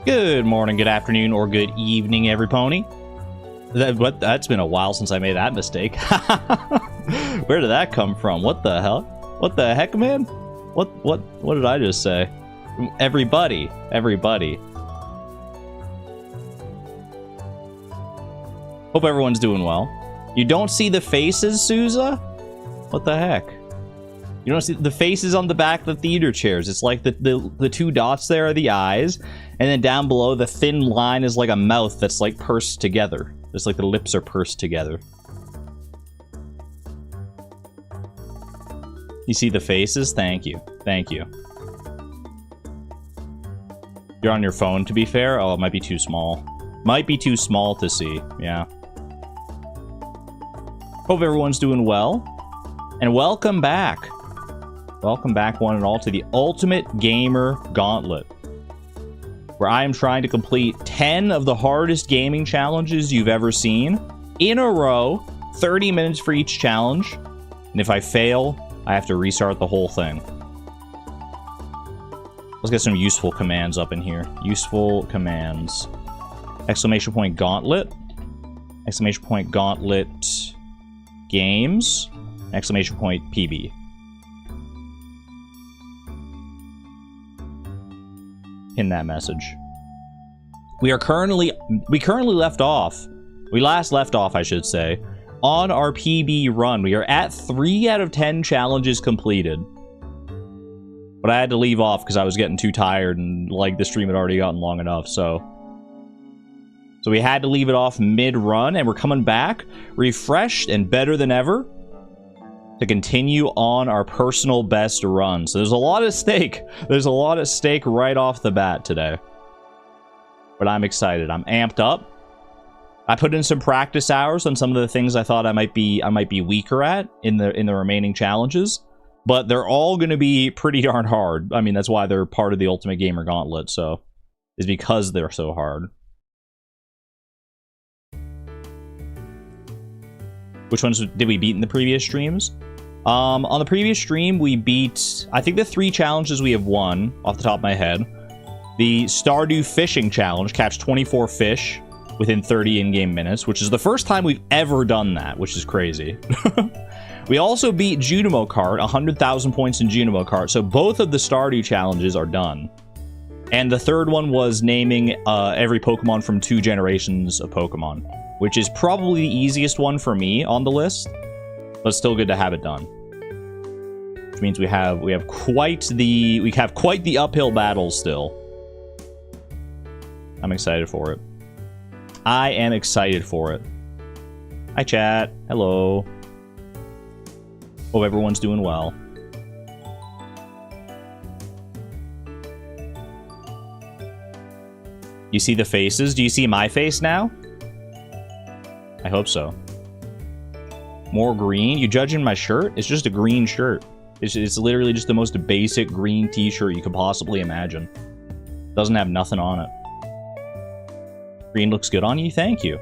Good morning, good afternoon, or good evening, every pony. That's been a while since I made that mistake. Where did that come from? What the hell? What the heck, man? What did I just say? Everybody. Hope everyone's doing well. You don't see the faces, Souza? What the heck? You don't see the faces on the back of the theater chairs. It's like the two dots there are the eyes, and then down below the thin line is like a mouth that's like pursed together. It's like the lips are pursed together. You see the faces? Thank you. Thank you. You're on your phone, to be fair? Oh, it might be too small. Might be too small to see. Yeah. Hope everyone's doing well. And welcome back. Welcome back, one and all, to the Ultimate Gamer Gauntlet, where I am trying to complete 10 of the hardest gaming challenges you've ever seen in a row, 30 minutes for each challenge, and if I fail, I have to restart the whole thing. Let's get some useful commands up in here. Useful commands. Exclamation point Gauntlet. Exclamation point Gauntlet Games. Exclamation point PB. In that message. We currently left off. We last left off, I should say, on our PB run. We are at 3 out of 10 challenges completed. But I had to leave off because I was getting too tired and like the stream had already gotten long enough, so we had to leave it off mid-run, and we're coming back refreshed and better than ever to continue on our personal best run. So there's a lot at stake. There's a lot at stake right off the bat today. But I'm excited. I'm amped up. I put in some practice hours on some of the things I thought I might be weaker at in the remaining challenges, but they're all going to be pretty darn hard. I mean, that's why they're part of the Ultimate Gamer Gauntlet, so is because they're so hard. Which ones did we beat in the previous streams? On the previous stream, we beat, I think, the 3 challenges we have won, off the top of my head. The Stardew Fishing Challenge, catch 24 fish within 30 in-game minutes, which is the first time we've ever done that, which is crazy. We also beat Junimo Kart, 100,000 points in Junimo Kart, so both of the Stardew challenges are done. And the third one was naming every Pokemon from 2 generations of Pokemon, which is probably the easiest one for me on the list, but still good to have it done. Which means we have quite the uphill battle still. I'm excited for it. I am excited for it. Hi chat. Hello. Hope everyone's doing well. You see the faces? Do you see my face now? I hope so. More green? You judging my shirt? It's just a green shirt. It's literally just the most basic green t-shirt you could possibly imagine. Doesn't have nothing on it. Green looks good on you? Thank you.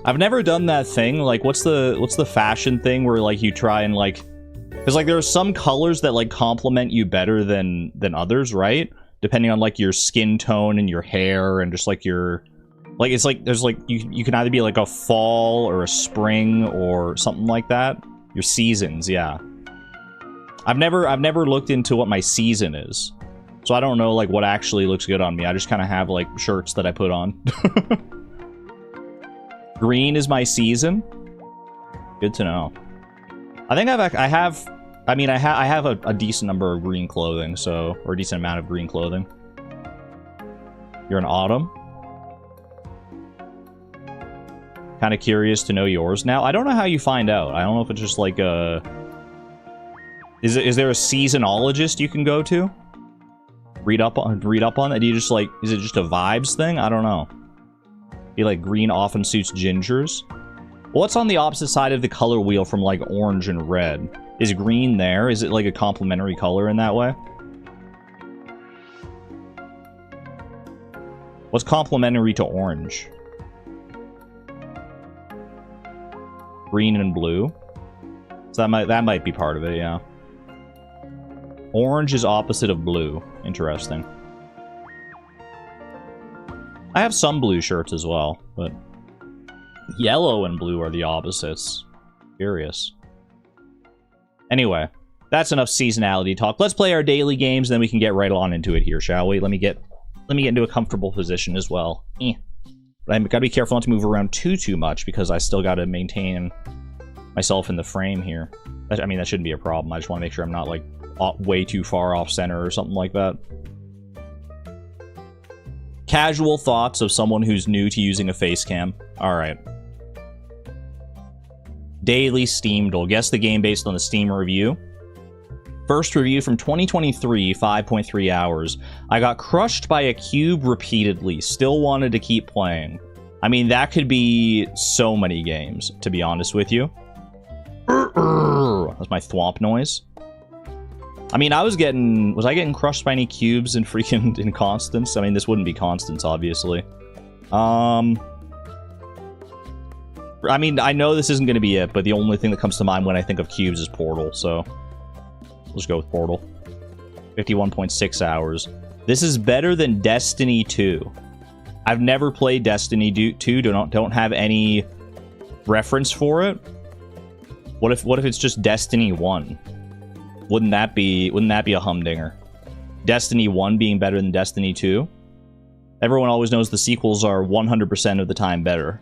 I've never done that thing. Like, what's the fashion thing where, like, you try and, like... Because, like, there are some colors that, like, complement you better than others, right? Depending on, like, your skin tone and your hair and just, like, your... Like, it's like, there's, like, you can either be, like, a fall or a spring or something like that. Your seasons, yeah. I've never looked into what my season is. So I don't know, like, what actually looks good on me. I just kind of have, like, shirts that I put on. Green is my season. Good to know. I think I have a decent number of green clothing, so... Or a decent amount of green clothing. You're in autumn. Kind of curious to know yours now. I don't know how you find out. I don't know if it's just like a... Is there a seasonologist you can go to? Read up on that? Do you just like... Is it just a vibes thing? I don't know. Be like, green often suits gingers. What's on the opposite side of the color wheel from like orange and red? Is green there? Is it like a complementary color in that way? What's complementary to orange? Green and blue. So that might be part of it, yeah. Orange is opposite of blue. Interesting. I have some blue shirts as well, but yellow and blue are the opposites. Curious. Anyway, that's enough seasonality talk. Let's play our daily games, then we can get right on into it here, shall we? Let me get into a comfortable position as well. But I've got to be careful not to move around too much, because I still got to maintain myself in the frame here. I mean, that shouldn't be a problem. I just want to make sure I'm not, like, way too far off center or something like that. Casual thoughts of someone who's new to using a face cam. Alright. Daily Steamdle. Guess the game based on the Steam review. First review from 2023, 5.3 hours. I got crushed by a cube repeatedly. Still wanted to keep playing. I mean, that could be so many games, to be honest with you. That's my thwomp noise. I mean, was I getting crushed by any cubes in freaking in Constance? I mean, this wouldn't be Constance, obviously. I mean, I know this isn't going to be it, but the only thing that comes to mind when I think of cubes is Portal, so let's go with Portal. 51.6 hours. This is better than Destiny 2. I've never played Destiny 2, don't have any reference for it. What if it's just Destiny 1? Wouldn't that be a humdinger? Destiny 1 being better than Destiny 2? Everyone always knows the sequels are 100% of the time better.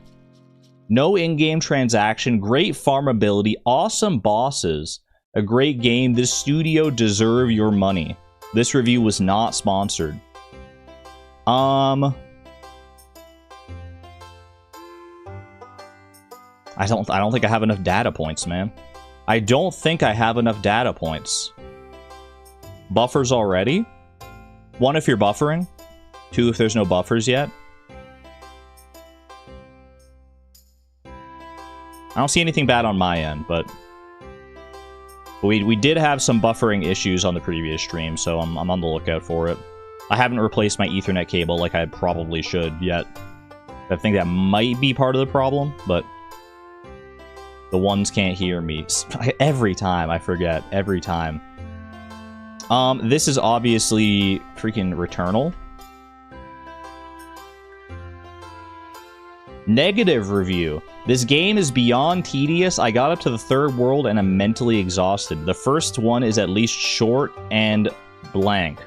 No in-game transaction, great farmability, awesome bosses, a great game. This studio deserve your money. This review was not sponsored. I don't think I have enough data points, man. I don't think I have enough data points. Buffers already? 1 if you're buffering. 2 if there's no buffers yet. I don't see anything bad on my end, but we did have some buffering issues on the previous stream, so I'm on the lookout for it. I haven't replaced my Ethernet cable like I probably should yet. I think that might be part of the problem, but the ones can't hear me. Every time, I forget. Every time. This is obviously freaking Returnal. Negative review. This game is beyond tedious. I got up to the 3rd world and I'm mentally exhausted. The first one is at least short and blank.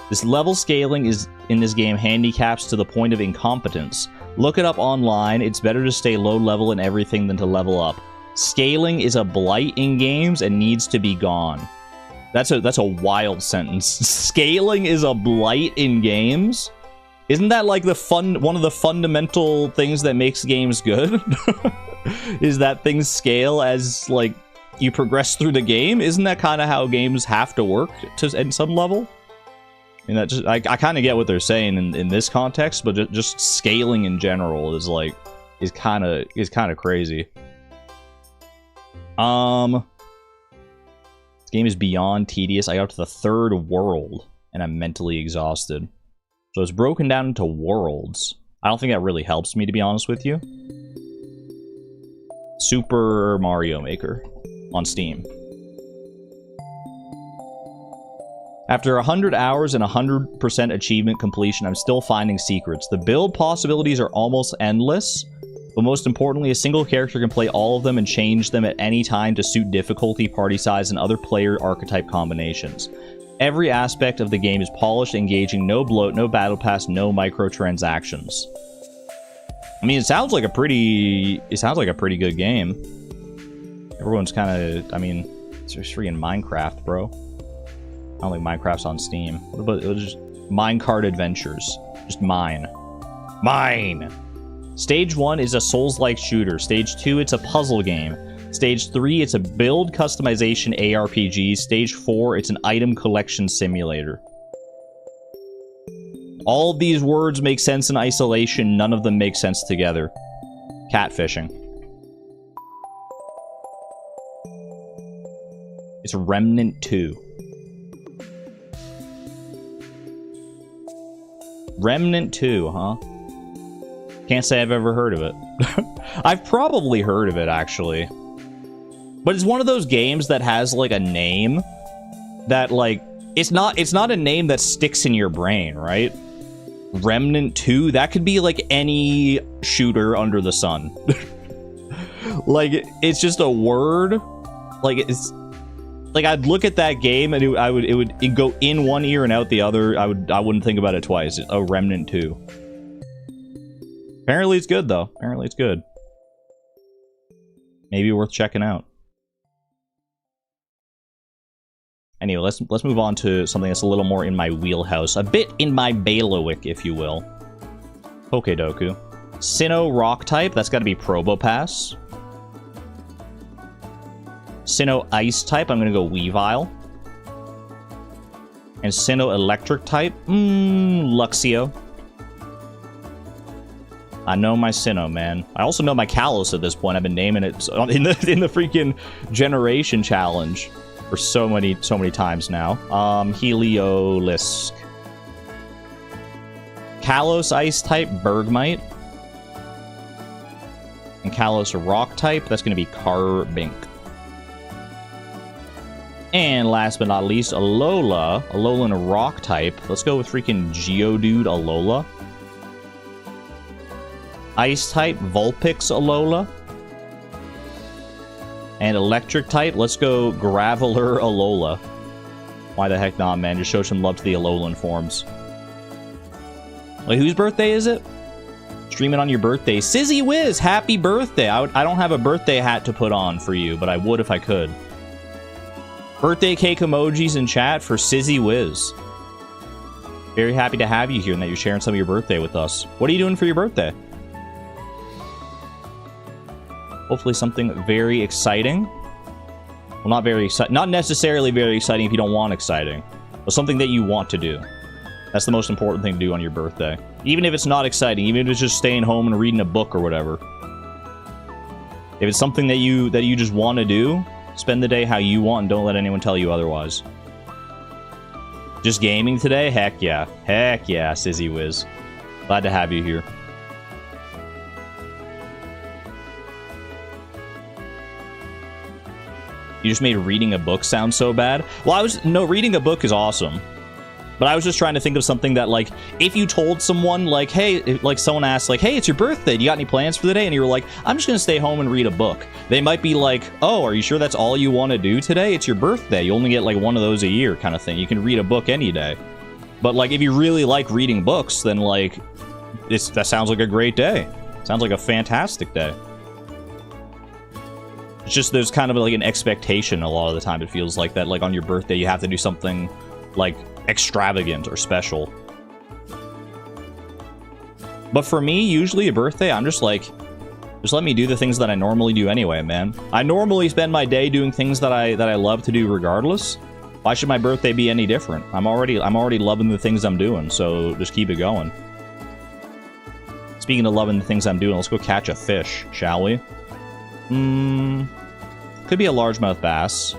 This level scaling is in this game handicaps to the point of incompetence. Look it up online. It's better to stay low level in everything than to level up. Scaling is a blight in games and needs to be gone. That's a wild sentence. Scaling is a blight in games? Isn't that like one of the fundamental things that makes games good? Is that things scale as like you progress through the game? Isn't that kind of how games have to work at some level? And that just I kind of get what they're saying in this context, but just scaling in general is kind of crazy. This game is beyond tedious. I got up to the 3rd world and I'm mentally exhausted. So it's broken down into worlds. I don't think that really helps me, to be honest with you. Super Mario Maker on Steam. After 100 hours and 100% achievement completion, I'm still finding secrets. The build possibilities are almost endless, but most importantly, a single character can play all of them and change them at any time to suit difficulty, party size, and other player archetype combinations. Every aspect of the game is polished, engaging, no bloat, no battle pass, no microtransactions. I mean, it sounds like a pretty good game. Everyone's kind of, I mean, it's just freaking Minecraft, bro. I don't think Minecraft's on Steam. What about it was just Minecart Adventures? Just mine. Stage 1 is a Souls-like shooter. Stage 2, it's a puzzle game. Stage 3, it's a build customization ARPG. Stage 4, it's an item collection simulator. All of these words make sense in isolation. None of them make sense together. Catfishing. It's Remnant 2. Remnant 2, huh? Can't say I've ever heard of it. I've probably heard of it, actually. But it's one of those games that has, like, a name that, like, it's not a name that sticks in your brain, right? Remnant 2? That could be like any shooter under the sun. Like, it's just a word. Like, it's like I'd look at that game and it would go in one ear and out the other. I wouldn't think about it twice. A Remnant 2. Apparently it's good though. Apparently it's good. Maybe worth checking out. Anyway, let's move on to something that's a little more in my wheelhouse. A bit in my bailiwick, if you will. Pokedoku. Sinnoh rock type, that's gotta be Probopass. Sinnoh ice type, I'm gonna go Weavile. And Sinnoh electric type, Luxio. I know my Sinnoh, man. I also know my Kalos at this point. I've been naming it in the freaking generation challenge for so many times now. Heliolisk. Kalos ice type, Bergmite. And Kalos rock type, that's gonna be Carbink. And last but not least, Alola. Alolan rock type. Let's go with freaking Geodude Alola. Ice type, Vulpix Alola. And electric type, let's go Graveler Alola. Why the heck not, man? Just show some love to the Alolan forms. Wait, whose birthday is it? Stream it on your birthday. Sizzy Wiz, happy birthday! I don't have a birthday hat to put on for you, but I would if I could. Birthday cake emojis in chat for Sizzy Wiz. Very happy to have you here and that you're sharing some of your birthday with us. What are you doing for your birthday? Hopefully something very exciting. Well, not very exciting. Not necessarily very exciting if you don't want exciting. But something that you want to do. That's the most important thing to do on your birthday. Even if it's not exciting. Even if it's just staying home and reading a book or whatever. If it's something that you just want to do, spend the day how you want and don't let anyone tell you otherwise. Just gaming today? Heck yeah. Heck yeah, Sizzy Wiz. Glad to have you here. You just made reading a book sound so bad. Well, no, reading a book is awesome. But I was just trying to think of something that, like, if you told someone, like, hey, like, someone asked, like, hey, it's your birthday, do you got any plans for the day? And you were like, I'm just gonna stay home and read a book. They might be like, oh, are you sure that's all you want to do today? It's your birthday. You only get, like, one of those a year kind of thing. You can read a book any day. But, like, if you really like reading books, then, like, that sounds like a great day. Sounds like a fantastic day. It's just there's kind of like an expectation a lot of the time. It feels like that, like on your birthday you have to do something like extravagant or special. But for me, usually a birthday, I'm just like, just let me do the things that I normally do anyway, man. I normally spend my day doing things that I love to do regardless. Why should my birthday be any different? I'm already loving the things I'm doing, so just keep it going. Speaking of loving the things I'm doing, let's go catch a fish, shall we? Could be a largemouth bass.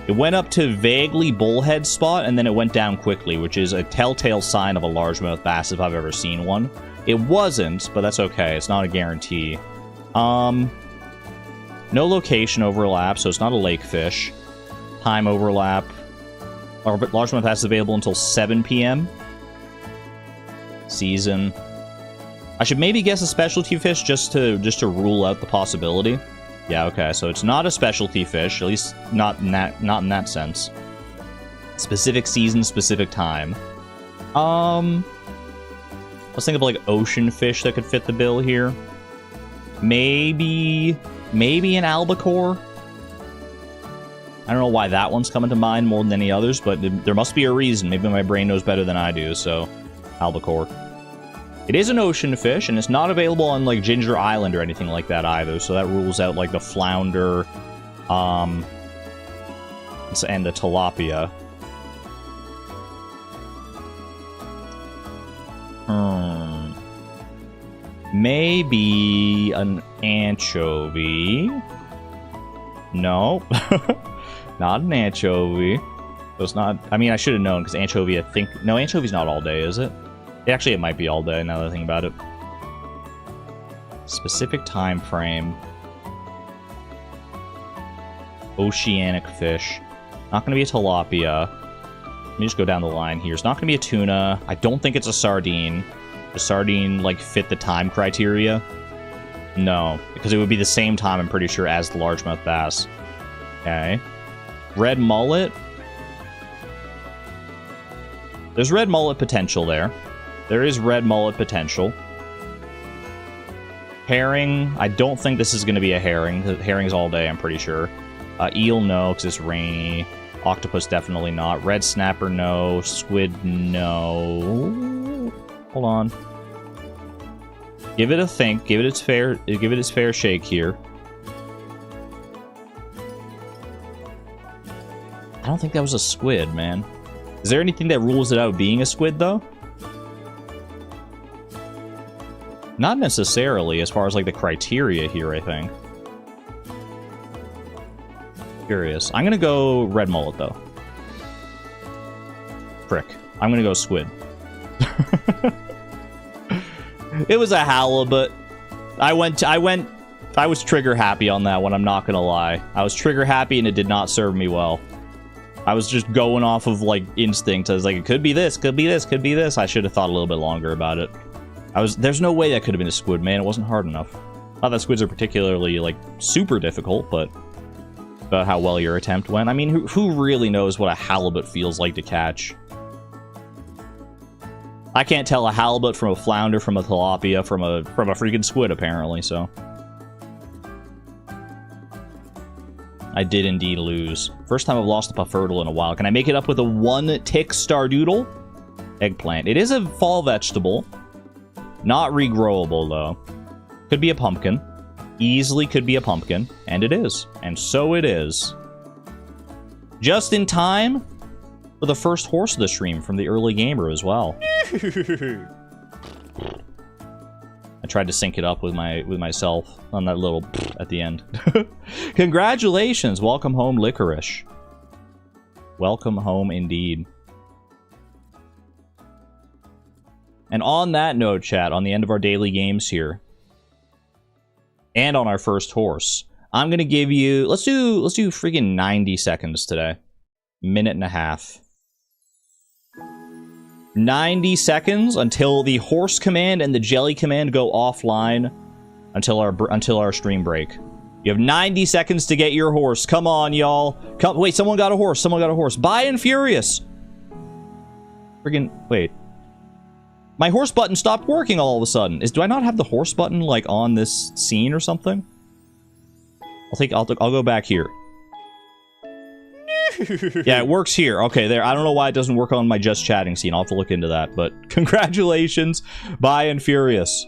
It went up to vaguely bullhead spot, and then it went down quickly, which is a telltale sign of a largemouth bass if I've ever seen one. It wasn't, but that's okay. It's not a guarantee. No location overlap, so it's not a lake fish. Time overlap. Largemouth bass is available until 7 p.m. Season. I should maybe guess a specialty fish just to rule out the possibility. Yeah, okay, so it's not a specialty fish, at least not in that sense. Specific season, specific time. Let's think of like ocean fish that could fit the bill here. Maybe an albacore. I don't know why that one's coming to mind more than any others, but there must be a reason. Maybe my brain knows better than I do, so albacore. It is an ocean fish, and it's not available on, like, Ginger Island or anything like that either, so that rules out, like, the flounder, and the tilapia. Maybe an anchovy. No. Not an anchovy. So it's not... I mean, I should have known, because anchovy, I think... No, anchovy's not all day, is it? Actually, it might be all day, now that I think about it. Specific time frame. Oceanic fish. Not gonna be a tilapia. Let me just go down the line here. It's not going to be a tuna. I don't think it's a sardine. The sardine, like, fit the time criteria. No, because it would be the same time, I'm pretty sure, as the largemouth bass. Okay. Red mullet. There's red mullet potential there. There is red mullet potential. Herring. I don't think this is going to be a herring. Herring's all day, I'm pretty sure. Eel, no, because it's rainy. Octopus, definitely not. Red snapper, no. Squid, no. Hold on. Give it a think. Give it its fair shake here. I don't think that was a squid, man. Is there anything that rules it out being a squid, though? Not necessarily, as far as, like, the criteria here, I think. Curious. I'm gonna go red mullet, though. Frick. I'm gonna go squid. It was a halibut. I was trigger happy on that one, I'm not gonna lie. I was trigger happy and it did not serve me well. I was just going off of, like, instinct. I was like, it could be this, could be this, could be this. I should have thought a little bit longer about it. There's no way that could have been a squid, man. It wasn't hard enough. Not that squids are particularly, like, super difficult, but about how well your attempt went. I mean, who really knows what a halibut feels like to catch? I can't tell a halibut from a flounder, from a tilapia, from a freaking squid, apparently, so. I did indeed lose. First time I've lost a Puffurtle in a while. Can I make it up with a 1-tick Stardoodle? Eggplant. It is a fall vegetable. Not regrowable, though. Could be a pumpkin. Easily could be a pumpkin. And it is. And so it is. Just in time for the first horse of the stream from the early gamer as well. I tried to sync it up with myself on that little at the end. Congratulations! Welcome home, Licorice. Welcome home indeed. And on that note, chat, on the end of our daily games here, and on our first horse, I'm gonna give you, let's do freaking 90 seconds today. Minute and a half. 90 seconds until the horse command and the jelly command go offline until our stream break. You have 90 seconds to get your horse. Come on, y'all. Come, wait, someone got a horse. Someone got a horse. Buy and Furious. Friggin', wait. My horse button stopped working all of a sudden. Do I not have the horse button, like, on this scene or something? I'll go back here. Yeah, it works here. Okay, there. I don't know why it doesn't work on my just chatting scene. I'll have to look into that. But congratulations, Buy and Furious,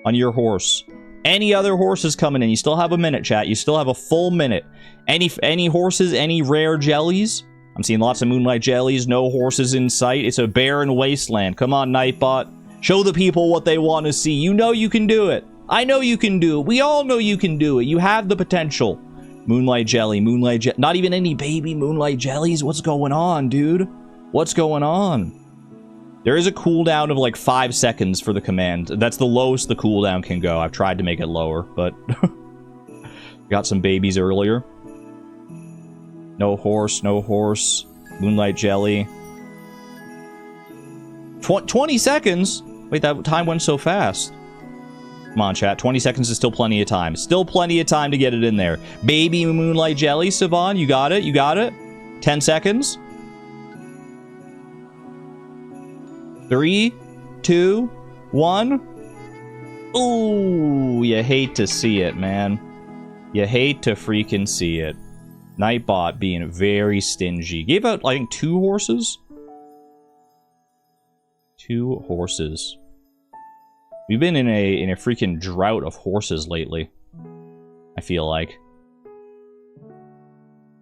on your horse. Any other horses coming in? You still have a minute, chat. You still have a full minute. Any horses? Any rare jellies? I'm seeing lots of Moonlight Jellies. No horses in sight. It's a barren wasteland. Come on, Nightbot. Show the people what they want to see. You know you can do it. I know you can do it. We all know you can do it. You have the potential. Moonlight Jelly, Moonlight Jelly. Not even any baby Moonlight Jellies. What's going on, dude? What's going on? There is a cooldown of like 5 seconds for the command. That's the lowest the cooldown can go. I've tried to make it lower, but got some babies earlier. No horse, no horse. Moonlight Jelly. 20 seconds? Wait, that time went so fast. Come on, chat. 20 seconds is still plenty of time. Still plenty of time to get it in there. Baby Moonlight Jelly, Savon, you got it? You got it? 10 seconds? 3, 2, 1. Ooh, you hate to see it, man. You hate to freaking see it. Nightbot being very stingy. Gave out, I think, 2 horses? 2 horses. We've been in a freaking drought of horses lately, I feel like.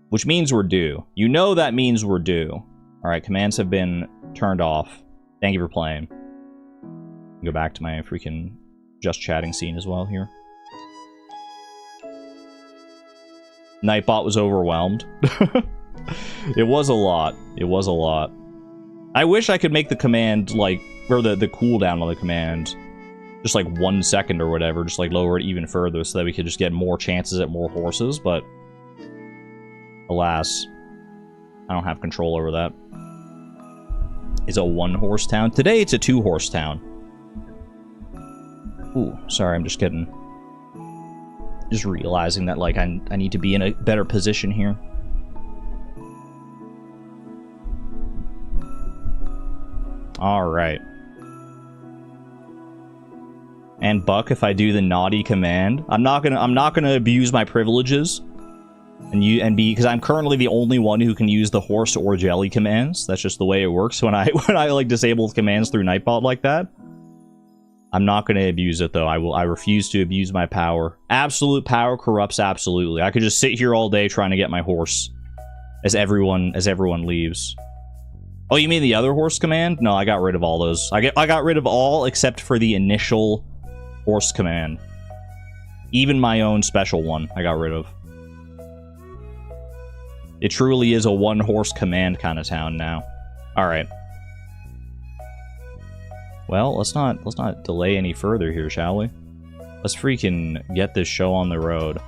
Which means we're due. You know that means we're due. Alright, commands have been turned off. Thank you for playing. Go back to my freaking just chatting scene as well here. Nightbot was overwhelmed. It was a lot. It was a lot. I wish I could make the command, like, or the cooldown on the command just like 1 second or whatever, just like lower it even further so that we could just get more chances at more horses, but alas, I don't have control over that. is a 1-horse town. Today, it's a 2-horse town. Ooh, sorry, I'm just realizing that, like, I need to be in a better position here. Alright. And Buck, if I do the naughty command, I'm not gonna abuse my privileges. Because I'm currently the only one who can use the horse or jelly commands. That's just the way it works when I like disable commands through Nightbot like that. I'm not going to abuse it though. I refuse to abuse my power. Absolute power corrupts absolutely. I could just sit here all day trying to get my horse as everyone leaves. Oh, you mean the other horse command? No, I got rid of all those. I got rid of all except for the initial horse command. Even my own special one I got rid of. It truly is a 1-horse command kind of town now. Alright. Well, let's not delay any further here, shall we? Let's freaking get this show on the road.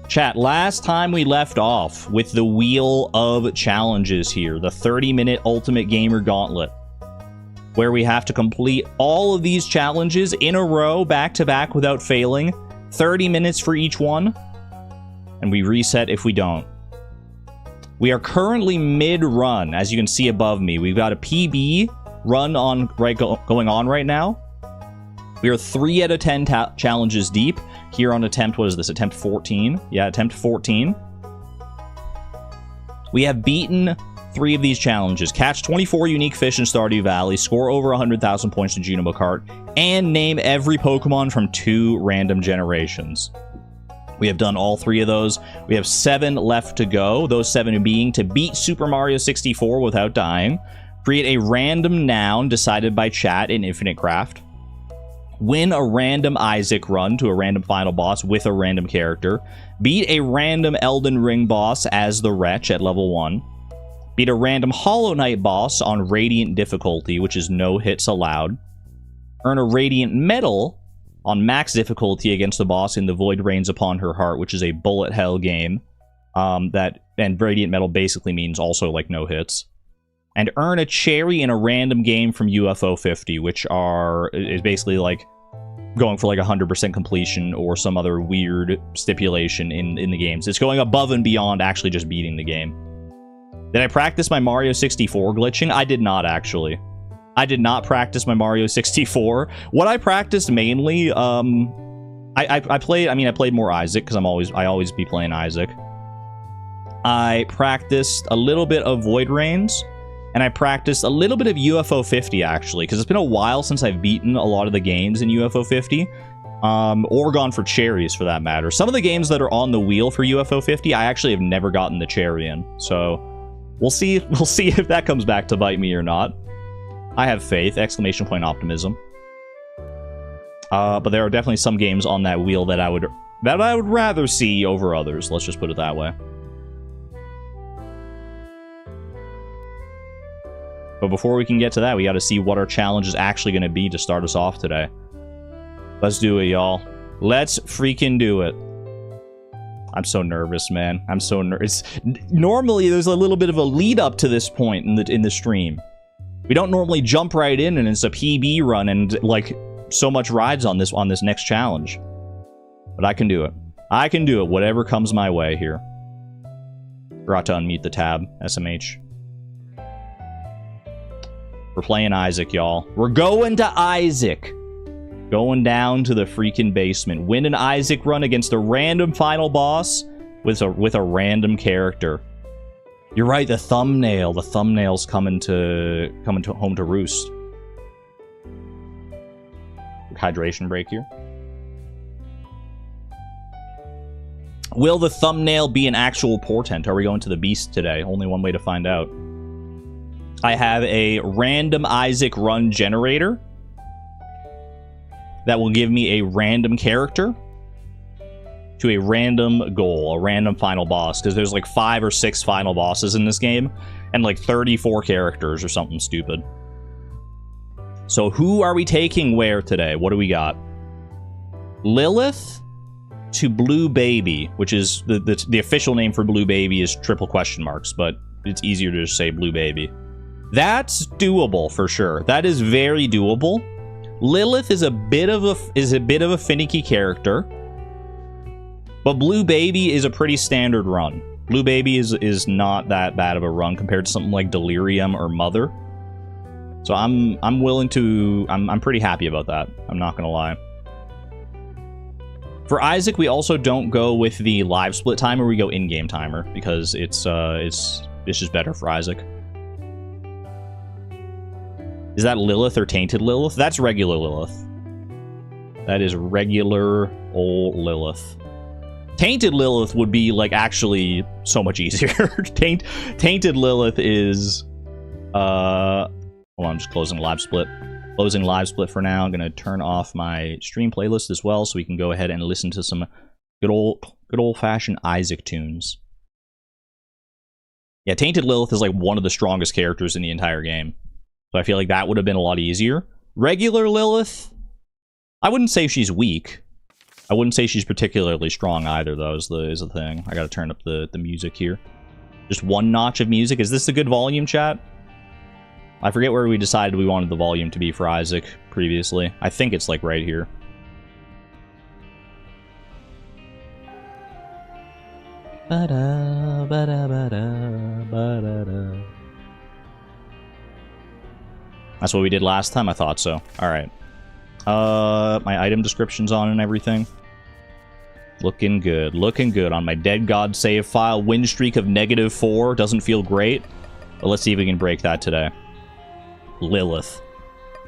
Chat, last time we left off with the Wheel of Challenges here, the 30-minute Ultimate Gamer Gauntlet, where we have to complete all of these challenges in a row, back-to-back without failing, 30 minutes for each one, and we reset if we don't. We are currently mid-run, as you can see above me. We've got a PB run on going on right now. We are 3 out of 10 challenges deep. Here on attempt, what is this? Attempt 14? Yeah, attempt 14. We have beaten 3 of these challenges. Catch 24 unique fish in Stardew Valley, score over 100,000 points in Junimo Kart, and name every Pokemon from 2 random generations. We have done all 3 of those. We have 7 left to go. Those 7 being to beat Super Mario 64 without dying, create a random noun decided by chat in Infinite Craft, win a random Isaac run to a random final boss with a random character, beat a random Elden Ring boss as the Wretch at level 1, beat a random Hollow Knight boss on Radiant difficulty, which is no hits allowed, earn a Radiant Medal on max difficulty against the boss in The Void Rains Upon Her Heart, which is a bullet hell game. And Radiant Medal basically means also like no hits. And earn a cherry in a random game from UFO 50, which is basically like going for like 100% completion or some other weird stipulation in the games. It's going above and beyond actually just beating the game. Did I practice my Mario 64 glitching? I did not, actually. I did not practice my Mario 64. What I practiced mainly, I played more Isaac, because I always be playing Isaac. I practiced a little bit of Void Rains, and I practiced a little bit of UFO 50, actually, because it's been a while since I've beaten a lot of the games in UFO 50. Or gone for cherries, for that matter. Some of the games that are on the wheel for UFO 50, I actually have never gotten the cherry in. So, we'll see if that comes back to bite me or not. I have faith! Exclamation point optimism. But there are definitely some games on that wheel that I would rather see over others. Let's just put it that way. But before we can get to that, we got to see what our challenge is actually going to be to start us off today. Let's do it, y'all. Let's freaking do it. I'm so nervous, man. I'm so nervous. Normally, there's a little bit of a lead up to this point in the stream. We don't normally jump right in and it's a PB run and like so much rides on this next challenge. But I can do it. I can do it. Whatever comes my way here. Forgot to unmute the tab. SMH. We're playing Isaac, y'all. We're going to Isaac. Going down to the freaking basement. Win an Isaac run against a random final boss with a random character. You're right, the thumbnail. The thumbnail's coming to home to roost. Hydration break here. Will the thumbnail be an actual portent? Are we going to the beast today? Only one way to find out. I have a random Isaac run generator that will give me a random character to a random goal, a random final boss, because there's like 5 or 6 final bosses in this game, and like 34 characters or something stupid. So who are we taking where today? What do we got? Lilith to Blue Baby, which is the official name for Blue Baby is triple question marks, but it's easier to just say Blue Baby. That's doable for sure. That is very doable. Lilith is a bit of a finicky character, but Blue Baby is a pretty standard run. Blue Baby is not that bad of a run compared to something like Delirium or Mother. So I'm willing to I'm pretty happy about that. I'm not gonna lie. For Isaac, we also don't go with the live split timer. We go in-game timer because it's just better for Isaac. Is that Lilith or Tainted Lilith? That's regular Lilith. That is regular old Lilith. Tainted Lilith would be, like, actually so much easier. Tainted Lilith is... Hold on, I'm just closing live split. Closing live split for now. I'm going to turn off my stream playlist as well so we can go ahead and listen to some good old-fashioned Isaac tunes. Yeah, Tainted Lilith is, like, one of the strongest characters in the entire game. So I feel like that would have been a lot easier. Regular Lilith, I wouldn't say she's weak. I wouldn't say she's particularly strong either, though, is the thing. I gotta turn up the music here. Just one notch of music. Is this a good volume, chat? I forget where we decided we wanted the volume to be for Isaac previously. I think it's, like, right here. Ba-da, ba-da, ba-da, ba-da-da. That's what we did last time? I thought so. Alright. My item description's on and everything. Looking good. Looking good on my Dead God save file. Win streak of -4. Doesn't feel great. But let's see if we can break that today. Lilith.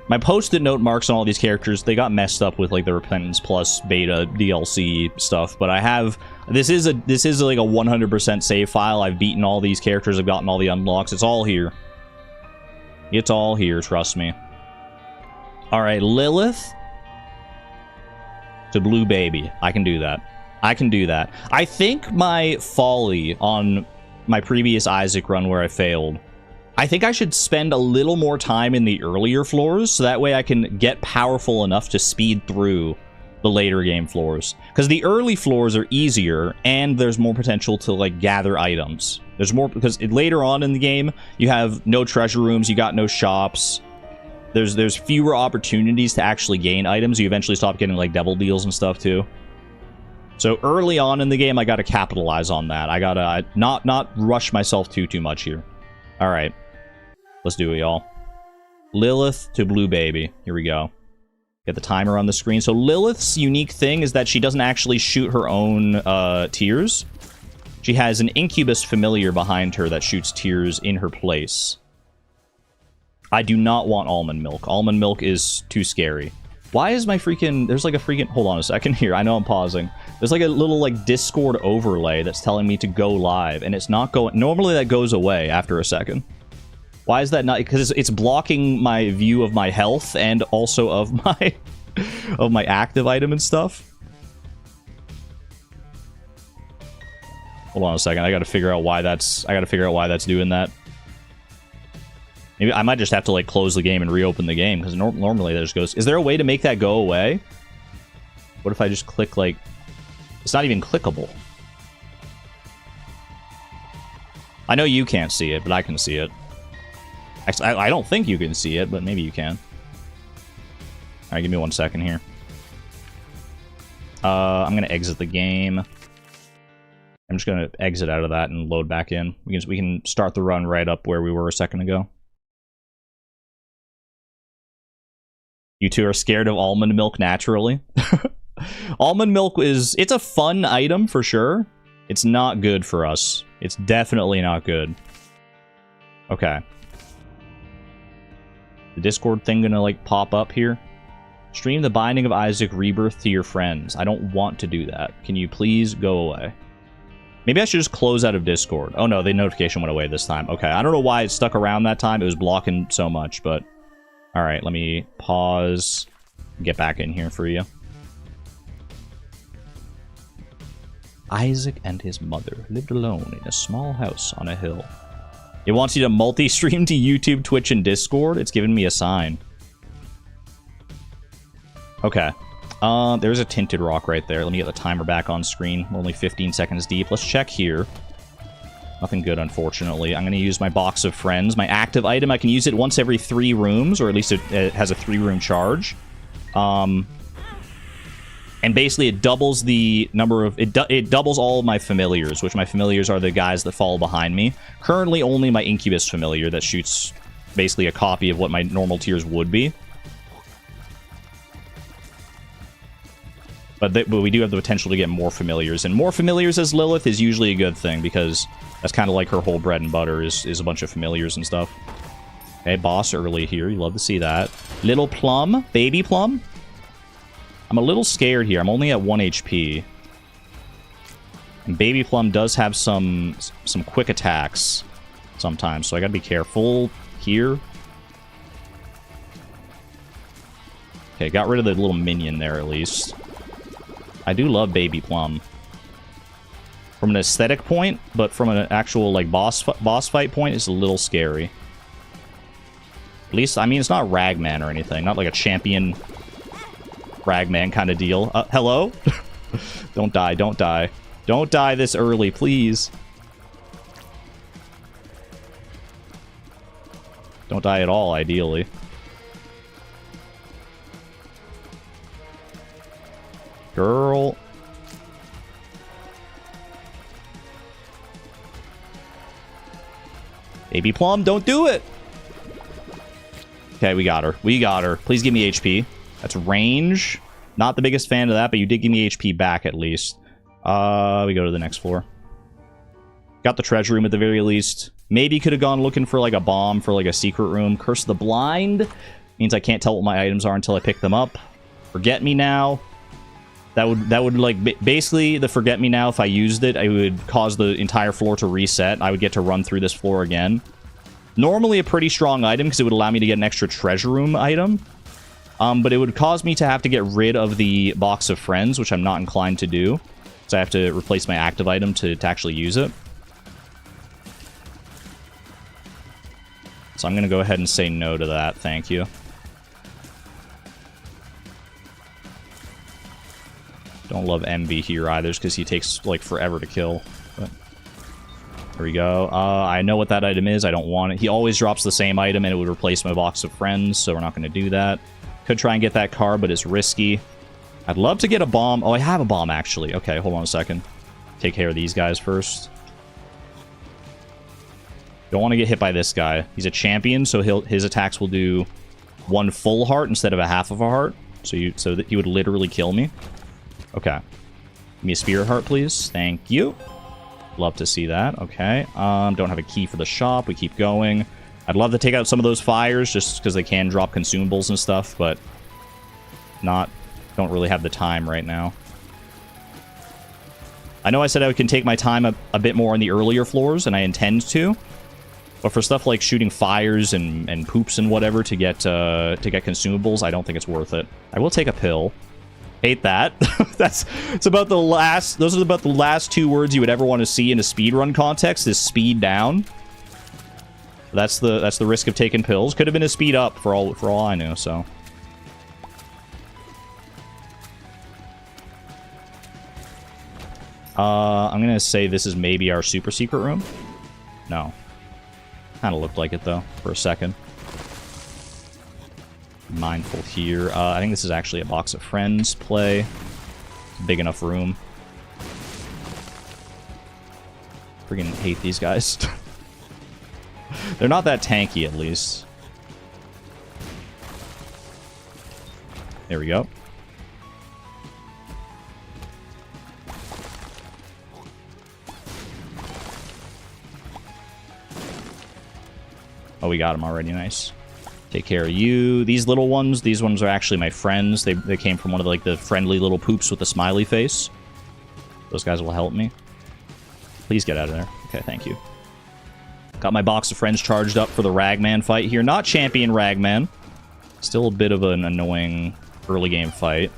My post-it note marks on all these characters, they got messed up with, like, the Repentance Plus beta DLC stuff, but I have... This is like a 100% save file. I've beaten all these characters. I've gotten all the unlocks. It's all here. It's all here, trust me. Alright, Lilith to Blue Baby. I can do that. I can do that. I think my folly on my previous Isaac run where I failed, I think I should spend a little more time in the earlier floors, so that way I can get powerful enough to speed through the later game floors. Because the early floors are easier, and there's more potential to, like, gather items. There's more, because later on in the game, you have no treasure rooms, you got no shops. There's fewer opportunities to actually gain items. You eventually stop getting, like, devil deals and stuff, too. So early on in the game, I gotta capitalize on that. I gotta not rush myself too much here. Alright. Let's do it, y'all. Lilith to Blue Baby. Here we go. Get the timer on the screen. So Lilith's unique thing is that she doesn't actually shoot her own tears. She has an incubus familiar behind her that shoots tears in her place. I do not want almond milk. Almond milk is too scary. Why is my freaking... There's like a freaking... Hold on a second here. I know I'm pausing. There's like a little, like, Discord overlay that's telling me to go live, and it's not going... Normally that goes away after a second. Why is that not? Because it's blocking my view of my health and also of my active item and stuff. Hold on a second. I gotta figure out why that's doing that. Maybe I might just have to, like, close the game and reopen the game, because normally that just goes... Is there a way to make that go away? What if I just click, like... It's not even clickable. I know you can't see it, but I can see it. Actually, I don't think you can see it, but maybe you can. Alright, give me 1 second here. I'm gonna exit the game. I'm just gonna exit out of that and load back in. We can start the run right up where we were a second ago. You two are scared of almond milk naturally. Almond milk it's a fun item for sure. It's not good for us. It's definitely not good. Okay. The Discord thing gonna, like, pop up here? Stream the Binding of Isaac Rebirth to your friends. I don't want to do that. Can you please go away? Maybe I should just close out of Discord. Oh no, the notification went away this time. Okay, I don't know why it stuck around that time. It was blocking so much, but... Alright, let me pause. Get back in here for you. Isaac and his mother lived alone in a small house on a hill. It wants you to multi-stream to YouTube, Twitch, and Discord. It's giving me a sign. Okay. There's a tinted rock right there. Let me get the timer back on screen. We're only 15 seconds deep. Let's check here. Nothing good, unfortunately. I'm going to use my box of friends. My active item, I can use it once every 3 rooms, or at least it has a 3-room charge. And basically it doubles the number of... It doubles all of my familiars, which my familiars are the guys that follow behind me. Currently only my Incubus familiar that shoots basically a copy of what my normal tiers would be. But we do have the potential to get more familiars, and more familiars as Lilith is usually a good thing, because that's kind of like her whole bread and butter is a bunch of familiars and stuff. Okay, boss early here. You love to see that. Little Plum. Baby Plum. I'm a little scared here. I'm only at 1 HP. And Baby Plum does have some quick attacks sometimes, so I gotta be careful here. Okay, got rid of the little minion there at least. I do love Baby Plum. From an aesthetic point, but from an actual, like, boss fight point, it's a little scary. At least, I mean, it's not Ragman or anything. Not like a champion Ragman kind of deal. Hello? Don't die, don't die. Don't die this early, please. Don't die at all, ideally. Girl. Baby Plum, don't do it! Okay, we got her. We got her. Please give me HP. That's range. Not the biggest fan of that, but you did give me HP back at least. We go to the next floor. Got the treasure room at the very least. Maybe could have gone looking for like a bomb for like a secret room. Curse of the Blind. Means I can't tell what my items are until I pick them up. Forget Me Now. That would like basically the Forget Me Now, if I used it, it would cause the entire floor to reset. I would get to run through this floor again. Normally a pretty strong item because it would allow me to get an extra treasure room item. But it would cause me to have to get rid of the box of friends, which I'm not inclined to do. So I have to replace my active item to actually use it. So I'm going to go ahead and say no to that. Thank you. Don't love Envy here either, because he takes, like, forever to kill. But there we go. I know what that item is. I don't want it. He always drops the same item, and it would replace my box of friends, so we're not going to do that. Could try and get that card, but it's risky. I'd love to get a bomb. Oh, I have a bomb, actually. Okay, hold on a second. Take care of these guys first. Don't want to get hit by this guy. He's a champion, so his attacks will do 1 full heart instead of a half of a heart. So that he would literally kill me. Okay. Give me a spirit heart, please. Thank you. Love to see that. Okay. Don't have a key for the shop. We keep going. I'd love to take out some of those fires just because they can drop consumables and stuff, but don't really have the time right now. I know I said I can take my time a bit more on the earlier floors, and I intend to. But for stuff like shooting fires and poops and whatever to get consumables, I don't think it's worth it. I will take a pill. Hate that. Those are about the last 2 words you would ever want to see in a speedrun context, is speed down. That's the risk of taking pills. Could have been a speed up for all I know, so. I'm gonna say this is maybe our super secret room. No. Kind of looked like it though for a second. Mindful here. I think this is actually a box of friends play. Big enough room. Freaking hate these guys. They're not that tanky, at least. There we go. Oh, we got him already. Nice. Take care of you. These little ones, these ones are actually my friends. They came from one of the friendly little poops with the smiley face. Those guys will help me. Please get out of there. Okay, thank you. Got my box of friends charged up for the Ragman fight here. Not champion Ragman. Still a bit of an annoying early game fight.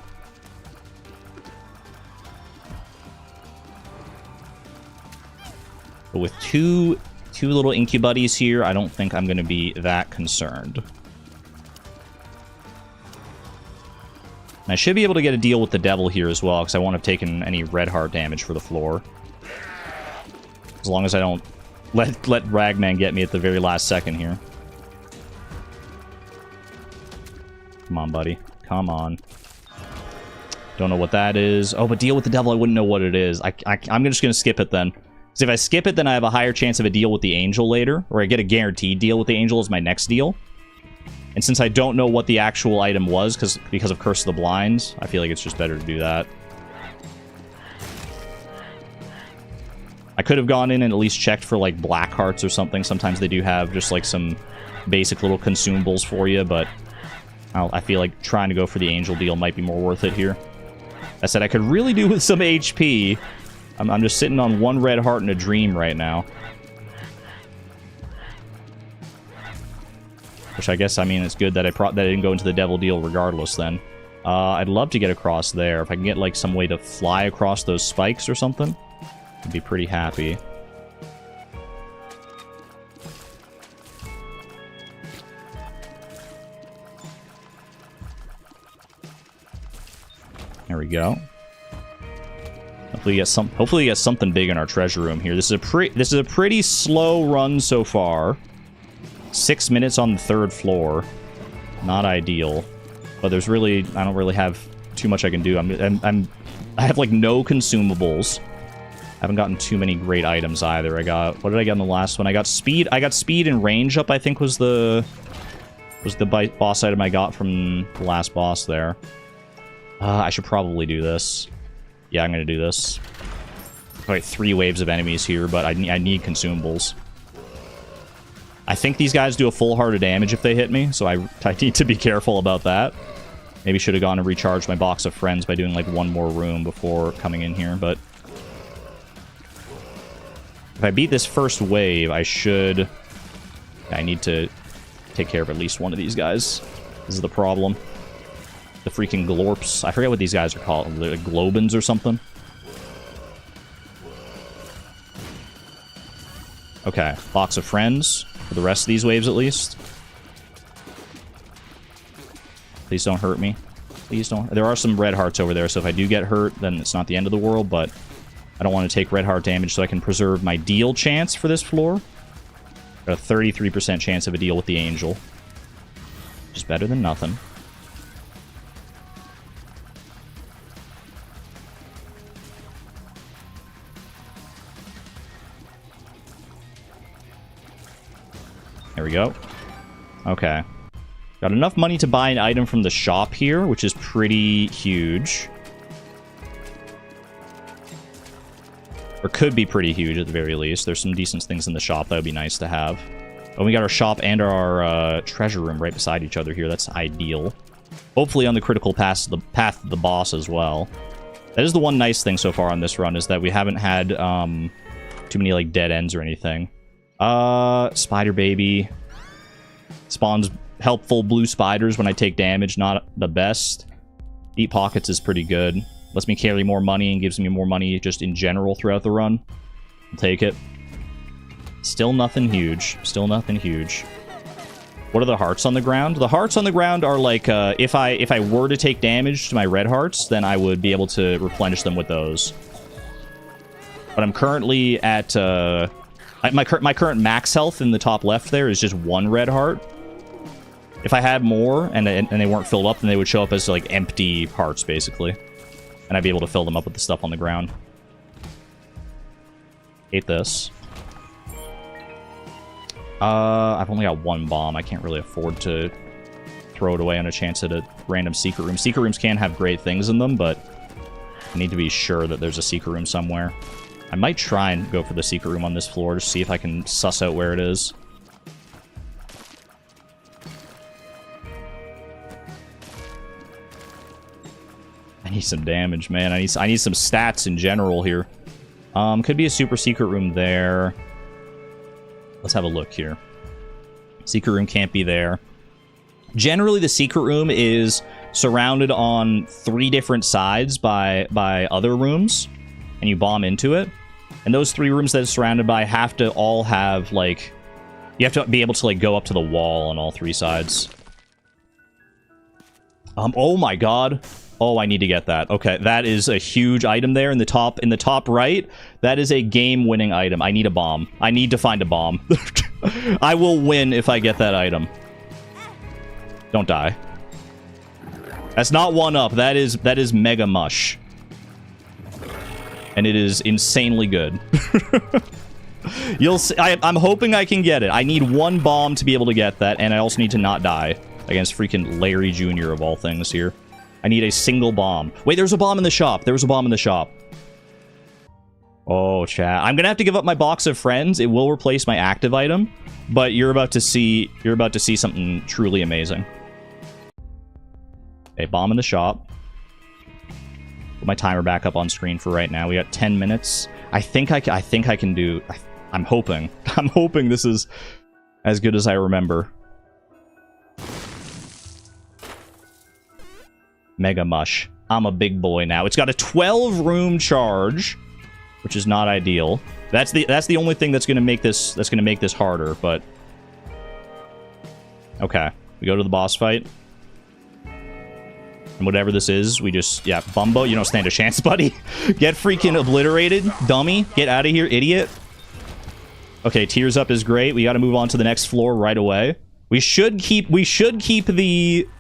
But with two little incubuddies here, I don't think I'm going to be that concerned. And I should be able to get a deal with the devil here as well, because I won't have taken any red heart damage for the floor. As long as I don't Let Ragman get me at the very last second here. Come on, buddy. Come on. Don't know what that is. Oh, but deal with the devil, I wouldn't know what it is. I'm just going to skip it then. Because if I skip it, then I have a higher chance of a deal with the angel later. Or I get a guaranteed deal with the angel as my next deal. And since I don't know what the actual item was, because of Curse of the Blind, I feel like it's just better to do that. I could have gone in and at least checked for, like, black hearts or something. Sometimes they do have just, like, some basic little consumables for you, but I feel like trying to go for the angel deal might be more worth it here. I said I could really do with some HP. I'm just sitting on 1 red heart and a dream right now. Which I guess, I mean, it's good that I didn't go into the devil deal regardless then. I'd love to get across there. If I can get, like, some way to fly across those spikes or something, I'd be pretty happy. There we go. Hopefully we get something big in our treasure room here. This is a pretty slow run so far. 6 minutes on the 3rd floor. Not ideal. But there's really, I don't really have too much I can do. I have like no consumables. I haven't gotten too many great items either. What did I get in the last one? I got speed and range up, I think was the boss item I got from the last boss there. I should probably do this. Yeah, I'm gonna do this. Alright, 3 waves of enemies here, but I need consumables. I think these guys do a full heart of damage if they hit me, so I need to be careful about that. Maybe should have gone and recharged my box of friends by doing like 1 more room before coming in here, but if I beat this first wave, I need to take care of at least one of these guys. This is the problem. The freaking glorps. I forget what these guys are called. They're like globins or something. Okay, box of friends. For the rest of these waves, at least. Please don't hurt me. Please don't. There are some red hearts over there, so if I do get hurt, then it's not the end of the world, but I don't want to take red heart damage so I can preserve my deal chance for this floor. Got a 33% chance of a deal with the angel. Which is better than nothing. There we go. Okay. Got enough money to buy an item from the shop here, which is pretty huge. Or could be pretty huge at the very least. There's some decent things in the shop that would be nice to have. Oh, we got our shop and our treasure room right beside each other here. That's ideal. Hopefully on the critical path of the boss as well. That is the one nice thing so far on this run, is that we haven't had too many like dead ends or anything. Spider baby spawns helpful blue spiders when I take damage. Not the best. Deep pockets is pretty good. Lets me carry more money and gives me more money just in general throughout the run. I'll take it. Still nothing huge. Still nothing huge. What are the hearts on the ground? The hearts on the ground are like, if I were to take damage to my red hearts, then I would be able to replenish them with those. But I'm currently at, my current max health in the top left there is just 1 red heart. If I had more and they weren't filled up, then they would show up as like empty hearts, basically. And I'd be able to fill them up with the stuff on the ground. Hate this. I've only got 1 bomb. I can't really afford to throw it away on a chance at a random secret room. Secret rooms can have great things in them, but I need to be sure that there's a secret room somewhere. I might try and go for the secret room on this floor to see if I can suss out where it is. I need some damage, man. I need some stats in general here. Could be a super secret room there. Let's have a look here. Secret room can't be there. Generally, the secret room is surrounded on 3 different sides by other rooms, and you bomb into it. And those 3 rooms that it's surrounded by have to all have, like... You have to be able to, like, go up to the wall on all 3 sides. Oh my god. Oh, I need to get that. Okay, that is a huge item there in the top right. That is a game-winning item. I need a bomb. I need to find a bomb. I will win if I get that item. Don't die. That's not one up. That is mega mush. And it is insanely good. You'll see. I'm hoping I can get it. I need one bomb to be able to get that, and I also need to not die against freaking Larry Jr. of all things here. I need a single bomb. Wait, there's a bomb in the shop. There was a bomb in the shop. Oh, chat. I'm gonna have to give up my box of friends. It will replace my active item, but you're about to see something truly amazing. A bomb in the shop. Put my timer back up on screen for right now. We got 10 minutes. I think I can do. I'm hoping. I'm hoping this is as good as I remember. Mega mush. I'm a big boy now. It's got a 12-room charge, which is not ideal. That's the only thing that's gonna make this harder. But okay, we go to the boss fight, and whatever this is, we just Bumbo. You don't stand a chance, buddy. Get freaking obliterated, dummy. Get out of here, idiot. Okay, tears up is great. We got to move on to the next floor right away. We should keep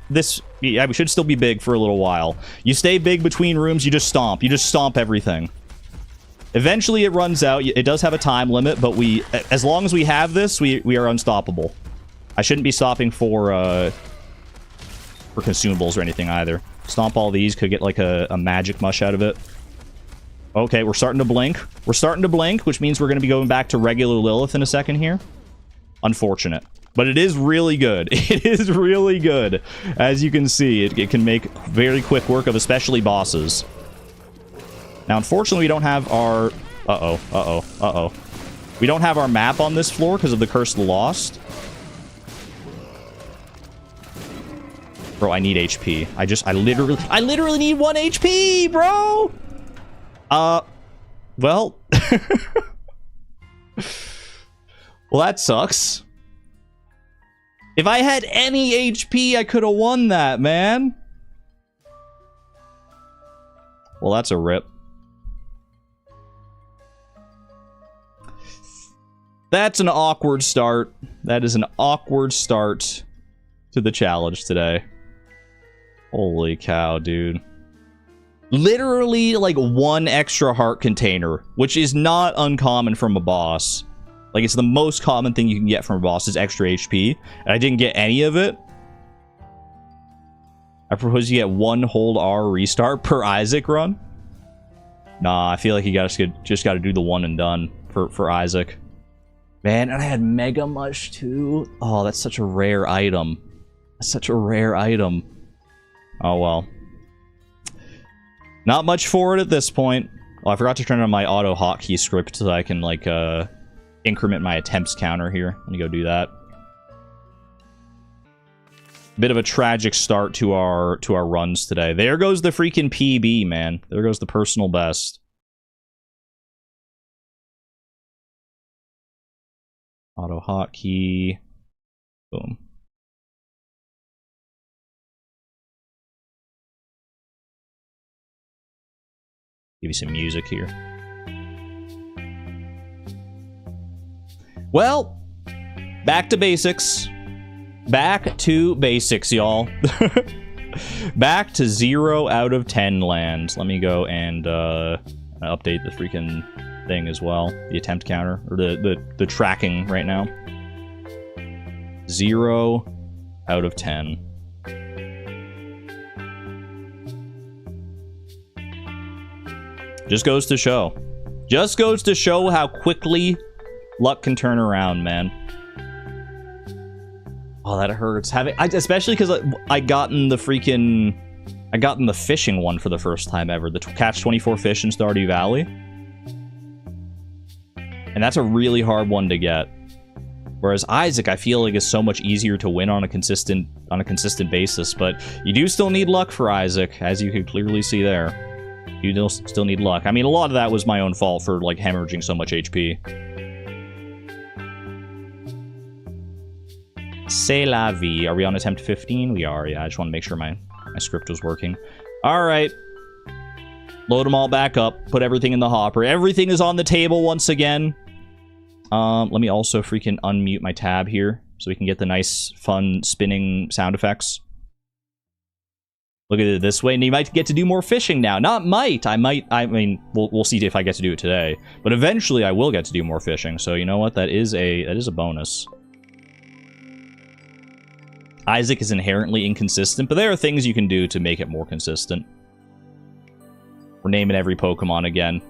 this. Yeah, we should still be big for a little while. You stay big between rooms, you just stomp. You just stomp everything. Eventually it runs out. It does have a time limit, but as long as we have this, we are unstoppable. I shouldn't be stopping for consumables or anything either. Stomp all these, could get like a magic mush out of it. Okay, we're starting to blink. We're starting to blink, which means we're going to be going back to regular Lilith in a second here. Unfortunate. But it is really good. It is really good. As you can see, it can make very quick work of especially bosses. Now, unfortunately, we don't have our... We don't have our map on this floor because of the Curse of the Lost. Bro, I need HP. I literally need 1 HP, bro! Well... well, that sucks. If I had any HP, I could have won that, man. Well, that's a rip. That's an awkward start. That is an awkward start to the challenge today. Holy cow, dude. Literally, like, 1 extra heart container, which is not uncommon from a boss. Like, it's the most common thing you can get from a boss is extra HP. And I didn't get any of it. I propose you get 1 hold R restart per Isaac run. Nah, I feel like you just gotta do the one and done for Isaac. Man, and I had Mega Mush too. Oh, that's such a rare item. That's such a rare item. Oh, well. Not much for it at this point. Oh, I forgot to turn on my auto hotkey script so I can, like, increment my attempts counter here. Let me go do that. Bit of a tragic start to our runs today. There goes the freaking PB, man. There goes the personal best. Auto hotkey. Boom. Give you some music here. Well, back to basics. Back to basics, y'all. Back to 0 out of 10 land. Let me go and update the freaking thing as well. The attempt counter, or the tracking right now. 0 out of 10. Just goes to show. Just goes to show how quickly luck can turn around, man. Oh, that hurts. Especially because I gotten the fishing one for the first time ever. The catch 24 fish in Stardew Valley. And that's a really hard one to get. Whereas Isaac, I feel like, is so much easier to win on a consistent basis. But you do still need luck for Isaac, as you could clearly see there. You do still need luck. I mean, a lot of that was my own fault for, like, hemorrhaging so much HP. C'est la vie. Are we on attempt 15? We are, yeah. I just want to make sure my script was working. Alright. Load them all back up. Put everything in the hopper. Everything is on the table once again. Let me also freaking unmute my tab here so we can get the nice, fun, spinning sound effects. Look at it this way, and you might get to do more fishing now. Not might. I mean, we'll see if I get to do it today. But eventually I will get to do more fishing. So you know what? That is a bonus. Isaac is inherently inconsistent, but there are things you can do to make it more consistent. We're naming every Pokemon again.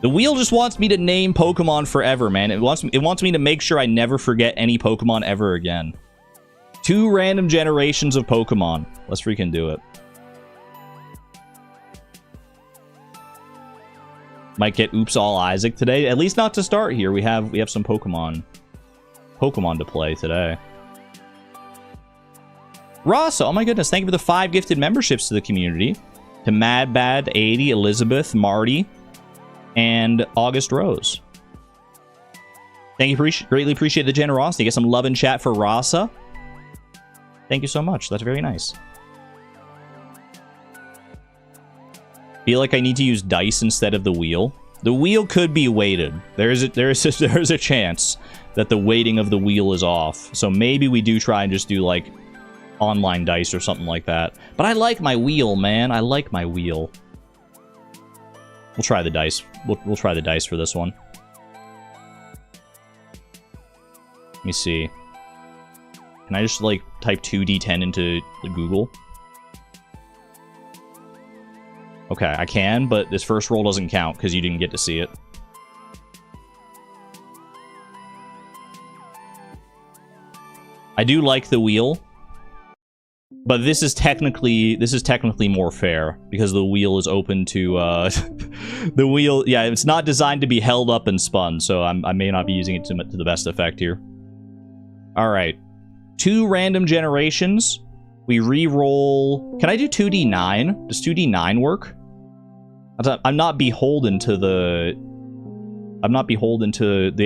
The wheel just wants me to name Pokemon forever, man. It wants me to make sure I never forget any Pokemon ever again. 2 random generations of Pokemon. Let's freaking do it. Might get Oops All Isaac today. At least not to start here. We have some Pokemon to play today. Rasa, oh my goodness, thank you for the 5 gifted memberships to the community. To Mad Bad 80, Elizabeth, Marty, and August Rose. Thank you, greatly appreciate the generosity. Get some love in chat for Rasa. Thank you so much. That's very nice. Feel like I need to use dice instead of the wheel. The wheel could be weighted. There is a chance that the weighting of the wheel is off. So maybe we do try and just do like online dice or something like that. But I like my wheel, man. I like my wheel. We'll try the dice. We'll try the dice for this one. Let me see. Can I just like type 2d10 into Google? Okay, I can, but this first roll doesn't count because you didn't get to see it. I do like the wheel, but this is technically more fair because the wheel is open to the wheel. Yeah, it's not designed to be held up and spun, so I may not be using it to the best effect here. All right, 2 random generations. We re-roll. Can I do 2d9? Does 2d9 work? I'm not beholden to the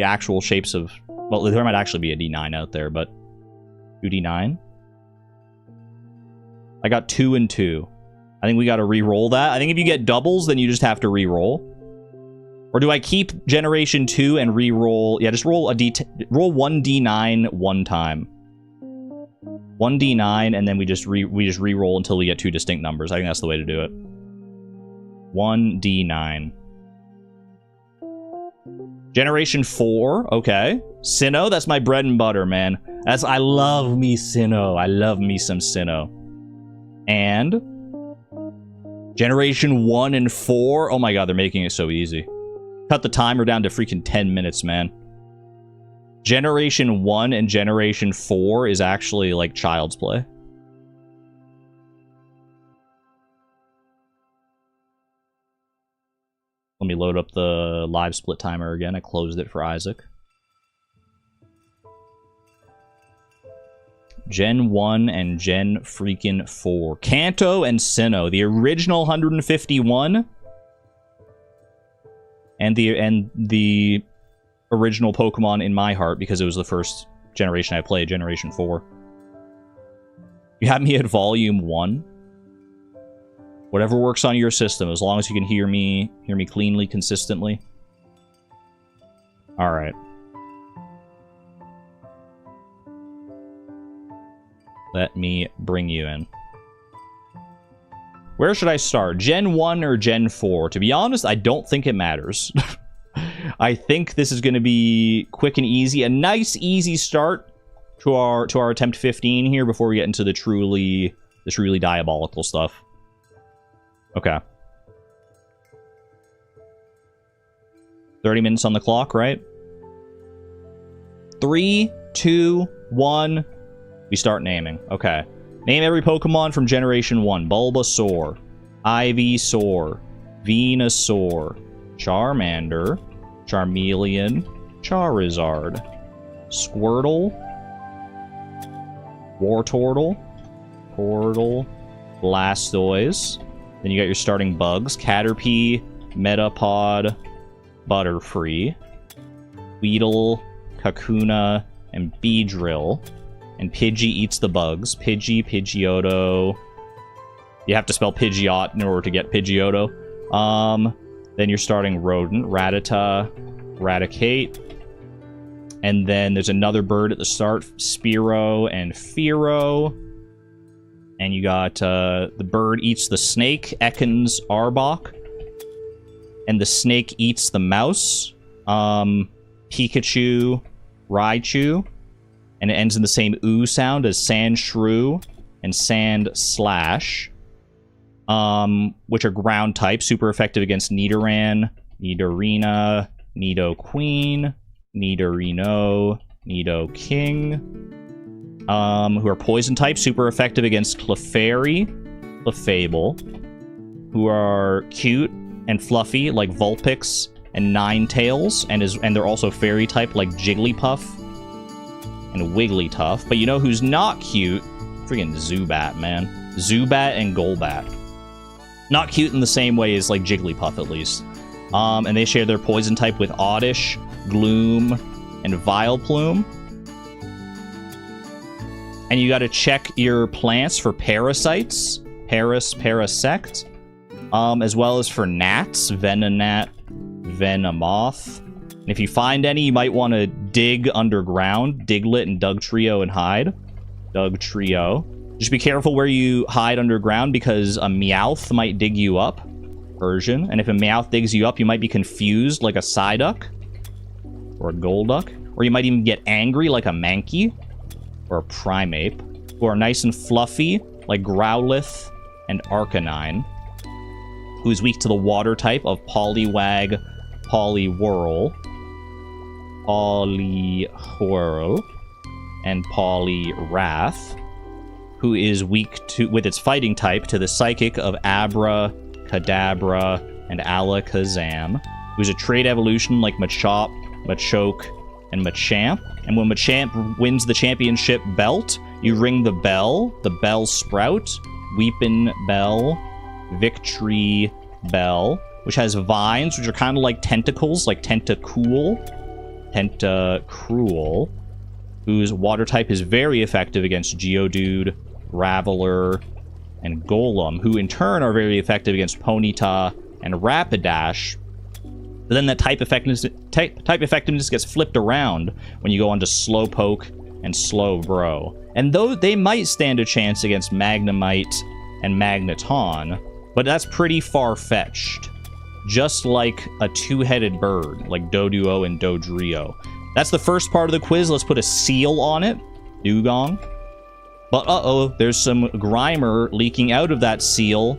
actual shapes of... Well, there might actually be a d9 out there, but 2d9. I got 2 and 2. I think we got to re-roll that. I think if you get doubles, then you just have to re-roll. Or do I keep generation 2 and re-roll? Yeah, just roll roll 1d9 one time. 1d9, and then we just re-roll until we get 2 distinct numbers. I think that's the way to do it. 1d9. Generation 4, okay. Sinnoh, that's my bread and butter, man. I love me Sinnoh. I love me some Sinnoh. And Generation 1 and 4. Oh my god, they're making it so easy. Cut the timer down to freaking 10 minutes, man. Generation 1 and Generation 4 is actually like child's play. Let me load up the live split timer again. I closed it for Isaac. Gen 1 and Gen freaking 4. Kanto and Sinnoh. The original 151. And the original Pokemon in my heart, because it was the first generation I played, Generation 4. You have me at Volume 1. Whatever works on your system, as long as you can hear me cleanly, consistently. Alright. Let me bring you in. Where should I start? Gen 1 or Gen 4? To be honest, I don't think it matters. I think this is going to be quick and easy. A nice, easy start to our attempt 15 here before we get into the truly diabolical stuff. Okay. 30 minutes on the clock, right? 3, 2, 1. We start naming. Okay. Name every Pokemon from Generation 1. Bulbasaur, Ivysaur, Venusaur, Charmander, Charmeleon, Charizard, Squirtle, Wartortle, Portal, Blastoise. Then you got your starting bugs. Caterpie, Metapod, Butterfree, Weedle, Kakuna, and Beedrill. And Pidgey eats the bugs. Pidgey, Pidgeotto, You have to spell Pidgeot in order to get Pidgeotto. Then you're starting Rodent, Rattata, Raticate. And then there's another bird at the start, Spearow and Fearow. And you got the bird eats the snake, Ekans Arbok. And the snake eats the mouse, Pikachu, Raichu. And it ends in the same ooh sound as Sandshrew and Sand Slash. Which are ground type, super effective against Nidoran, Nidorina, Nidoqueen, Nidorino, Nidoking. Who are poison type, super effective against Clefairy, Clefable. Who are cute and fluffy like Vulpix and Ninetales, and they're also fairy type like Jigglypuff and Wigglytuff. But you know who's not cute? Friggin' Zubat, man. Zubat and Golbat. Not cute in the same way as, like, Jigglypuff, at least. And they share their poison type with Oddish, Gloom, and Vileplume. And you gotta check your plants for parasites. Parasect. As well as for gnats. Venonat, Venomoth. And if you find any, you might want to dig underground. Diglett and Dugtrio and hide. Dugtrio. Just be careful where you hide underground because a Meowth might dig you up. Persian. And if a Meowth digs you up, you might be confused like a Psyduck. Or a Golduck. Or you might even get angry like a Mankey. Or a Primeape. Who are nice and fluffy like Growlithe and Arcanine. Who is weak to the water type of Poliwag, Poliwhirl, Poliwhirl, and Poliwrath. Who is weak to, with its fighting type, to the psychic of Abra, Kadabra, and Alakazam, who's a trait evolution like Machop, Machoke, and Machamp. And when Machamp wins the championship belt, you ring the bell sprout, Weepin Bell, Victory Bell, which has vines, which are kind of like tentacles, like Tentacruel, whose water type is very effective against Geodude, Graveler, and Golem, who in turn are very effective against Ponyta and Rapidash. But then that type effectiveness gets flipped around when you go onto Slowpoke and Slowbro. And though they might stand a chance against Magnemite and Magneton, but that's pretty far-fetched. Just like a two-headed bird, like Doduo and Dodrio. That's the first part of the quiz. Let's put a seal on it. Dugong. But uh-oh, there's some Grimer leaking out of that seal.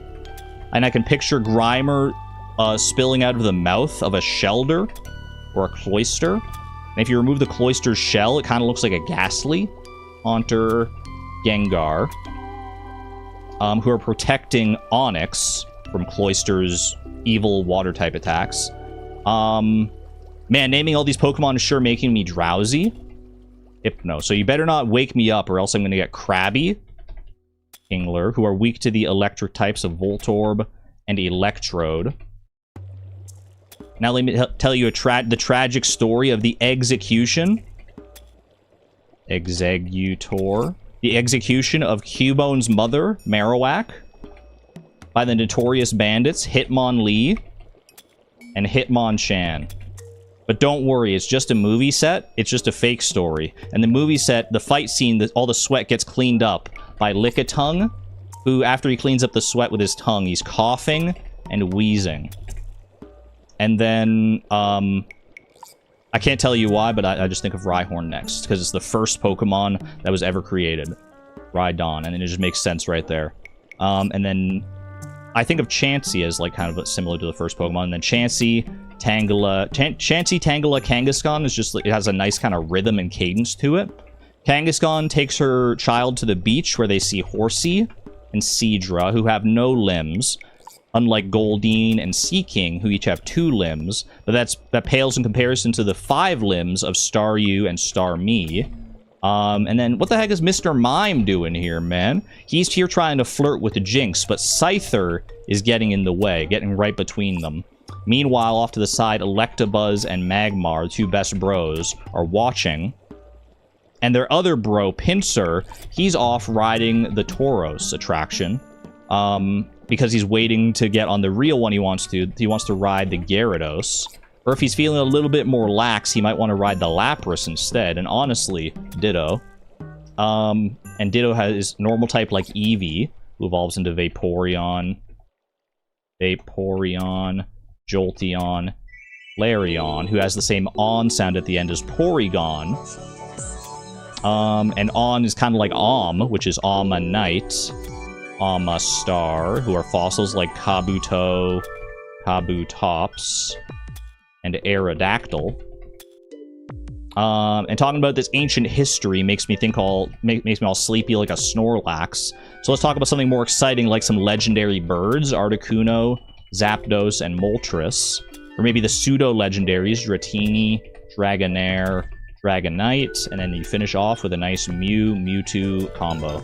And I can picture Grimer spilling out of the mouth of a Shelder or a Cloyster. And if you remove the Cloyster's shell, it kind of looks like a Ghastly. Haunter, Gengar. Who are protecting Onix from Cloyster's evil water-type attacks. Man, naming all these Pokemon is sure making me drowsy. Hypno. So you better not wake me up or else I'm going to get Krabby. Kingler, who are weak to the electric types of Voltorb and Electrode. Now let me tell you the tragic story of the execution. Executor. The execution of Cubone's mother, Marowak, by the notorious bandits Hitmonlee and Hitmonchan. But don't worry, it's just a movie set. It's just a fake story. And the movie set, the fight scene, all the sweat gets cleaned up by Lickitung, who, after he cleans up the sweat with his tongue, he's coughing and wheezing. And then, I can't tell you why, but I just think of Rhyhorn next, because it's the first Pokemon that was ever created. Rhydon, and it just makes sense right there. And then, I think of Chansey as, like, kind of similar to the first Pokemon, and then Chansey, Tangela, Kangaskhan is just, it has a nice kind of rhythm and cadence to it. Kangaskhan takes her child to the beach where they see Horsey and Seadra, who have no limbs, unlike Goldeen and Seaking, who each have 2 limbs, but that pales in comparison to the 5 limbs of Staryu and Starmie. And then, what the heck is Mr. Mime doing here, man? He's here trying to flirt with Jinx, but Scyther is getting in the way, getting right between them. Meanwhile, off to the side, Electabuzz and Magmar, the 2 best bros, are watching. And their other bro, Pinsir, he's off riding the Tauros attraction. because he's waiting to get on the real one he wants to ride the Gyarados. Or if he's feeling a little bit more lax, he might want to ride the Lapras instead. And honestly, Ditto. And Ditto has normal type like Eevee, who evolves into Vaporeon, Jolteon, Flareon, who has the same on sound at the end as Porygon. And On is kind of like which is Ammonite, Amistar, who are fossils like Kabuto, Kabutops, and Aerodactyl. And talking about this ancient history makes me makes me all sleepy like a Snorlax. So let's talk about something more exciting, like some legendary birds: Articuno, Zapdos, and Moltres. Or maybe the pseudo-legendaries: Dratini, Dragonair, Dragonite, and then you finish off with a nice Mewtwo combo.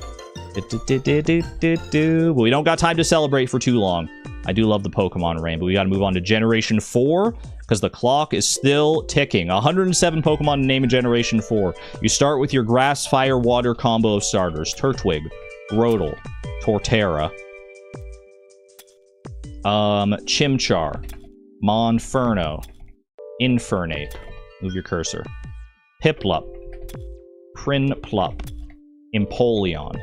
But we don't got time to celebrate for too long. I do love the Pokemon rain, but we gotta move on to Generation 4, because the clock is still ticking. 107 Pokemon to name in Generation 4. You start with your Grass, Fire, Water combo of starters: Turtwig, Grotle, Torterra, Chimchar, Monferno, Infernape, move your cursor, Piplup, Prinplup, Empoleon.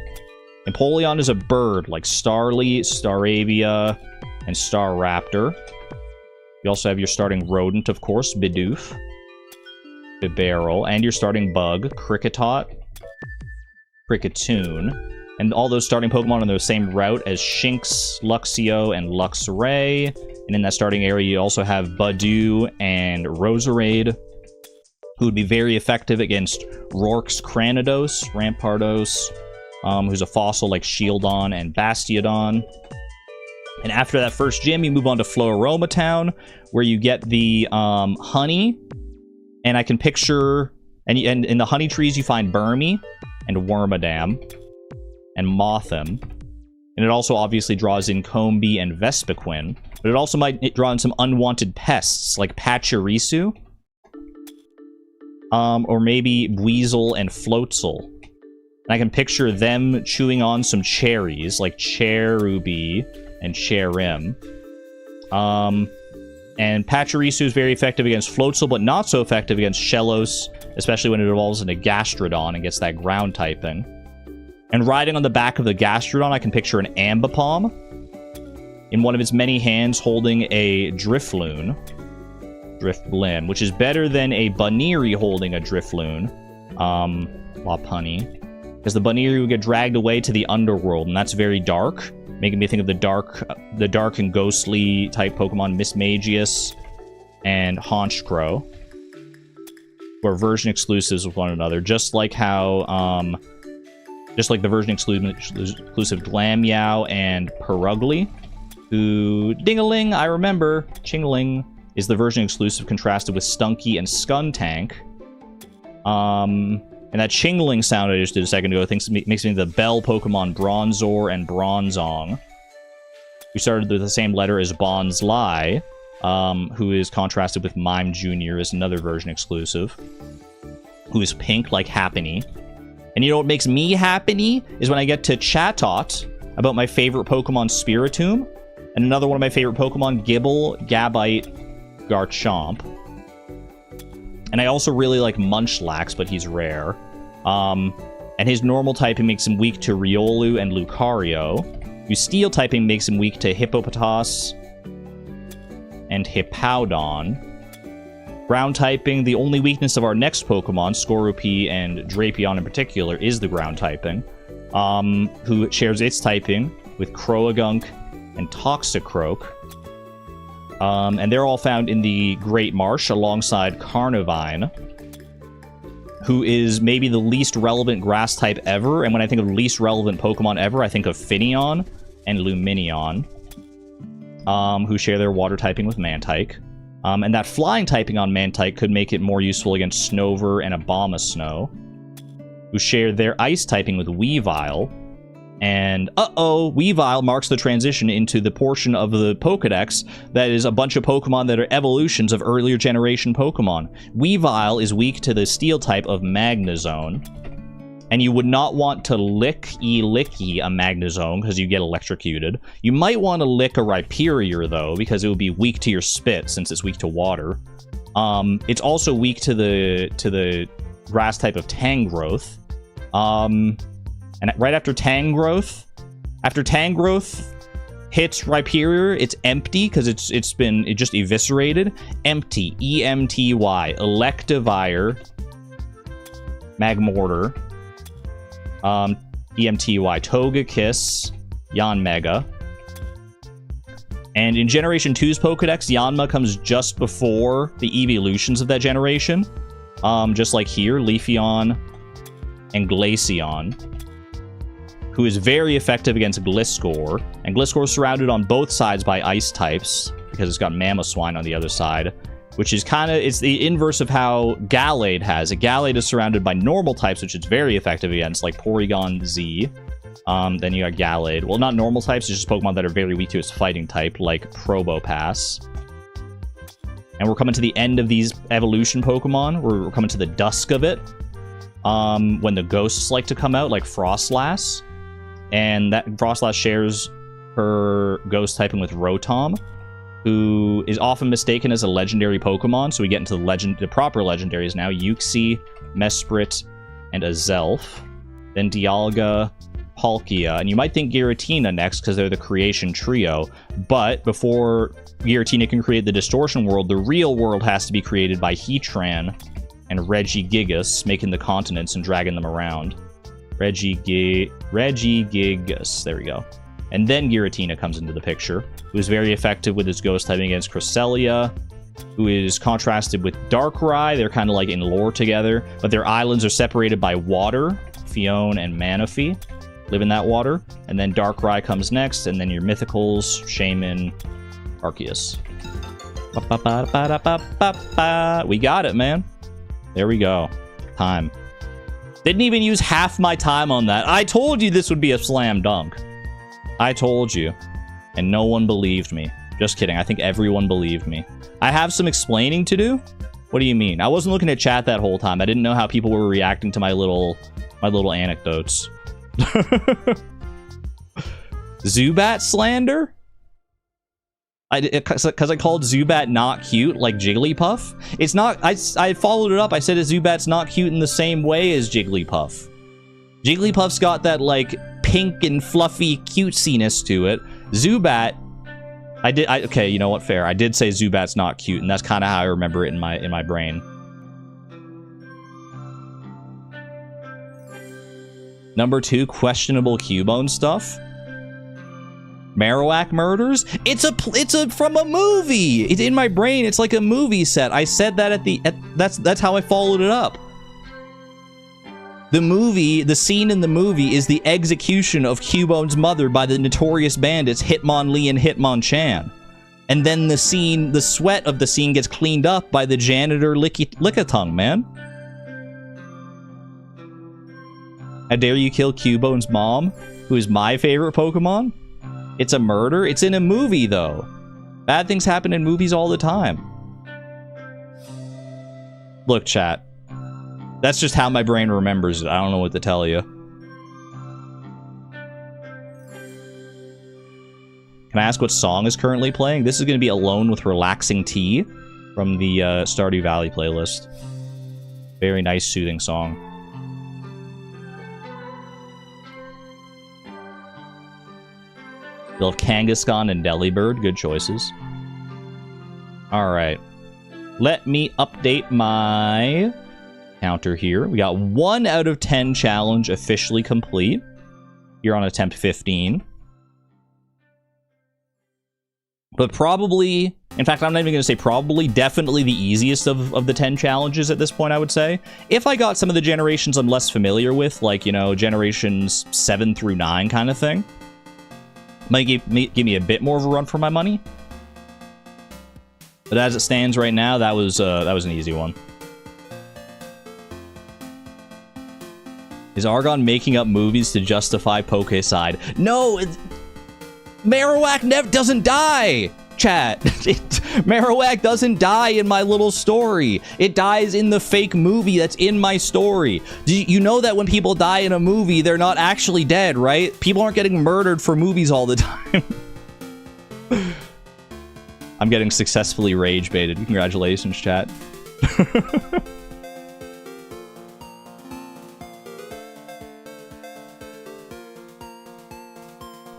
Empoleon is a bird like Starly, Staravia, and Staraptor. You also have your starting rodent, of course, Bidoof, Bibarel, and your starting bug, Kricketot, Kricketune. And all those starting Pokemon on the same route as Shinx, Luxio, and Luxray. And in that starting area, you also have Budew and Roserade, who would be very effective against Rourke's Cranidos, Rampardos, who's a fossil like Shieldon and Bastiodon. And after that first gym, you move on to Floaroma Town, where you get the honey. And I can picture... And in the honey trees, you find Burmy and Wormadam and Mothim. And it also obviously draws in Combee and Vespiquen. But it also might draw in some unwanted pests, like Pachirisu. Or maybe Weasel and Floatzel. And I can picture them chewing on some cherries, like Cherubi and Cherim. And Pachirisu is very effective against Floatzel, but not so effective against Shellos, especially when it evolves into Gastrodon and gets that ground typing. And riding on the back of the Gastrodon, I can picture an Ambipom in one of its many hands holding a Drifloon. Drifblim, which is better than a Baniri holding a Drifloon. Lopunny. Because the Baniri would get dragged away to the underworld, and that's very dark, making me think of the dark and ghostly type Pokemon Mismagius and Honchkrow, who are version exclusives with one another, just like how, just like the version exclusive Glammeow and Perugly, who, ding-a-ling, I remember, Chingling, is the version exclusive contrasted with Stunky and Skuntank. And that Chingling sound I just did a second ago makes me think of the Bell Pokemon Bronzor and Bronzong, who started with the same letter as Bonsly, who is contrasted with Mime Jr. as another version exclusive, who is pink like Happiny. And you know what makes me happy is when I get to Chatot about my favorite Pokemon Spiritomb, and another one of my favorite Pokemon, Gibble, Gabite, Garchomp. And I also really like Munchlax, but he's rare. And his normal typing makes him weak to Riolu and Lucario, whose steel typing makes him weak to Hippopotas and Hippowdon. Ground typing, the only weakness of our next Pokemon, Skorupi and Drapion in particular, is the ground typing, who shares its typing with Croagunk and Toxicroak. And they're all found in the Great Marsh alongside Carnivine, who is maybe the least relevant grass type ever. And when I think of least relevant Pokemon ever, I think of Finneon and Lumineon, who share their water typing with Mantike. And that flying typing on Mantike could make it more useful against Snover and Abomasnow, who share their ice typing with Weavile. And, Weavile marks the transition into the portion of the Pokedex that is a bunch of Pokemon that are evolutions of earlier generation Pokemon. Weavile is weak to the Steel type of Magnezone. And you would not want to licky a Magnezone because you get electrocuted. You might want to lick a Rhyperior, though, because it would be weak to your spit, since it's weak to water. It's also weak to the grass type of Tangrowth. And right after Tangrowth hits Rhyperior, it's empty because it just eviscerated. Empty. E-M-T-Y. Electivire. Magmortar. E-M-T-Y. Togekiss. Yanmega. And in Generation 2's Pokedex, Yanma comes just before the evolutions of that generation. Just like here, Leafeon and Glaceon, who is very effective against Gliscor. And Gliscor is surrounded on both sides by ice types, because it's got Mamoswine on the other side, which is it's the inverse of how Gallade has. Gallade is surrounded by normal types, which it's very effective against, like Porygon Z. Then you got Gallade. Well, not normal types, it's just Pokemon that are very weak to its fighting type, like Probopass. And we're coming to the end of these evolution Pokemon. We're coming to the dusk of it. When the ghosts like to come out, like Frostlass. And that Frostlass shares her ghost typing with Rotom, who is often mistaken as a legendary Pokemon. So we get into the proper legendaries now. Uxie, Mesprit, and Azelf. Then Dialga, Palkia. And you might think Giratina next because they're the creation trio. But before Giratina can create the distortion world, the real world has to be created by Heatran and Regigigas, making the continents and dragging them around. Regigigas. There we go. And then Giratina comes into the picture, who is very effective with his ghost typing against Cresselia, who is contrasted with Darkrai. They're kind of like in lore together, but their islands are separated by water. Fione and Manaphy live in that water. And then Darkrai comes next, and then your Mythicals, Shaman, Arceus. We got it, man. There we go. Time. Didn't even use half my time on that. I told you this would be a slam dunk. I told you. And no one believed me. Just kidding. I think everyone believed me. I have some explaining to do. What do you mean? I wasn't looking at chat that whole time. I didn't know how people were reacting to my little anecdotes. Zubat slander? Because I called Zubat not cute, like Jigglypuff. It's not. I followed it up. I said Zubat's not cute in the same way as Jigglypuff. Jigglypuff's got that like pink and fluffy cutesiness to it. Zubat, okay, you know what? Fair. I did say Zubat's not cute, and that's kind of how I remember it in my brain. Number 2, questionable Cubone stuff. Marowak murders? It's from a movie. It's in my brain. It's like a movie set. I said that that's how I followed it up. The scene in the movie is the execution of Cubone's mother by the notorious bandits Hitmonlee and Hitmonchan. And then the sweat of the scene gets cleaned up by the janitor Lickitung, man. How dare you kill Cubone's mom, who is my favorite Pokemon? It's a murder. It's in a movie, though. Bad things happen in movies all the time. Look, chat. That's just how my brain remembers it. I don't know what to tell you. Can I ask what song is currently playing? This is going to be Alone with Relaxing Tea from the Stardew Valley playlist. Very nice, soothing song. You'll have Kangaskhan and Delibird. Good choices. Alright. Let me update my counter here. We got 1 out of 10 challenge officially complete. You're on attempt 15. But probably, in fact, I'm not even going to say probably, definitely the easiest of the 10 challenges at this point, I would say. If I got some of the generations I'm less familiar with, like, you know, generations 7 through 9 kind of thing, might give me a bit more of a run for my money. But as it stands right now, that was an easy one. Is Argon making up movies to justify Pokeside? No! Marowak doesn't die! Chat. Marowak doesn't die in my little story. It dies in the fake movie that's in my story. You know that when people die in a movie, they're not actually dead, right? People aren't getting murdered for movies all the time. I'm getting successfully rage baited. Congratulations, chat.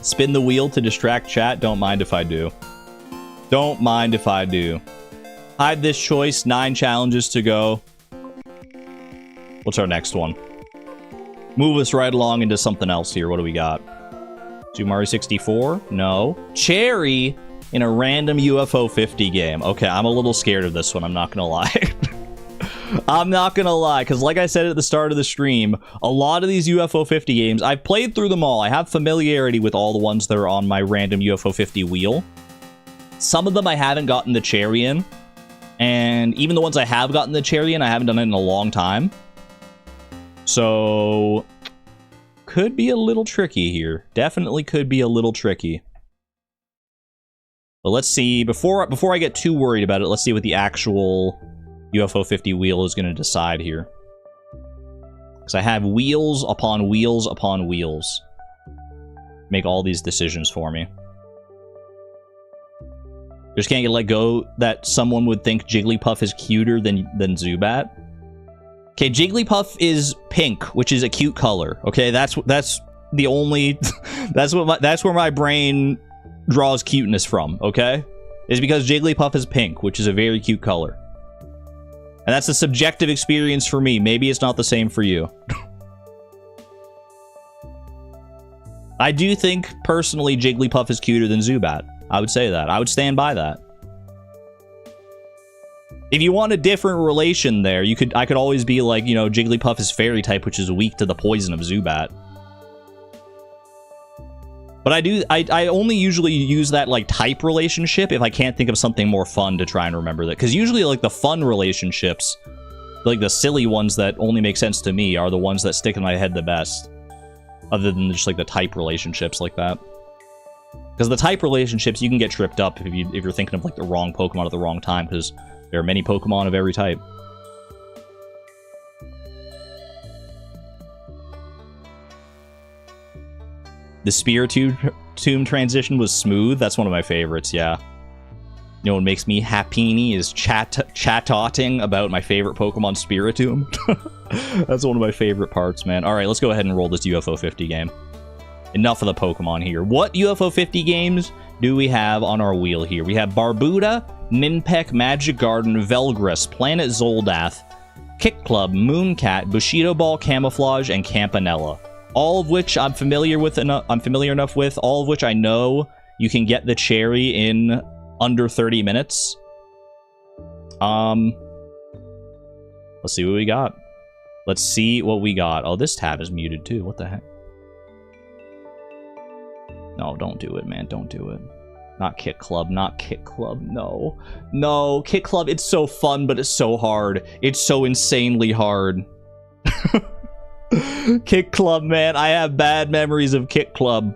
Spin the wheel to distract chat. Don't mind if I do. Don't mind if I do. Hide this choice. 9 challenges to go. What's our next one? Move us right along into something else here. What do we got? Super Mario 64? No. Cherry in a random UFO 50 game. Okay, I'm a little scared of this one. I'm not gonna lie. I'm not gonna lie, because like I said at the start of the stream, a lot of these UFO 50 games, I've played through them all. I have familiarity with all the ones that are on my random UFO 50 wheel. Some of them I haven't gotten the cherry in, and even the ones I have gotten the cherry in, I haven't done it in a long time. So, could be a little tricky here. Definitely could be a little tricky. But let's see, before I get too worried about it, let's see what the actual UFO 50 wheel is going to decide here. Because I have wheels upon wheels upon wheels. Make all these decisions for me. Just can't get let go that someone would think Jigglypuff is cuter than Zubat. Okay, Jigglypuff is pink, which is a cute color. Okay, that's the only that's where my brain draws cuteness from, okay? Is because Jigglypuff is pink, which is a very cute color. And that's a subjective experience for me. Maybe it's not the same for you. I do think, personally, Jigglypuff is cuter than Zubat. I would say that. I would stand by that. If you want a different relation there, I could always be like, you know, Jigglypuff is fairy type, which is weak to the poison of Zubat. But I only usually use that, like, type relationship if I can't think of something more fun to try and remember that. Because usually, like, the fun relationships, like, the silly ones that only make sense to me are the ones that stick in my head the best. Other than just, like, the type relationships like that. Because the type relationships, you can get tripped up if you're thinking of, like, the wrong Pokemon at the wrong time, because there are many Pokemon of every type. The Spiritomb transition was smooth. That's one of my favorites, yeah. You know what makes me happy is chat-talking about my favorite Pokemon, Spiritomb. That's one of my favorite parts, man. Alright, let's go ahead and roll this UFO 50 game. Enough of the Pokemon here. What UFO 50 games do we have on our wheel here? We have Barbuda, Mimpek, Magic Garden, Velgrus, Planet Zoldath, Kick Club, Mooncat, Bushido Ball, Camouflage, and Campanella. All of which I'm familiar enough with, all of which I know you can get the cherry in under 30 minutes. Let's see what we got. Let's see what we got. Oh, this tab is muted too. What the heck? No, don't do it, man. Don't do it. Not Kit Club. Not Kit Club. No. No, Kit Club, it's so fun, but it's so hard. It's so insanely hard. Kit Club, man. I have bad memories of Kit Club.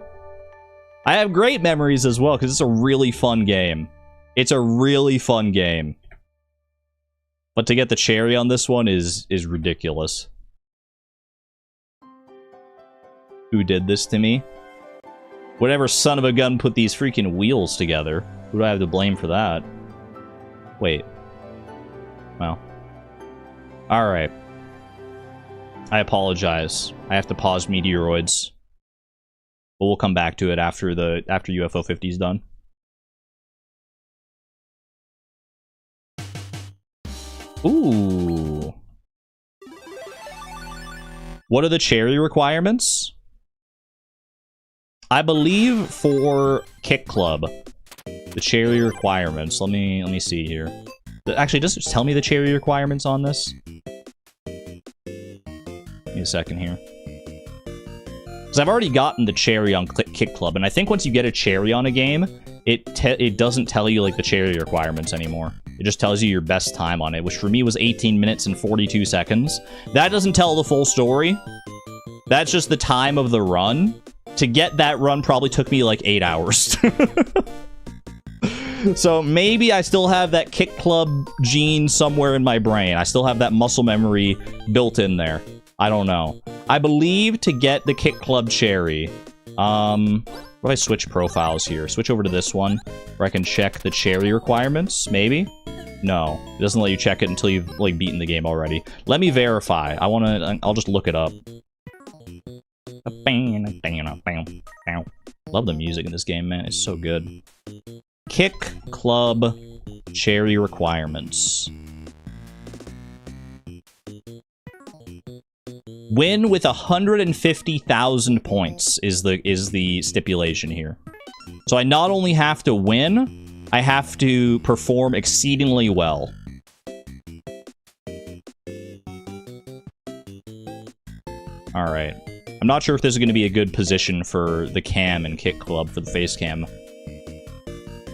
I have great memories as well, because it's a really fun game. It's a really fun game. But to get the cherry on this one is ridiculous. Who did this to me? Whatever son of a gun put these freaking wheels together. Who do I have to blame for that? Wait. Well. Alright. I apologize. I have to pause Meteoroids. But we'll come back to it after UFO 50 is done. Ooh. What are the cherry requirements? I believe for Kick Club, the cherry requirements. Let me see here. Actually, does it tell me the cherry requirements on this? Give me a second here. Because I've already gotten the cherry on Kick Club, and I think once you get a cherry on a game, it doesn't tell you, like, the cherry requirements anymore. It just tells you your best time on it, which for me was 18 minutes and 42 seconds. That doesn't tell the full story. That's just the time of the run. To get that run probably took me, like, 8 hours. So maybe I still have that kick club gene somewhere in my brain. I still have that muscle memory built in there. I don't know. I believe to get the kick club cherry, what if I switch profiles here? Switch over to this one, where I can check the cherry requirements, maybe? No, it doesn't let you check it until you've, like, beaten the game already. Let me verify. I'll just look it up. Love the music in this game, man. It's so good. Kick club cherry requirements. Win with 150,000 points is the stipulation here. So I not only have to win, I have to perform exceedingly well. Alright. I'm not sure if this is going to be a good position for the cam and kick club for the face cam.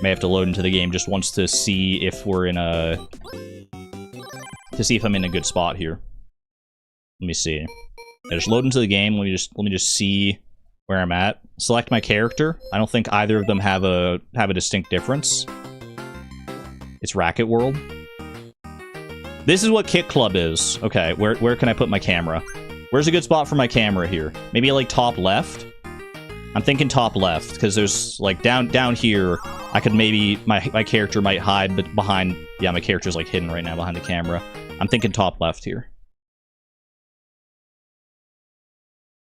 May have to load into the game just once to see if we're in a... to see if I'm in a good spot here. Let me see. I just load into the game. Let me just see where I'm at. Select my character. I don't think either of them have a distinct difference. It's Racket World. This is what Kick Club is. Okay, where can I put my camera? Where's a good spot for my camera here? Maybe like top left? I'm thinking top left, because there's like down here, I could maybe my character might hide but behind, yeah, my character's like hidden right now behind the camera. I'm thinking top left here.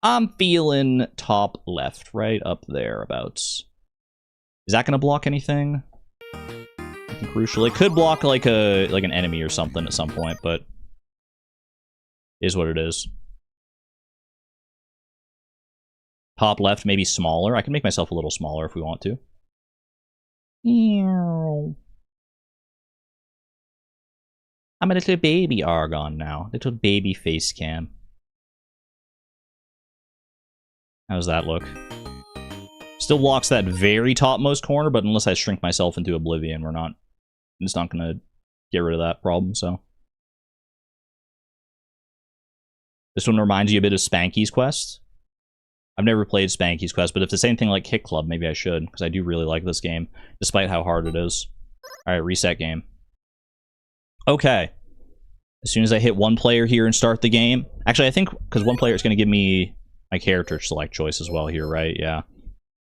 I'm feeling top left, right up there abouts. Is that gonna block anything? Nothing crucial. It could block like an enemy or something at some point, but it is what it is. Top left, maybe smaller. I can make myself a little smaller if we want to. I'm a little baby Argon now. Little baby face cam. How does that look? Still blocks that very topmost corner, but unless I shrink myself into oblivion, it's not gonna get rid of that problem, so. This one reminds you a bit of Spanky's Quest. I've never played Spanky's Quest, but if the same thing like Kick Club, maybe I should, because I do really like this game, despite how hard it is. Alright, reset game. Okay. As soon as I hit one player here and start the game... Actually, I think, because one player is going to give me my character select choice as well here, right? Yeah.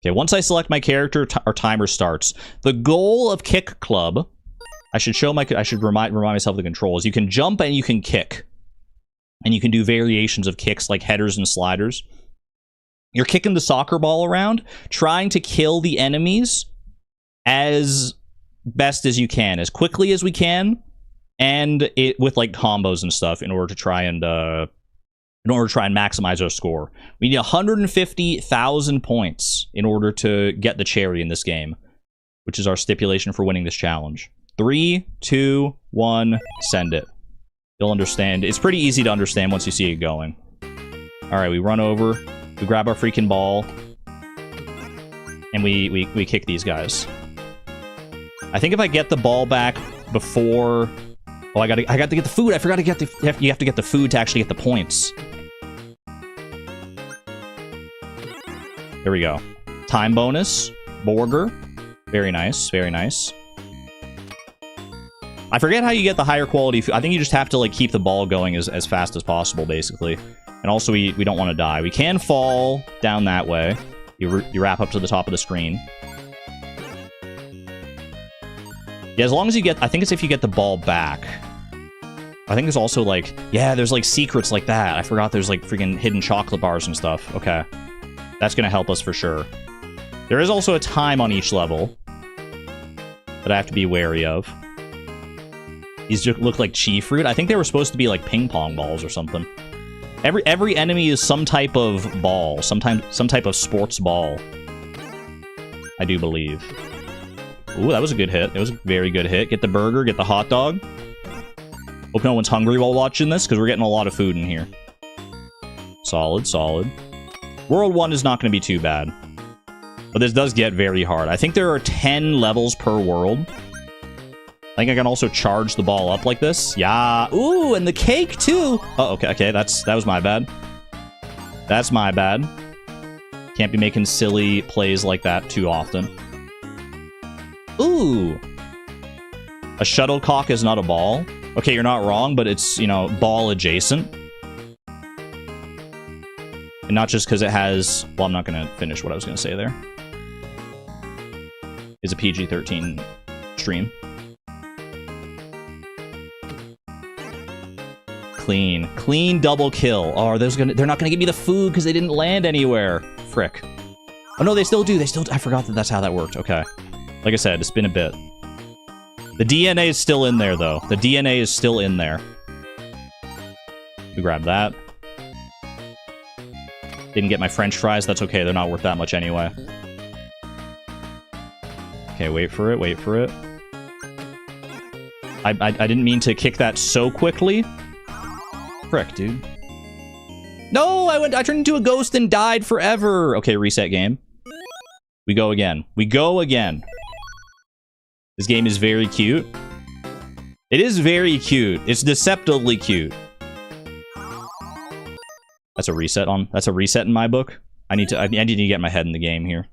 Okay, once I select my character, our timer starts. The goal of Kick Club... I should remind myself of the controls. You can jump and you can kick. And you can do variations of kicks like headers and sliders. You're kicking the soccer ball around, trying to kill the enemies as best as you can, as quickly as we can, and with like combos and stuff in order to try and maximize our score. We need 150,000 points in order to get the cherry in this game, which is our stipulation for winning this challenge. 3, 2, 1, send it. You'll understand. It's pretty easy to understand once you see it going. All right, we run over. We grab our freaking ball, and we kick these guys. I think if I get the ball back before... Oh, I got to get the food. I forgot to get the... You have to get the food to actually get the points. There we go. Time bonus. Borger. Very nice. Very nice. I forget how you get the higher quality food. I think you just have to like keep the ball going as fast as possible, basically. And also, we don't want to die. We can fall down that way. You wrap up to the top of the screen. Yeah, as long as you get... I think it's if you get the ball back. I think there's also, like... Yeah, there's, like, secrets like that. I forgot there's, like, freaking hidden chocolate bars and stuff. Okay. That's gonna help us for sure. There is also a time on each level that I have to be wary of. These just look like chi fruit. I think they were supposed to be, like, ping pong balls or something. Every enemy is some type of ball, some type of sports ball. I do believe. Ooh, that was a good hit. It was a very good hit. Get the burger, get the hot dog. Hope no one's hungry while watching this, because we're getting a lot of food in here. Solid, solid. World 1 is not going to be too bad. But this does get very hard. I think there are 10 levels per world. I think I can also charge the ball up like this. Yeah. Ooh, and the cake, too. Oh, okay. That was my bad. That's my bad. Can't be making silly plays like that too often. Ooh. A shuttlecock is not a ball. Okay, you're not wrong, but it's, you know, ball adjacent. And not just because it has... Well, I'm not going to finish what I was going to say there. It's a PG-13 stream. Clean. Clean double kill. Oh, are those they're not going to give me the food because they didn't land anywhere. Frick. Oh, no, they still do. I forgot that that's how that worked. Okay. Like I said, it's been a bit. The DNA is still in there, though. The DNA is still in there. We grab that. Didn't get my French fries. That's okay. They're not worth that much anyway. Okay, wait for it. Wait for it. I didn't mean to kick that so quickly. Frick, dude. No, I turned into a ghost and died forever. Okay, reset game. We go again. We go again. This game is very cute. It is very cute. It's deceptively cute. That's a reset in my book. I need to get my head in the game here.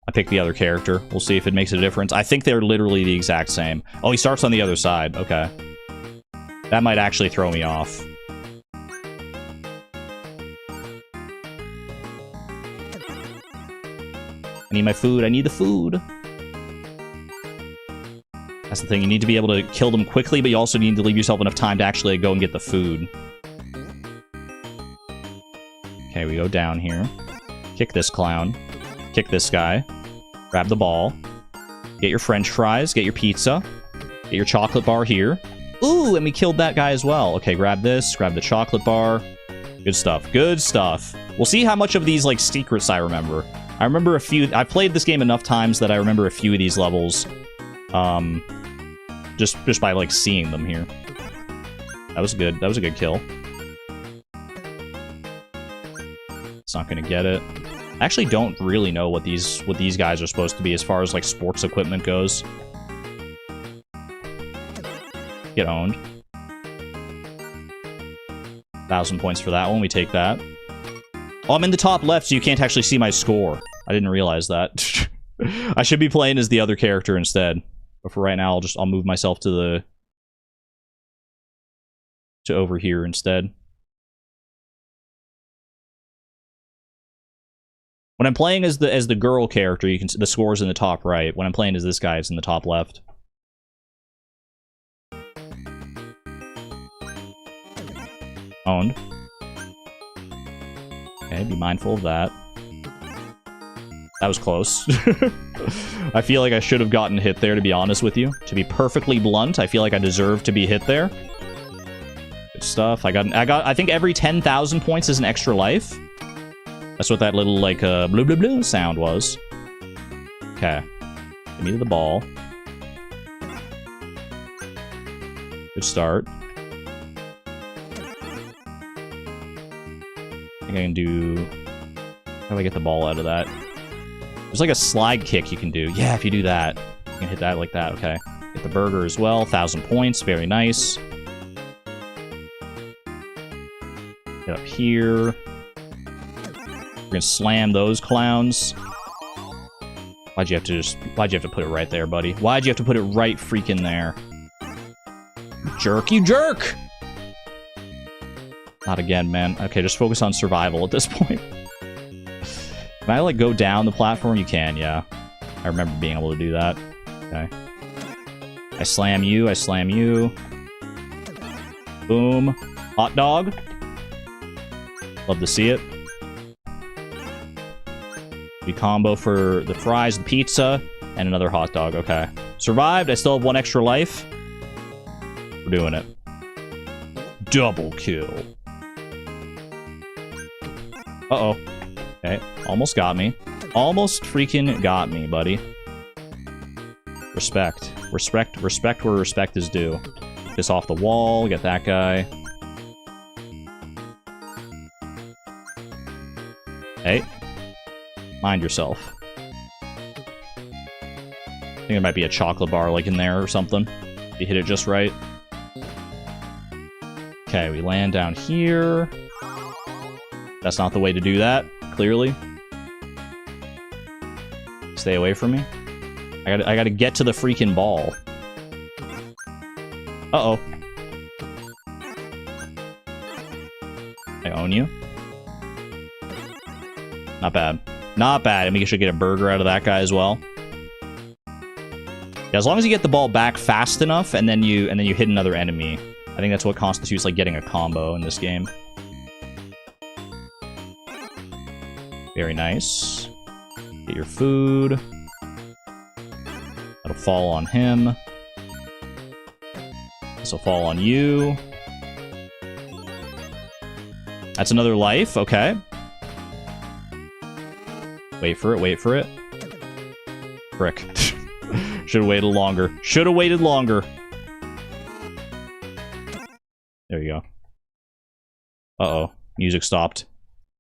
I picked the other character. We'll see if it makes a difference. I think they're literally the exact same. Oh, he starts on the other side. Okay. That might actually throw me off. I need my food. I need the food. That's the thing. You need to be able to kill them quickly, but you also need to leave yourself enough time to actually go and get the food. Okay, we go down here. Kick this clown. Kick this guy. Grab the ball. Get your French fries. Get your pizza. Get your chocolate bar here. Ooh, and we killed that guy as well. Okay, grab this. Grab the chocolate bar. Good stuff. Good stuff. We'll see how much of these, like, secrets I remember. I remember a few... I've played this game enough times that I remember a few of these levels. Just by, like, seeing them here. That was good. That was a good kill. It's not gonna get it. I actually don't really know what these guys are supposed to be as far as, like, sports equipment goes. Get owned. 1,000 points for that one. We take that. Oh, I'm in the top left, so you can't actually see my score. I didn't realize that. I should be playing as the other character instead. But for right now, I'll move myself to over here instead. When I'm playing as the girl character, you can see the score's in the top right. When I'm playing as this guy, it's in the top left. Owned. Okay, be mindful of that. That was close. I feel like I should have gotten hit there, to be honest with you. To be perfectly blunt, I feel like I deserve to be hit there. Good stuff. I think every 10,000 points is an extra life. That's what that little, like, blue blue blue sound was. Okay. Give me the ball. Good start. I think I can do... How do I get the ball out of that? There's like a slide kick you can do. Yeah, if you do that. You can hit that like that, okay. Get the burger as well. 1,000 points, very nice. Get up here. We're gonna slam those clowns. Why'd you have to put it right there, buddy? Why'd you have to put it right freaking there? Jerk, you jerk! Not again, man. Okay, just focus on survival at this point. Can I, like, go down the platform? You can, yeah. I remember being able to do that. Okay. I slam you, I slam you. Boom. Hot dog. Love to see it. We combo for the fries, the pizza, and another hot dog. Okay. Survived. I still have 1 extra life. We're doing it. Double kill. Uh-oh. Okay. Almost got me. Almost freaking got me, buddy. Respect. Respect where respect is due. Get this off the wall. Get that guy. Hey. Mind yourself. I think there might be a chocolate bar, like, in there or something. If you hit it just right. Okay, we land down here. That's not the way to do that, clearly. Stay away from me. I gotta get to the freaking ball. Uh-oh. I own you. Not bad. Not bad. I mean, you should get a burger out of that guy as well. Yeah, as long as you get the ball back fast enough, and then you hit another enemy. I think that's what constitutes like getting a combo in this game. Very nice. Get your food. That'll fall on him. This will fall on you. That's another life. Okay. Wait for it. Wait for it. Frick. Should have waited longer. Should have waited longer. There you go. Uh-oh. Music stopped.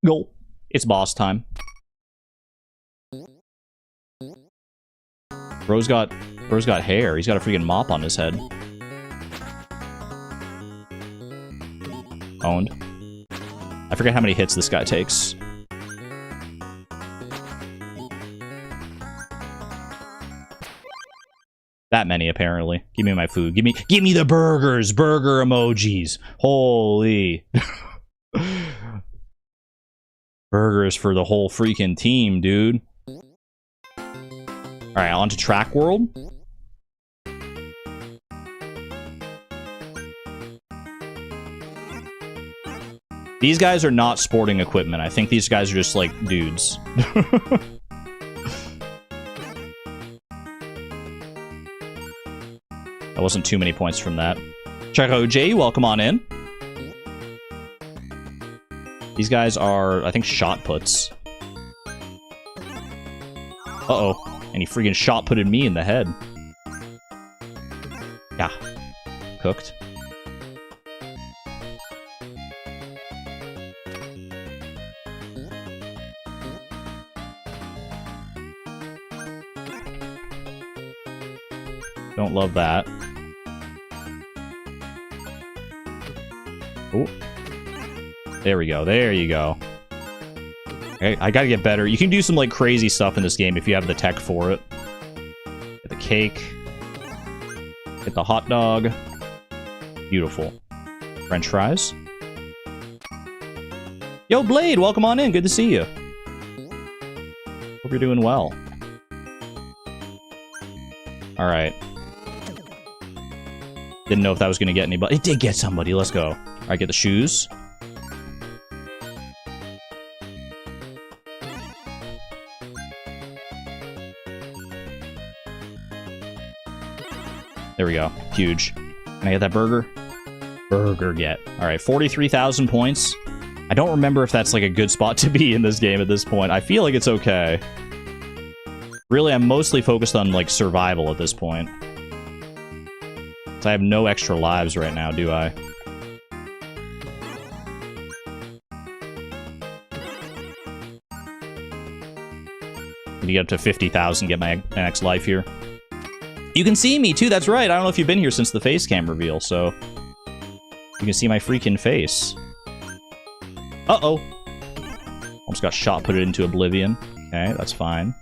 Go. It's boss time. Bro's got hair. He's got a freaking mop on his head. Owned. I forget how many hits this guy takes. That many, apparently. Give me my food. Give me the burgers. Burger emojis. Holy. Burgers for the whole freaking team, dude. Alright, on to Track World. These guys are not sporting equipment. I think these guys are just, like, dudes. That wasn't too many points from that. Check OJ, welcome on in. These guys are, I think, shot puts. Uh-oh. And he freaking shot putted me in the head. Yeah. Cooked. Don't love that. Oh. There we go. There you go. Okay, I gotta get better. You can do some, like, crazy stuff in this game if you have the tech for it. Get the cake. Get the hot dog. Beautiful. French fries. Yo, Blade, welcome on in. Good to see you. Hope you're doing well. Alright. Didn't know if that was gonna get anybody. It did get somebody. Let's go. Alright, get the shoes. There we go. Huge. Can I get that burger? Burger get. Alright, 43,000 points. I don't remember if that's like a good spot to be in this game at this point. I feel like it's okay. Really, I'm mostly focused on, like, survival at this point. So I have no extra lives right now, do I? Need to get up to 50,000, get my next life here. You can see me, too, that's right. I don't know if you've been here since the face cam reveal, so... You can see my freaking face. Uh-oh. Almost got shot put it into oblivion. Okay, that's fine.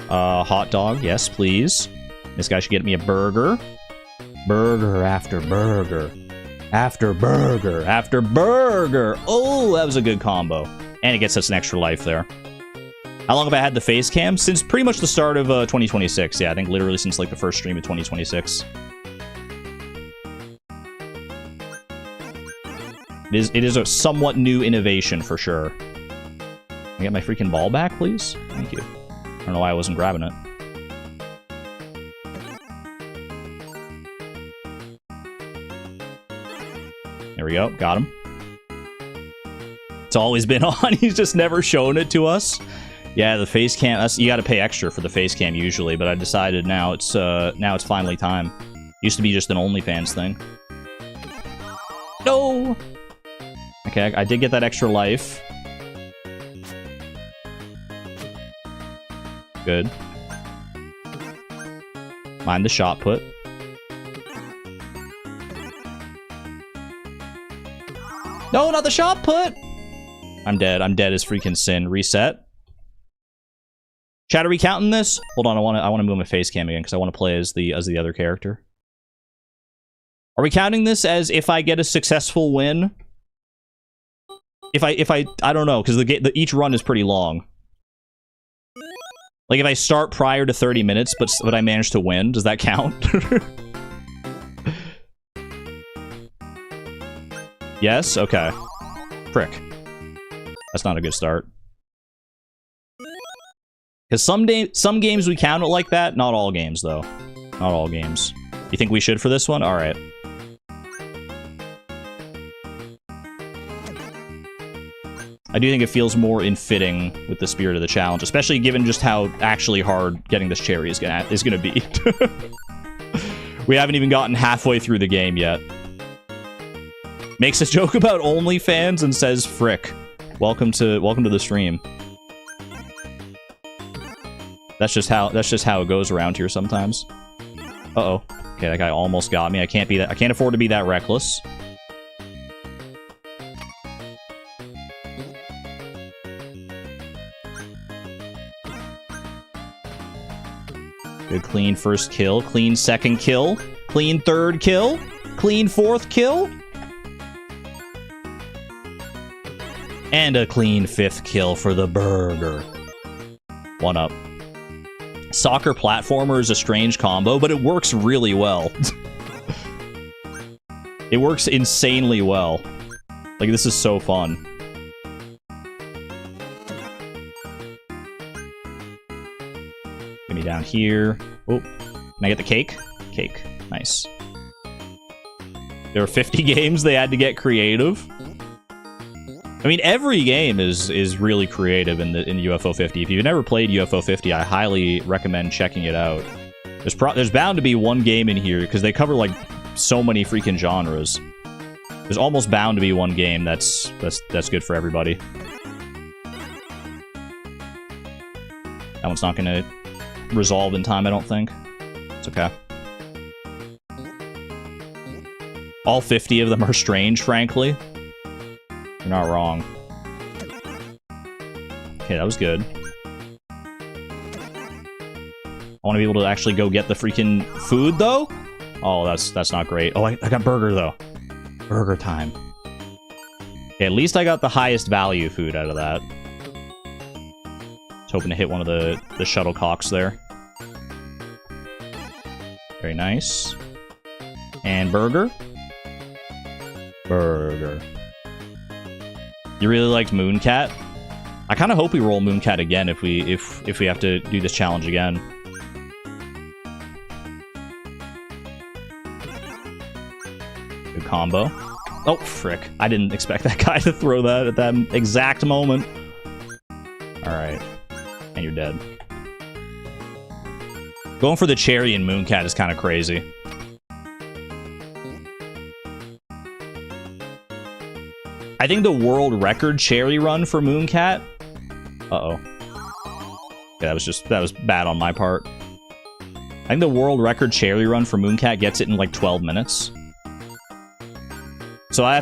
Hot dog, yes, please. This guy should get me a burger. Burger after burger. After burger. After burger. Oh, that was a good combo. And it gets us an extra life there. How long have I had the face cam? Since pretty much the start of 2026. Yeah, I think literally since like the first stream of 2026. It is a somewhat new innovation for sure. Can I get my freaking ball back, please? Thank you. I don't know why I wasn't grabbing it. There we go. Got him. It's always been on. He's just never shown it to us. Yeah, the face cam. You got to pay extra for the face cam usually, but I decided now it's finally time. Used to be just an OnlyFans thing. No. Okay, I did get that extra life. Good. Mind the shot put. No, not the shot put! I'm dead. I'm dead as freaking sin. Reset. Chat, are we counting this? Hold on, I want to move my face cam again because I want to play as the other character. Are we counting this as if I get a successful win? If I don't know, because each run is pretty long. Like if I start prior to 30 minutes, but I manage to win, does that count? Yes? Okay. Frick. That's not a good start. Because some games we count it like that, not all games, though. Not all games. You think we should for this one? Alright. I do think it feels more in fitting with the spirit of the challenge, especially given just how actually hard getting this cherry is gonna be. We haven't even gotten halfway through the game yet. Makes a joke about OnlyFans and says, "Frick, welcome to the stream." That's just how it goes around here sometimes. Uh-oh. Okay, that guy almost got me. I can't afford to be that reckless. Good clean first kill, clean second kill, clean third kill, clean fourth kill. And a clean fifth kill for the burger. One up. Soccer platformer is a strange combo, but it works really well. It works insanely well. Like, this is so fun. Get me down here. Oh, can I get the cake? Cake. Nice. There were 50 games they had to get creative. I mean, every game is really creative in UFO 50. If you've never played UFO 50, I highly recommend checking it out. There's bound to be one game in here, because they cover, like, so many freaking genres. There's almost bound to be one game that's good for everybody. That one's not gonna resolve in time, I don't think. It's okay. All 50 of them are strange, frankly. You're not wrong. Okay, that was good. I want to be able to actually go get the freaking food, though? Oh, that's not great. Oh, I got burger, though. Burger time. Okay, at least I got the highest value food out of that. Just hoping to hit one of the shuttlecocks there. Very nice. And burger. Burger. You really liked Mooncat? I kind of hope we roll Mooncat again if we have to do this challenge again. Good combo. Oh, frick. I didn't expect that guy to throw that at that exact moment. Alright. And you're dead. Going for the cherry in Mooncat is kind of crazy. I think the world record cherry run for Mooncat... Uh-oh. Yeah, that was bad on my part. I think the world record cherry run for Mooncat gets it in like 12 minutes. So I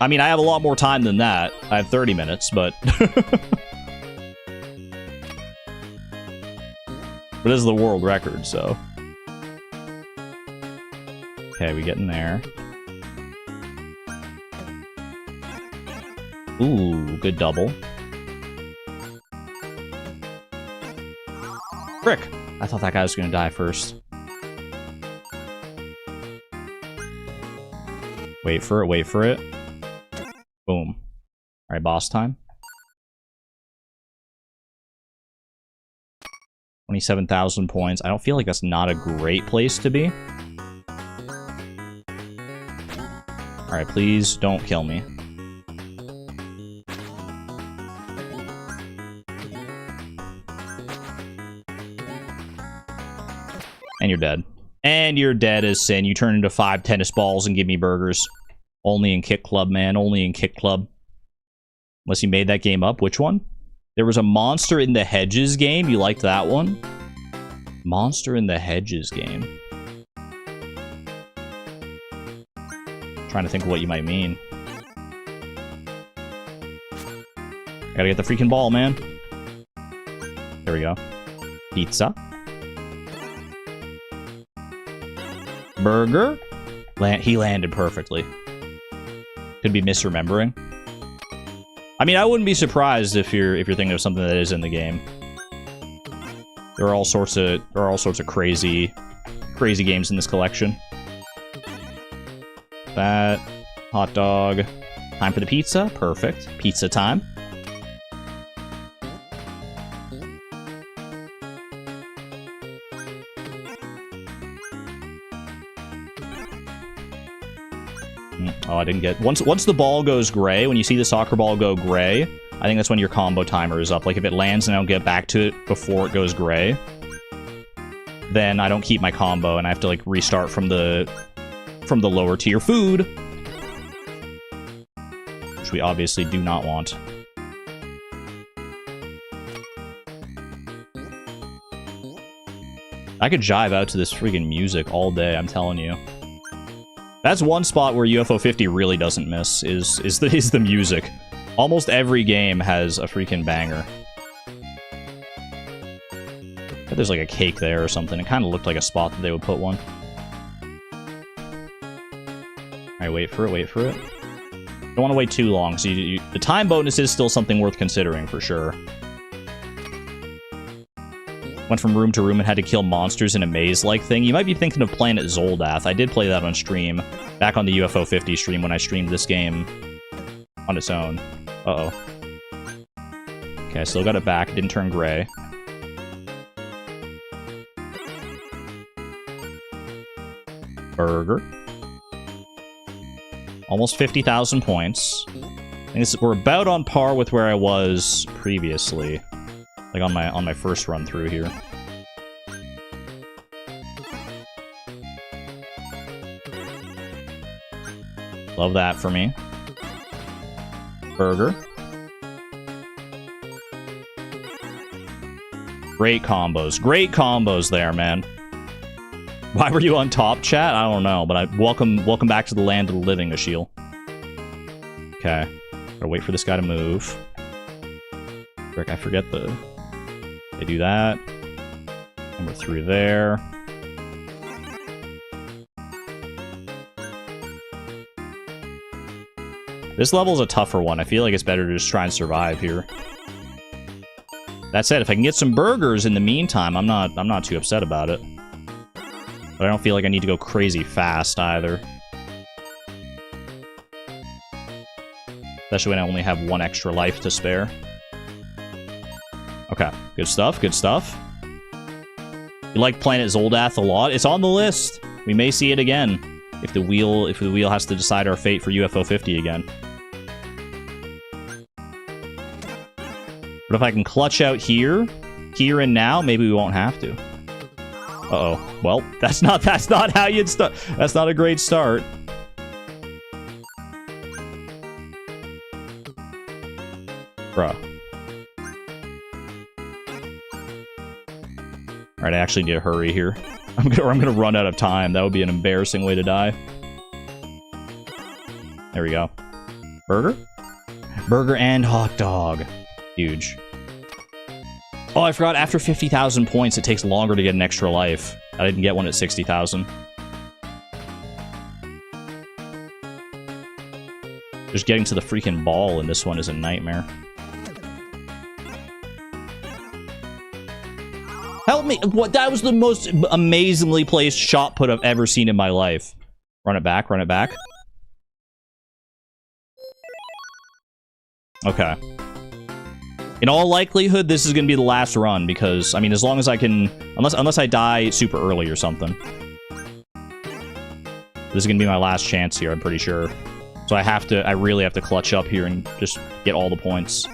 mean, I have a lot more time than that. I have 30 minutes, but... But this is the world record, so... Okay, we get in there. Ooh, good double. Frick! I thought that guy was gonna die first. Wait for it, wait for it. Boom. Alright, boss time. 27,000 points. I don't feel like that's not a great place to be. Alright, please don't kill me. And you're dead. And you're dead as sin. You turn into 5 tennis balls and give me burgers. Only in Kick Club, man. Only in Kick Club. Unless you made that game up. Which one? There was a Monster in the Hedges game. You liked that one? Monster in the Hedges game. Trying to think of what you might mean. Gotta get the freaking ball, man. There we go. Pizza. Burger. He landed perfectly. Could be misremembering. I mean, I wouldn't be surprised if you're thinking of something that is in the game. There are all sorts of crazy games in this collection. That hot dog. Time for the pizza. Perfect. Pizza time. Oh, I didn't get... Once the ball goes gray, when you see the soccer ball go gray, I think that's when your combo timer is up. Like, if it lands and I don't get back to it before it goes gray, then I don't keep my combo, and I have to, like, restart from the lower tier food. Which we obviously do not want. I could jive out to this freaking music all day, I'm telling you. That's one spot where UFO 50 really doesn't miss, is the music. Almost every game has a freaking banger. I bet there's like a cake there or something. It kind of looked like a spot that they would put one. Alright, wait for it. Don't want to wait too long, so the time bonus is still something worth considering, for sure. Went from room to room and had to kill monsters in a maze-like thing. You might be thinking of Planet Zoldath. I did play that on stream, back on the UFO 50 stream when I streamed this game on its own. Uh-oh. Okay, I still got it back. It didn't turn gray. Burger. Almost 50,000 points. I think we're about on par with where I was previously. Like on my first run through here. Love that for me. Burger. Great combos. Great combos there, man. Why were you on top, chat? I don't know, but welcome back to the land of the living, Ashiel. Okay. Gotta wait for this guy to move. Frick, I forget the... They do that. And we're through there. This level's a tougher one. I feel like it's better to just try and survive here. That said, if I can get some burgers in the meantime, I'm not too upset about it. But I don't feel like I need to go crazy fast either. Especially when I only have one extra life to spare. Okay, good stuff, good stuff. You like Planet Zoldath a lot? It's on the list. We may see it again if the wheel has to decide our fate for UFO 50 again. But if I can clutch out here and now, maybe we won't have to. Uh-oh. Well, that's not how you'd start. That's not a great start. Bruh. Alright, I actually need to hurry here. I'm gonna run out of time. That would be an embarrassing way to die. There we go. Burger? Burger and hot dog. Huge. Oh, I forgot, after 50,000 points, it takes longer to get an extra life. I didn't get one at 60,000. Just getting to the freaking ball in this one is a nightmare. Help me! What? That was the most amazingly placed shot put I've ever seen in my life. Run it back, run it back. Okay. In all likelihood, this is gonna be the last run, because, I mean, as long as I can... Unless I die super early or something. This is gonna be my last chance here, I'm pretty sure. So I really have to clutch up here and just get all the points.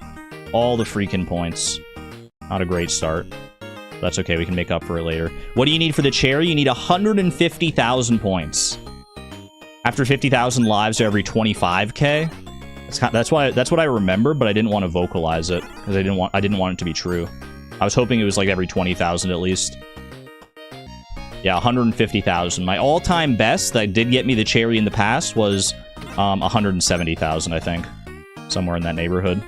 All the freaking points. Not a great start. That's okay, we can make up for it later. What do you need for the cherry? You need 150,000 points. After 50,000 lives every 25k? That's what I remember, but I didn't want to vocalize it, because I didn't want it to be true. I was hoping it was like every 20,000 at least. Yeah, 150,000. My all-time best that did get me the cherry in the past was 170,000, I think. Somewhere in that neighborhood.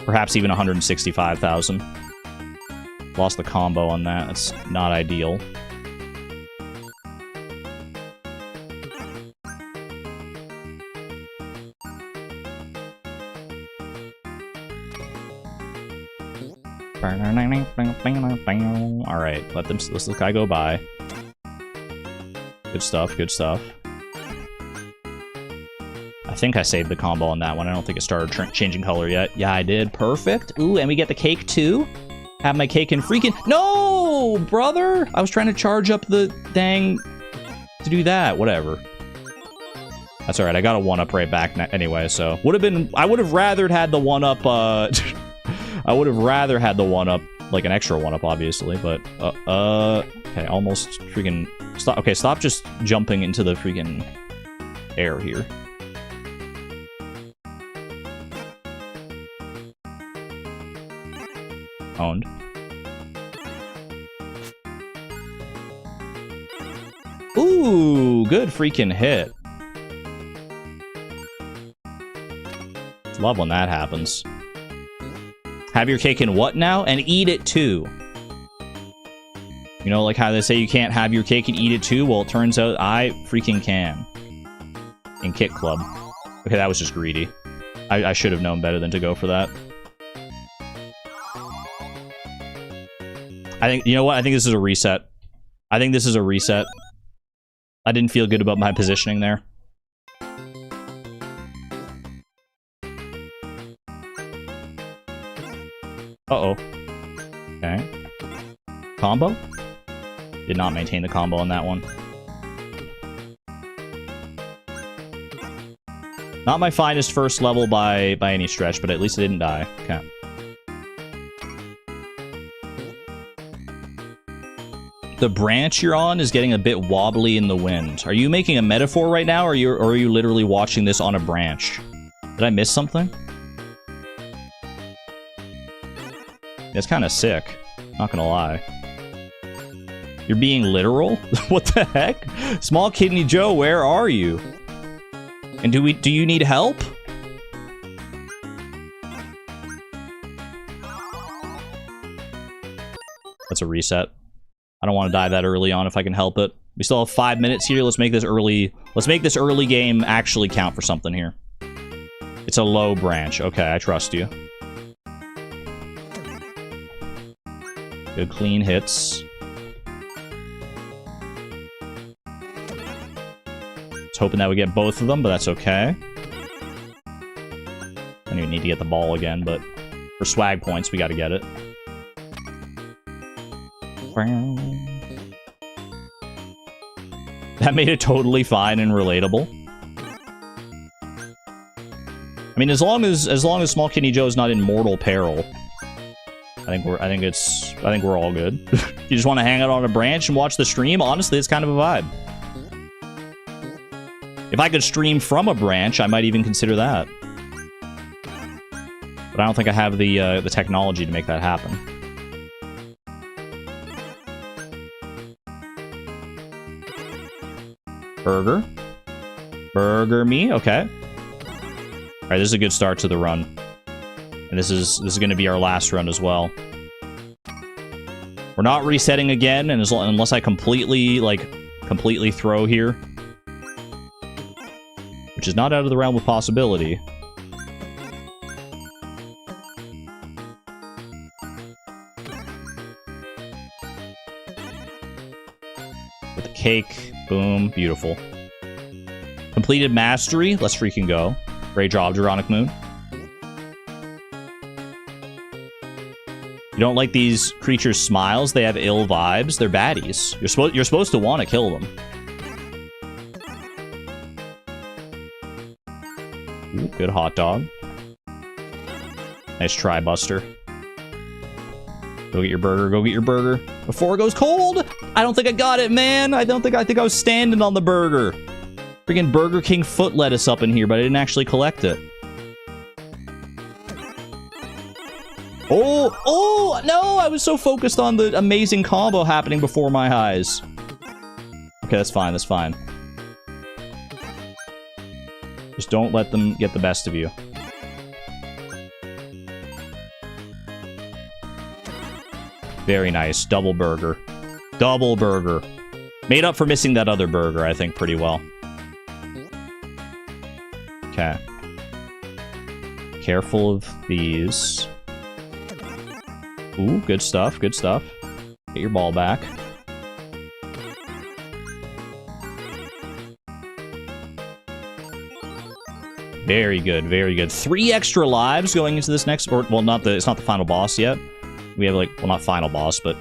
Perhaps even 165,000. Lost the combo on that. That's not ideal. Alright, let this guy go by. Good stuff, good stuff. I think I saved the combo on that one. I don't think it started changing color yet. Yeah, I did. Perfect. Ooh, and we get the cake too. Have my cake in freaking... No, brother! I was trying to charge up the dang... to do that. Whatever. That's alright. I got a 1-up right back anyway, so... Would have been... I would have rather had the 1-up, I would have rather had the 1-up, like an extra 1-up, obviously, but, okay, almost freaking, stop, okay, stop just jumping into the freaking air here. Owned. Ooh, good freaking hit. Love when that happens. Have your cake in what now? And eat it too. You know, like how they say you can't have your cake and eat it too? Well, it turns out I freaking can. In Kit Club. Okay, that was just greedy. I should have known better than to go for that. I think, you know what? I think this is a reset. I think this is a reset. I didn't feel good about my positioning there. Uh-oh. Okay. Combo? Did not maintain the combo on that one. Not my finest first level by any stretch, but at least I didn't die. Okay. The branch you're on is getting a bit wobbly in the wind. Are you making a metaphor right now, or are you literally watching this on a branch? Did I miss something? It's kind of sick. Not gonna lie. You're being literal? What the heck? Small Kidney Joe, where are you? And do you need help? That's a reset. I don't want to die that early on if I can help it. We still have 5 minutes here. Let's make this early game actually count for something here. It's a low branch. Okay, I trust you. Good clean hits. Was hoping that would get both of them, but that's okay. I don't even need to get the ball again, but for swag points, we gotta get it. That made it totally fine and relatable. I mean, as long as Small Kidney Joe's not in mortal peril, I think we're all good. You just want to hang out on a branch and watch the stream? Honestly, it's kind of a vibe. If I could stream from a branch, I might even consider that. But I don't think I have the technology to make that happen. Burger. Burger me, okay. Alright, this is a good start to the run. And this is going to be our last run as well. We're not resetting again, and unless I completely throw here. Which is not out of the realm of possibility. With the cake. Boom. Beautiful. Completed mastery. Let's freaking go. Great job, Geronik Moon. You don't like these creatures' smiles? They have ill vibes. They're baddies. You're supposed to want to kill them. Ooh, good hot dog. Nice try, Buster. Go get your burger. Go get your burger. Before it goes cold! I don't think I got it, man! I think I was standing on the burger. Freaking Burger King foot lettuce up in here, but I didn't actually collect it. Oh! Oh! No! I was so focused on the amazing combo happening before my eyes. Okay, that's fine. That's fine. Just don't let them get the best of you. Very nice. Double burger. Double burger. Made up for missing that other burger, I think, pretty well. Okay. Careful of these. Ooh, good stuff, good stuff. Get your ball back. Very good, very good. 3 extra lives going into this next, or, well, it's not the final boss yet. We have, like, well, not final boss, but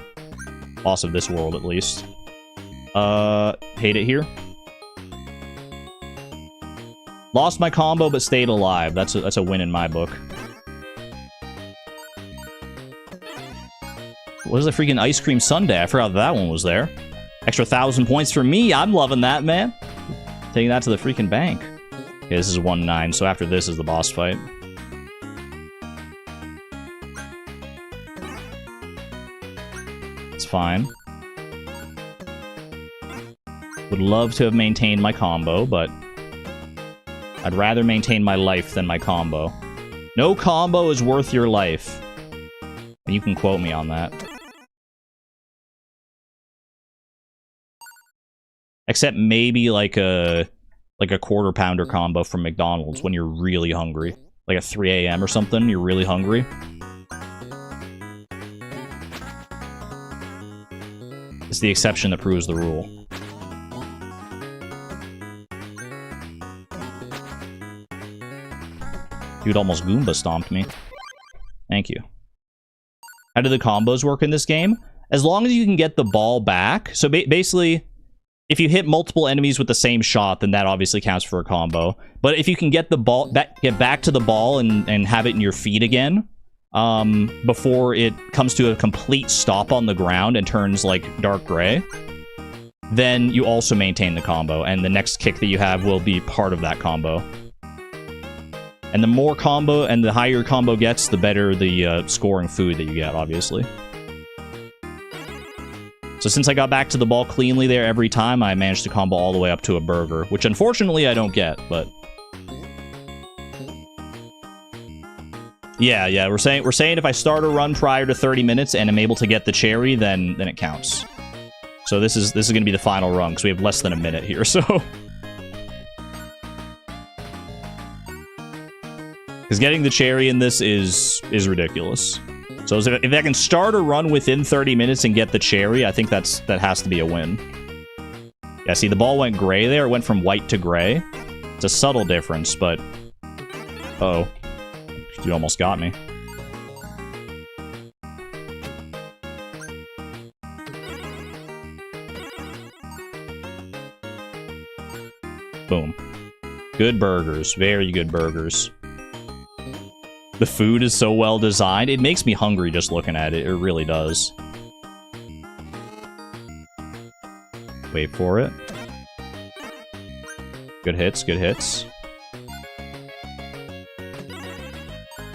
boss of this world, at least. Hate it here. Lost my combo, but stayed alive. That's a win in my book. What is the freaking ice cream sundae? I forgot that one was there. Extra 1,000 points for me. I'm loving that, man. Taking that to the freaking bank. Okay, this is 1-9, so after this is the boss fight. It's fine. Would love to have maintained my combo, but I'd rather maintain my life than my combo. No combo is worth your life. And you can quote me on that. Except maybe like a quarter pounder combo from McDonald's when you're really hungry. Like at 3 a.m. or something, you're really hungry. It's the exception that proves the rule. Dude almost Goomba stomped me. Thank you. How do the combos work in this game? As long as you can get the ball back. So basically, if you hit multiple enemies with the same shot, then that obviously counts for a combo. But if you can get the ball, get back to the ball and have it in your feet again, before it comes to a complete stop on the ground and turns like dark gray, then you also maintain the combo, and the next kick that you have will be part of that combo. And the more combo and the higher your combo gets, the better the scoring food that you get, obviously. So since I got back to the ball cleanly there every time, I managed to combo all the way up to a burger, which unfortunately I don't get, but... Yeah, we're saying if I start a run prior to 30 minutes and am able to get the cherry, then it counts. So this is going to be the final run, because we have less than a minute here, so... Because getting the cherry in this is ridiculous. So if I can start a run within 30 minutes and get the cherry, I think that has to be a win. Yeah, see, the ball went gray there. It went from white to gray. It's a subtle difference, but... Uh-oh. You almost got me. Boom. Good burgers. Very good burgers. The food is so well designed. It makes me hungry just looking at it. It really does. Wait for it. Good hits, good hits.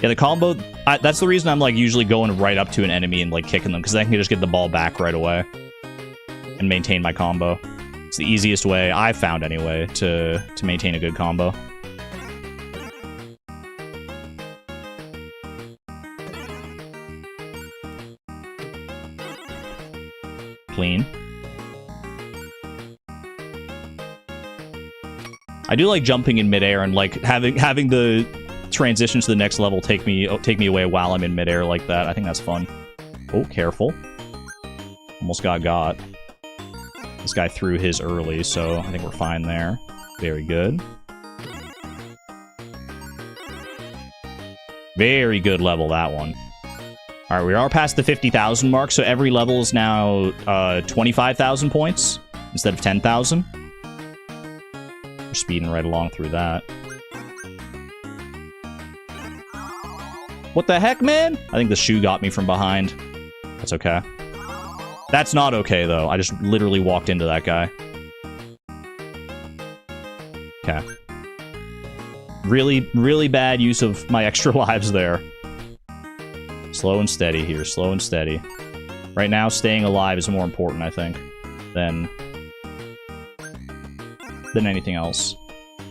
Yeah, the combo... that's the reason I'm, like, usually going right up to an enemy and, like, kicking them, because I can just get the ball back right away. And maintain my combo. It's the easiest way, I've found anyway, to maintain a good combo. Clean. I do like jumping in midair and like having the transition to the next level take me away while I'm in midair like that. I think that's fun. Oh, careful. Almost got. This guy threw his early, so I think we're fine there. Very good. Very good level, that one. Alright, we are past the 50,000 mark, so every level is now 25,000 points instead of 10,000. We're speeding right along through that. What the heck, man? I think the shoe got me from behind. That's okay. That's not okay, though. I just literally walked into that guy. Okay. Really, really bad use of my extra lives there. Slow and steady here, slow and steady. Right now, staying alive is more important, I think, than anything else.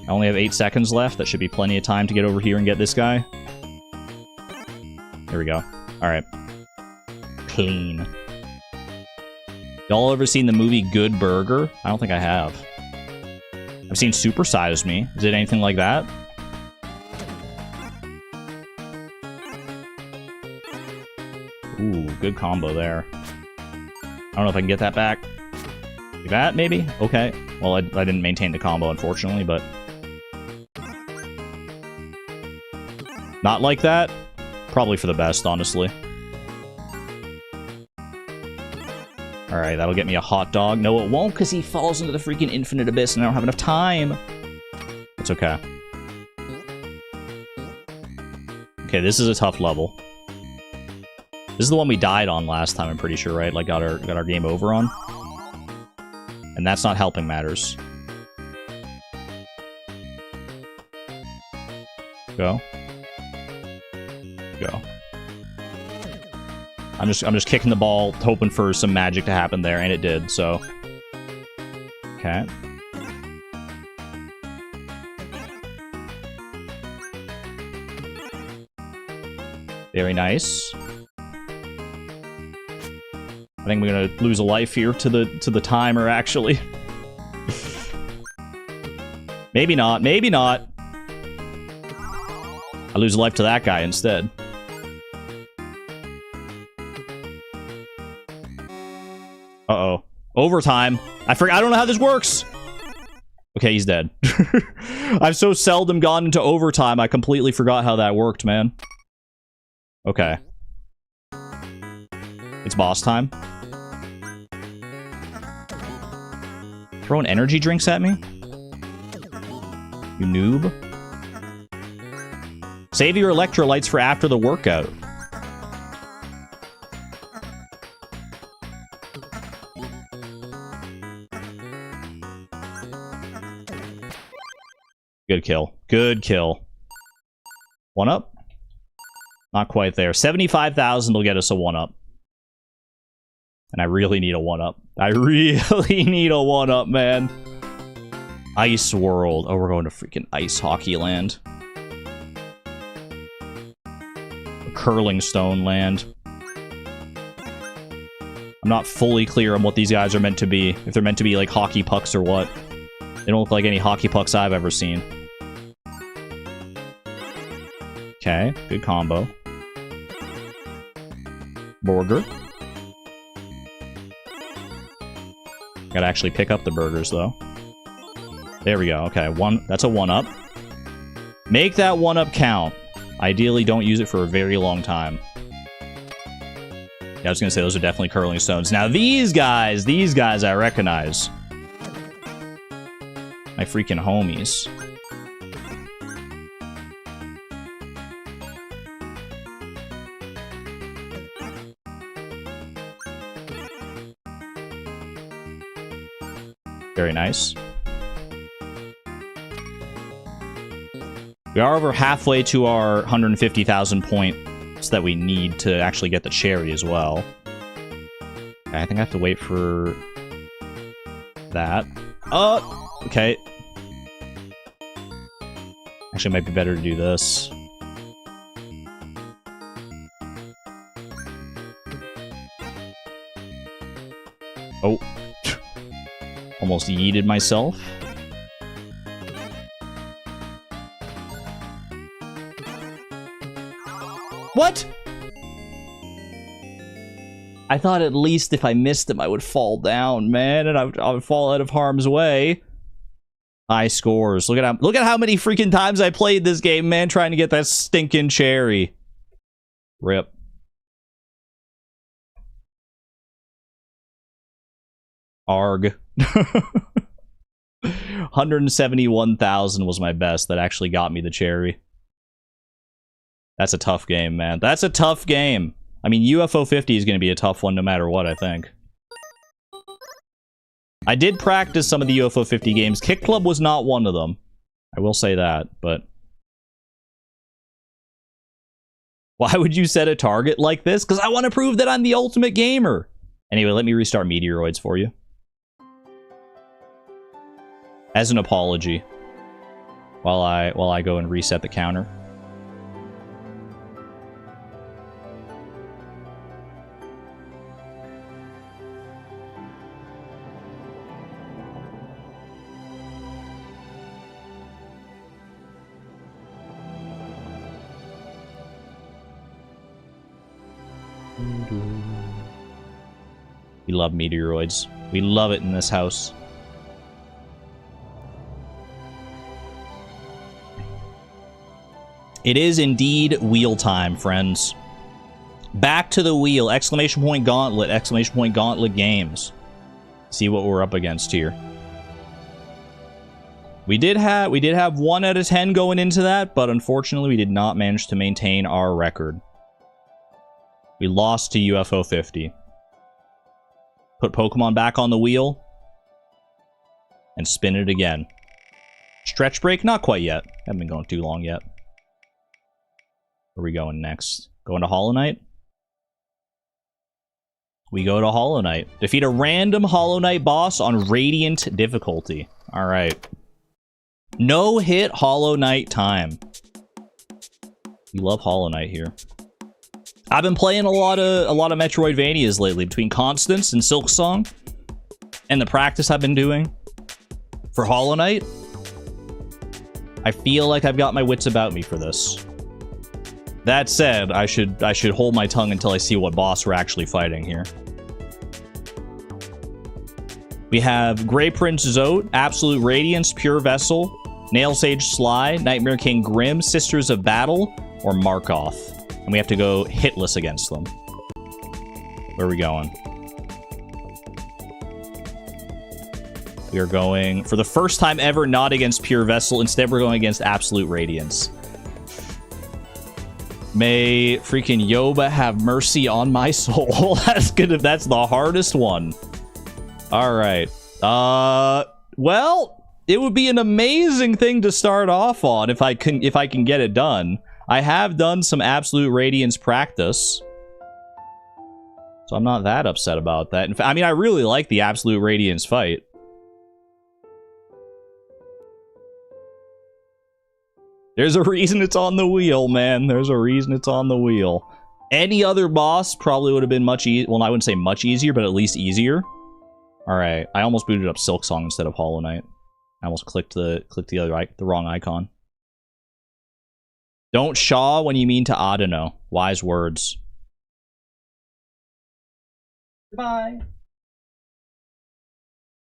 I only have 8 seconds left. That should be plenty of time to get over here and get this guy. Here we go. Alright. Clean. Y'all ever seen the movie Good Burger? I don't think I have. I've seen Super Size Me. Is it anything like that? Ooh, good combo there. I don't know if I can get that back. Like that, maybe? Okay. Well, I didn't maintain the combo, unfortunately, but... Not like that? Probably for the best, honestly. Alright, that'll get me a hot dog. No, it won't, because he falls into the freaking infinite abyss and I don't have enough time. It's okay. Okay, this is a tough level. This is the one we died on last time, I'm pretty sure, right? Like, got our game over on. And that's not helping matters. Go. Go. I'm just kicking the ball, hoping for some magic to happen there, and it did, so. Okay. Very nice. I think we're gonna lose a life here to the timer, actually. Maybe not, maybe not. I lose a life to that guy instead. Uh-oh. Overtime. I don't know how this works. Okay, he's dead. I've so seldom gone into overtime, I completely forgot how that worked, man. Okay. It's boss time. Throwing energy drinks at me? You noob. Save your electrolytes for after the workout. Good kill. Good kill. One up? Not quite there. 75,000 will get us a one up. And I really need a one up. I really need a one up, man. Ice World. Oh, we're going to freaking Ice Hockey Land. Curling Stone Land. I'm not fully clear on what these guys are meant to be. If they're meant to be like hockey pucks or what. They don't look like any hockey pucks I've ever seen. Okay, good combo. Burger. Gotta actually pick up the burgers, though. There we go. Okay, that's a one-up. Make that one-up count. Ideally, don't use it for a very long time. Yeah, I was gonna say, those are definitely curling stones. Now, these guys I recognize. My freaking homies. Very nice. We are over halfway to our 150,000 points that we need to actually get the cherry as well. Okay, I think I have to wait for that. Oh! Okay. Actually, it might be better to do this. Oh. Almost yeeted myself. What? I thought at least if I missed him, I would fall down, man, and I would fall out of harm's way. High scores. Look at how many freaking times I played this game, man, trying to get that stinking cherry. Rip. Arg. 171,000 was my best. That actually got me the cherry. That's a tough game, man. That's a tough game. I mean, UFO 50 is going to be a tough one no matter what, I think. I did practice some of the UFO 50 games. Kick Club was not one of them. I will say that, but... Why would you set a target like this? Because I want to prove that I'm the ultimate gamer. Anyway, let me restart Meteoroids for you. As an apology. While I go and reset the counter. We love meteoroids. We love it in this house. It is indeed wheel time, friends. Back to the wheel! Exclamation point Gauntlet! Exclamation point Gauntlet games. See what we're up against here. We did have 1 out of 10 going into that, but unfortunately we did not manage to maintain our record. We lost to UFO 50. Put Pokemon back on the wheel. And spin it again. Stretch break? Not quite yet. Haven't been going too long yet. Where are we going next? Going to Hollow Knight? We go to Hollow Knight. Defeat a random Hollow Knight boss on Radiant difficulty. Alright. No hit Hollow Knight time. We love Hollow Knight here. I've been playing a lot of Metroidvanias lately, between Constance and Silksong, and the practice I've been doing for Hollow Knight. I feel like I've got my wits about me for this. That said, I should hold my tongue until I see what boss we're actually fighting here. We have Grey Prince Zote, Absolute Radiance, Pure Vessel, Nail Sage Sly, Nightmare King Grimm, Sisters of Battle, or Markoth. And we have to go hitless against them. Where are we going? We are going, for the first time ever, not against Pure Vessel. Instead, we're going against Absolute Radiance. May freaking Yoba have mercy on my soul. That's the hardest one. Alright. Well, it would be an amazing thing to start off on if I can get it done. I have done some Absolute Radiance practice, so I'm not that upset about that. In fact, I mean, I really like the Absolute Radiance fight. There's a reason it's on the wheel, man. There's a reason it's on the wheel. Any other boss probably would have been much easier. Well, I wouldn't say much easier, but at least easier. Alright, I almost booted up Silksong instead of Hollow Knight. I almost clicked the wrong icon. Don't shaw when you mean to Adeno. Wise words. Goodbye.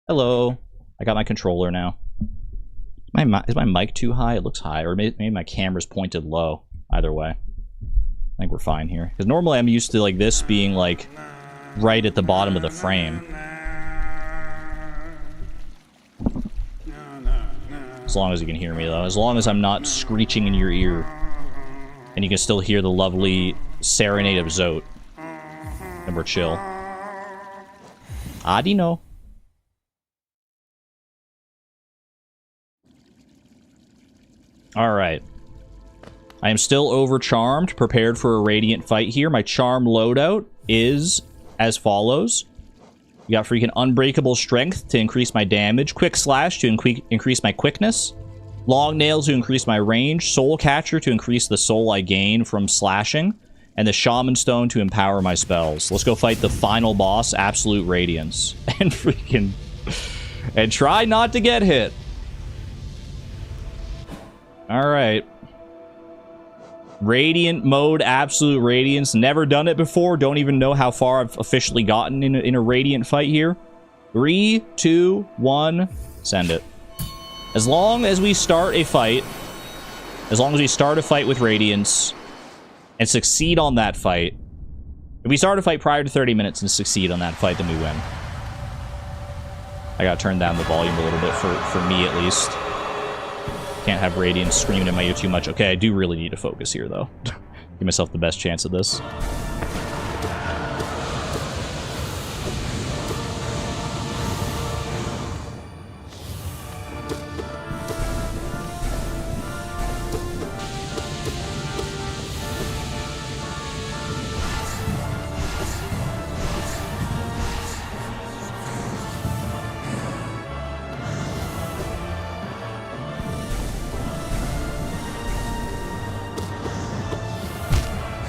Hello. I got my controller now. Is my mic too high? It looks high. Or maybe my camera's pointed low. Either way. I think we're fine here. Because normally I'm used to like this being like right at the bottom of the frame. As long as you can hear me though. As long as I'm not screeching in your ear. And you can still hear the lovely serenade of Zote. And we're chill. Adino. Alright. I am still overcharmed, prepared for a Radiant fight here. My charm loadout is as follows. We got freaking Unbreakable Strength to increase my damage, Quick Slash to increase my quickness, Long Nail to increase my range, Soul Catcher to increase the soul I gain from slashing, and the Shaman Stone to empower my spells. Let's go fight the final boss, Absolute Radiance. And freaking... and try not to get hit. Alright. Radiant mode, Absolute Radiance. Never done it before. Don't even know how far I've officially gotten in a Radiant fight here. 3, 2, 1, send it. As long as we start a fight, with Radiance, and succeed on that fight, if we start a fight prior to 30 minutes and succeed on that fight, then we win. I gotta turn down the volume a little bit for me at least. Can't have Radiance screaming in my ear too much. Okay, I do really need to focus here, though. Give myself the best chance at this.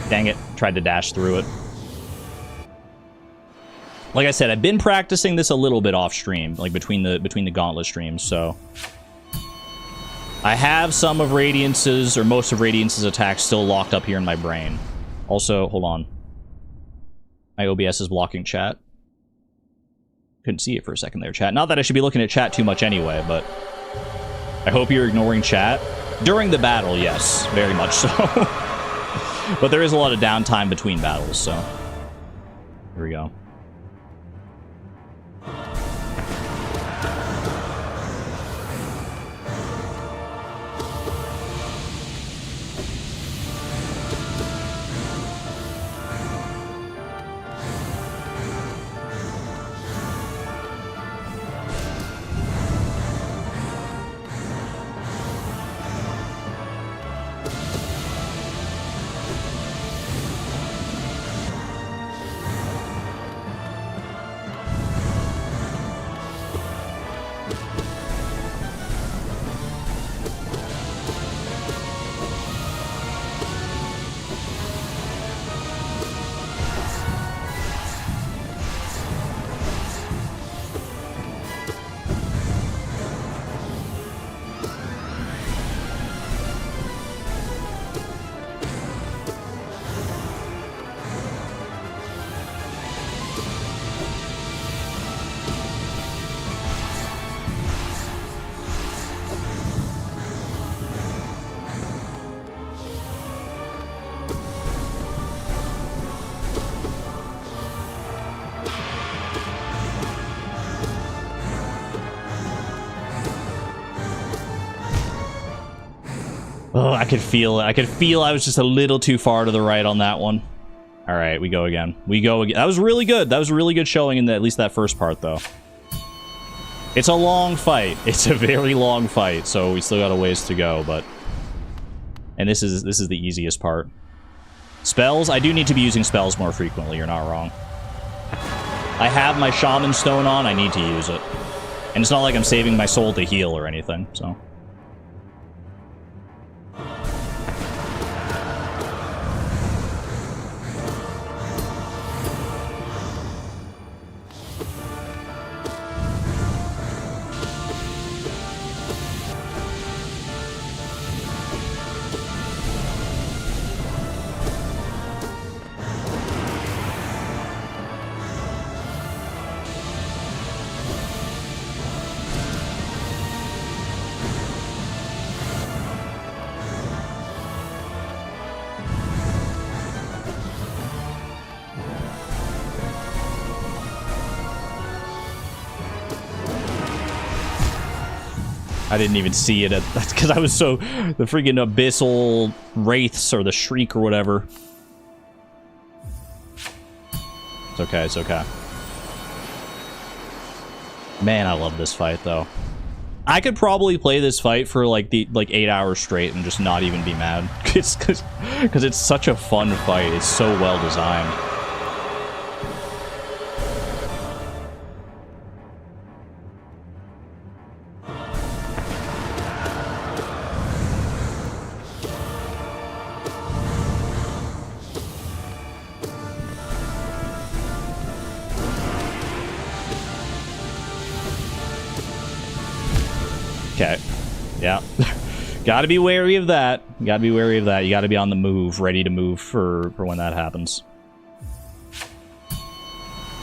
Dang it, tried to dash through it. Like I said, I've been practicing this a little bit off stream, like between the Gauntlet streams, so I have some of Radiance's, or most of Radiance's attacks still locked up here in my brain. Also, hold on. My OBS is blocking chat. Couldn't see it for a second there, chat. Not that I should be looking at chat too much anyway, but I hope you're ignoring chat. During the battle, yes, very much so. But there is a lot of downtime between battles, so here we go. Oh, I could feel it. I could feel I was just a little too far to the right on that one. All right, we go again. We go again. That was really good. That was a really good showing in at least that first part, though. It's a long fight. It's a very long fight, so we still got a ways to go, but... And this is the easiest part. Spells? I do need to be using spells more frequently, you're not wrong. I have my Shaman Stone on, I need to use it. And it's not like I'm saving my soul to heal or anything, so... I didn't even see it. That's because I was so... The freaking abyssal wraiths or the shriek or whatever. It's okay, it's okay. Man, I love this fight, though. I could probably play this fight for, like, 8 hours straight and just not even be mad. Because it's such a fun fight. It's so well designed. Okay. Yeah. Gotta be wary of that. Gotta be wary of that. You gotta be on the move, ready to move for when that happens.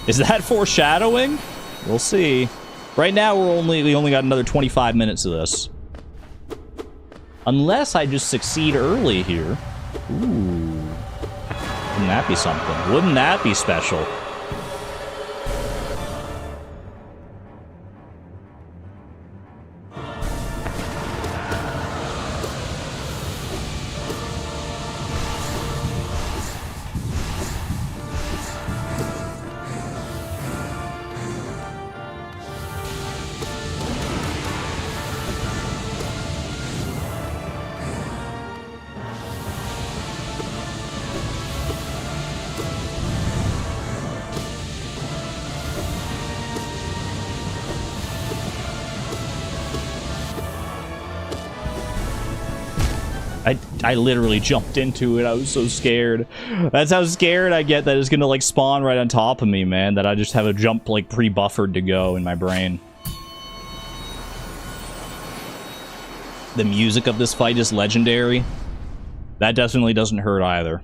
Is that foreshadowing? We'll see. Right now, we only got another 25 minutes of this. Unless I just succeed early here. Ooh. Wouldn't that be something? Wouldn't that be special? I literally jumped into it. I was so scared. That's how scared I get that it's gonna, like, spawn right on top of me, man. That I just have a jump, like, pre-buffered to go in my brain. The music of this fight is legendary. That definitely doesn't hurt either.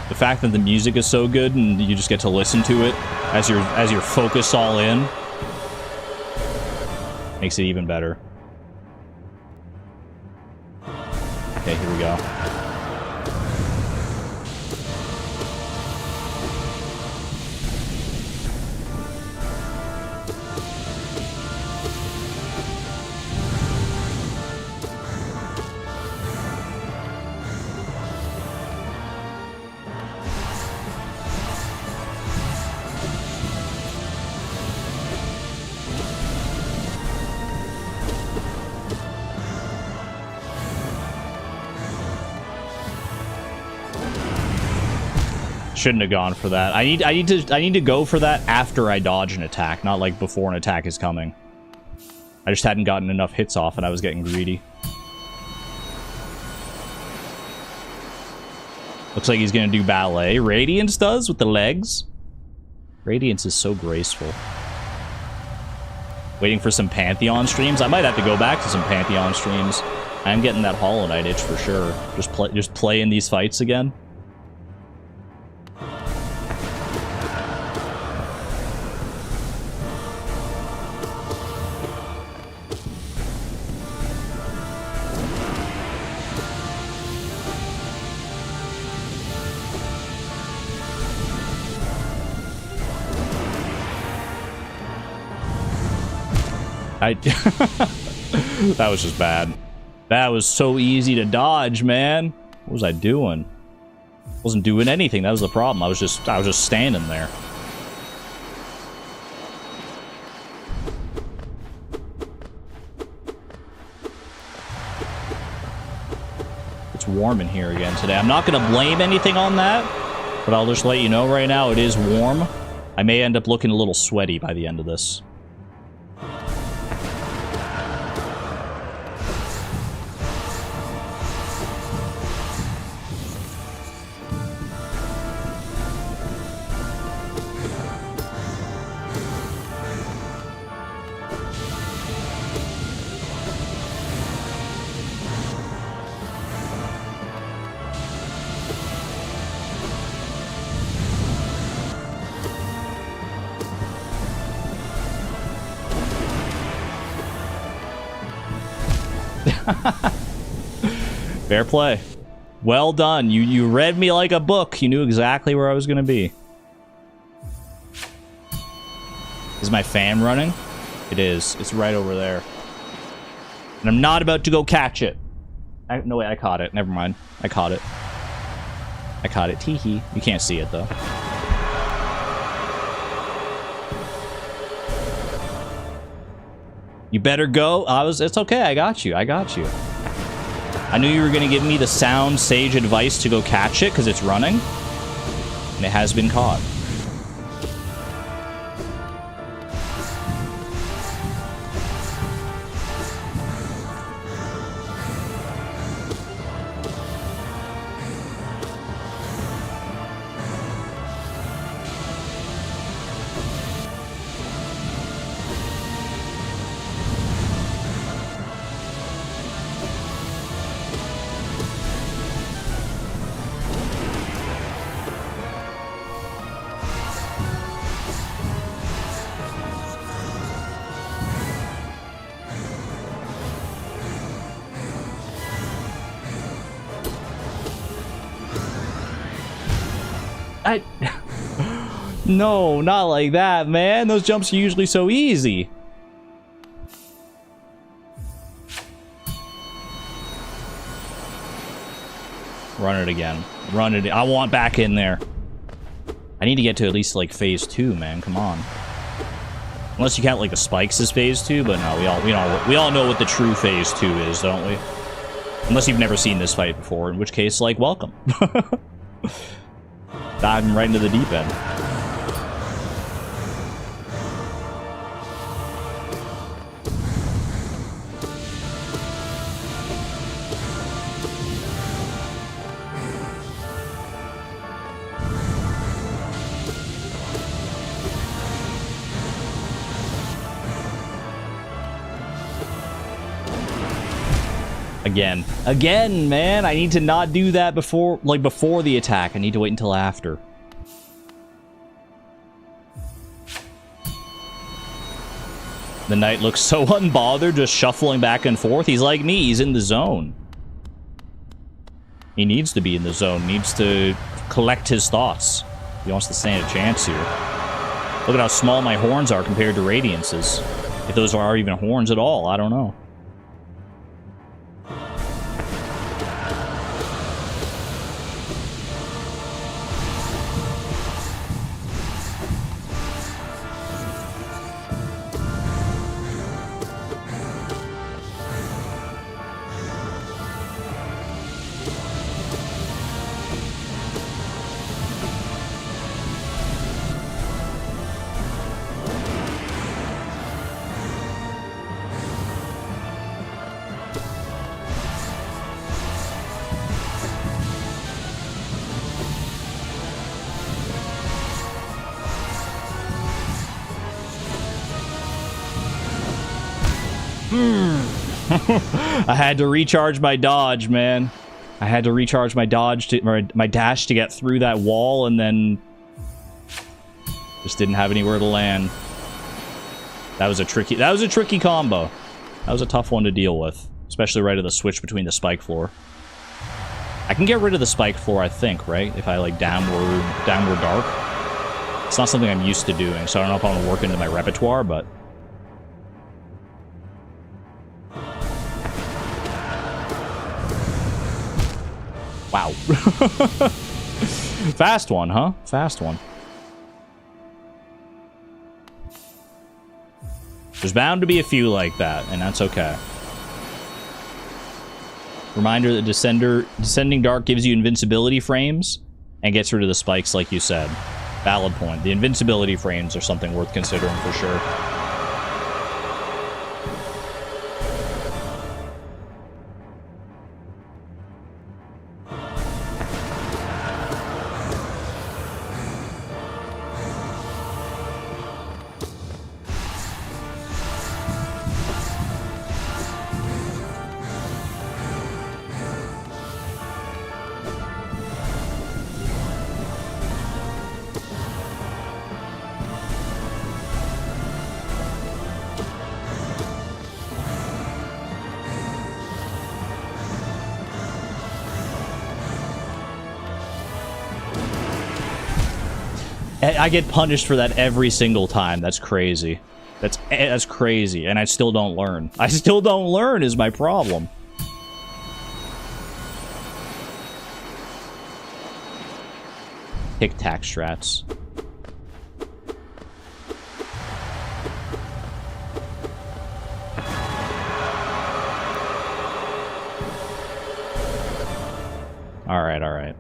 The fact that the music is so good and you just get to listen to it as you're focused all in makes it even better. Okay, here we go. Shouldn't have gone for that. I need to go for that after I dodge an attack, not like before an attack is coming. I just hadn't gotten enough hits off and I was getting greedy. Looks like he's gonna do ballet. Radiance does with the legs. Radiance is so graceful. Waiting for some Pantheon streams. I might have to go back to some Pantheon streams. I'm getting that Hollow Knight itch for sure. Just play in these fights again. That was just bad. That was so easy to dodge, man. What was I doing? Wasn't doing anything. That was the problem. I was just standing there. It's warm in here again today. I'm not gonna blame anything on that, but I'll just let you know right now it is warm. I may end up looking a little sweaty by the end of this. Fair play. Well done. You read me like a book. You knew exactly where I was going to be. Is my fan running? It is. It's right over there. And I'm not about to go catch it. No, wait, I caught it. Never mind. I caught it. I caught it. Teehee. You can't see it, though. You better go. It's okay. I got you. I got you. I knew you were going to give me the sound sage advice to go catch it because it's running. And it has been caught. No, not like that, man. Those jumps are usually so easy. Run it again. Run it. I want back in there. I need to get to at least like phase 2, man. Come on. Unless you count like the spikes as phase 2, but no, we all know what the true phase 2 is, don't we? Unless you've never seen this fight before, in which case, like, welcome. Diving right into the deep end. Again. Again, man! I need to not do that before, like, before the attack. I need to wait until after. The knight looks so unbothered, just shuffling back and forth. He's like me, he's in the zone. He needs to be in the zone, needs to collect his thoughts. He wants to stand a chance here. Look at how small my horns are compared to Radiance's. If those are even horns at all, I don't know. I had to recharge my dodge, man. I had to recharge my dodge to my dash to get through that wall, and then just didn't have anywhere to land. That was a tricky combo. That was a tough one to deal with, especially right at the switch between the spike floor. I can get rid of the spike floor, I think, right? If I like downward dark. It's not something I'm used to doing, so I don't know if I want to work into my repertoire, but wow. Fast one, huh? Fast one. There's bound to be a few like that, and that's okay. Reminder that Descending Dark gives you invincibility frames and gets rid of the spikes, like you said. Valid point. The invincibility frames are something worth considering for sure. I get punished for that every single time. That's crazy. That's crazy, and I still don't learn. I still don't learn is my problem. Tic-tac strats. Alright, alright.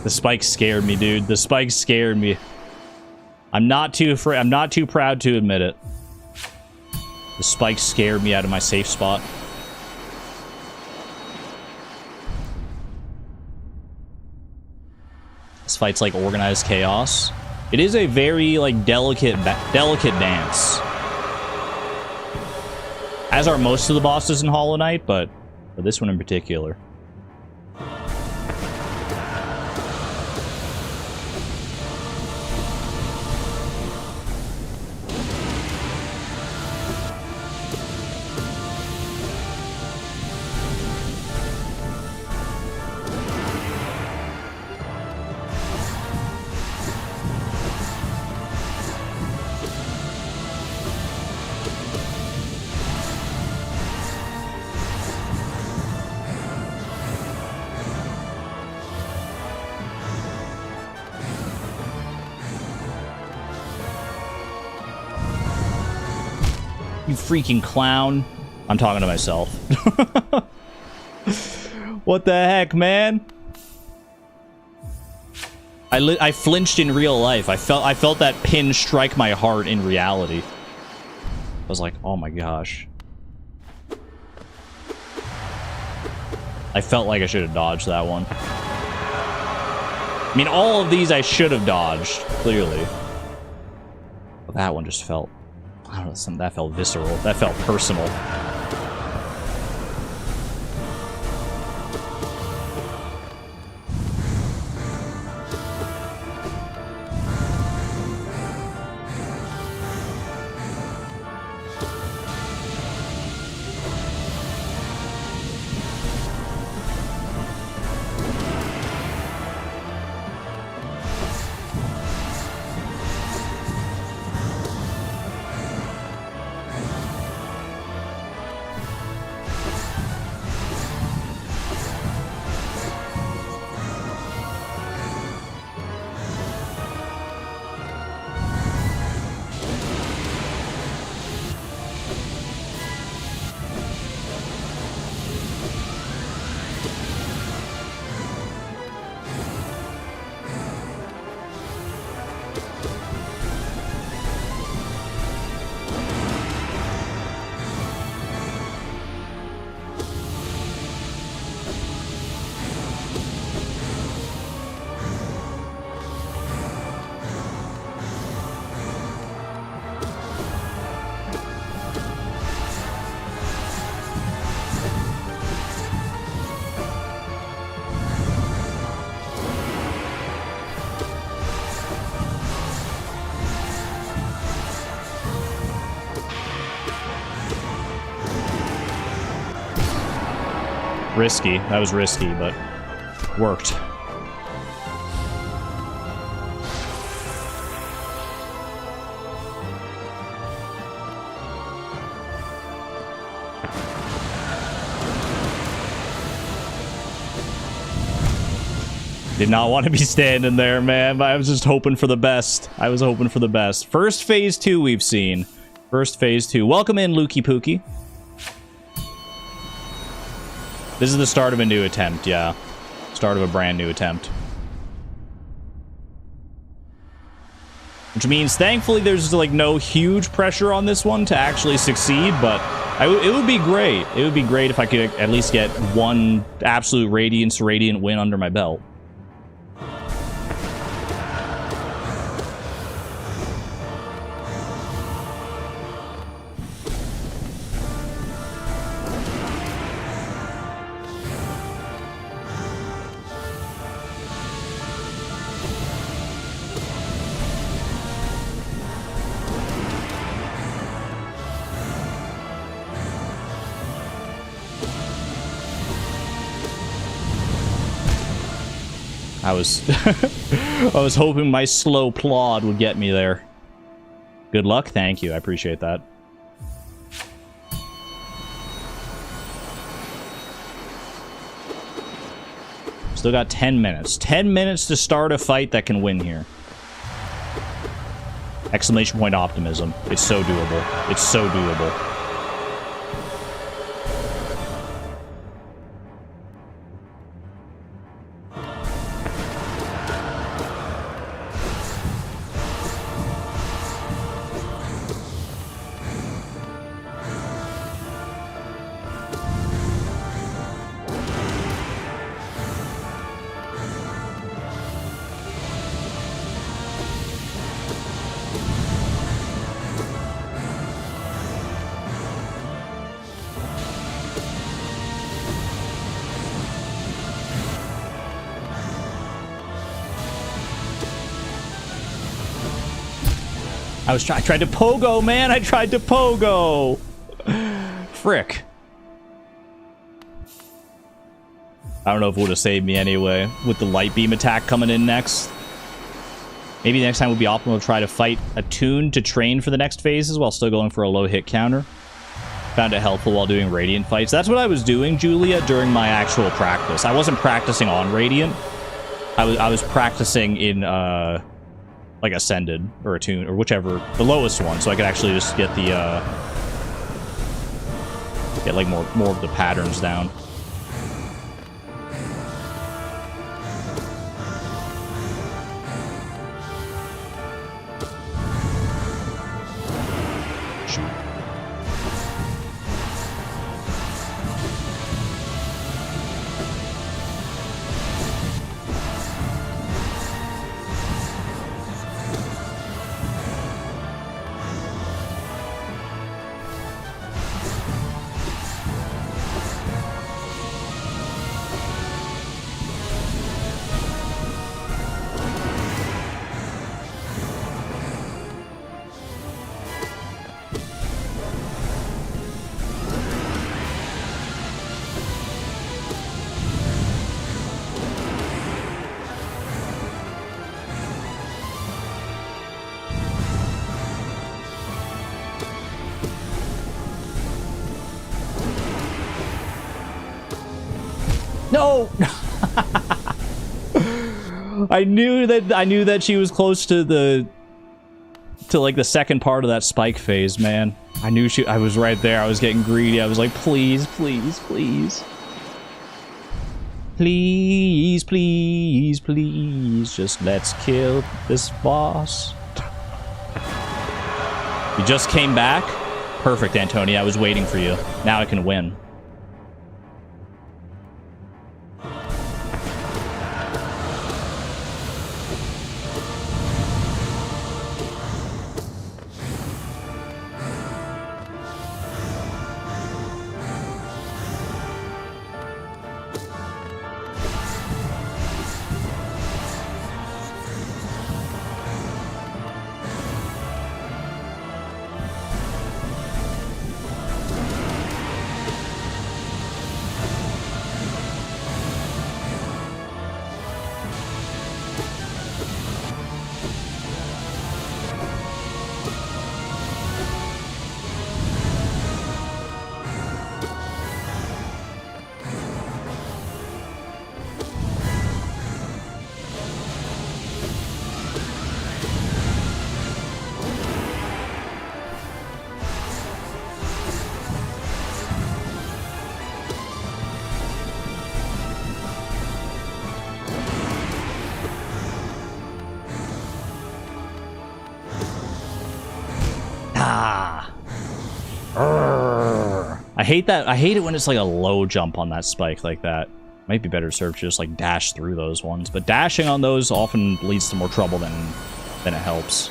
The spike scared me, dude. The spike scared me. I'm not too proud to admit it. The spike scared me out of my safe spot. This fight's like organized chaos. It is a very like delicate dance. As are most of the bosses in Hollow Knight, but for this one in particular. You freaking clown. I'm talking to myself. What the heck, man? I flinched in real life. I felt that pin strike my heart in reality. I was like, oh my gosh. I felt like I should have dodged that one. I mean, all of these I should have dodged, clearly. But that one just felt... I don't know, that felt visceral. That felt personal. Risky. That was risky, but worked. Did not want to be standing there, man, but I was just hoping for the best. I was hoping for the best. First phase 2 we've seen. First phase 2. Welcome in, Lukey Pookie. This is the start of a new attempt, yeah. Start of a brand new attempt. Which means, thankfully, there's, like, no huge pressure on this one to actually succeed, but it would be great. It would be great if I could at least get one absolute Radiant win under my belt. I was hoping my slow plod would get me there. Good luck, thank you, I appreciate that. Still got 10 minutes. 10 minutes to start a fight that can win here. Exclamation point optimism. It's so doable. It's so doable. I tried to pogo, man. I tried to pogo. Frick. I don't know if it would have saved me anyway, with the light beam attack coming in next. Maybe next time would be optimal to try to fight attuned to train for the next phases while still going for a low hit counter. Found it helpful while doing Radiant fights. That's what I was doing, Julia, during my actual practice. I wasn't practicing on Radiant. I was practicing in, like Ascended or Attune or whichever, the lowest one, so I could actually just get the Get like more of the patterns down. No! I knew that she was close to like the second part of that spike phase, man. I was right there. I was getting greedy. I was like, please, please, please. Please, please, please. Just let's kill this boss. You just came back? Perfect, Antonia. I was waiting for you. Now I can win. I hate that. I hate it when it's like a low jump on that spike like that. Might be better served to just like dash through those ones, but dashing on those often leads to more trouble than it helps.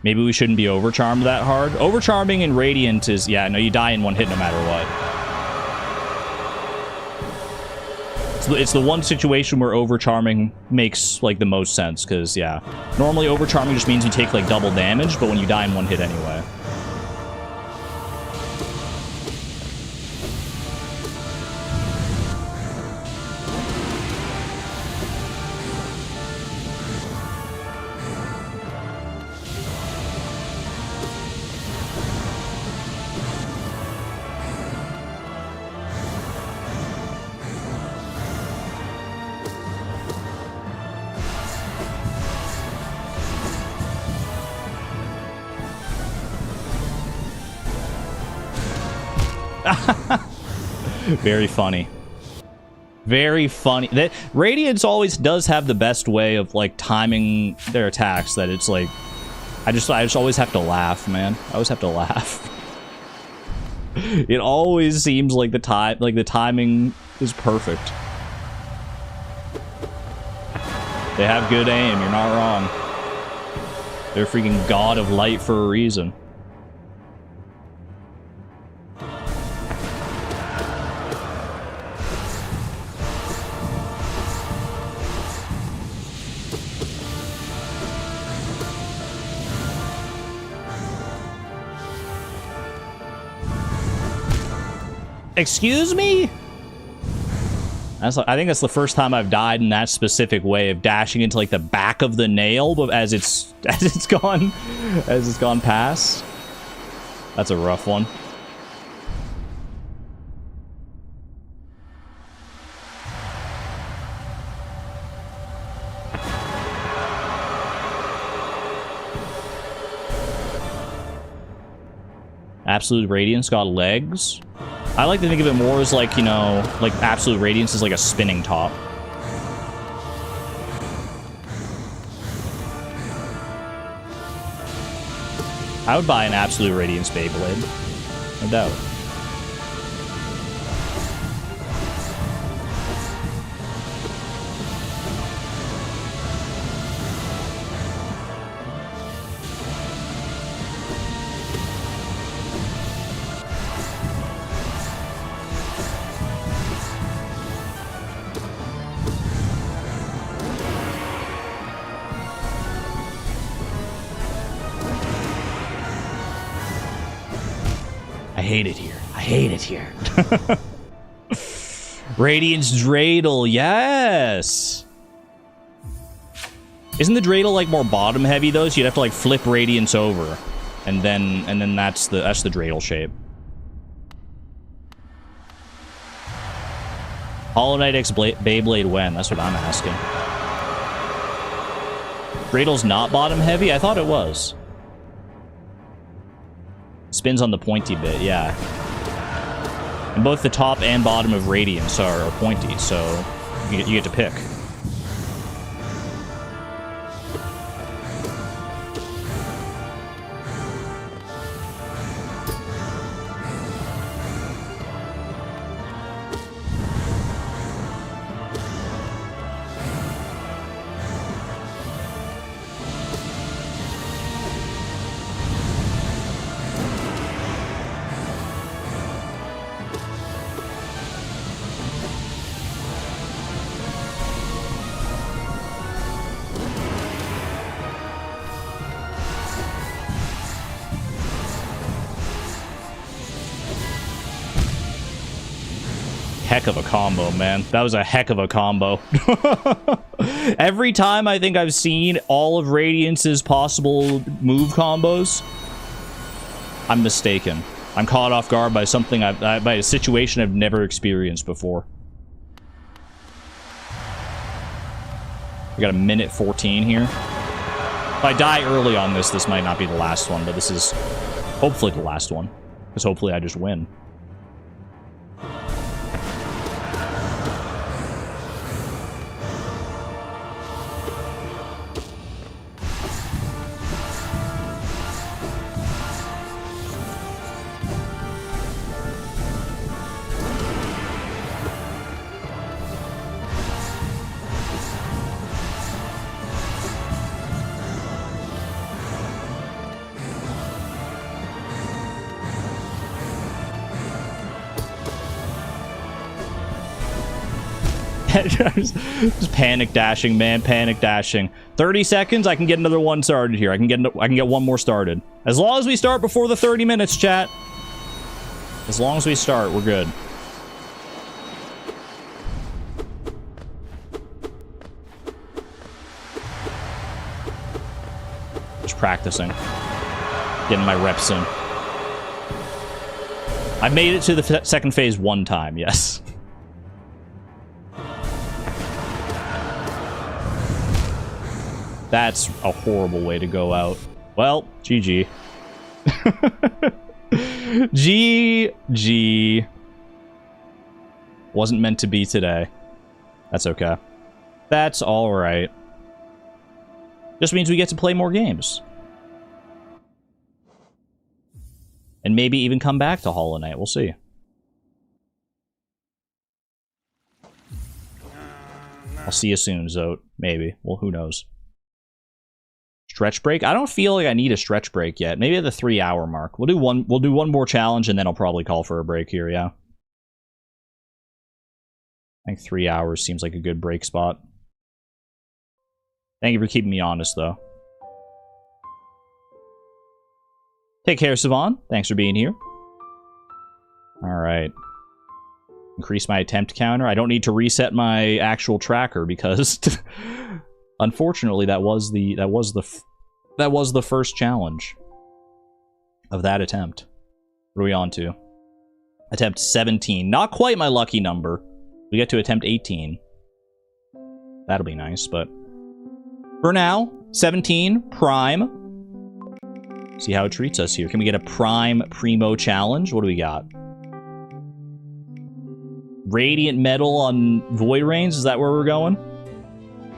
Maybe we shouldn't be overcharmed that hard. Overcharming in Radiant is, yeah, no, you die in one hit no matter what. It's the one situation where overcharming makes like the most sense, because yeah, normally overcharming just means you take like double damage, but when you die in one hit anyway. Very funny. Very funny. That Radiance always does have the best way of like timing their attacks, that it's like I just always have to laugh, man. I always have to laugh. It always seems like the timing is perfect. They have good aim, you're not wrong. They're freaking god of light for a reason. Excuse me? I think that's the first time I've died in that specific way of dashing into like the back of the nail, but as it's gone past. That's a rough one. Absolute Radiance got legs. I like to think of it more as like, you know, like Absolute Radiance is like a spinning top. I would buy an Absolute Radiance Beyblade. No doubt. I hate it here. I hate it here. Radiance Dreidel, yes! Isn't the Dreidel like more bottom heavy though? So you'd have to like flip Radiance over. And then that's the Dreidel shape. Hollow Knight X Beyblade when? That's what I'm asking. Dreidel's not bottom heavy? I thought it was. Spins on the pointy bit, yeah. And both the top and bottom of Radiance are pointy, so you get to pick. Heck of a combo, man. That was a heck of a combo. Every time I think I've seen all of Radiance's possible move combos, I'm mistaken. I'm caught off guard by something by a situation I've never experienced before. We got a minute 14 here. If I die early on this, this might not be the last one, but this is hopefully the last one. Because hopefully I just win. just panic dashing, man. Panic dashing. 30 seconds. I can get another one started here. I can get one more started. As long as we start before the 30 minutes, chat. As long as we start, we're good. Just practicing. Getting my reps in. I made it to the second phase one time, yes. That's a horrible way to go out. Well, GG. GG. Wasn't meant to be today. That's okay. That's alright. Just means we get to play more games. And maybe even come back to Hollow Knight. We'll see. I'll see you soon, Zote. Maybe. Well, who knows? Stretch break? I don't feel like I need a stretch break yet. Maybe at the 3-hour mark. We'll do one more challenge and then I'll probably call for a break here, yeah. I think 3 hours seems like a good break spot. Thank you for keeping me honest, though. Take care, Savon. Thanks for being here. Alright. Increase my attempt counter. I don't need to reset my actual tracker because unfortunately that was the first challenge of that attempt. What are we on to? Attempt 17. Not quite my lucky number. We get to attempt 18. That'll be nice, but for now, 17 prime. See how it treats us here. Can we get a prime primo challenge? What do we got? Radiant Metal on Void Rains? Is that where we're going?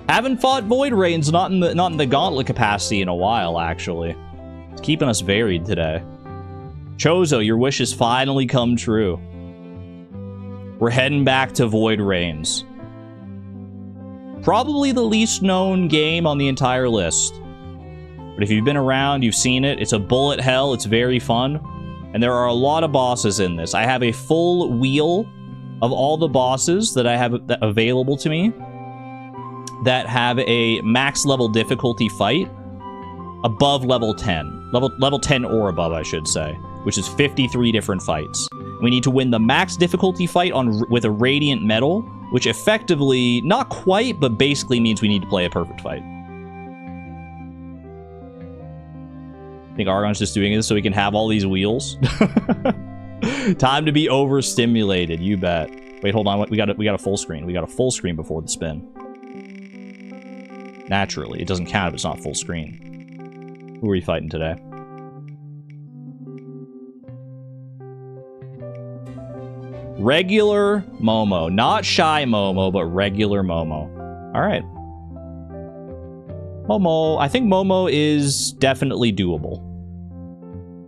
Haven't fought Void Rains, not in the Gauntlet capacity in a while, actually. It's keeping us varied today. Chozo, your wish has finally come true. We're heading back to Void Rains. Probably the least known game on the entire list. But if you've been around, you've seen it. It's a bullet hell. It's very fun. And there are a lot of bosses in this. I have a full wheel of all the bosses that I have available to me that have a max level difficulty fight above level 10. Level 10 or above, I should say, which is 53 different fights. We need to win the max difficulty fight with a Radiant Metal, which effectively, not quite, but basically means we need to play a perfect fight. I think Argon's just doing this so we can have all these wheels. Time to be overstimulated, you bet. Wait, hold on. We got a full screen. We got a full screen before the spin. Naturally, it doesn't count if it's not full screen. Who are we fighting today? Regular Momo. Not shy Momo, but regular Momo. Alright. Momo. I think Momo is definitely doable.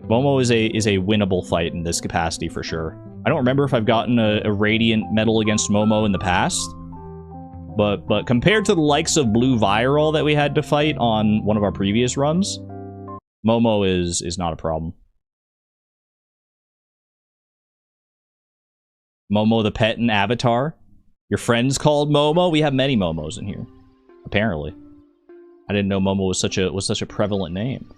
Momo is a winnable fight in this capacity for sure. I don't remember if I've gotten a Radiant Metal against Momo in the past. But compared to the likes of Blue Viral that we had to fight on one of our previous runs, Momo is not a problem. Momo the pet and Avatar. Your friend's called Momo? We have many Momos in here. Apparently. I didn't know Momo was such a prevalent name.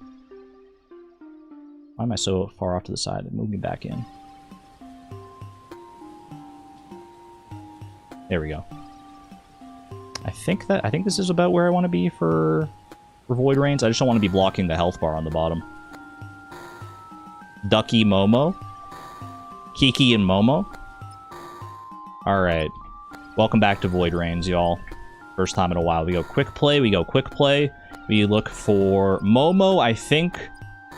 Why am I so far off to the side? Move me back in. There we go. I think this is about where I want to be for Void Rains. I just don't want to be blocking the health bar on the bottom. Ducky Momo. Kiki and Momo. Alright. Welcome back to Void Rains, y'all. First time in a while. We go quick play. We look for Momo, I think.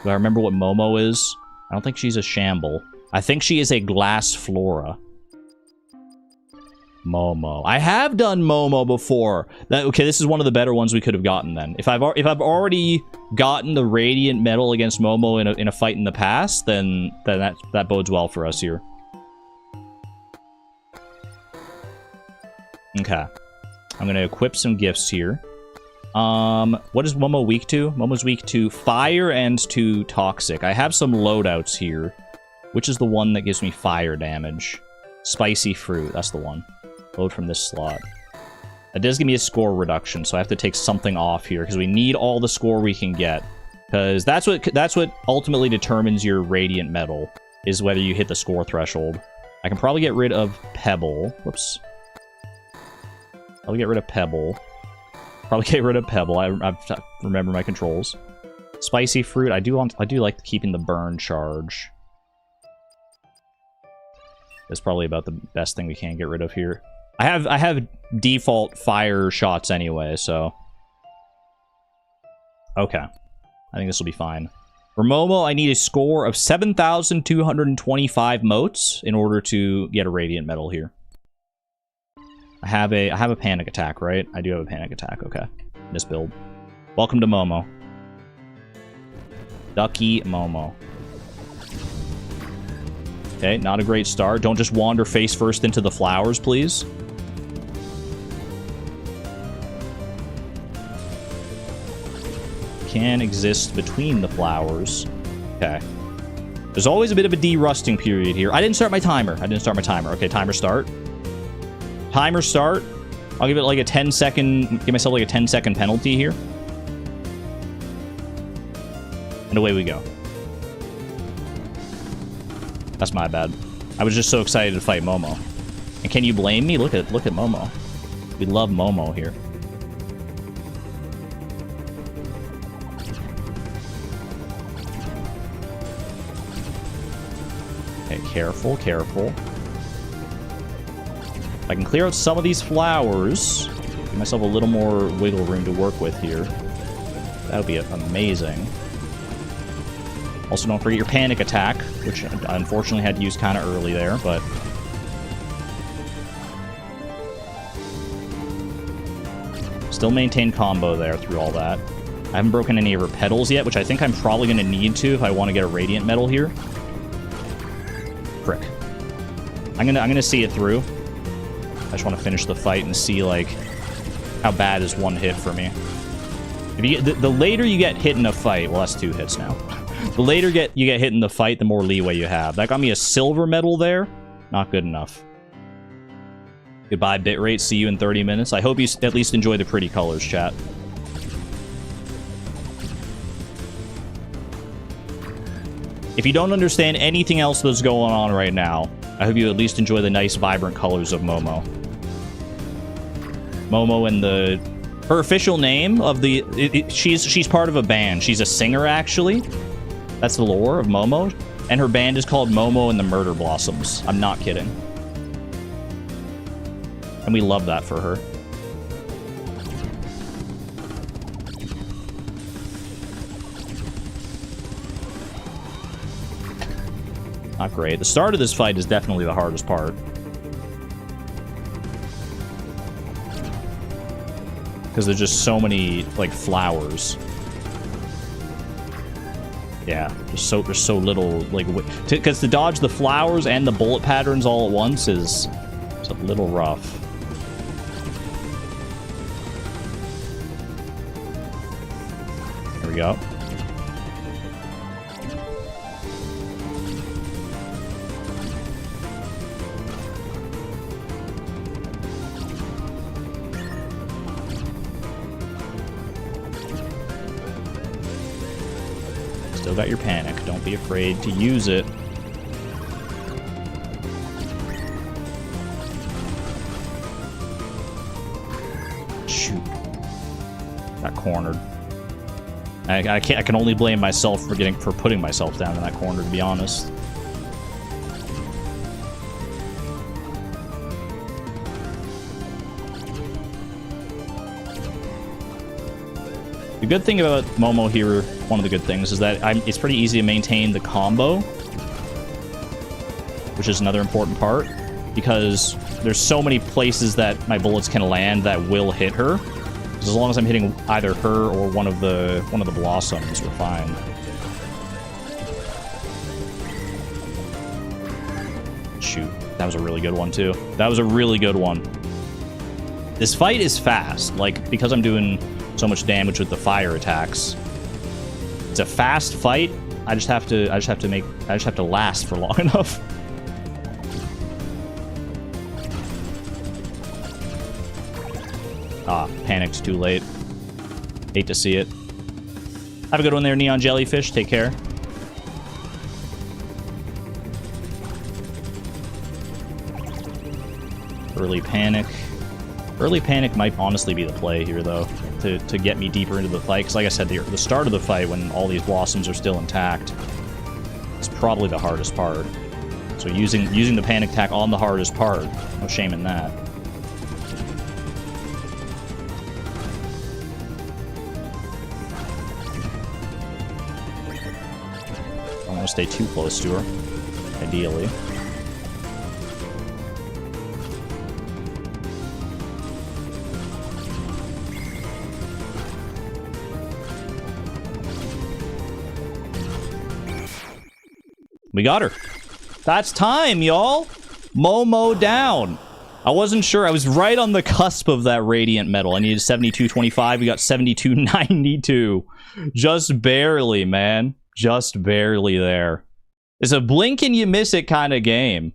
Do I remember what Momo is? I don't think she's a Shamble. I think she is a Glass Flora. Momo. I have done Momo before. Okay, this is one of the better ones we could have gotten then. If I've already gotten the Radiant Metal against Momo in a fight in the past, then that bodes well for us here. Okay. I'm gonna equip some gifts here. What is Momo weak to? Momo's weak to fire and to toxic. I have some loadouts here. Which is the one that gives me fire damage? Spicy fruit, that's the one. Load from this slot. That does give me a score reduction, so I have to take something off here, because we need all the score we can get. Because that's what ultimately determines your Radiant Metal, is whether you hit the score threshold. I can probably get rid of Pebble. Whoops. Probably get rid of Pebble. I remember my controls. Spicy fruit. I do like keeping the burn charge. That's probably about the best thing we can get rid of here. I have default fire shots anyway, so okay. I think this will be fine. For Momo, I need a score of 7,225 motes in order to get a Radiant Metal here. I have a panic attack, right? I do have a panic attack, okay. This build. Welcome to Momo. Ducky Momo. Okay, not a great start. Don't just wander face first into the flowers, please. Can exist between the flowers. Okay. There's always a bit of a de-rusting period here. I didn't start my timer. Okay, timer start. Timer start. I'll give it like a 10-second... Give myself like a 10-second penalty here. And away we go. That's my bad. I was just so excited to fight Momo. And can you blame me? Look at Momo. We love Momo here. Okay, careful, careful. If I can clear out some of these flowers, give myself a little more wiggle room to work with here. That would be amazing. Also, don't forget your panic attack, which I unfortunately had to use kind of early there, but... Still maintain combo there through all that. I haven't broken any of her petals yet, which I think I'm probably going to need to if I want to get a Radiant Medal here. Frick. I'm gonna see it through. I just want to finish the fight and see, like, how bad is one hit for me. If you get, the later you get hit in a fight... Well, that's 2 hits now. The later you get hit in the fight, the more leeway you have. That got me a silver medal there. Not good enough. Goodbye, bitrate. See you in 30 minutes. I hope you at least enjoy the pretty colors, chat. If you don't understand anything else that's going on right now, I hope you at least enjoy the nice, vibrant colors of Momo. Momo and the... Her official name of the... she's part of a band. She's a singer, actually. That's the lore of Momo. And her band is called Momo and the Murder Blossoms. I'm not kidding. And we love that for her. Not great. The start of this fight is definitely the hardest part. Because there's just so many, like, flowers. Yeah, there's so little, like... Because to dodge the flowers and the bullet patterns all at once is... It's a little rough. There we go. Still got your panic. Don't be afraid to use it. Shoot. Got cornered. I can only blame myself for putting myself down in that corner, to be honest. The good thing about Momo here, one of the good things, is that it's pretty easy to maintain the combo, which is another important part, because there's so many places that my bullets can land that will hit her. As long as I'm hitting either her or one of the blossoms, we're fine. Shoot, that was a really good one too. That was a really good one. This fight is fast, like, because I'm doing so much damage with the fire attacks. It's a fast fight. I just have to last for long enough. Ah, panicked too late. Hate to see it. Have a good one there, Neon Jellyfish. Take care. Early panic. Early panic might honestly be the play here, though, to get me deeper into the fight. Because, like I said, the start of the fight, when all these blossoms are still intact, is probably the hardest part. So using the panic attack on the hardest part, no shame in that. Don't want to stay too close to her, ideally. We got her. That's time, y'all. Momo down. I wasn't sure. I was right on the cusp of that Radiant Medal. I needed 72.25. We got 72.92. Just barely, man. Just barely there. It's a blink and you miss it kind of game.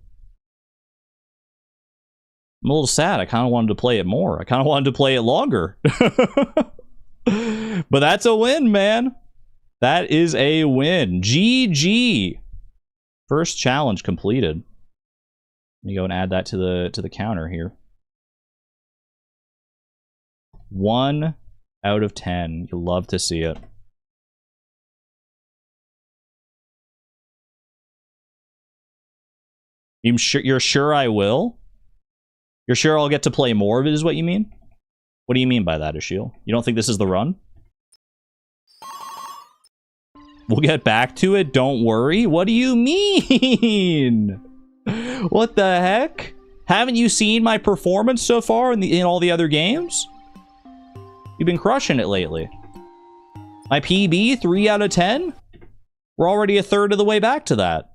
I'm a little sad. I kind of wanted to play it more. I kind of wanted to play it longer. But that's a win, man. That is a win. GG. First challenge completed. Let me go and add that to the counter here. 1 out of 10. You'll love to see it. You're sure I will? You're sure I'll get to play more of it, is what you mean? What do you mean by that, Ashiel? You don't think this is the run? We'll get back to it. Don't worry. What do you mean? What the heck? Haven't you seen my performance so far in all the other games? You've been crushing it lately. My PB, 3 out of 10? We're already a third of the way back to that.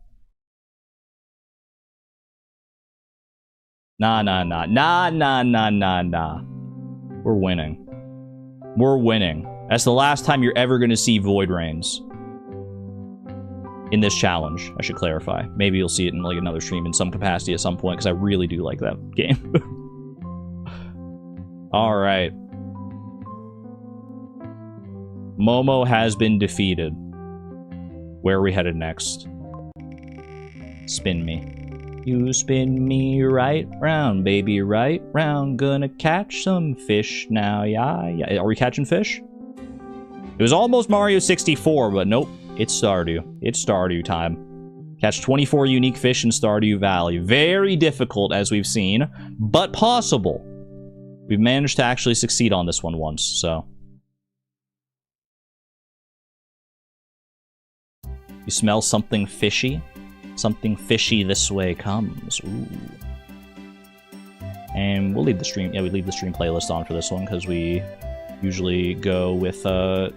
Nah. We're winning. We're winning. That's the last time you're ever going to see Void Rains. In this challenge, I should clarify. Maybe you'll see it in like another stream in some capacity at some point, because I really do like that game. Alright. Momo has been defeated. Where are we headed next? Spin me. You spin me right round, baby, right round. Gonna catch some fish now, yeah. Are we catching fish? It was almost Mario 64, but nope. It's Stardew. It's Stardew time. Catch 24 unique fish in Stardew Valley. Very difficult, as we've seen, but possible. We've managed to actually succeed on this one once, so. You smell something fishy? Something fishy this way comes. Ooh. And we'll leave the stream. Yeah, we leave the stream playlist on for this one, because we usually go with that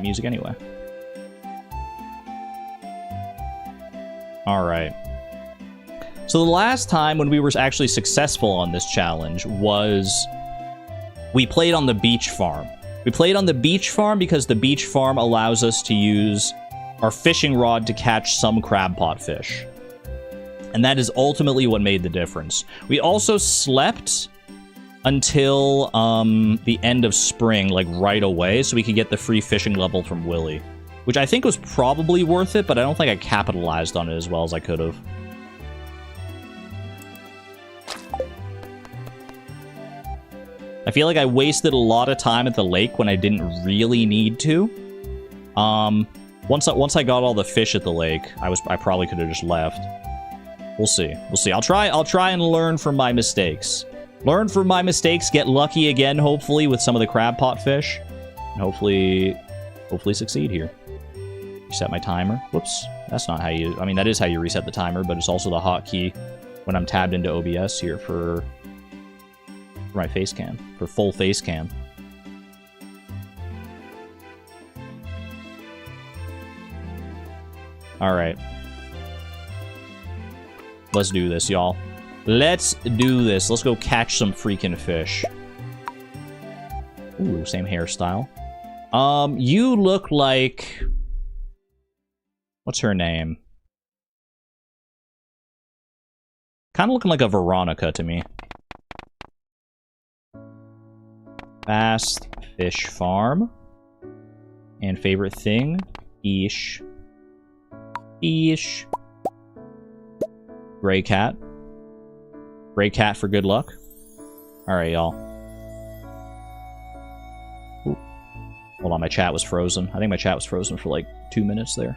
music anyway. Alright. So the last time when we were actually successful on this challenge was we played on the beach farm. We played on the beach farm because the beach farm allows us to use our fishing rod to catch some crab pot fish. And that is ultimately what made the difference. We also slept until the end of spring, like right away, so we could get the free fishing level from Willy. Which I think was probably worth it, but I don't think I capitalized on it as well as I could have. I feel like I wasted a lot of time at the lake when I didn't really need to. Once I got all the fish at the lake, I probably could have just left. We'll see. We'll see. I'll try and learn from my mistakes. Learn from my mistakes, get lucky again, hopefully, with some of the crab pot fish. And hopefully succeed here. Reset my timer. Whoops. That's not how you... I mean, that is how you reset the timer, but it's also the hotkey when I'm tabbed into OBS here for my face cam. For full face cam. Alright. Let's do this, y'all. Let's do this. Let's go catch some freaking fish. Ooh, same hairstyle. You look like... What's her name? Kind of looking like a Veronica to me. Fast Fish Farm. And favorite thing? Fish. Fish. Gray cat. Gray cat for good luck. Alright, y'all. Hold on, my chat was frozen. I think my chat was frozen for like 2 minutes there.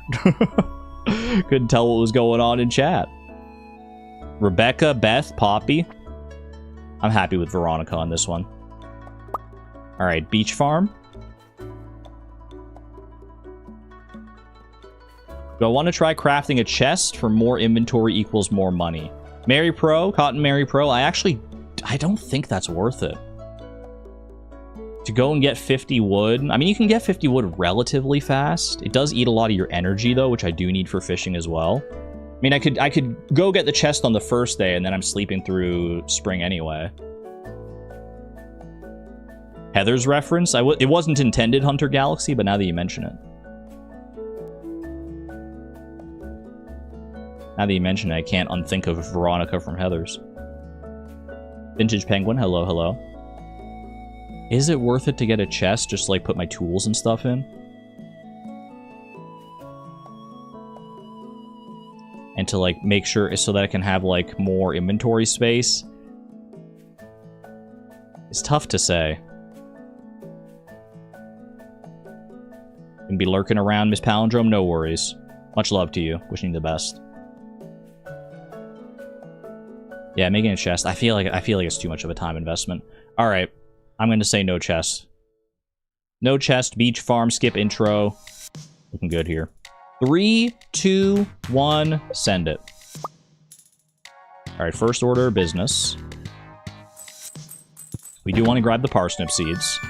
Couldn't tell what was going on in chat. Rebecca, Beth, Poppy. I'm happy with Veronica on this one. Alright, beach farm. Do I want to try crafting a chest for more inventory equals more money? Mary Pro, Cotton Mary Pro, I don't think that's worth it. To go and get 50 wood. I mean, you can get 50 wood relatively fast. It does eat a lot of your energy, though, which I do need for fishing as well. I mean, I could go get the chest on the first day, and then I'm sleeping through spring anyway. Heather's reference? It wasn't intended, Hunter Galaxy, but now that you mention it. Now that you mention it, I can't unthink of Veronica from Heather's. Vintage Penguin, hello, hello. Is it worth it to get a chest, just like put my tools and stuff in? And to like make sure so that I can have like more inventory space? It's tough to say. Gonna be lurking around, Miss Palindrome, no worries. Much love to you, wishing you the best. Yeah, making a chest. I feel like it's too much of a time investment. All right, I'm gonna say no chest. No chest. Beach farm. Skip intro. Looking good here. 3, 2, 1, send it. Alright, first order of business. We do want to grab the parsnip seeds.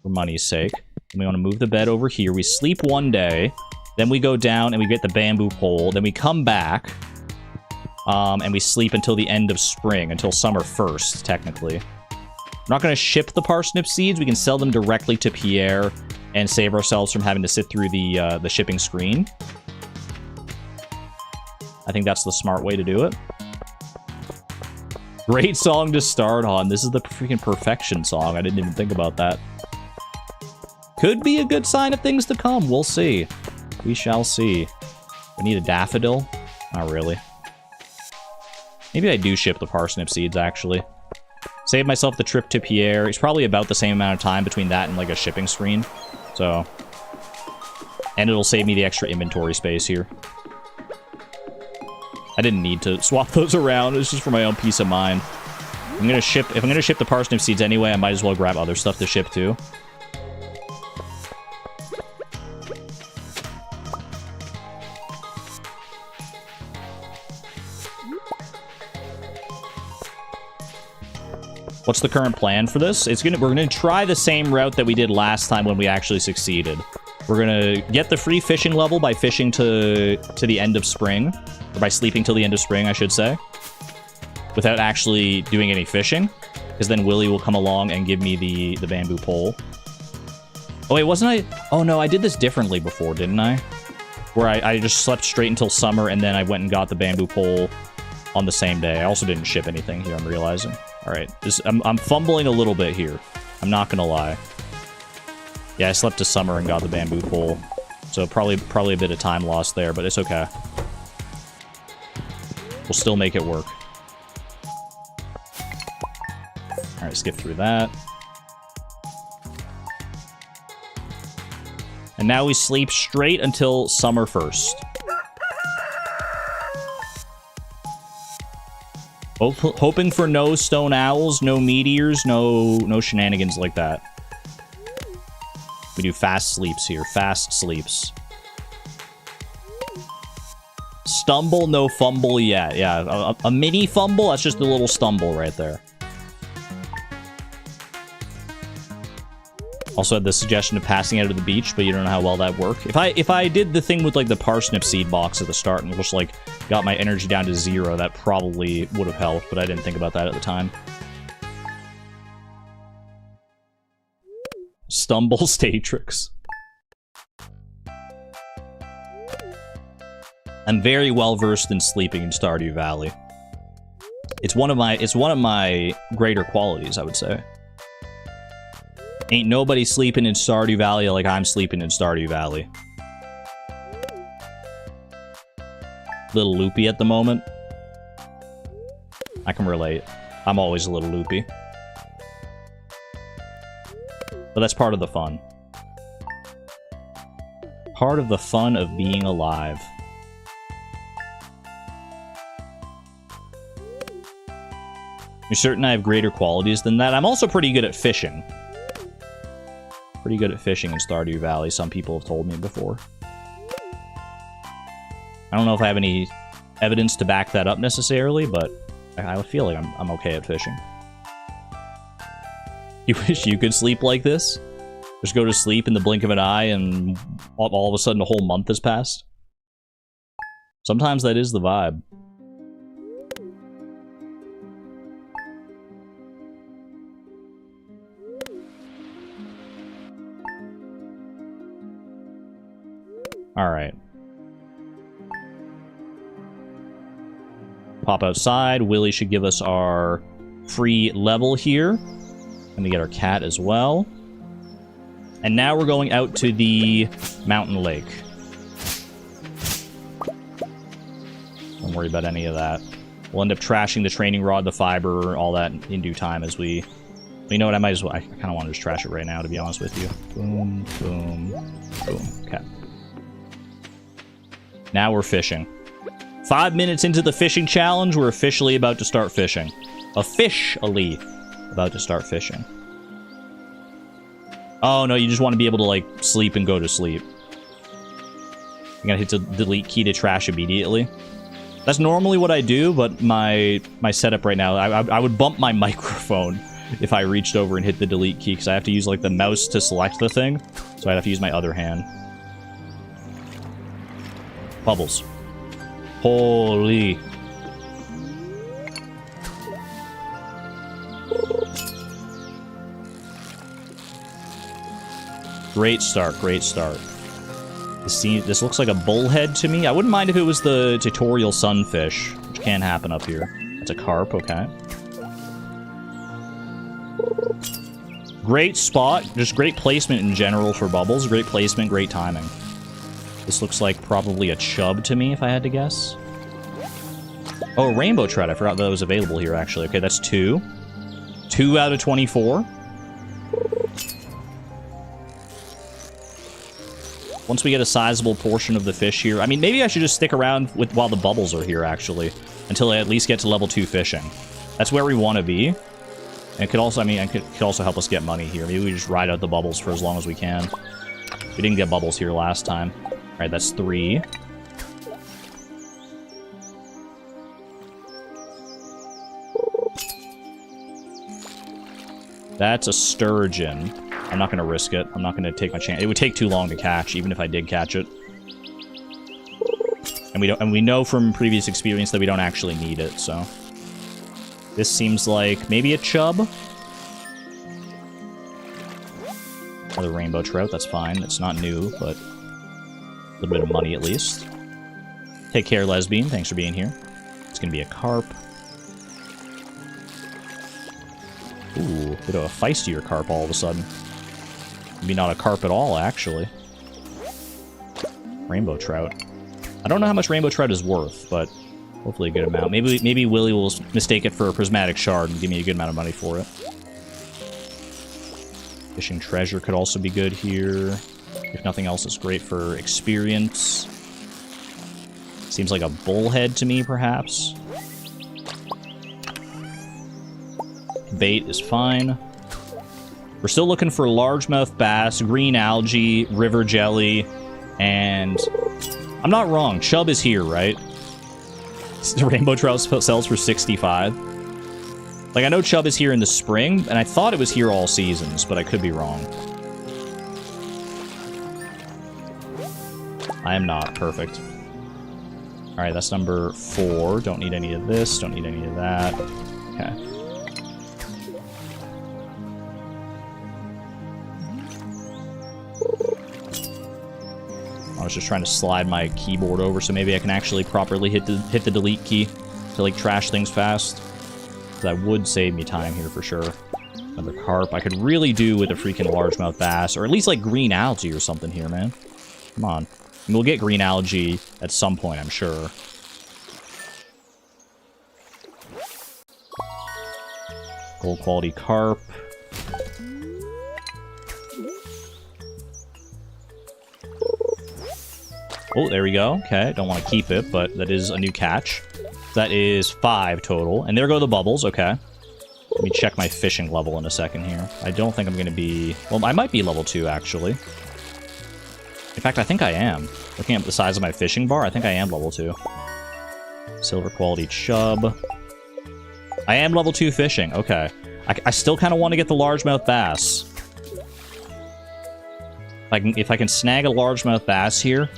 For money's sake. And we want to move the bed over here. We sleep one day. Then we go down and we get the bamboo pole. Then we come back. And we sleep until the end of spring. Until summer 1st, technically. We're not going to ship the parsnip seeds. We can sell them directly to Pierre. And save ourselves from having to sit through the shipping screen. I think that's the smart way to do it. Great song to start on. This is the freaking perfection song. I didn't even think about that. Could be a good sign of things to come. We'll see. We shall see. We need a daffodil? Not really. Maybe I do ship the parsnip seeds, actually. Save myself the trip to Pierre. It's probably about the same amount of time between that and, like, a shipping screen. So. And it'll save me the extra inventory space here. I didn't need to swap those around. It's just for my own peace of mind. If I'm gonna ship the parsnip seeds anyway, I might as well grab other stuff to ship too. What's the current plan for this? We're gonna try the same route that we did last time when we actually succeeded. We're gonna get the free fishing level by fishing to the end of spring. Or by sleeping till the end of spring, I should say. Without actually doing any fishing. Because then Willy will come along and give me the bamboo pole. Oh wait, wasn't I? Oh no, I did this differently before, didn't I? Where I just slept straight until summer and then I went and got the bamboo pole on the same day. I also didn't ship anything here, I'm realizing. Alright, I'm fumbling a little bit here. I'm not gonna lie. Yeah, I slept to summer and got the bamboo pole. So probably a bit of time lost there, but it's okay. We'll still make it work. Alright, skip through that. And now we sleep straight until summer 1st. Hoping for no stone owls, no meteors, no shenanigans like that. We do fast sleeps here. Fast sleeps. Stumble, no fumble yet. Yeah, a mini fumble? That's just a little stumble right there. Also had the suggestion of passing out of the beach, but you don't know how well that worked. If I did the thing with, like, the parsnip seed box at the start and just, like, got my energy down to 0, that probably would have helped, but I didn't think about that at the time. Stumble Statrix. I'm very well versed in sleeping in Stardew Valley. It's one of my greater qualities, I would say. Ain't nobody sleeping in Stardew Valley like I'm sleeping in Stardew Valley. Little loopy at the moment. I can relate. I'm always a little loopy. But that's part of the fun. Part of the fun of being alive. You're certain I have greater qualities than that? I'm also pretty good at fishing. Pretty good at fishing in Stardew Valley, some people have told me before. I don't know if I have any evidence to back that up necessarily, but I feel like I'm okay at fishing. You wish you could sleep like this? Just go to sleep in the blink of an eye and all of a sudden a whole month has passed? Sometimes that is the vibe. Alright. Pop outside. Willy should give us our free level here. Gonna get our cat as well. And now we're going out to the mountain lake. Don't worry about any of that. We'll end up trashing the training rod, the fiber, all that in due time as we... You know what, I might as well... I kind of want to just trash it right now, to be honest with you. Boom, boom, boom. Okay. Now we're fishing. 5 minutes into the fishing challenge, we're officially about to start fishing. Officially about to start fishing. Oh, no, you just want to be able to, like, sleep and go to sleep. You gotta hit the delete key to trash immediately. That's normally what I do, but my setup right now, I would bump my microphone if I reached over and hit the delete key, because I have to use, like, the mouse to select the thing. So I'd have to use my other hand. Bubbles. Holy. Great start, great start. This looks like a bullhead to me. I wouldn't mind if it was the tutorial sunfish, which can happen up here. That's a carp, okay. Great spot, just great placement in general for bubbles. Great placement, great timing. This looks like probably a chub to me, if I had to guess. Oh, rainbow trout. I forgot that was available here, actually. Okay, that's 2. 2 out of 24. Once we get a sizable portion of the fish here... I mean, maybe I should just stick around while the bubbles are here, actually. Until I at least get to level 2 fishing. That's where we want to be. And it could also, I mean, it could also help us get money here. Maybe we just ride out the bubbles for as long as we can. We didn't get bubbles here last time. Alright, that's 3. That's a sturgeon. I'm not going to risk it. I'm not going to take my chance. It would take too long to catch, even if I did catch it. And we know from previous experience that we don't actually need it, so... This seems like maybe a chub? Another rainbow trout, that's fine. It's not new, but... A little bit of money, at least. Take care, lesbian. Thanks for being here. It's going to be a carp. Ooh, a bit of a feistier carp all of a sudden. Maybe not a carp at all, actually. Rainbow trout. I don't know how much rainbow trout is worth, but hopefully a good amount. Maybe Willy will mistake it for a prismatic shard and give me a good amount of money for it. Fishing treasure could also be good here. If nothing else, it's great for experience. Seems like a bullhead to me, perhaps. Bait is fine. We're still looking for largemouth bass, green algae, river jelly, and... I'm not wrong, chub is here, right? The rainbow trout sells for 65. Like, I know chub is here in the spring, and I thought it was here all seasons, but I could be wrong. I am not. Perfect. Alright, that's number 4. Don't need any of this, don't need any of that. Okay. I was just trying to slide my keyboard over so maybe I can actually properly hit the delete key to, like, trash things fast. That would save me time here for sure. Another carp. I could really do with a freaking largemouth bass, or at least, like, green algae or something here, man. Come on. And we'll get green algae at some point, I'm sure. Gold quality carp. Oh, there we go. Okay, don't want to keep it, but that is a new catch. That is 5 total. And there go the bubbles, okay. Let me check my fishing level in a second here. I don't think I'm going to be... Well, I might be level 2, actually. In fact, I think I am. Looking at the size of my fishing bar, I think I am level 2. Silver quality chub. I am level 2 fishing, okay. I still kind of want to get the largemouth bass. If I can snag a largemouth bass here,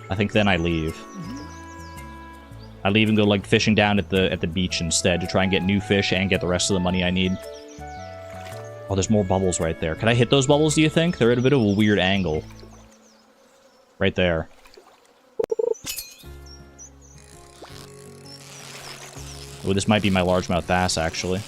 I think then I leave. I leave and go, like, fishing down at the beach instead to try and get new fish and get the rest of the money I need. Oh, there's more bubbles right there. Can I hit those bubbles, do you think? They're at a bit of a weird angle. Right there. Oh, this might be my largemouth bass, actually.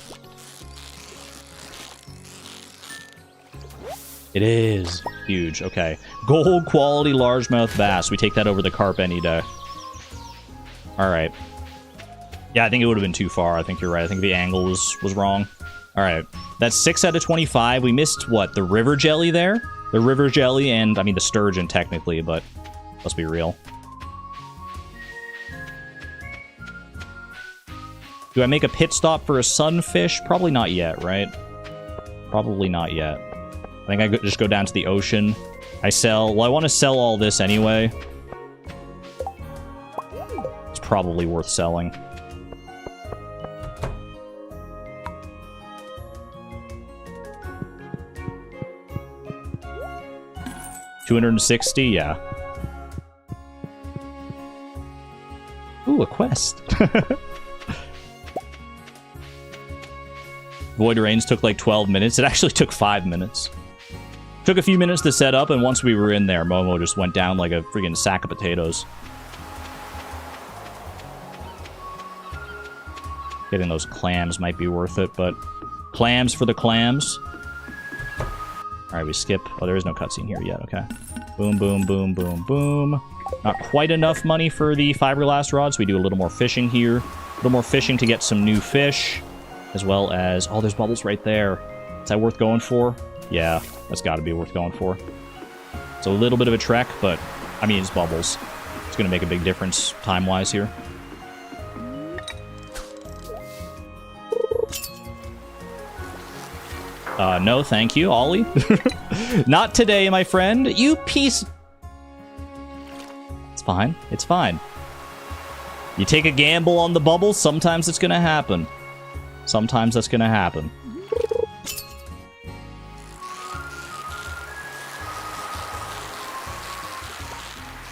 It is. Huge. Okay. Gold quality largemouth bass. We take that over the carp any day. Alright. Yeah, I think it would have been too far. I think you're right. I think the angle was wrong. Alright. That's 6 out of 25. We missed, what, the river jelly there? The river jelly and, I mean, the sturgeon, technically, but let's be real. Do I make a pit stop for a sunfish? Probably not yet, right? Probably not yet. I think I could just go down to the ocean. I sell... Well, I want to sell all this anyway. It's probably worth selling. $260, yeah. Ooh, a quest. Void Rains took like 12 minutes. It actually took 5 minutes. Took a few minutes to set up, and once we were in there, Momo just went down like a freaking sack of potatoes. Getting those clams might be worth it, but clams for the clams. Alright, we skip. Oh, there is no cutscene here yet. Okay. Boom, boom, boom, boom, boom. Not quite enough money for the fiberglass rod, so we do a little more fishing here. A little more fishing to get some new fish. As well as... Oh, there's bubbles right there. Is that worth going for? Yeah, that's got to be worth going for. It's a little bit of a trek, but... I mean, it's bubbles. It's going to make a big difference time-wise here. No, thank you, Ollie. Not today, my friend. You piece... It's fine. It's fine. You take a gamble on the bubbles, sometimes it's gonna happen. Sometimes that's gonna happen.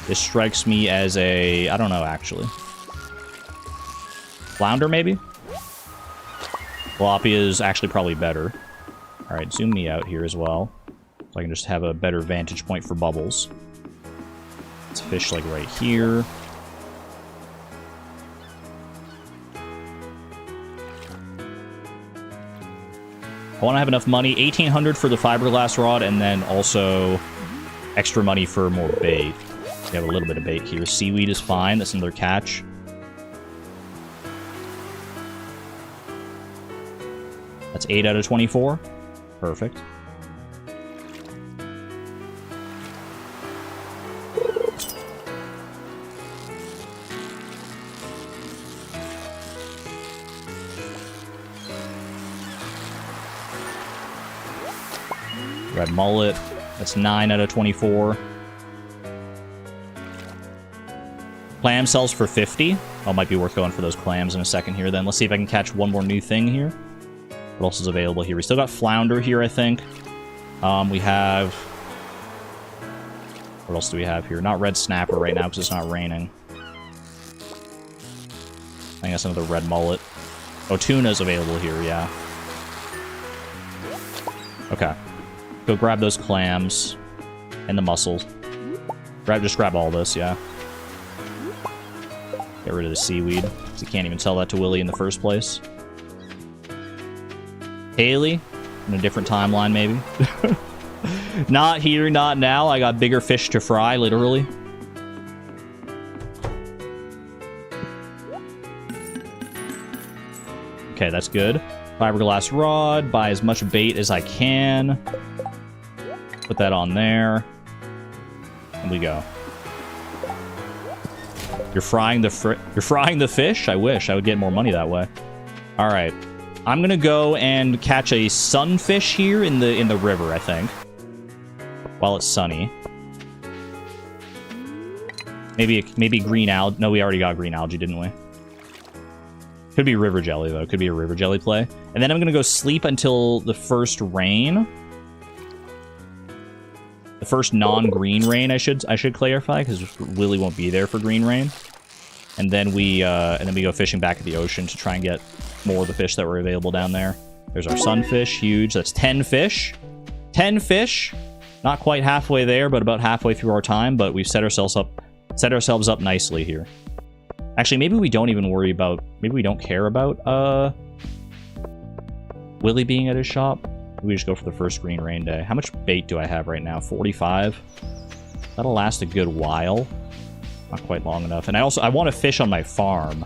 This strikes me as a... I don't know, actually. Flounder, maybe? Tilapia is actually probably better. Alright, zoom me out here as well. So I can just have a better vantage point for bubbles. Let's fish, like, right here. I want to have enough money. 1,800 for the fiberglass rod, and then also extra money for more bait. We have a little bit of bait here. Seaweed is fine. That's another catch. That's 8 out of 24. Perfect. Red mullet. That's 9 out of 24. Clam sells for 50. Oh, might be worth going for those clams in a second here then. Let's see if I can catch one more new thing here. What else is available here? We still got flounder here, I think. We have... What else do we have here? Not red snapper right now because it's not raining. I think that's another red mullet. Oh, tuna's available here, yeah. Okay. Go grab those clams. And the mussels. Just grab all this, yeah. Get rid of the seaweed. Because you can't even sell that to Willy in the first place. Haley, in a different timeline, maybe. Not here, not now. I got bigger fish to fry, literally. Okay, that's good. Fiberglass rod. Buy as much bait as I can. Put that on there. And we go. You're frying the fish? I wish. I would get more money that way. All right. I'm gonna go and catch a sunfish here in the river, I think. While it's sunny. Maybe green algae. No, we already got green algae, didn't we? Could be river jelly, though. Could be a river jelly play. And then I'm gonna go sleep until the first rain. The first non-green rain, I should clarify, because Willy won't be there for green rain. And then we go fishing back at the ocean to try and get more of the fish that were available down there. There's our sunfish, huge. That's 10 fish. 10 fish. Not quite halfway there, but about halfway through our time. But we've set ourselves up nicely here. Actually, maybe we don't even worry about. Maybe we don't care about Willy being at his shop. We just go for the first green rain day. How much bait do I have right now? 45. That'll last a good while. Not quite long enough. And I want to fish on my farm.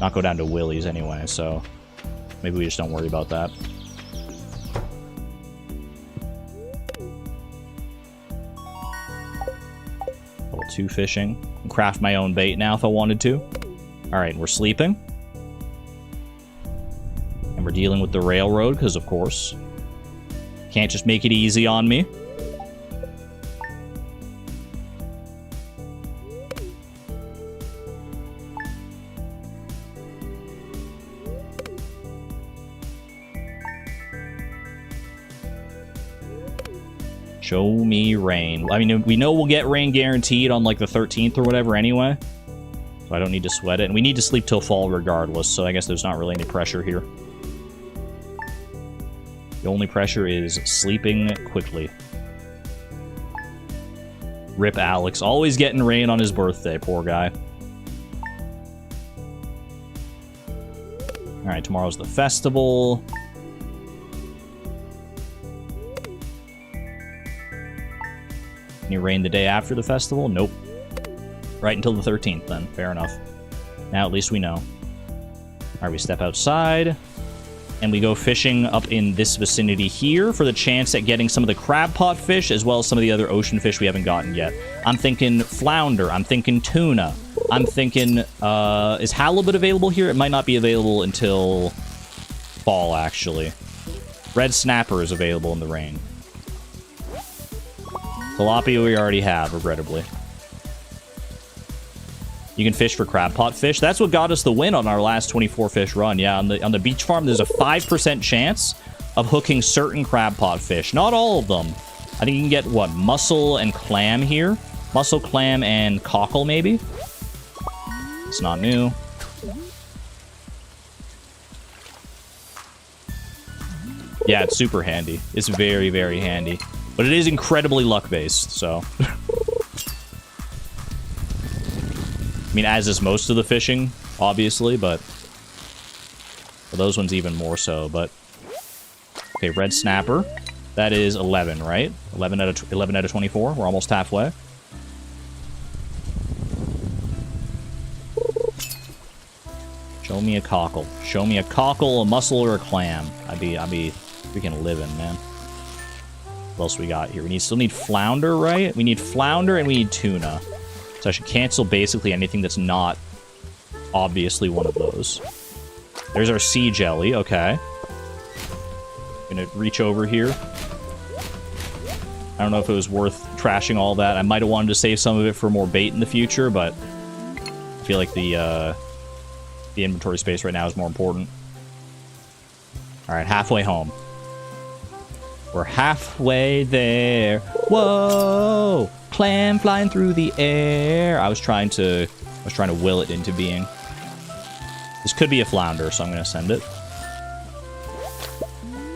Not go down to Willy's anyway, so maybe we just don't worry about that. Level 2 fishing. Can craft my own bait now if I wanted to. Alright, we're sleeping. And we're dealing with the railroad, because of course. Can't just make it easy on me. Show me rain. I mean, we know we'll get rain guaranteed on, like, the 13th or whatever anyway. So I don't need to sweat it. And we need to sleep till fall regardless, so I guess there's not really any pressure here. The only pressure is sleeping quickly. Rip Alex. Always getting rain on his birthday, poor guy. Alright, tomorrow's the festival. Any rain the day after the festival? Nope. Right until the 13th, then. Fair enough. Now at least we know. Alright, we step outside. And we go fishing up in this vicinity here for the chance at getting some of the crab pot fish, as well as some of the other ocean fish we haven't gotten yet. I'm thinking flounder. I'm thinking tuna. I'm thinking, is halibut available here? It might not be available until fall, actually. Red snapper is available in the rain. Tilapia we already have, regrettably. You can fish for crab pot fish. That's what got us the win on our last 24 fish run. Yeah, on the beach farm, there's a 5% chance of hooking certain crab pot fish. Not all of them. I think you can get, what, mussel and clam here? Mussel, clam, and cockle, maybe? It's not new. Yeah, it's super handy. It's very, very handy. But it is incredibly luck-based, so... I mean, as is most of the fishing, obviously, but... for those ones even more so, but... Okay, red snapper. That is 11, right? 11 out of 24. We're almost halfway. Show me a cockle. Show me a cockle, a mussel, or a clam. I'd be freaking living, man. What else we got here? We still need flounder, right? We need flounder and we need tuna. So I should cancel basically anything that's not obviously one of those. There's our sea jelly, okay. Gonna reach over here. I don't know if it was worth trashing all that. I might have wanted to save some of it for more bait in the future, but I feel like the inventory space right now is more important. Alright, halfway home. We're halfway there. Whoa! Clam flying through the air. I was trying to will it into being. This could be a flounder, so I'm gonna send it.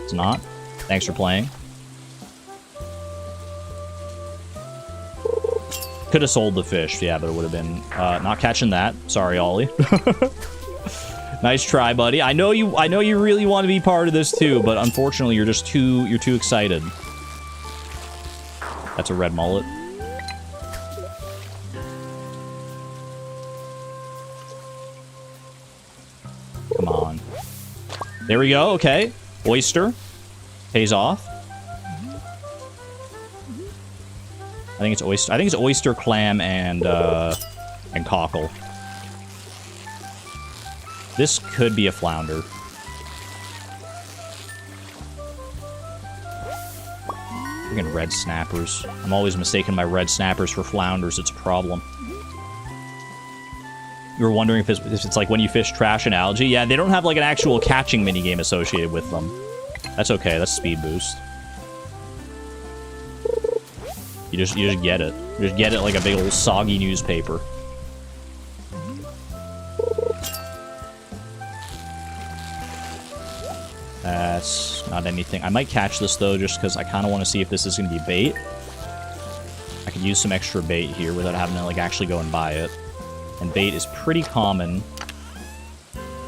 It's not. Thanks for playing. Could have sold the fish, yeah, but it would have been not catching that. Sorry, Ollie. Nice try, buddy. I know you really want to be part of this too, but unfortunately you're too excited. That's a red mullet. Come on. There we go, okay. Oyster. Pays off. I think it's oyster, clam, and cockle. This could be a flounder. Freaking red snappers. I'm always mistaking my red snappers for flounders. It's a problem. You were wondering if it's like when you fish trash and algae. Yeah, they don't have like an actual catching minigame associated with them. That's okay. That's speed boost. You just get it. You just get it like a big old soggy newspaper. That's not anything. I might catch this, though, just because I kind of want to see if this is going to be bait. I could use some extra bait here without having to, like, actually go and buy it. And bait is pretty common.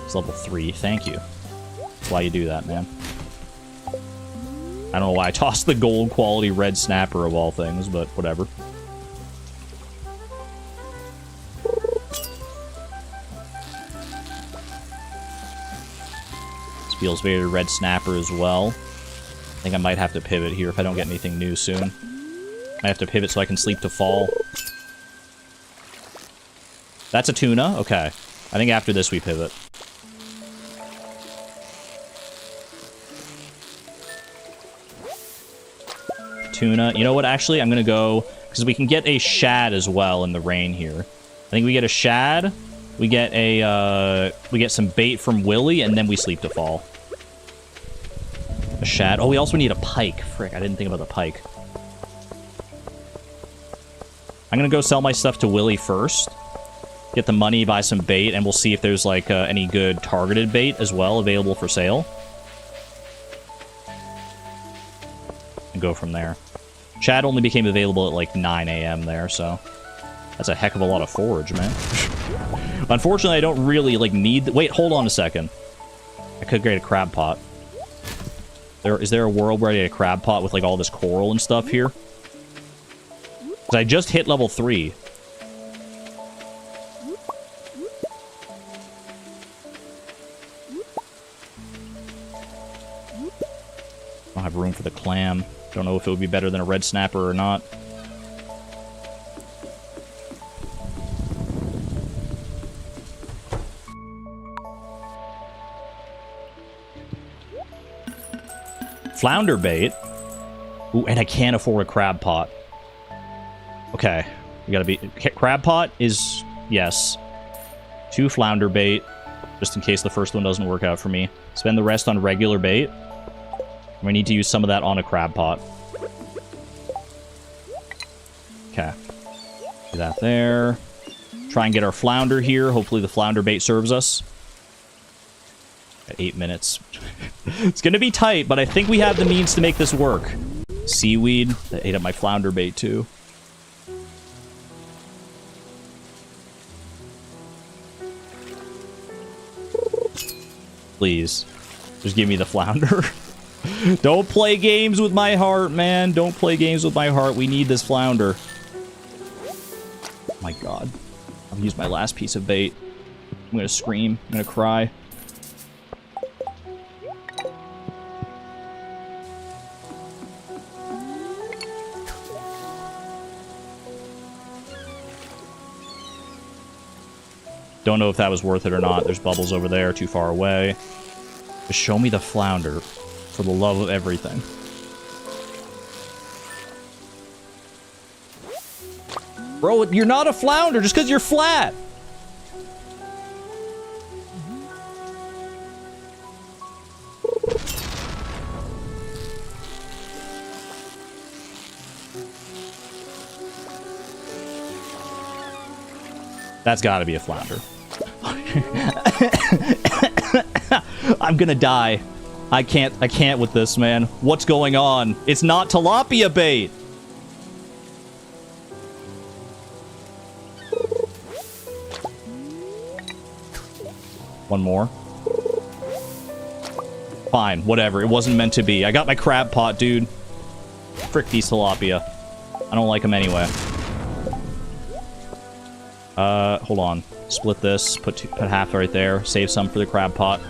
It's level 3. Thank you. That's why you do that, man. I don't know why I tossed the gold quality red snapper of all things, but whatever. Feels very red snapper as well. I think I might have to pivot here if I don't get anything new soon. I have to pivot so I can sleep to fall. That's a tuna? Okay. I think after this we pivot. tuna. You know what? Actually, I'm gonna go because we can get a shad as well in the rain here. I think we get a shad. We get some bait from Willy, and then we sleep to fall. A shad. Oh, we also need a pike. Frick, I didn't think about the pike. I'm gonna go sell my stuff to Willy first. Get the money, buy some bait, and we'll see if there's, like, any good targeted bait as well available for sale. And go from there. Shad only became available at, like, 9 a.m. there, so... That's a heck of a lot of forage, man. Unfortunately, I don't really, like, need... Wait, hold on a second. I could create a crab pot. Is there a world where I get a crab pot with, like, all this coral and stuff here? Because I just hit level 3. I don't have room for the clam. Don't know if it would be better than a red snapper or not. Flounder bait. Ooh, and I can't afford a crab pot. Okay. We gotta be... Crab pot is... Yes. 2 flounder bait. Just in case the first one doesn't work out for me. Spend the rest on regular bait. We need to use some of that on a crab pot. Okay. Do that there. Try and get our flounder here. Hopefully the flounder bait serves us. Got 8 minutes. It's gonna be tight, but I think we have the means to make this work. Seaweed. That ate up my flounder bait, too. Please. Just give me the flounder. Don't play games with my heart, man. Don't play games with my heart. We need this flounder. Oh my god. I'll use my last piece of bait. I'm gonna scream. I'm gonna cry. Don't know if that was worth it or not. There's bubbles over there, too far away. Just show me the flounder, for the love of everything. Bro, you're not a flounder just because you're flat. That's got to be a flounder. I'm gonna die. I can't with this, man. What's going on? It's not tilapia bait. One more. Fine, whatever. It wasn't meant to be. I got my crab pot, dude. Frick these tilapia. I don't like them anyway. Hold on. Split this. Put half right there. Save some for the crab pot.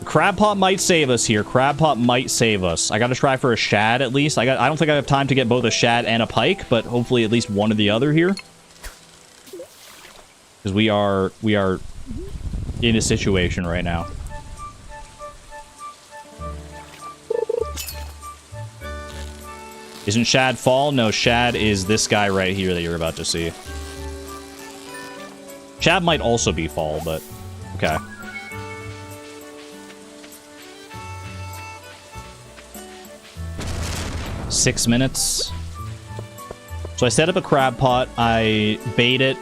The crab pot might save us here. Crab pot might save us. I gotta try for a shad at least. I don't think I have time to get both a shad and a pike, but hopefully at least one or the other here. Because we are in a situation right now. Isn't shad fall? No, shad is this guy right here that you're about to see. Shad might also be fall, but okay. Six minutes. So I set up a crab pot, I bait it,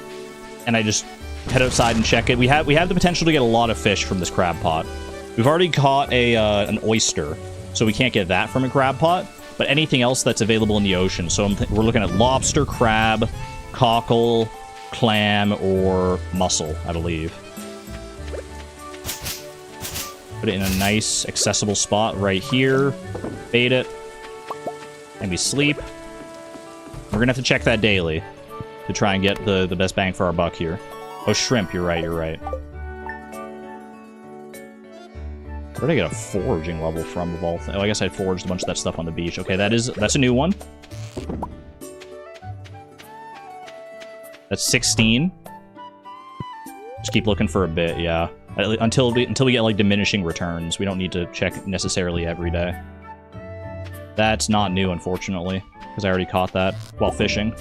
and I just head outside and check it. We have the potential to get a lot of fish from this crab pot. We've already caught an oyster, so we can't get that from a crab pot, but anything else that's available in the ocean. So we're looking at lobster, crab, cockle, clam, or mussel, I believe. Put it in a nice, accessible spot right here. Bait it. And we sleep. We're gonna have to check that daily to try and get the best bang for our buck here. Oh, shrimp, you're right, you're right. Where did I get a foraging level from of all things? Oh, I guess I foraged a bunch of that stuff on the beach. Okay, that's a new one. That's 16. Just keep looking for a bit, yeah. Until we get, like, diminishing returns. We don't need to check necessarily every day. That's not new, unfortunately, because I already caught that while fishing.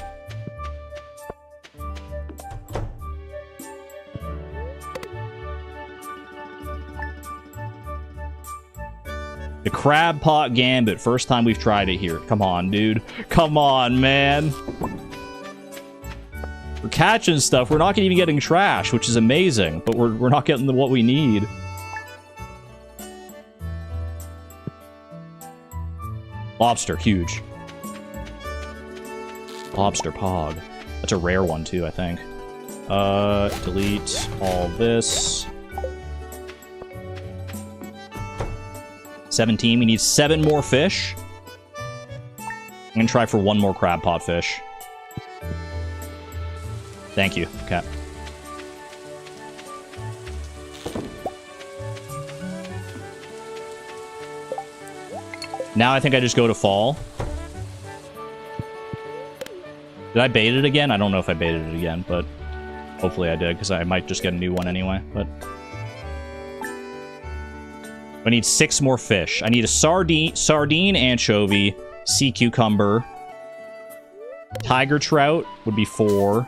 The crab pot gambit. First time we've tried it here. Come on, dude. Come on, man. We're catching stuff. We're not even getting trash, which is amazing. But we're not getting what we need. Lobster, huge. Lobster pog. That's a rare one too, I think. Delete all this. 17. We need 7 more fish. I'm gonna try for 1 more crab pot fish. Thank you. Okay. Now I think I just go to fall. Did I bait it again? I don't know if I baited it again, but hopefully I did, because I might just get a new one anyway. But I need 6 more fish. I need a sardine, anchovy, sea cucumber. Tiger trout would be 4.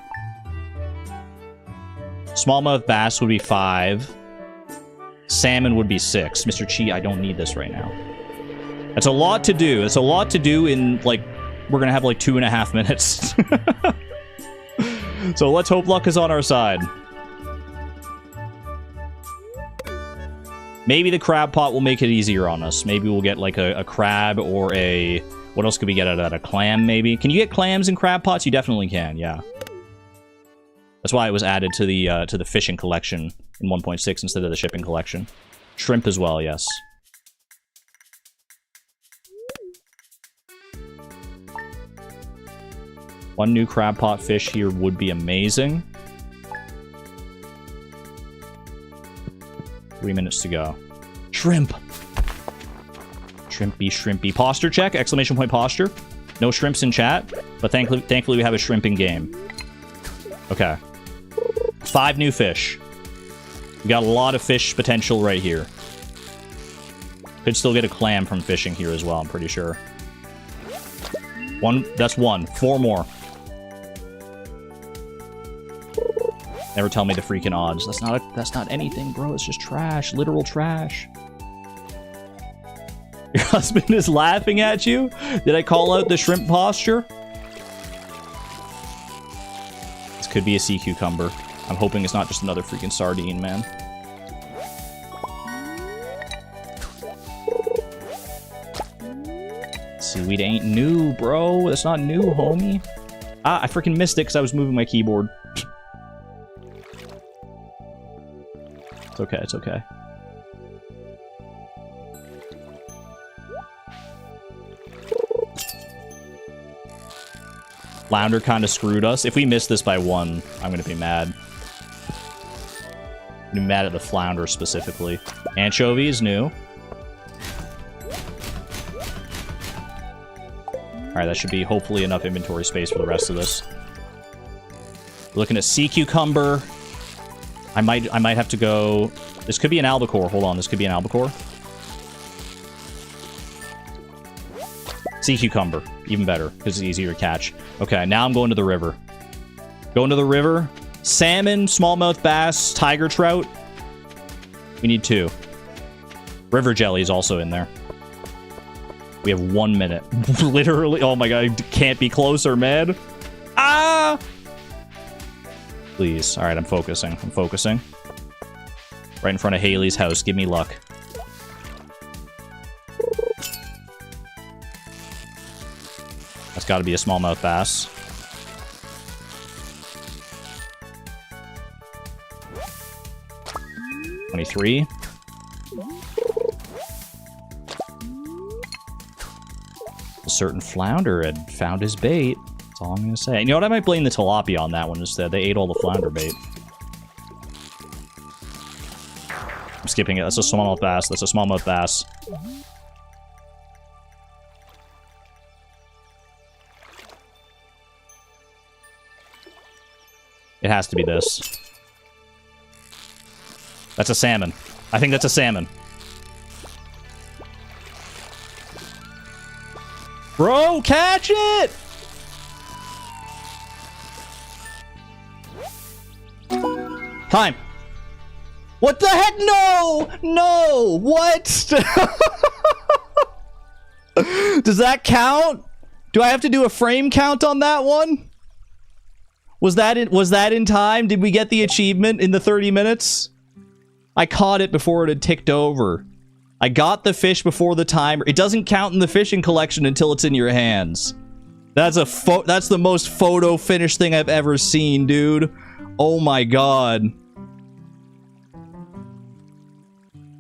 Smallmouth bass would be 5. Salmon would be 6. Mr. Chi, I don't need this right now. That's a lot to do. It's a lot to do in, like, we're gonna have, like, 2.5 minutes. So let's hope luck is on our side. Maybe the crab pot will make it easier on us. Maybe we'll get, like, a crab or a... What else could we get out of that? A clam, maybe? Can you get clams in crab pots? You definitely can, yeah. That's why it was added to the fishing collection in 1.6 instead of the shipping collection. Shrimp as well, yes. One new crab pot fish here would be amazing. 3 minutes to go. Shrimp! Shrimpy, shrimpy. Posture check! Exclamation point posture. No shrimps in chat, but thankfully we have a shrimp in game. Okay. 5 new fish. We got a lot of fish potential right here. Could still get a clam from fishing here as well, I'm pretty sure. That's 1. 4 more. Never tell me the freaking odds. That's not anything, bro. It's just trash. Literal trash. Your husband is laughing at you? Did I call out the shrimp posture? This could be a sea cucumber. I'm hoping it's not just another freaking sardine, man. Seaweed ain't new, bro. That's not new, homie. Ah, I freaking missed it because I was moving my keyboard. It's okay, it's okay. Flounder kind of screwed us. If we miss this by 1, I'm going to be mad. I'm gonna be mad at the flounder specifically. Anchovy is new. Alright, that should be hopefully enough inventory space for the rest of this. Looking at sea cucumber. I might have to go... This could be an albacore. Hold on, this could be an albacore. Sea cucumber. Even better, because it's easier to catch. Okay, now I'm going to the river. Going to the river. Salmon, smallmouth bass, tiger trout. We need 2. River jelly is also in there. We have 1 minute. Literally. Oh my god, I can't be closer, man. Ah! Please. Alright, I'm focusing. I'm focusing. Right in front of Haley's house. Give me luck. That's got to be a smallmouth bass. $23. A certain flounder had found his bait. That's all I'm going to say. And you know what? I might blame the tilapia on that one instead. They ate all the flounder bait. I'm skipping it. That's a smallmouth bass. That's a smallmouth bass. It has to be this. That's a salmon. I think that's a salmon. Bro, catch it! Time. What the heck? No! No! What? Does that count? Do I have to do a frame count on that one? Was that in time? Did we get the achievement in the 30 minutes? I caught it before it had ticked over. I got the fish before the timer. It doesn't count in the fishing collection until it's in your hands. That's the most photo finish thing I've ever seen, dude. Oh my god.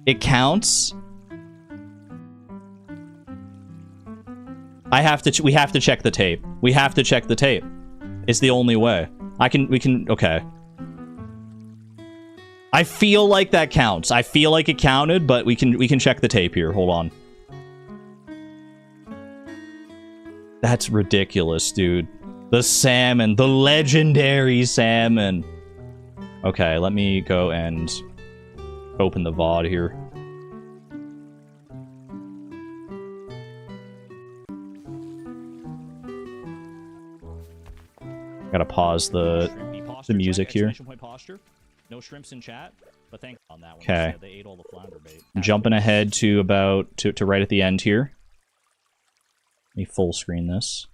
It counts? We have to check the tape. We have to check the tape. It's the only way. Okay. I feel like that counts. I feel like it counted, but we can check the tape here. Hold on. That's ridiculous, dude. The salmon, the legendary salmon. Okay, let me go and open the VOD here. Gotta pause the music here. No shrimps in chat, but thanks on that one. Okay. They ate all the flounder bait. I'm jumping ahead to about to right at the end here. Let me full screen this.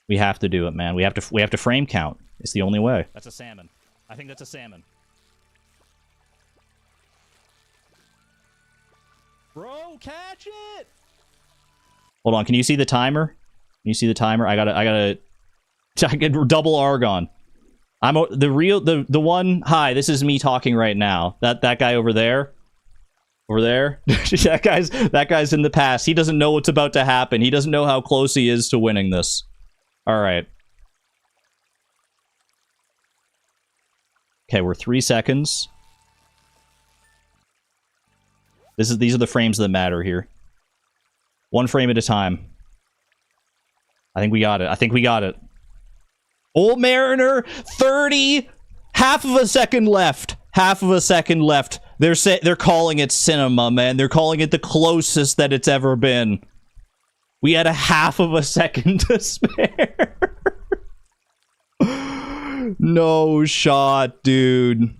We have to do it, man. We have to frame count. It's the only way. That's a salmon. I think that's a salmon. Bro, catch it! Hold on, can you see the timer? Can you see the timer? I get double Argon. I'm the one. Hi, this is me talking right now. That guy over there. Over there. that guy's in the past. He doesn't know what's about to happen. He doesn't know how close he is to winning this. All right. Okay, we're 3 seconds. These are the frames that matter here. One frame at a time. I think we got it. Old Mariner, 30. Half of a second left. They're calling it cinema, man. They're calling it the closest that it's ever been. We had a half of a second to spare. No shot, dude.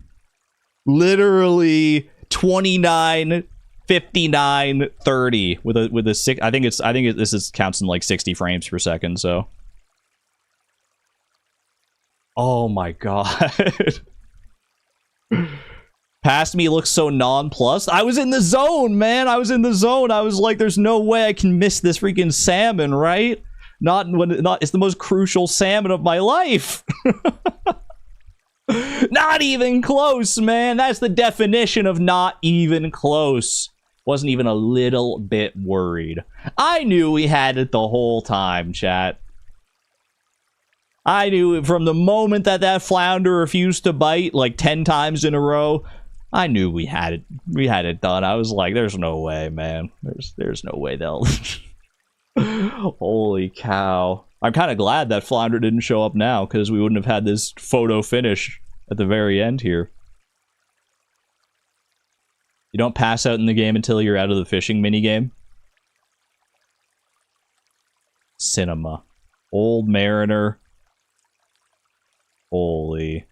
Literally 29, 59, 30 with a six. I think this counts in like 60 frames per second. So. Oh my god. Past me looks so nonplussed. I was in the zone, man. I was like, there's no way I can miss this freaking salmon, right? It's the most crucial salmon of my life. Not even close, man. That's the definition of not even close. Wasn't even a little bit worried. I knew we had it the whole time, chat. I knew from the moment that flounder refused to bite like 10 times in a row. I knew we had it done. I was like, there's no way, man. There's no way they'll... Holy cow. I'm kind of glad that flounder didn't show up now, because we wouldn't have had this photo finish at the very end here. You don't pass out in the game until you're out of the fishing minigame. Cinema. Old Mariner. Holy...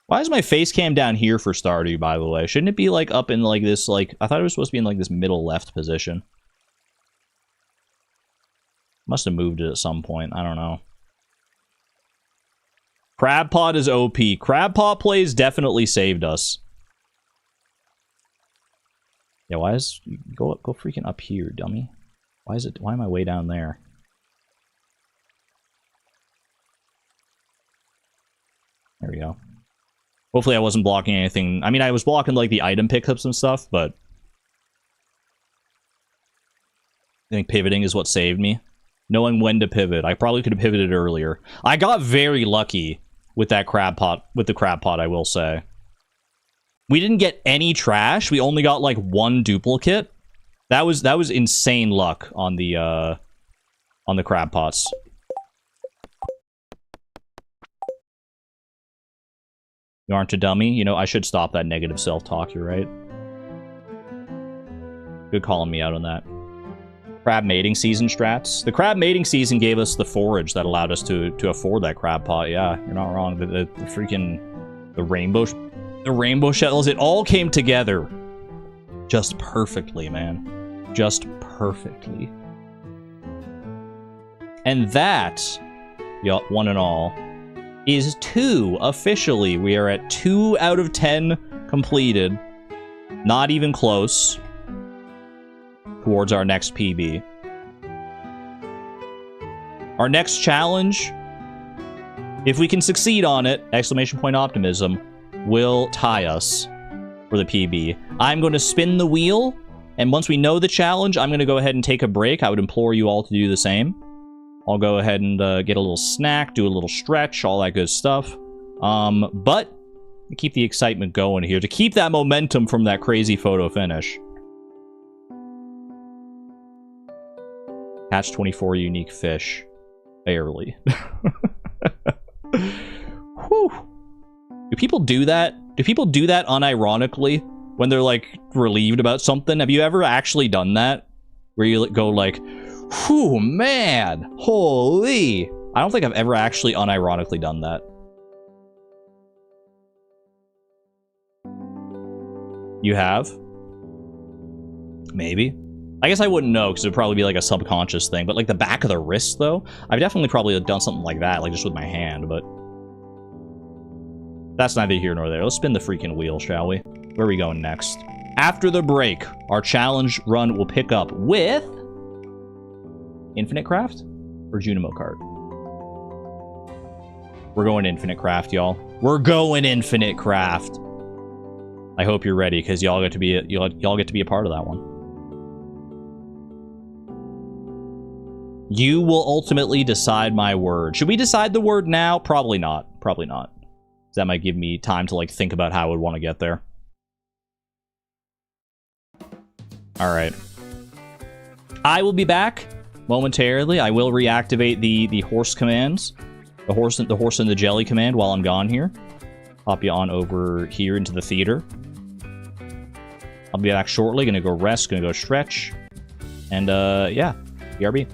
Why is my face cam down here for Stardew, by the way? Shouldn't it be, like, up in, like, this, like... I thought it was supposed to be in, like, this middle left position. Must have moved it at some point. I don't know. Crab Pot is OP. Crab Pot plays definitely saved us. Yeah, why is... Go freaking up here, dummy. Why am I way down there? There we go. Hopefully I wasn't blocking anything. I mean, I was blocking, like, the item pickups and stuff, but... I think pivoting is what saved me. Knowing when to pivot. I probably could have pivoted earlier. I got very lucky with that crab pot, with the crab pot, I will say. We didn't get any trash. We only got, like, one duplicate. That was insane luck on the crab pots. You aren't a dummy. You know, I should stop that negative self-talk, you're right. Good calling me out on that. Crab mating season strats. The crab mating season gave us the forage that allowed us to afford that crab pot. Yeah, you're not wrong. The freaking... The rainbow shells, it all came together. Just perfectly, man. Just perfectly. And that, one and all, is 2 officially. We are at 2 out of 10 completed. Not even close. Towards our next PB. Our next challenge, if we can succeed on it, exclamation point optimism, will tie us for the PB. I'm going to spin the wheel, and once we know the challenge, I'm going to go ahead and take a break. I would implore you all to do the same. I'll go ahead and get a little snack, do a little stretch, all that good stuff. But to keep the excitement going here, to keep that momentum from that crazy photo finish. Catch 24 unique fish. Barely. Whew. Do people do that? Do people do that unironically when they're, like, relieved about something? Have you ever actually done that? Where you go, like, whew, man, holy. I don't think I've ever actually unironically done that. You have? Maybe. I guess I wouldn't know, because it would probably be like a subconscious thing. But like the back of the wrist, though, I've definitely probably done something like that, like just with my hand, but... That's neither here nor there. Let's spin the freaking wheel, shall we? Where are we going next? After the break, our challenge run will pick up with... Infinite Craft? Or Junimo Kart? We're going Infinite Craft, y'all. We're going Infinite Craft! I hope you're ready, because y'all get to be y'all get to be a part of that one. You will ultimately decide my word. Should we decide the word now? Probably not. Probably not. That might give me time to, like, think about how I would want to get there. Alright. I will be back momentarily. I will reactivate the horse commands. The horse and the jelly command while I'm gone here. Pop you on over here into the theater. I'll be back shortly. Gonna go rest, gonna go stretch. And, yeah. BRB.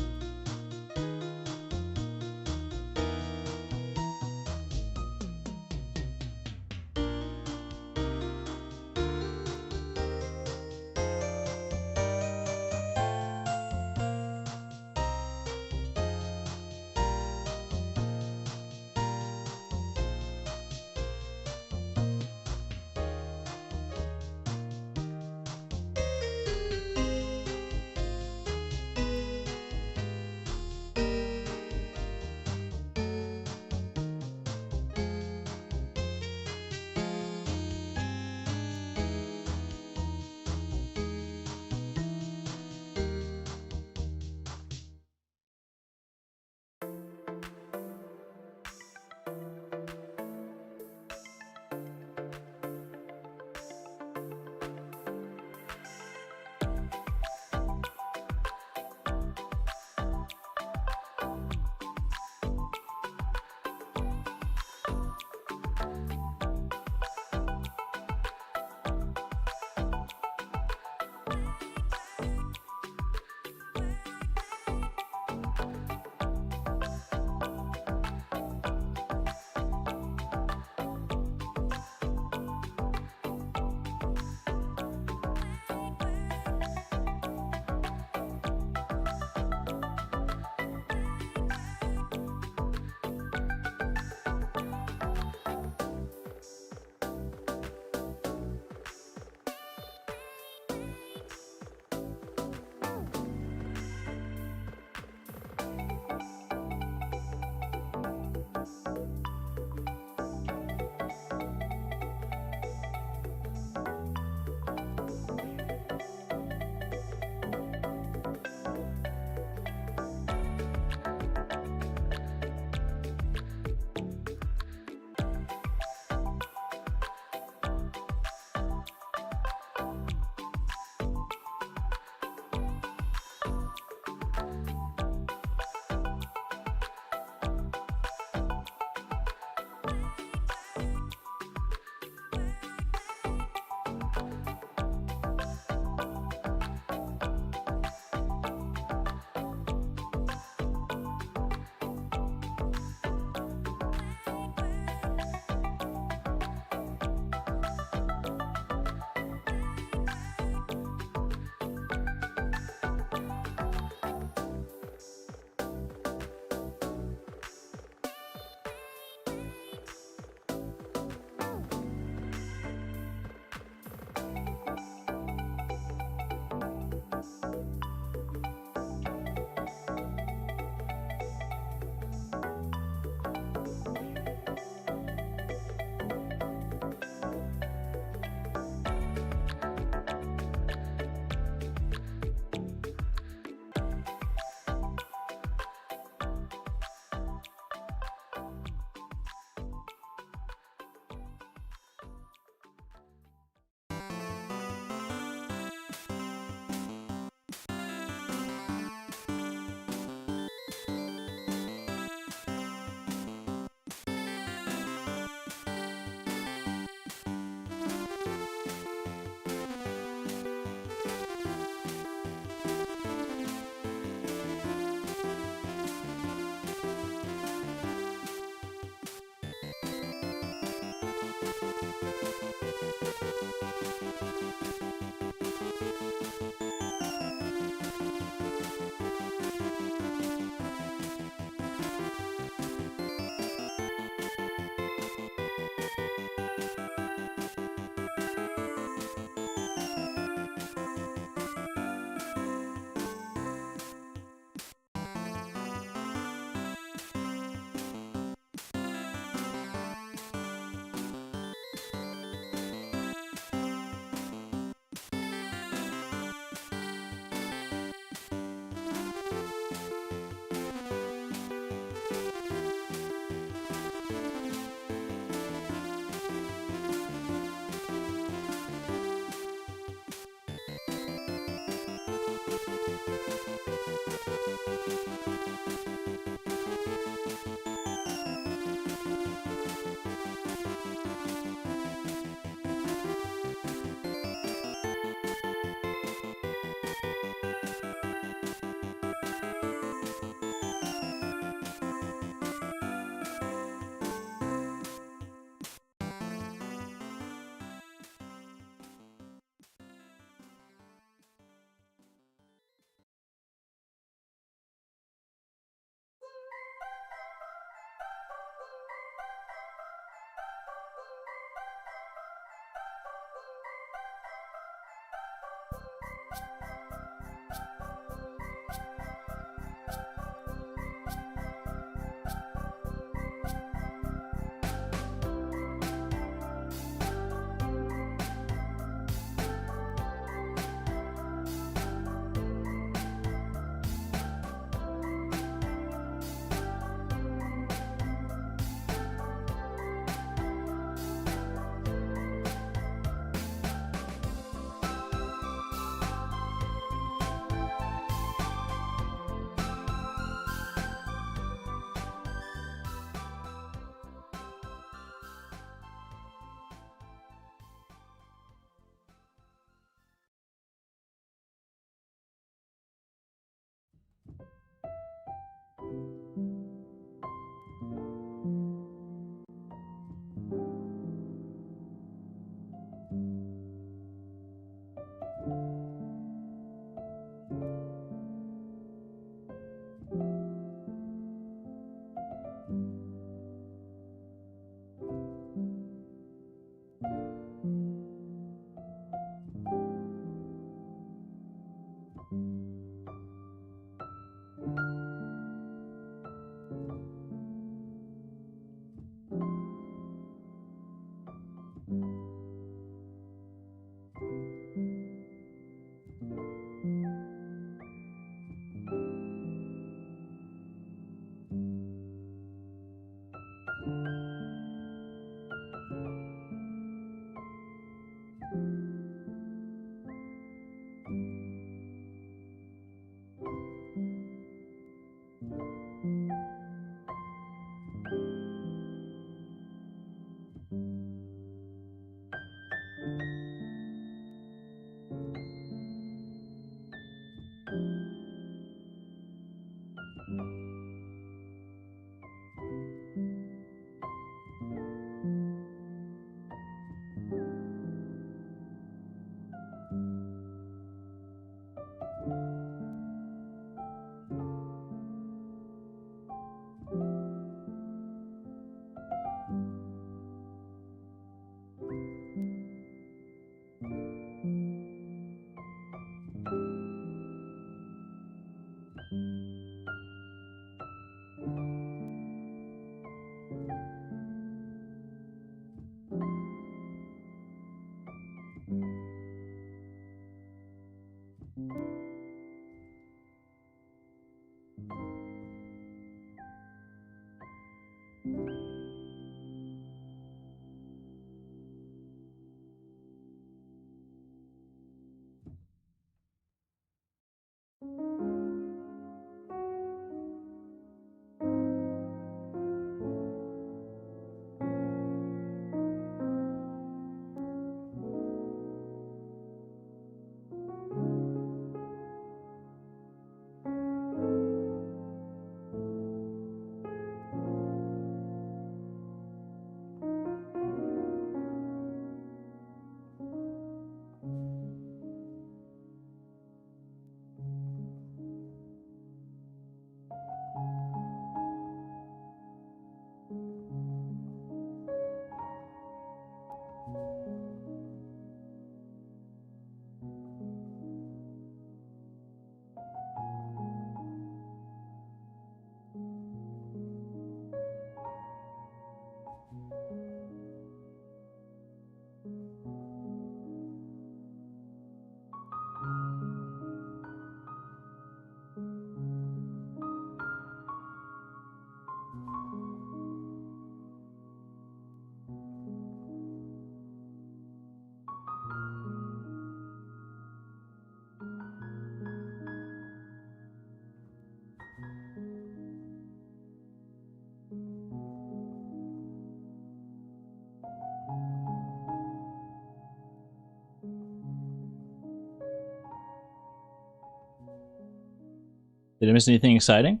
Did I miss anything exciting?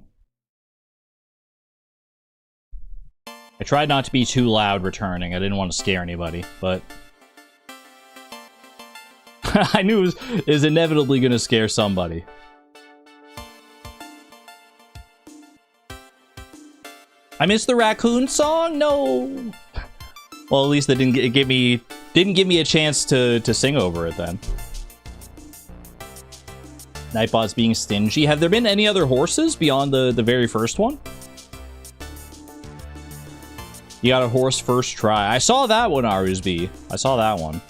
I tried not to be too loud returning. I didn't want to scare anybody, but... I knew it was inevitably going to scare somebody. I missed the raccoon song? No! Well, at least they didn't give me a chance to sing over it then. Nightbot's being stingy. Have there been any other horses beyond the very first one? You got a horse first try. I saw that one, Arusb. I saw that one.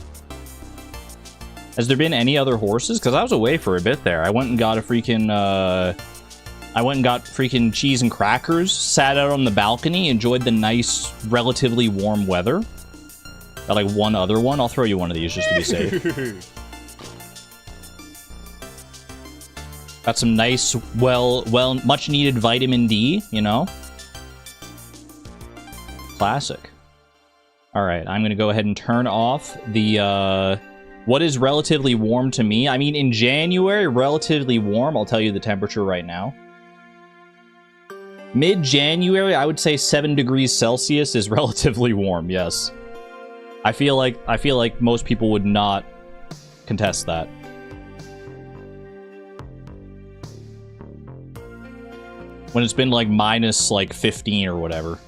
Has there been any other horses? Because I was away for a bit there. I went and got a freaking... I went and got freaking cheese and crackers, sat out on the balcony, enjoyed the nice, relatively warm weather. Got like one other one. I'll throw you one of these just to be safe. Got some nice, well, much needed vitamin D, you know? Classic. Alright, I'm gonna go ahead and turn off the, what is relatively warm to me. I mean, in January, relatively warm. I'll tell you the temperature right now. Mid-January, I would say 7 degrees Celsius is relatively warm, yes. I feel like most people would not contest that. When it's been like minus like 15 or whatever.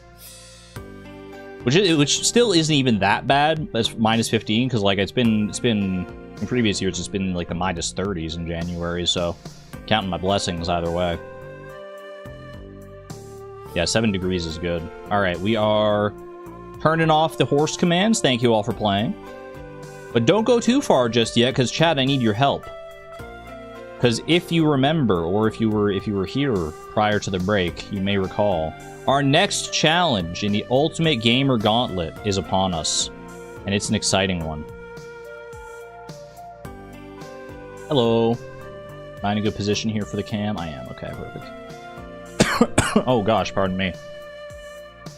Which still isn't even that bad as minus 15, because like it's been in previous years it's been like the minus 30s in January, so counting my blessings either way. Yeah, 7 degrees is good. Alright, we are turning off the horse commands. Thank you all for playing. But don't go too far just yet, because chat, I need your help. Because if you remember, or if you were here prior to the break, you may recall, our next challenge in the Ultimate Gamer Gauntlet is upon us. And it's an exciting one. Hello. Am I in a good position here for the cam? I am. Okay, perfect. Oh gosh, pardon me.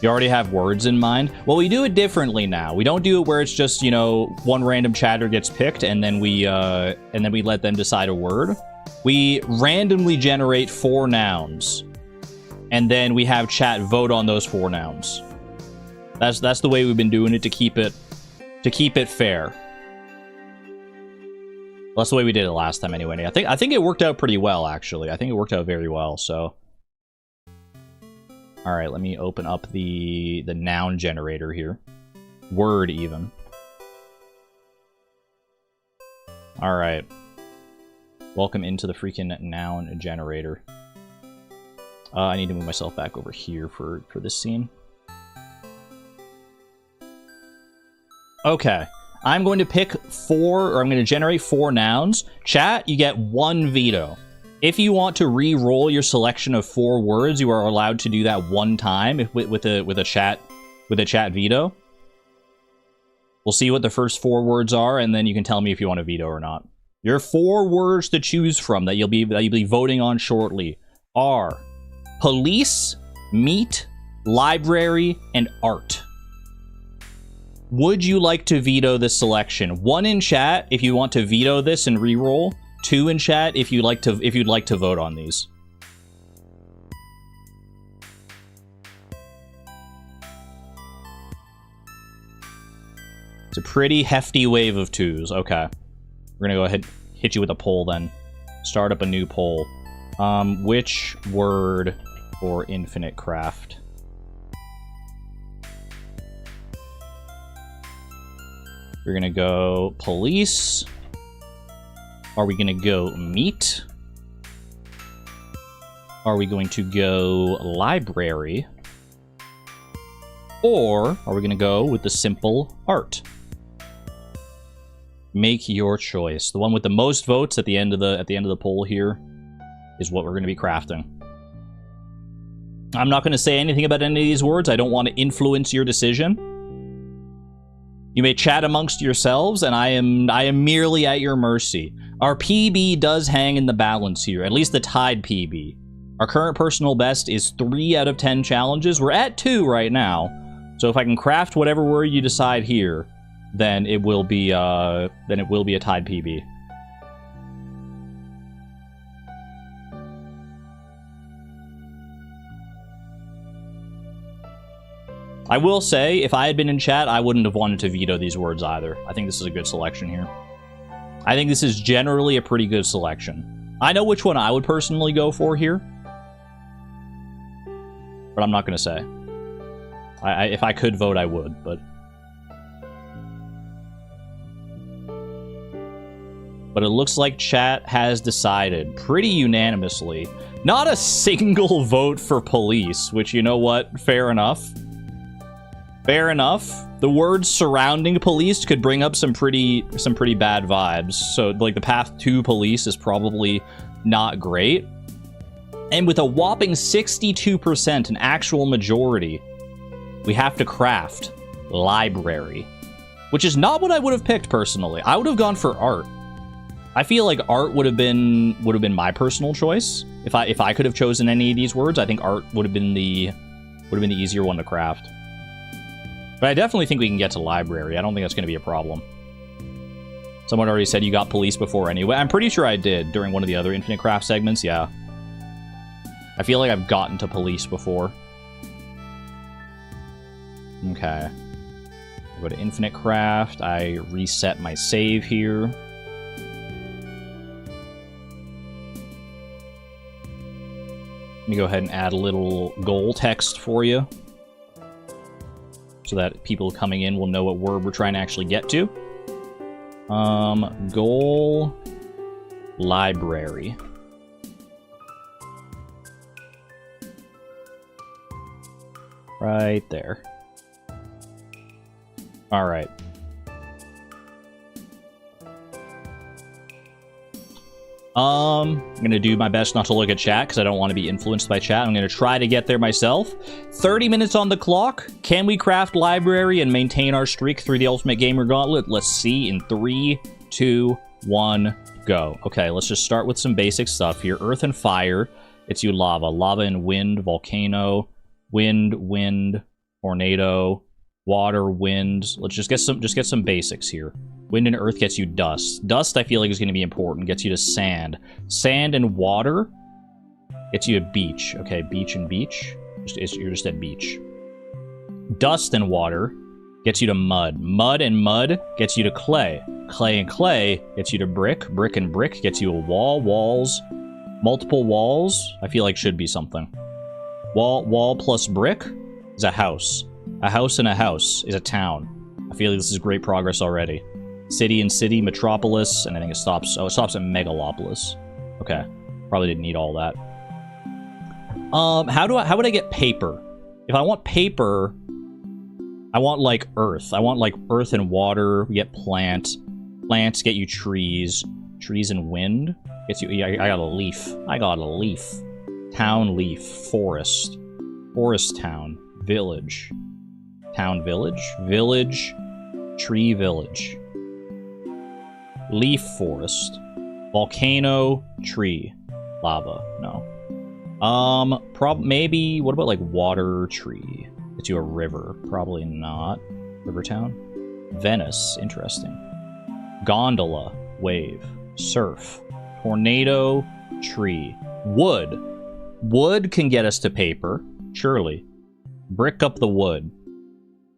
You already have words in mind? Well, we do it differently now. We don't do it where it's just, you know, one random chatter gets picked and then we let them decide a word. We randomly generate 4 nouns. And then we have chat vote on those 4 nouns. That's the way we've been doing it to keep it fair. Well, that's the way we did it last time anyway. I think it worked out pretty well, actually. I think it worked out very well, so. Alright, let me open up the noun generator here. Word, even. Alright. Welcome into the freaking noun generator. I need to move myself back over here for this scene. Okay. I'm going to pick 4, or I'm going to generate 4 nouns. Chat, you get 1 veto. If you want to re-roll your selection of 4 words, you are allowed to do that 1 time with a chat veto. We'll see what the first 4 words are, and then you can tell me if you want to veto or not. Your 4 words to choose from that you'll be voting on shortly are police, meat, library, and art. Would you like to veto this selection? 1 in chat if you want to veto this and re-roll. 2 in chat if you'd like to vote on these. It's a pretty hefty wave of 2s. Okay. We're gonna go ahead hit you with a poll then. Start up a new poll. Which word for infinite craft? We're gonna go police. Are we gonna go meat? Are we going to go library? Or are we gonna go with the simple art? Make your choice. The one with the most votes at the end of the poll here is what we're gonna be crafting. I'm not gonna say anything about any of these words. I don't want to influence your decision. You may chat amongst yourselves, and I am merely at your mercy. Our PB does hang in the balance here, at least the tied PB. Our current personal best is 3 out of 10 challenges. We're at 2 right now, so if I can craft whatever word you decide here, then it will be a tied PB. I will say, if I had been in chat, I wouldn't have wanted to veto these words either. I think this is a good selection here. I think this is generally a pretty good selection. I know which one I would personally go for here, but I'm not going to say. If I could vote, I would, but... But it looks like chat has decided, pretty unanimously, not a single vote for police, which, you know what, fair enough. Fair enough. The words surrounding police could bring up some pretty bad vibes. So, like, the path to police is probably not great. And with a whopping 62%, an actual majority, we have to craft library, which is not what I would have picked personally. I would have gone for art. I feel like art would have been my personal choice. If I could have chosen any of these words, I think art would have been the easier one to craft. But I definitely think we can get to library. I don't think that's going to be a problem. Someone already said you got police before anyway. I'm pretty sure I did during one of the other Infinite Craft segments, yeah. I feel like I've gotten to police before. Okay. I go to Infinite Craft. I reset my save here. Let me go ahead and add a little goal text for you, so that people coming in will know what word we're trying to actually get to. Goal library. Right there. All right. I'm gonna do my best not to look at chat because I don't want to be influenced by chat. I'm gonna try to get there myself. 30 minutes on the clock. Can we craft library and maintain our streak through the Ultimate Gamer Gauntlet? Let's see in 3, 2, 1, go. Okay, let's just start with some basic stuff here. Earth and fire. It's you lava. Lava and wind, volcano, wind, tornado, water, wind. Let's just get some basics here. Wind and earth gets you dust. Dust, I feel like, is going to be important. Gets you to sand. Sand and water gets you to beach. Okay, beach and beach. You're just at beach. Dust and water gets you to mud. Mud and mud gets you to clay. Clay and clay gets you to brick. Brick and brick gets you a wall. Walls. Multiple walls, I feel like should be something. Wall plus brick is a house. A house and a house is a town. I feel like this is great progress already. City and city, metropolis, and I think it stops. Oh, it stops at megalopolis. Okay, probably didn't need all that. How would I get paper? If I want paper, I want like earth. I want like earth and water. We get plant. Plants get you trees. Trees and wind gets you. Yeah, I got a leaf. I got a leaf. Town, leaf, forest, forest, town, village, town, village, village, tree, village. Leaf forest. Volcano, tree. Lava. No. Maybe, what about like water tree? Get you a river. Probably not. Rivertown. Venice. Interesting. Gondola. Wave. Surf. Tornado. Tree. Wood. Wood can get us to paper. Surely. Brick up the wood.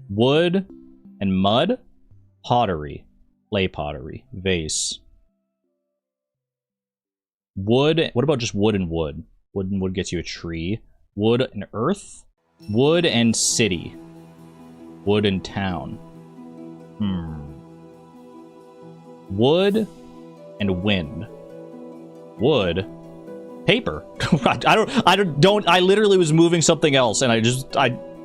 Wood and mud. Pottery. Clay pottery. Vase. Wood. What about just wood and wood? Wood and wood gets you a tree. Wood and earth. Wood and city. Wood and town. Wood and wind. Wood. Paper. I literally was moving something else and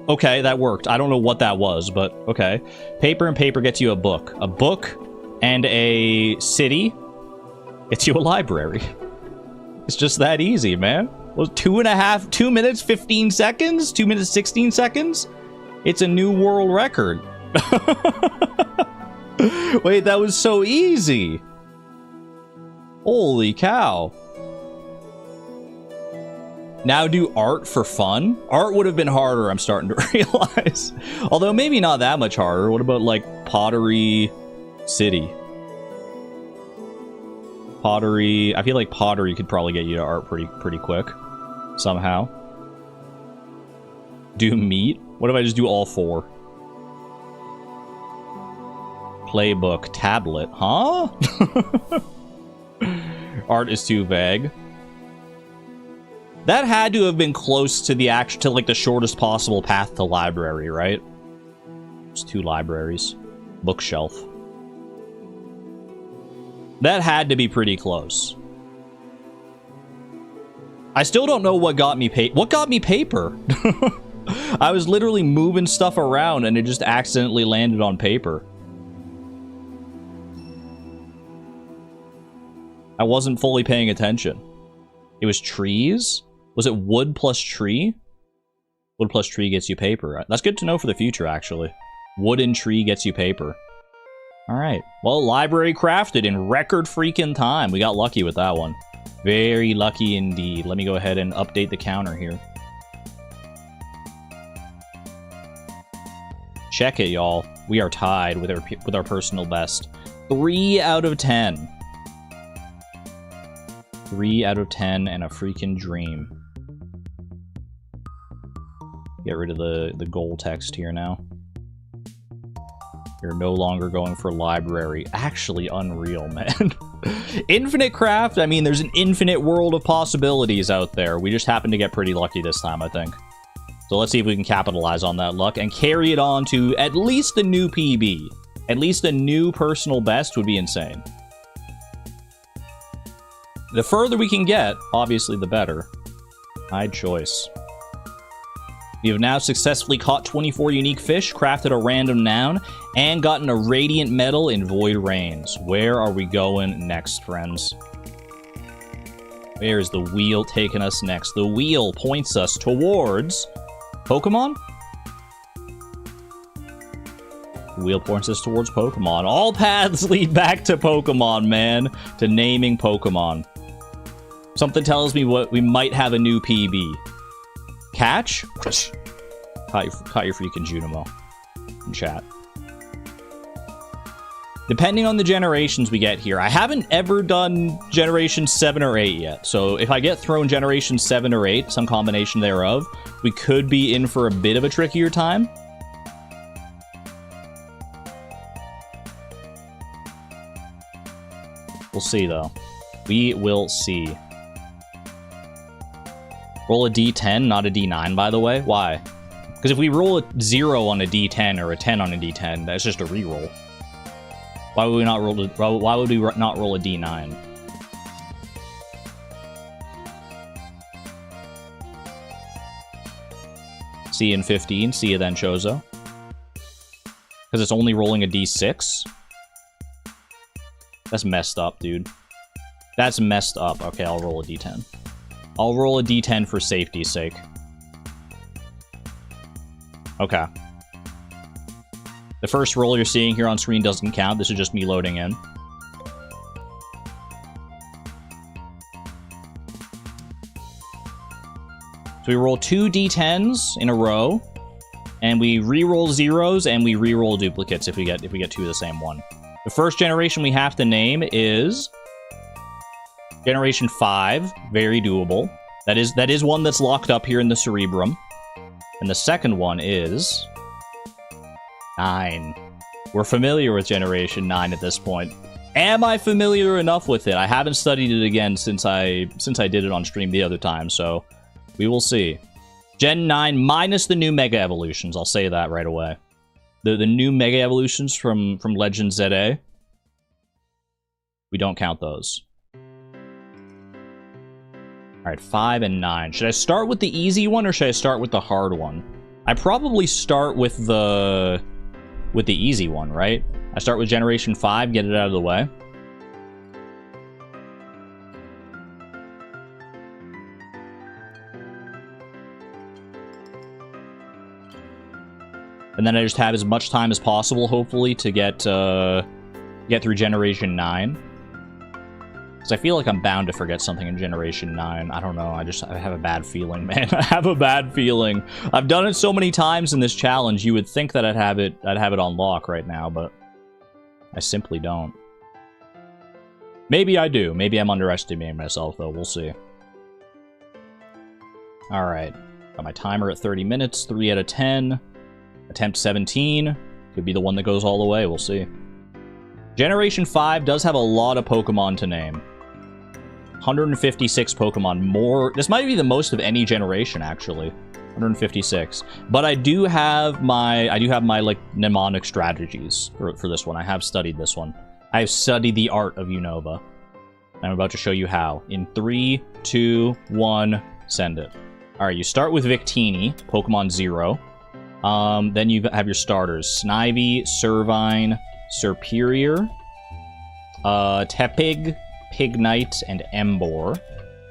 okay, that worked. I don't know what that was, but okay. Paper and paper gets you a book. A book and a city gets you a library. It's just that easy, man. Well, 2 minutes, 15 seconds? 2 minutes, 16 seconds? It's a new world record. Wait, that was so easy. Holy cow. Now do art for fun? Art would have been harder, I'm starting to realize. Although maybe not that much harder. What about like pottery city? Pottery. I feel like pottery could probably get you to art pretty quick. Somehow. Do meat? What if I just do all 4? Playbook, tablet, huh? Art is too vague. That had to have been close to the like the shortest possible path to library, right? It's 2 libraries. Bookshelf. That had to be pretty close. I still don't know what got me what got me paper? I was literally moving stuff around and it just accidentally landed on paper. I wasn't fully paying attention. It was trees? Was it wood plus tree? Wood plus tree gets you paper. That's good to know for the future, actually. Wood and tree gets you paper. Alright. Well, library crafted in record freaking time. We got lucky with that one. Very lucky indeed. Let me go ahead and update the counter here. Check it, y'all. We are tied with our personal best. 3 out of 10. 3 out of 10 and a freaking dream. Get rid of the goal text here now. You're no longer going for library. Actually, unreal, man. Infinite craft, I mean, there's an infinite world of possibilities out there. We just happened to get pretty lucky this time, I think. So let's see if we can capitalize on that luck and carry it on to at least a new PB. At least a new personal best would be insane. The further we can get, obviously the better. High choice. You have now successfully caught 24 unique fish, crafted a random noun, and gotten a radiant medal in Void Rains. Where are we going next, friends? Where is the wheel taking us next? The wheel points us towards Pokemon? The wheel points us towards Pokemon. All paths lead back to Pokemon, man. To naming Pokemon. Something tells me what we might have a new PB. Catch? Caught your freaking Junimo in chat. Depending on the generations we get here, I haven't ever done Generation 7 or 8 yet, so if I get thrown Generation 7 or 8, some combination thereof, we could be in for a bit of a trickier time. We'll see, though. We will see. Roll a D10, not a D9, by the way. Why? Because if we roll a 0 on a D10 or a 10 on a D10, that's just a reroll. Why would we not roll why would we not roll a D9? See you in 15. See you then, Chozo. Because it's only rolling a D6? That's messed up, dude. That's messed up. Okay, I'll roll a D10. I'll roll a D10 for safety's sake. Okay. The first roll you're seeing here on screen doesn't count. This is just me loading in. So we roll 2 D10s in a row, and we re-roll zeros and we re-roll duplicates if we get 2 of the same one. The first generation we have to name is Generation 5, very doable. That is one that's locked up here in the Cerebrum. And the second one is 9. We're familiar with Generation 9 at this point. Am I familiar enough with it? I haven't studied it again since I did it on stream the other time, so we will see. Gen 9 minus the new Mega Evolutions, I'll say that right away. The new Mega Evolutions from Legend ZA, we don't count those. Alright, 5 and 9. Should I start with the easy one or should I start with the hard one? I probably start with the easy one, right? I start with Generation 5, get it out of the way. And then I just have as much time as possible, hopefully, to get through Generation 9. Because I feel like I'm bound to forget something in Generation 9. I don't know, I have a bad feeling, man. I have a bad feeling. I've done it so many times in this challenge, you would think that I'd have it on lock right now, but I simply don't. Maybe I do. Maybe I'm underestimating myself, though. We'll see. Alright. Got my timer at 30 minutes, 3 out of 10. Attempt 17. Could be the one that goes all the way, we'll see. Generation 5 does have a lot of Pokemon to name. 156 Pokemon. More. This might be the most of any generation, actually. 156. But I do have my like mnemonic strategies for this one. I have studied this one. I have studied the art of Unova. I'm about to show you how. In 3, 2, 1, send it. Alright, you start with Victini, Pokemon 0. Then you have your starters. Snivy, Servine, Serperior, Tepig, Pignite, and Emboar.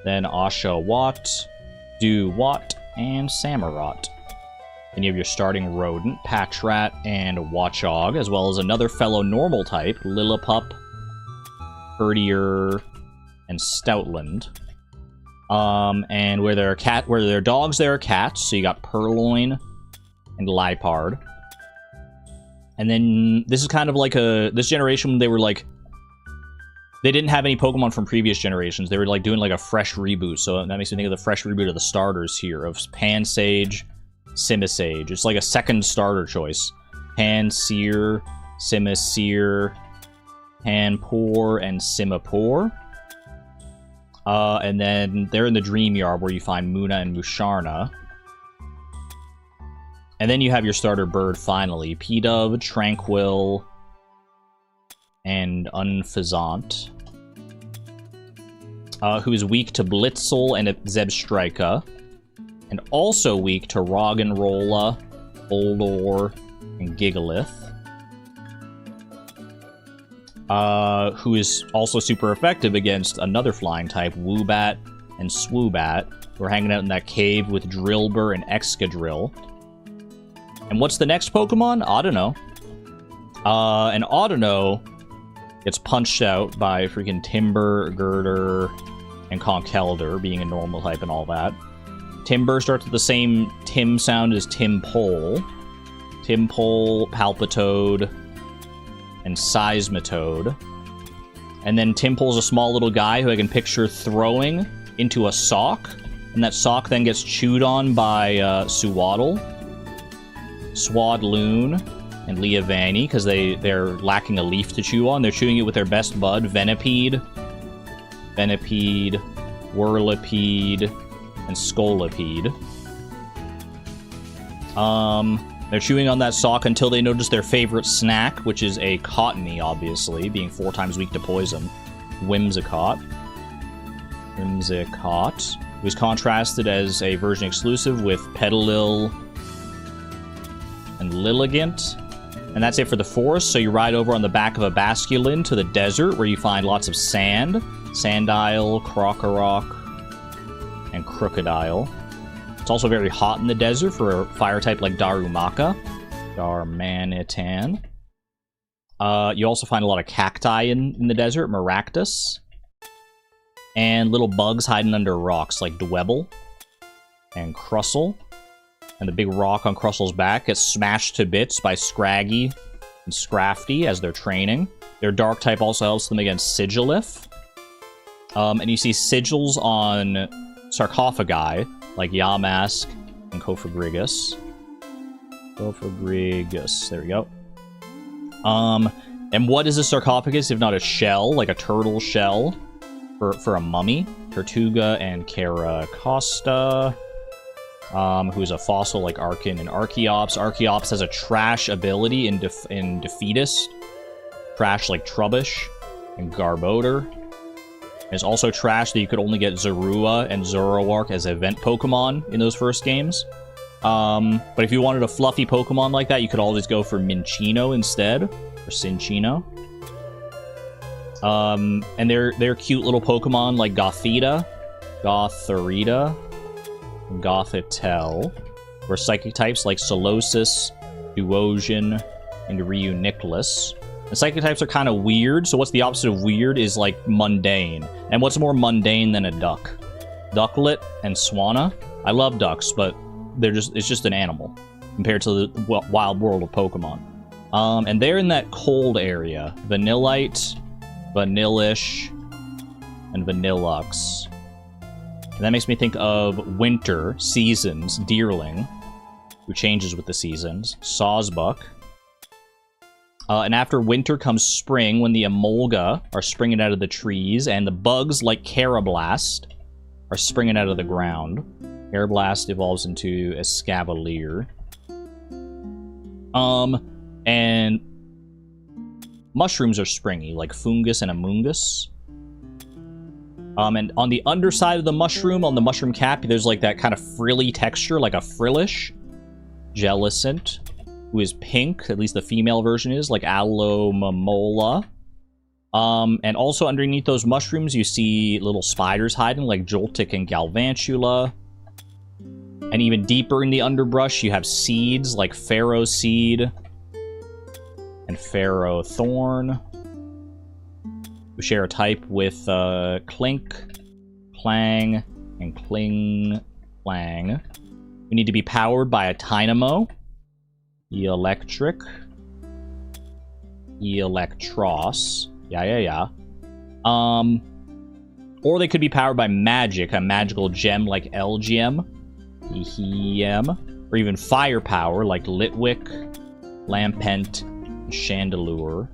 Then Oshawott, Dewott, and Samurott. Then you have your starting rodent, Patchrat, and Watchog, as well as another fellow normal type, Lillipup, Herdier, and Stoutland. And where there are dogs, there are cats. So you got Purloin and Lipard. And then this is kind of like this generation, they were like, they didn't have any Pokemon from previous generations. They were like doing like a fresh reboot. So that makes me think of the fresh reboot of the starters here of Pansage, Simisage. It's like a second starter choice. Panseer, Simiseer, Panpour, and Simapur. And then they're in the Dream Yard where you find Muna and Musharna. And then you have your starter bird finally. P-Dub, Tranquil, and Unfazant. Who is weak to Blitzel and Zebstrika. And also weak to Roggenrola, Boldor, and Gigalith. Who is also super effective against another flying type, Woobat and Swoobat, who are hanging out in that cave with Drillbur and Excadrill. And what's the next Pokemon? Audino. And Audino gets punched out by freaking Timber, Girder, and Conkeldurr, being a normal type and all that. Timber starts with the same Tim sound as Timpole. Timpole, Palpitoad, and Seismitoad. And then Timpole's a small little guy who I can picture throwing into a sock, and that sock then gets chewed on by Suwaddle, Swadloon, and Leavanny, because they're lacking a leaf to chew on. They're chewing it with their best bud, Venipede, Whirlipede, and Scolipede. They're chewing on that sock until they notice their favorite snack, which is a Cottony, obviously, being 4 times weak to poison. Whimsicott, who's contrasted as a version exclusive with Petalil and Lilligant. And that's it for the forest, so you ride over on the back of a Basculin to the desert, where you find lots of sand, Sandile, Krokorok, and Crocodile. It's also very hot in the desert for a fire type like Darumaka. Darmanitan. You also find a lot of cacti in the desert, Maractus. And little bugs hiding under rocks like Dwebble and Crustle. And the big rock on Crustle's back gets smashed to bits by Scraggy and Scrafty as they're training. Their dark type also helps them against Sigilif. And you see sigils on sarcophagi like Yamask and Cofagrigus. There we go. And what is a sarcophagus if not a shell, like a turtle shell for a mummy? Tortuga and Caracosta, who's a fossil like Arkin and Archeops. Archeops has a trash ability in Defeatist. Trash like Trubbish and Garbodor. There's also trash that you could only get Zorua and Zoroark as event Pokemon in those first games. But if you wanted a fluffy Pokemon like that, you could always go for Minccino instead, or Cinccino. And they're cute little Pokemon like Gothita, Gothorita, and Gothitelle, were psychic types like Solosis, Duosian, and Reuniclus. The psychic types are kind of weird, so what's the opposite of weird is like mundane. And what's more mundane than a duck? Ducklet and Swanna. I love ducks, but it's just an animal compared to the wild world of Pokemon. And they're in that cold area. Vanillite, Vanillish, and Vanillux. And that makes me think of winter, seasons, Deerling, who changes with the seasons, Sawsbuck. And after winter comes spring, when the Emolga are springing out of the trees, and the bugs like Carablast are springing out of the ground. Carablast evolves into Escavalier. And mushrooms are springy, like Fungus and Amoongus. And on the underside of the mushroom, on the mushroom cap, there's like that kind of frilly texture, like a frillish. Jellicent, who is pink, at least the female version is, like Alomomola. And also underneath those mushrooms, you see little spiders hiding, like Joltik and Galvantula. And even deeper in the underbrush, you have seeds, like Pharaoh Seed and Pharaoh Thorn, who share a type with Clink, Clang, and Kling Clang. We need to be powered by a Tynamo, Electric, Electros, yeah. Or they could be powered by magic, a magical gem like Elgem, or even firepower like Litwick, Lampent, and Chandelure.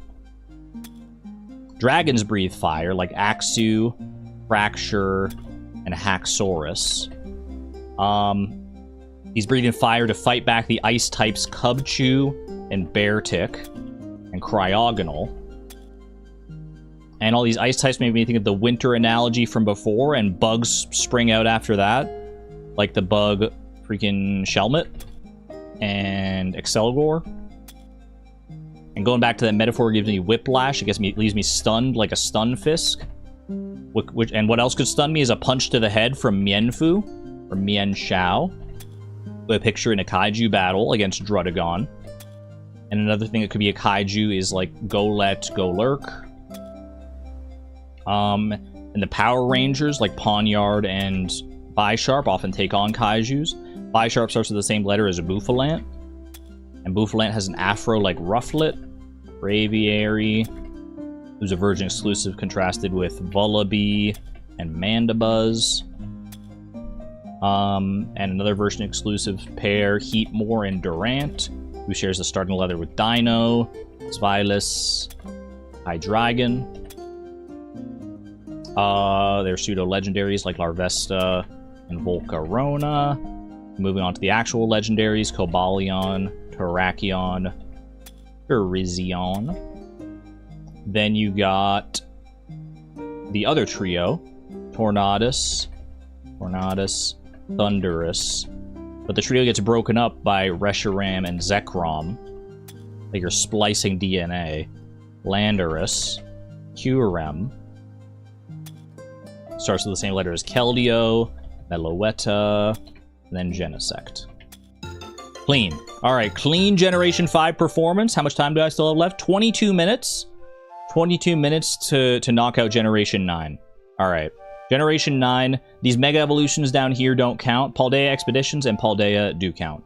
Dragons breathe fire like Axew, Fracture, and Haxorus. He's breathing fire to fight back the ice types Cubchoo and Beartic and Cryogonal. And all these ice types made me think of the winter analogy from before, and bugs spring out after that. Like the bug freaking Shelmet and Excelgor. And going back to that metaphor gives me whiplash. It leaves me stunned like a Stunfisk. And what else could stun me is a punch to the head from Mienfu, or Mien Shao. With a picture in a kaiju battle against Drudagon. And another thing that could be a kaiju is like Golett, Golurk. And the Power Rangers like Pawniard and Bisharp often take on kaijus. Bisharp starts with the same letter as a Bouffalant. And Bouffalant has an afro like Rufflet, Braviary, who's a Virgin exclusive contrasted with Vullaby and Mandibuzz. And another Virgin exclusive pair, Heatmore and Durant, who shares the starting letter with Dino, Spylus, Hydreigon. They're pseudo-legendaries like Larvesta and Volcarona. Moving on to the actual legendaries, Cobalion, Terrakion, Irizion. Then you got the other trio, Tornadus, Thundurus. But the trio gets broken up by Reshiram and Zekrom. Like you're splicing DNA. Landorus, Kyurem. Starts with the same letter as Keldeo, Meloetta, and then Genesect. Clean. Alright, clean Generation 5 performance. How much time do I still have left? 22 minutes. 22 minutes to knock out Generation 9. Alright. Generation 9. These Mega Evolutions down here don't count. Paldea Expeditions and Paldea do count.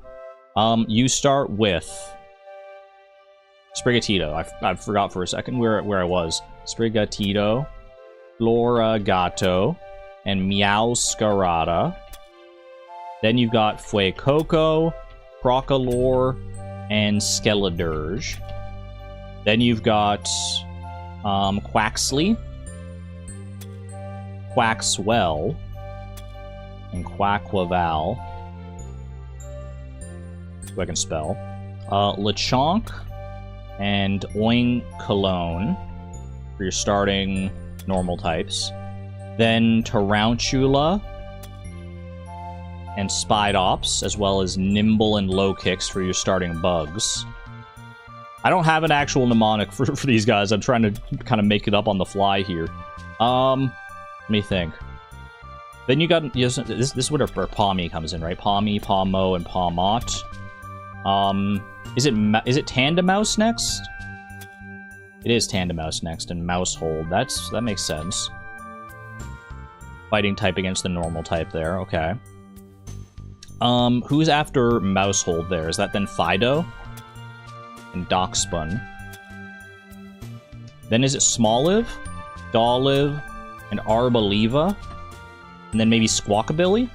You start with Sprigatito. I forgot for a second where I was. Sprigatito, Floragato, and Meowscarada. Then you've got Fuecoco, Crocalor, and Skeledirge. Then you've got Quaxley, Quaxwell, and Quaquaval. Who I can spell. Lechonk and Oinkologne for your starting normal types. Then Tarantula and Spidops, as well as Nimble and Low Kicks for your starting bugs. I don't have an actual mnemonic for these guys. I'm trying to kind of make it up on the fly here. Let me think. Then you got... This is where Pawmi comes in, right? Pawmi, Pawmo, and Pawmot. Is it Tandemouse next? It is Tandemouse next, and Mousehold. That makes sense. Fighting type against the normal type there, okay. Who's after Mousehold there? Is that then Fido? And Doxspun. Then is it Smoliv, Doliv, and Arboliva? And then maybe Squawkabilly?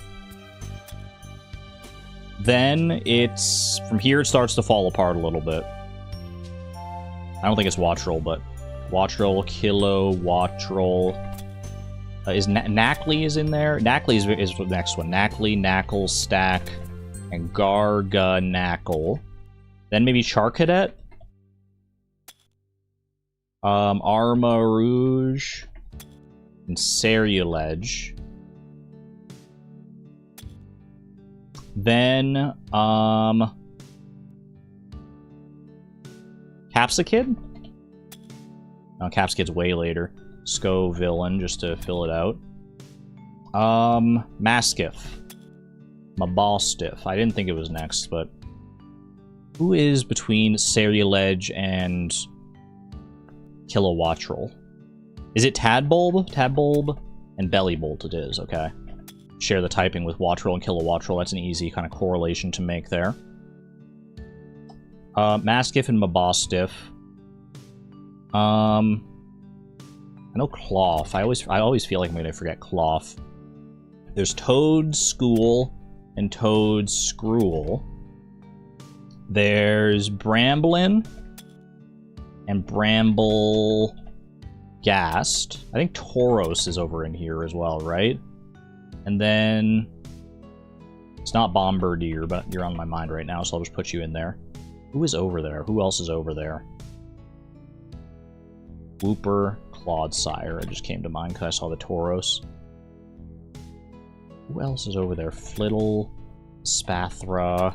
Then it's... From here it starts to fall apart a little bit. I don't think it's Wattrel, but... Wattrel, Kilo, Wattrel... is Knackley is in there? Knackley is the next one. Knackley, Knackle, Stack, and Garganacl. Then maybe Charcadet? Armarouge, and Ceruledge. Then, Capsicid? No, Capsicid's way later. Scovillain, just to fill it out. Mastiff. Mabalstiff. I didn't think it was next, but... Who is between Ceruledge and Kilowattrel? Is it Tadbulb? Tadbulb and Bellybolt it is, okay. Share the typing with Wattrel and Kilowattrel. That's an easy kind of correlation to make there. Mastiff and Mabalstiff. I know Cloth. I always feel like I'm gonna forget Cloth. There's Toad School and Toad Scrool. There's Bramblin and Bramble Gast. I think Tauros is over in here as well, right? And then it's not Bombardier, but you're on my mind right now, so I'll just put you in there. Who is over there? Who else is over there? Whooper, Clodsire. It just came to mind because I saw the Tauros. Who else is over there? Flittle, Spathra,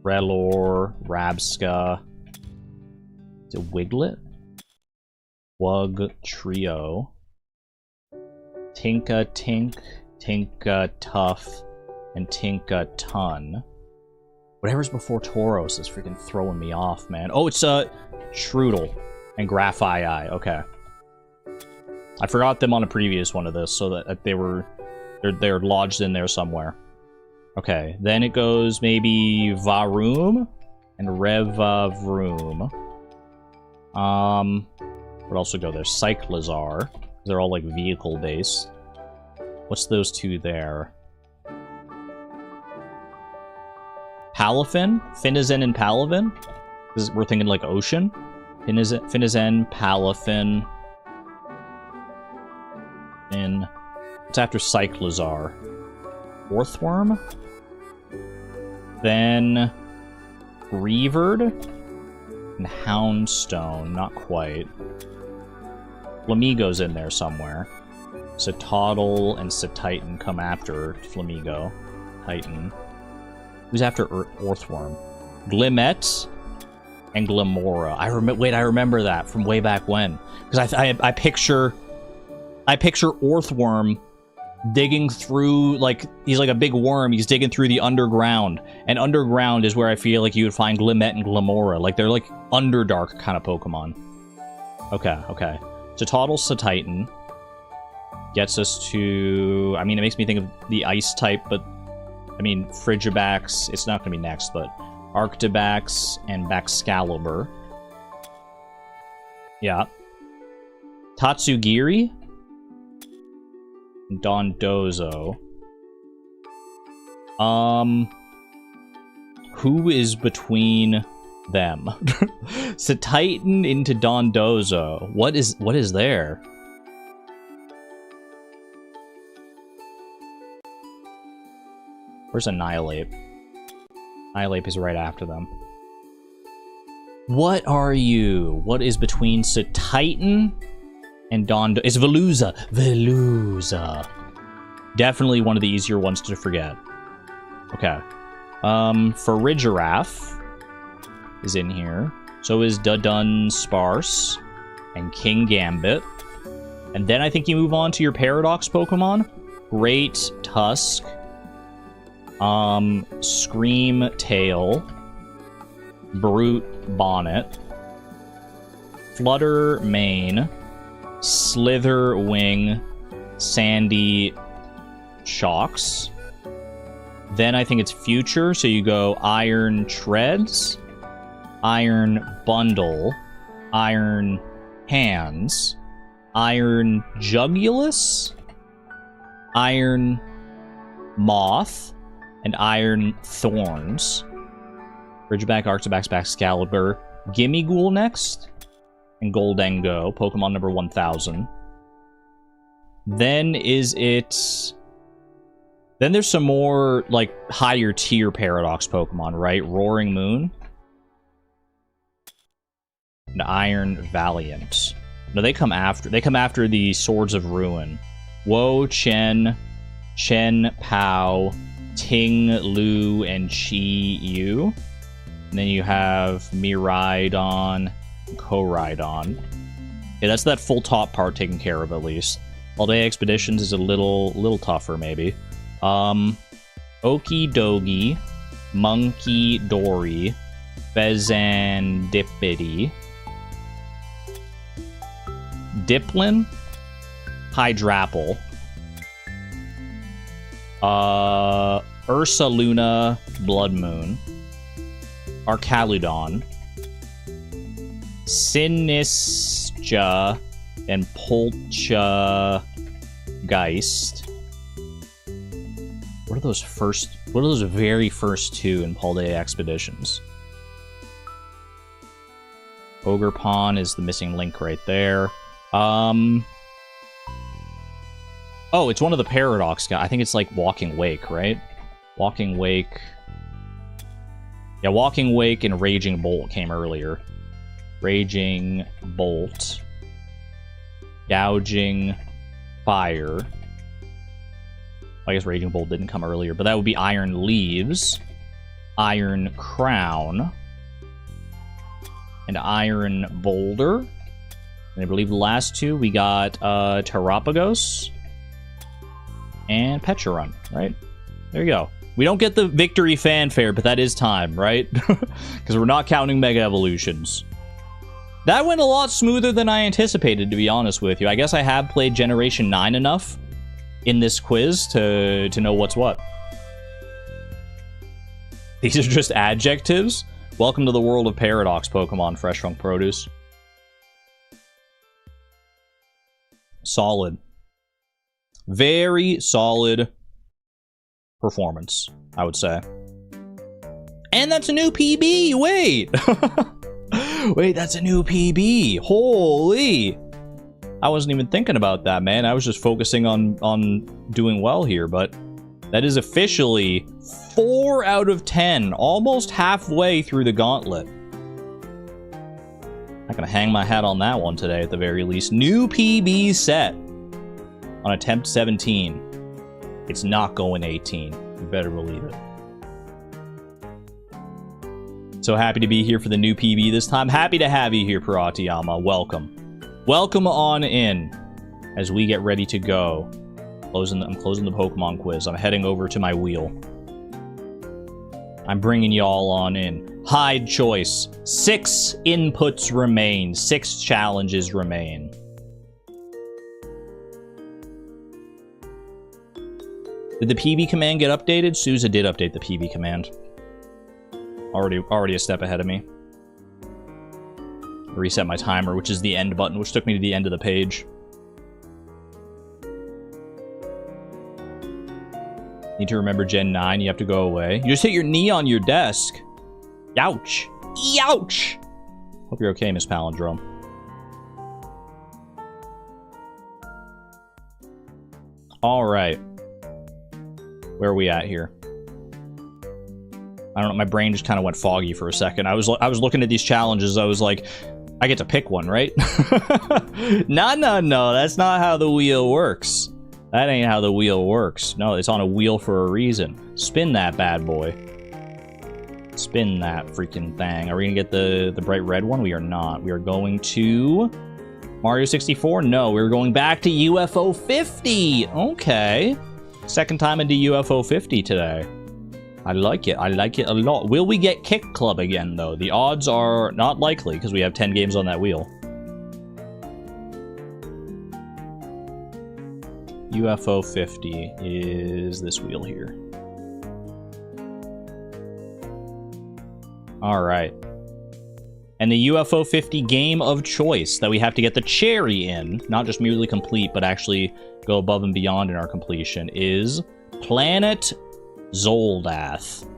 Relor, Rabska. Is it Wiglet? Wug Trio. Tinka Tink, Tinka Tough, and Tinka Ton. Whatever's before Tauros is freaking throwing me off, man. Oh, it's Strudel and Graphii. Okay. I forgot them on a previous one of this, so that they're lodged in there somewhere. Okay, then it goes maybe Varum and Revavroom. What else would go there? Cyclizar. They're all like vehicle based. What's those two there? Palafin? Finizen and Palavin? We're thinking like ocean. Finizen, Palafin. And it's after Cyclizar. Orthworm? Then Revered and Houndstone. Not quite. Flamigo's in there somewhere. Citadel and Cititan come after Flamigo. Titan. Who's after Orthworm? Glimmet and Glamora. I remember that from way back when. Because I picture Orthworm digging through, like, he's like a big worm. He's digging through the underground. And underground is where I feel like you would find Glimmet and Glamora. Like, they're like Underdark kind of Pokemon. Okay. Citadel, Cititan gets us to... I mean, it makes me think of the Ice type, but... I mean, Frigibax, it's not going to be next, but... Arctibax and Baxcalibur. Yeah. Tatsugiri? Dondozo. Who is between them? Cititan into Dondozo. What is there? Where's Annihilate? Annihilate is right after them. What are you? What is between Cititan and Dondozo? It's Veluza. Veluza. Definitely one of the easier ones to forget. Okay. Farigiraf is in here. So is Dudun Sparse and King Gambit. And then I think you move on to your Paradox Pokemon. Great Tusk. Scream Tail. Brute Bonnet. Flutter Mane. Slither Wing. Sandy Shocks. Then I think it's Future, so you go Iron Treads, Iron Bundle, Iron Hands, Iron Jugulus, Iron Moth, and Iron Thorns. Ridgeback, Arctibax, Baxcalibur, Gimmighoul next, and Goldengo, Pokemon number 1000. Then is it... Then there's some more, like, higher tier Paradox Pokemon, right? Roaring Moon. And Iron Valiant. No, they come after the Swords of Ruin. Wo, Chen, Pao, Ting, Lu, and Chi Yu. And then you have Miraidon, Koraidon. Okay, that's that full top part taken care of, at least. All-Day Expeditions is a little tougher, maybe. Okidogi, Monkey Dory, Fezandipity, Diplin, Hydrapple, Ursaluna, Blood Moon, Arcaludon, Sinistra, and Poltergeist. What what are those very first two in Paldeia Expeditions? Ogre Pawn is the missing link right there. Oh, it's one of the Paradox guys. I think it's like Walking Wake, right? Walking Wake. Yeah, Walking Wake and Raging Bolt came earlier. Raging Bolt. Gouging Fire. I guess Raging Bolt didn't come earlier, but that would be Iron Leaves, Iron Crown, and Iron Boulder. And I believe the last two, we got Terrapagos and Pecharon, right? There you go. We don't get the victory fanfare, but that is time, right? Because we're not counting Mega Evolutions. That went a lot smoother than I anticipated, to be honest with you. I guess I have played Generation 9 enough in this quiz to know what's what. These are just adjectives. Welcome to the world of Paradox Pokemon Fresh Funk Produce. Solid. Very solid performance, I would say. And that's a new PB! Wait! Wait, that's a new PB! Holy! I wasn't even thinking about that, man. I was just focusing on doing well here, but that is officially 4 out of 10, almost halfway through the Gauntlet. I'm gonna hang my hat on that one today, at the very least. New PB set on attempt 17. It's not going 18. You better believe it. So happy to be here for the new PB this time. Happy to have you here, Piratiyama. Welcome. Welcome on in as we get ready to go. I'm closing the Pokemon quiz. I'm heading over to my wheel. I'm bringing y'all on in. Hide choice. 6 inputs remain. 6 challenges remain. Did the PB command get updated? Sousa did update the PB command. Already a step ahead of me. Reset my timer, which is the end button, which took me to the end of the page. Need to remember Gen 9, you have to go away. You just hit your knee on your desk. Youch. Youch! Hope you're okay, Miss Palindrome. Alright. Where are we at here? I don't know, my brain just kind of went foggy for a second. I was looking at these challenges, I was like, I get to pick one, right? No, that's not how the wheel works. That ain't how the wheel works. No, it's on a wheel for a reason. Spin that bad boy. Spin that freaking thing. Are we gonna get the bright red one? We are not. We are going to Mario 64? No, we're going back to UFO 50. Okay. Second time into UFO 50 today. I like it. I like it a lot. Will we get Kick Club again, though? The odds are not likely, because we have 10 games on that wheel. UFO 50 is this wheel here. Alright. And the UFO 50 game of choice that we have to get the cherry in, not just merely complete, but actually go above and beyond in our completion, is Planet Zoldath,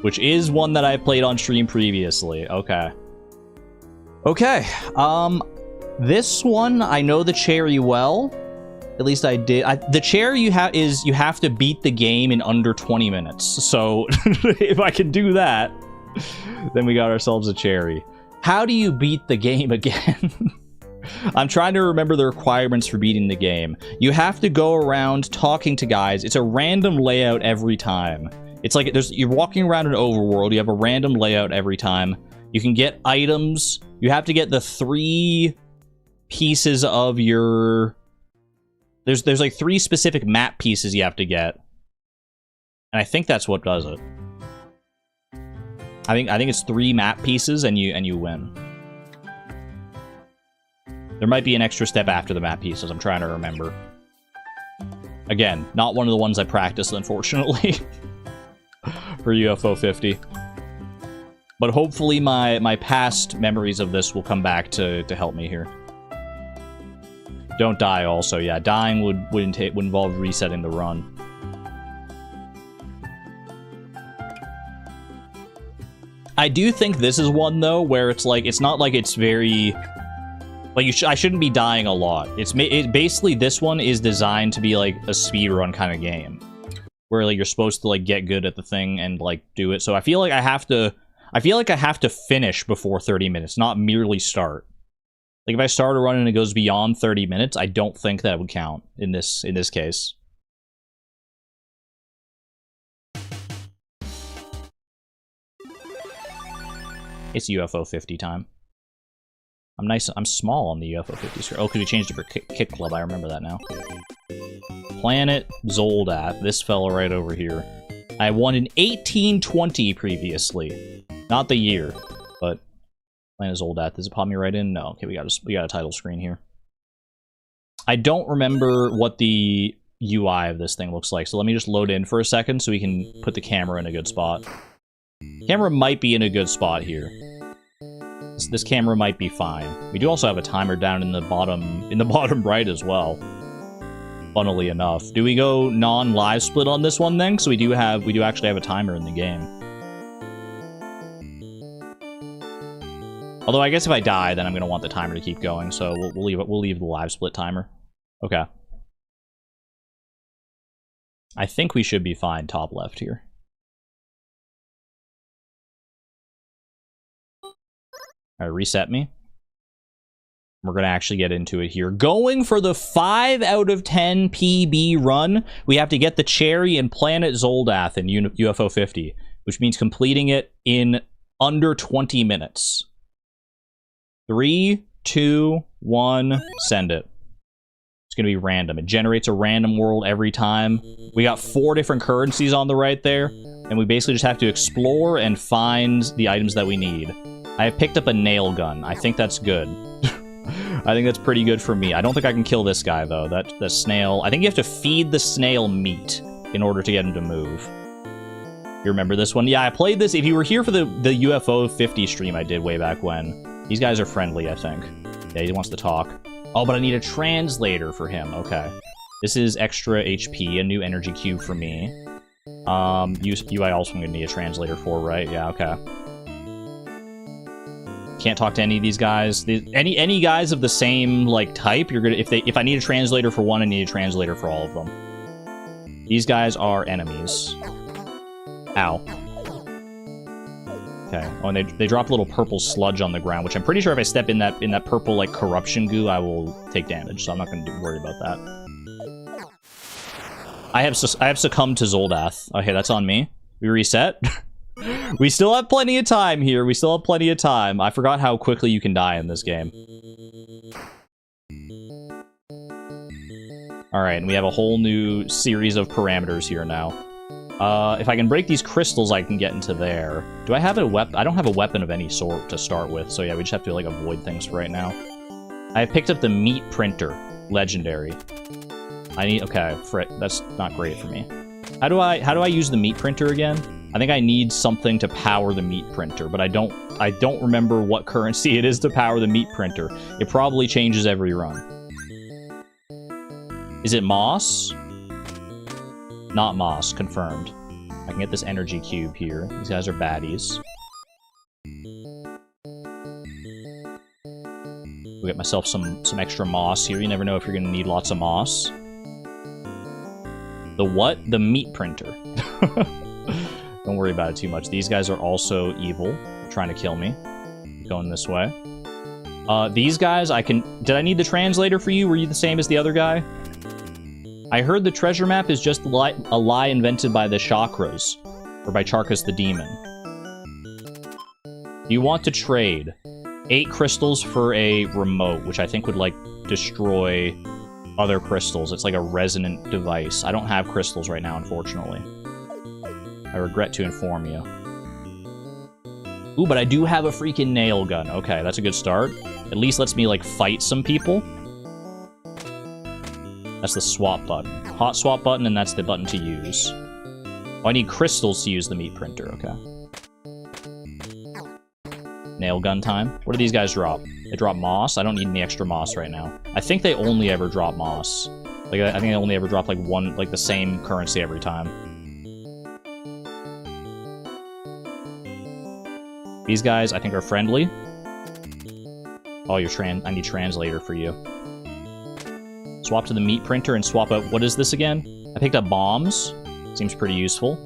which is one that I played on stream previously. Okay. Okay. This one, I know the cherry well. At least I did. The cherry you have is you have to beat the game in under 20 minutes. So if I can do that, then we got ourselves a cherry. How do you beat the game again? I'm trying to remember the requirements for beating the game. You have to go around talking to guys. It's a random layout every time. It's like you're walking around an overworld. You have a random layout every time. You can get items. You have to get the 3 pieces of your... There's like 3 specific map pieces you have to get. And I think that's what does it. I think it's 3 map pieces and you win. There might be an extra step after the map pieces, I'm trying to remember. Again, not one of the ones I practiced, unfortunately, for UFO 50. But hopefully my past memories of this will come back to help me here. Don't die also, yeah. Dying would involve resetting the run. I do think this is one, though, where it's like, it's not like it's very... Like, I shouldn't be dying a lot. Basically, this one is designed to be, like, a speedrun kind of game. Where, like, you're supposed to, like, get good at the thing and, like, do it. So I feel like I have to finish before 30 minutes, not merely start. Like, if I start a run and it goes beyond 30 minutes, I don't think that would count in this case. It's UFO 50 time. I'm small on the UFO 50 screen. Oh, because we changed it for Kick Club. I remember that now. Planet Zoldath. This fella right over here. I won in 1820 previously. Not the year, but Planet Zoldath. Does it pop me right in? No. Okay, we got a title screen here. I don't remember what the UI of this thing looks like, so let me just load in for a second so we can put the camera in a good spot. Camera might be in a good spot here. This camera might be fine. We do also have a timer down in the bottom right as well. Funnily enough. Do we go non-live split on this one then? Because we do actually have a timer in the game. Although I guess if I die, then I'm gonna want the timer to keep going, so we'll leave the live split timer. Okay. I think we should be fine top left here. Alright, reset me. We're going to actually get into it here. Going for the 5 out of 10 PB run, we have to get the cherry in Planet Zoldath in UFO 50, which means completing it in under 20 minutes. 3, 2, 1, send it. It's going to be random. It generates a random world every time. We got 4 different currencies on the right there, and we basically just have to explore and find the items that we need. I have picked up a nail gun. I think that's good. I think that's pretty good for me. I don't think I can kill this guy, though. That snail... I think you have to feed the snail meat in order to get him to move. You remember this one? Yeah, I played this. If you were here for the UFO 50 stream I did way back when. These guys are friendly, I think. Yeah, he wants to talk. Oh, but I need a translator for him. Okay. This is extra HP, a new energy cube for me. You I also am going to need a translator for, right? Yeah, okay. Can't talk to any of these guys. Any guys of the same like type, you're gonna if I need a translator for one, I need a translator for all of them. These guys are enemies. Ow. Okay. Oh, and they drop a little purple sludge on the ground, which I'm pretty sure if I step in that purple like corruption goo, I will take damage. So I'm not gonna worry about that. I have succumbed to Zoldath. Okay, that's on me. We reset. We still have plenty of time here. We still have plenty of time. I forgot how quickly you can die in this game. Alright, and we have a whole new series of parameters here now. If I can break these crystals, I can get into there. Do I have a weapon? I don't have a weapon of any sort to start with, so yeah, we just have to, like, avoid things for right now. I have picked up the meat printer. Legendary. Okay, frick. That's not great for me. How do I use the meat printer again? I think I need something to power the meat printer, but I don't remember what currency it is to power the meat printer. It probably changes every run. Is it moss? Not moss, confirmed. I can get this energy cube here. These guys are baddies. We'll get myself some extra moss here. You never know if you're gonna need lots of moss. The what? The meat printer. Don't worry about it too much. These guys are also evil. They're trying to kill me. Going this way. These guys, did I need the translator for you? Were you the same as the other guy? I heard the treasure map is just a lie invented by the chakras. Or by Charkas the demon. Do you want to trade 8 crystals for a remote, which I think would, like, destroy other crystals. It's like a resonant device. I don't have crystals right now, unfortunately. I regret to inform you. Ooh, but I do have a freaking nail gun. Okay, that's a good start. At least lets me, like, fight some people. That's the swap button. Hot swap button, and that's the button to use. Oh, I need crystals to use the meat printer. Okay. Nail gun time. What do these guys drop? They drop moss? I don't need any extra moss right now. I think they only ever drop moss. Like, I think they only ever drop, like, the same currency every time. These guys, I think, are friendly. Oh, I need translator for you. Swap to the meat printer and swap out... What is this again? I picked up bombs. Seems pretty useful.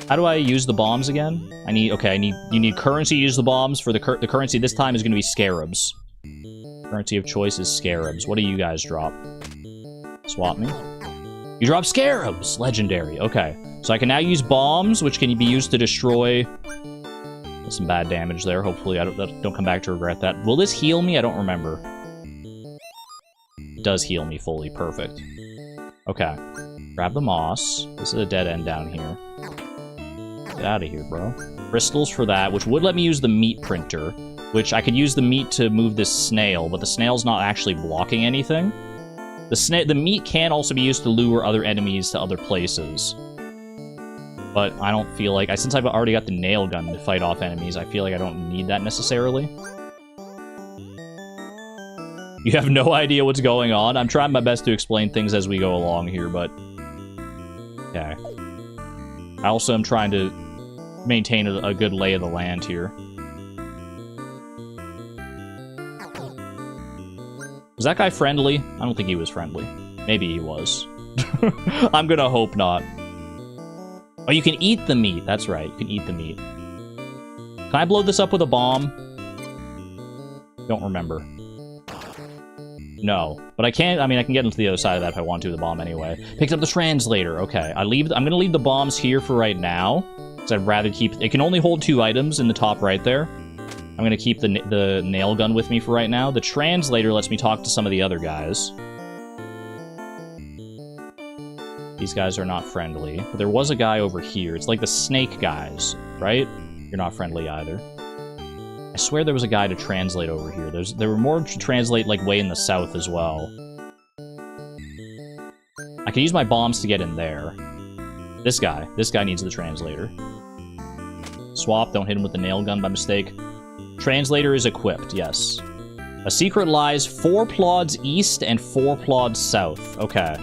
How do I use the bombs again? You need currency to use the bombs. For the currency this time is going to be scarabs. Currency of choice is scarabs. What do you guys drop? Swap me. You drop scarabs! Legendary. Okay. So I can now use bombs, which can be used to destroy... That's some bad damage there. Hopefully I don't come back to regret that. Will this heal me? I don't remember. It does heal me fully. Perfect. Okay. Grab the moss. This is a dead end down here. Get out of here, bro. Crystals for that, which would let me use the meat printer, which I could use the meat to move this snail, but the snail's not actually blocking anything. The meat can also be used to lure other enemies to other places. But I don't feel like... Since I've already got the nail gun to fight off enemies, I feel like I don't need that necessarily. You have no idea what's going on? I'm trying my best to explain things as we go along here, but... Okay. I also am trying to maintain a good lay of the land here. Was that guy friendly? I don't think he was friendly. Maybe he was. I'm gonna hope not. Oh, you can eat the meat. That's right. You can eat the meat. Can I blow this up with a bomb? Don't remember. No. But I can... I mean, I can get into the other side of that if I want to with the bomb anyway. Picked up the translator. Okay. I'm going to leave the bombs here for right now. Because I'd rather keep... It can only hold 2 items in the top right there. I'm going to keep the nail gun with me for right now. The translator lets me talk to some of the other guys. These guys are not friendly. But there was a guy over here. It's like the snake guys, right? You're not friendly either. I swear there was a guy to translate over here. There were more to translate, like, way in the south as well. I can use my bombs to get in there. This guy needs the translator. Swap, don't hit him with the nail gun by mistake. Translator is equipped, yes. A secret lies 4 plods east and 4 plods south. Okay.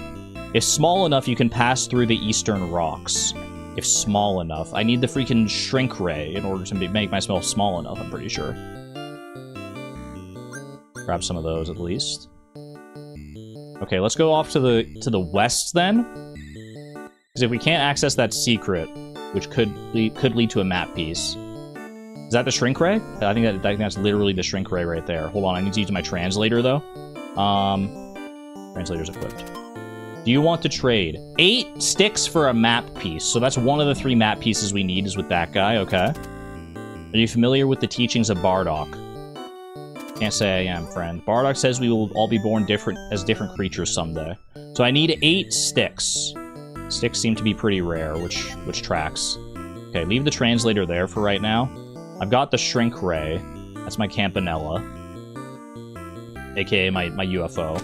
If small enough, you can pass through the eastern rocks. If small enough. I need the freaking shrink ray in order to make myself small enough, I'm pretty sure. Grab some of those, at least. Okay, let's go off to the west, then. Because if we can't access that secret, which could lead to a map piece. Is that the shrink ray? I think that's literally the shrink ray right there. Hold on, I need to use my translator, though. Translator's equipped. Do you want to trade? 8 sticks for a map piece. So that's one of the 3 map pieces we need is with that guy, okay. Are you familiar with the teachings of Bardock? Can't say I am, friend. Bardock says we will all be born as different creatures someday. So I need 8 sticks. Sticks seem to be pretty rare, which tracks. Okay, leave the translator there for right now. I've got the shrink ray. That's my campanella. AKA my UFO.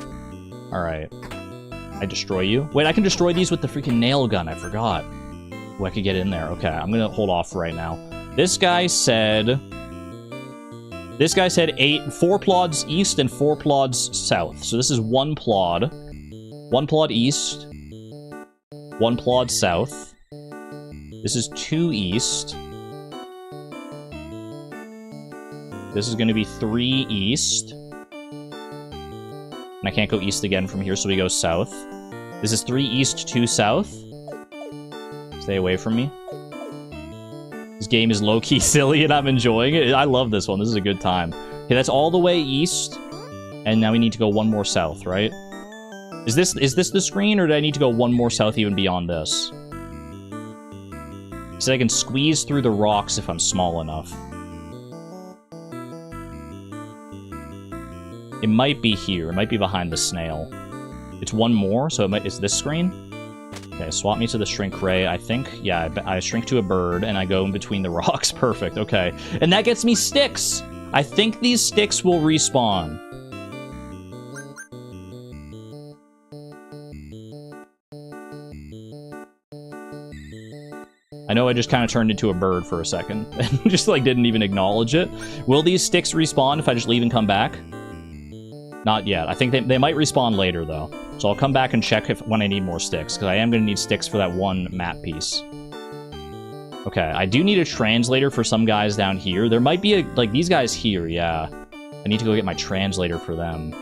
Alright. I destroy you? Wait, I can destroy these with the freaking nail gun. I forgot. Oh, I could get in there. Okay, I'm gonna hold off for right now. This guy said 4 plods east and 4 plods south. So this is 1 plod. 1 plod east. 1 plod south. This is 2 east. This is gonna be 3 east. And I can't go east again from here, so we go south. This is 3 east, 2 south. Stay away from me. This game is low-key silly, and I'm enjoying it. I love this one. This is a good time. Okay, that's all the way east. And now we need to go 1 more south, right? Is this the screen, or do I need to go 1 more south even beyond this? He said I can squeeze through the rocks if I'm small enough. It might be here. It might be behind the snail. It's 1 more, so it's this screen? Okay, swap me to the shrink ray. I think, yeah, I shrink to a bird, and I go in between the rocks. Perfect, okay. And that gets me sticks! I think these sticks will respawn. I know I just kind of turned into a bird for a second, and just, like, didn't even acknowledge it. Will these sticks respawn if I just leave and come back? Not yet. I think they might respawn later, though. So I'll come back and check when I need more sticks, because I am going to need sticks for that 1 map piece. Okay, I do need a translator for some guys down here. There might be a, like, these guys here, yeah. I need to go get my translator for them.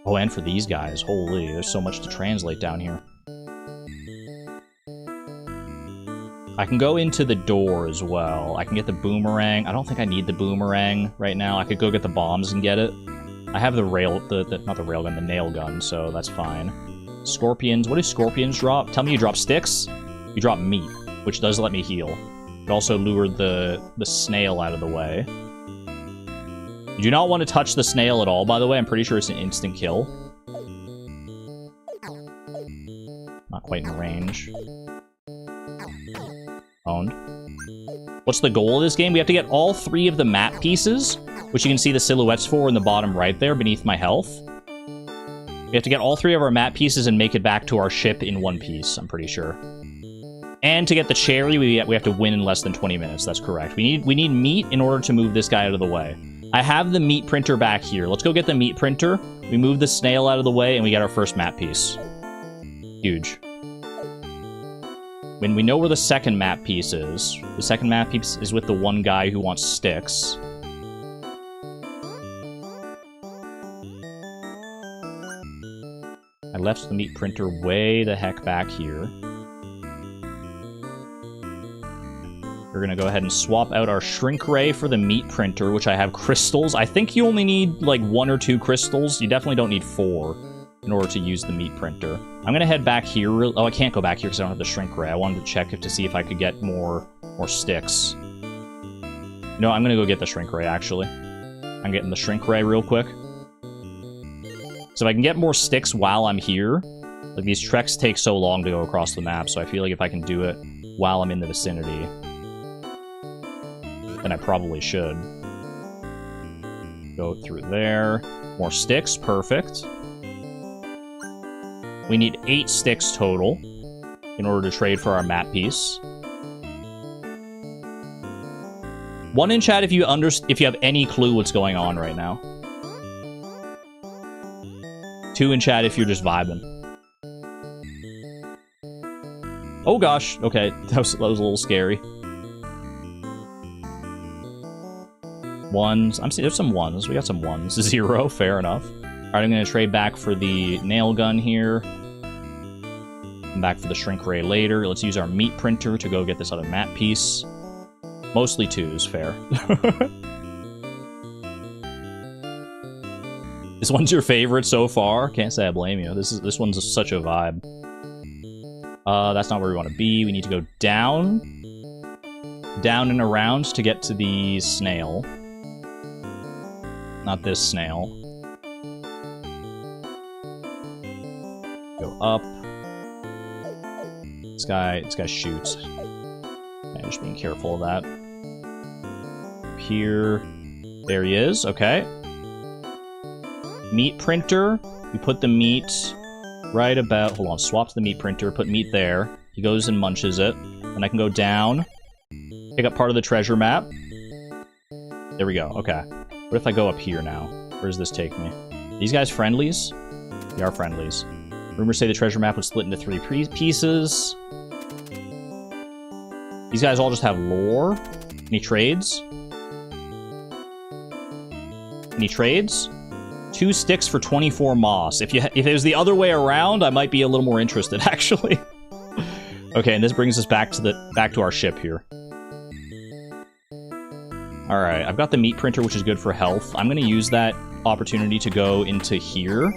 Oh, and for these guys. Holy, there's so much to translate down here. I can go into the door as well. I can get the boomerang. I don't think I need the boomerang right now. I could go get the bombs and get it. I have the not the railgun, the nail gun, so that's fine. Scorpions. What do scorpions drop? Tell me you drop sticks? You drop meat, which does let me heal. It also lured the snail out of the way. You do not want to touch the snail at all, by the way. I'm pretty sure it's an instant kill. Not quite in range. Owned. What's the goal of this game? We have to get all 3 of the map pieces, which you can see the silhouettes for in the bottom right there beneath my health. We have to get all 3 of our map pieces and make it back to our ship in one piece, I'm pretty sure. And to get the cherry, we have to win in less than 20 minutes. That's correct. We need meat in order to move this guy out of the way. I have the meat printer back here. Let's go get the meat printer. We move the snail out of the way, and we get our first map piece. Huge. When we know where the second map piece is, the second map piece is with the one guy who wants sticks. I left the meat printer way the heck back here. We're gonna go ahead and swap out our shrink ray for the meat printer, which I have crystals. I think you only need like 1 or 2 crystals. You definitely don't need 4 in order to use the meat printer. I'm gonna head back here. Oh, I can't go back here because I don't have the shrink ray. I wanted to check to see if I could get more sticks. No, I'm gonna go get the shrink ray, actually. I'm getting the shrink ray real quick. So if I can get more sticks while I'm here, like these treks take so long to go across the map, so I feel like if I can do it while I'm in the vicinity, then I probably should. Go through there. More sticks, perfect. We need 8 sticks total in order to trade for our map piece. 1 in chat if you have any clue what's going on right now. 2 in chat if you're just vibing. Oh gosh, okay, that was a little scary. 1s. I'm seeing there's some 1s. We got some 1s. 0, fair enough. Alright, I'm gonna trade back for the nail gun here. Come back for the shrink ray later. Let's use our meat printer to go get this other map piece. Mostly 2s, fair. This one's your favorite so far? Can't say I blame you. This one's such a vibe. That's not where we want to be. We need to go down. Down and around to get to the snail. Not this snail. Go up. This guy shoots. I'm just being careful of that. Here. There he is. Okay. Meat printer. We put the meat right about... Hold on. Swap to the meat printer. Put meat there. He goes and munches it. And I can go down. Pick up part of the treasure map. There we go. Okay. What if I go up here now? Where does this take me? These guys friendlies? They are friendlies. Rumors say the treasure map was split into 3 pieces. These guys all just have lore. Any trades? Any trades? 2 sticks for 24 moss. If it was the other way around, I might be a little more interested, actually. Okay, and this brings us back to our ship here. Alright, I've got the meat printer, which is good for health. I'm gonna use that opportunity to go into here.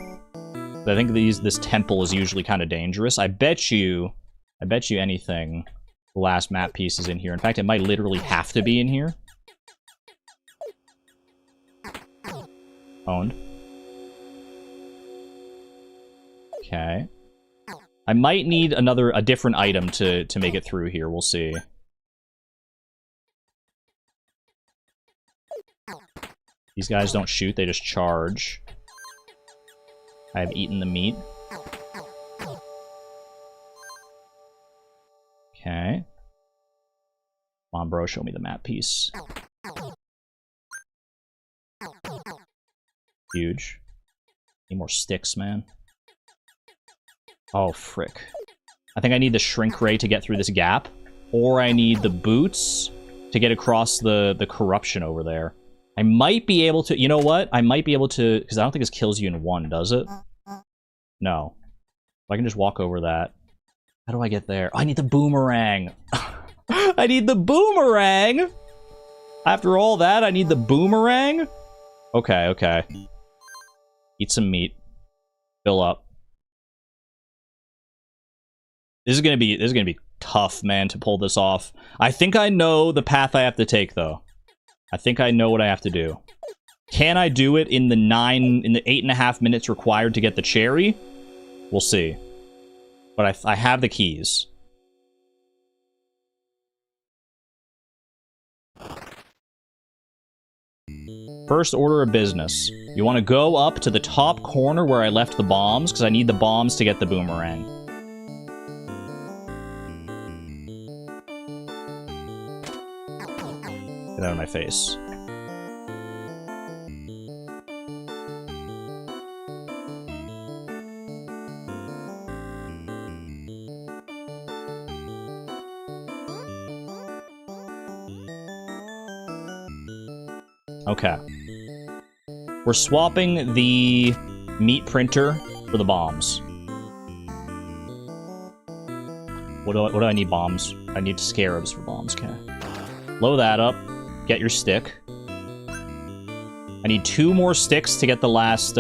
But I think this temple is usually kind of dangerous. I bet you anything, the last map piece is in here. In fact, it might literally have to be in here. Owned. Okay. I might need a different item to make it through here. We'll see. These guys don't shoot, they just charge. I have eaten the meat. Okay. Come on, bro, show me the map piece. Huge. Need more sticks, man. Oh, frick. I think I need the shrink ray to get through this gap. or I need the boots to get across the corruption over there. I might be able to... You know what? I might be able to... Because I don't think this kills you in one, does it? No. I can just walk over that. How do I get there? Oh, I need the boomerang! I need the boomerang! After all that, I need the boomerang? Okay, okay. Eat some meat. Fill up. This is gonna be tough, man, to pull this off. I think I know the path I have to take, though. I think I know what I have to do. Can I do it in the 8.5 minutes required to get the cherry? We'll see. But I have the keys. First order of business. You want to go up to the top corner where I left the bombs, because I need the bombs to get the boomerang. Get out of my face. Okay. We're swapping the meat printer for the bombs. What do I need bombs? I need scarabs for bombs, okay. Blow that up. Get your stick. I need 2 more sticks to get the last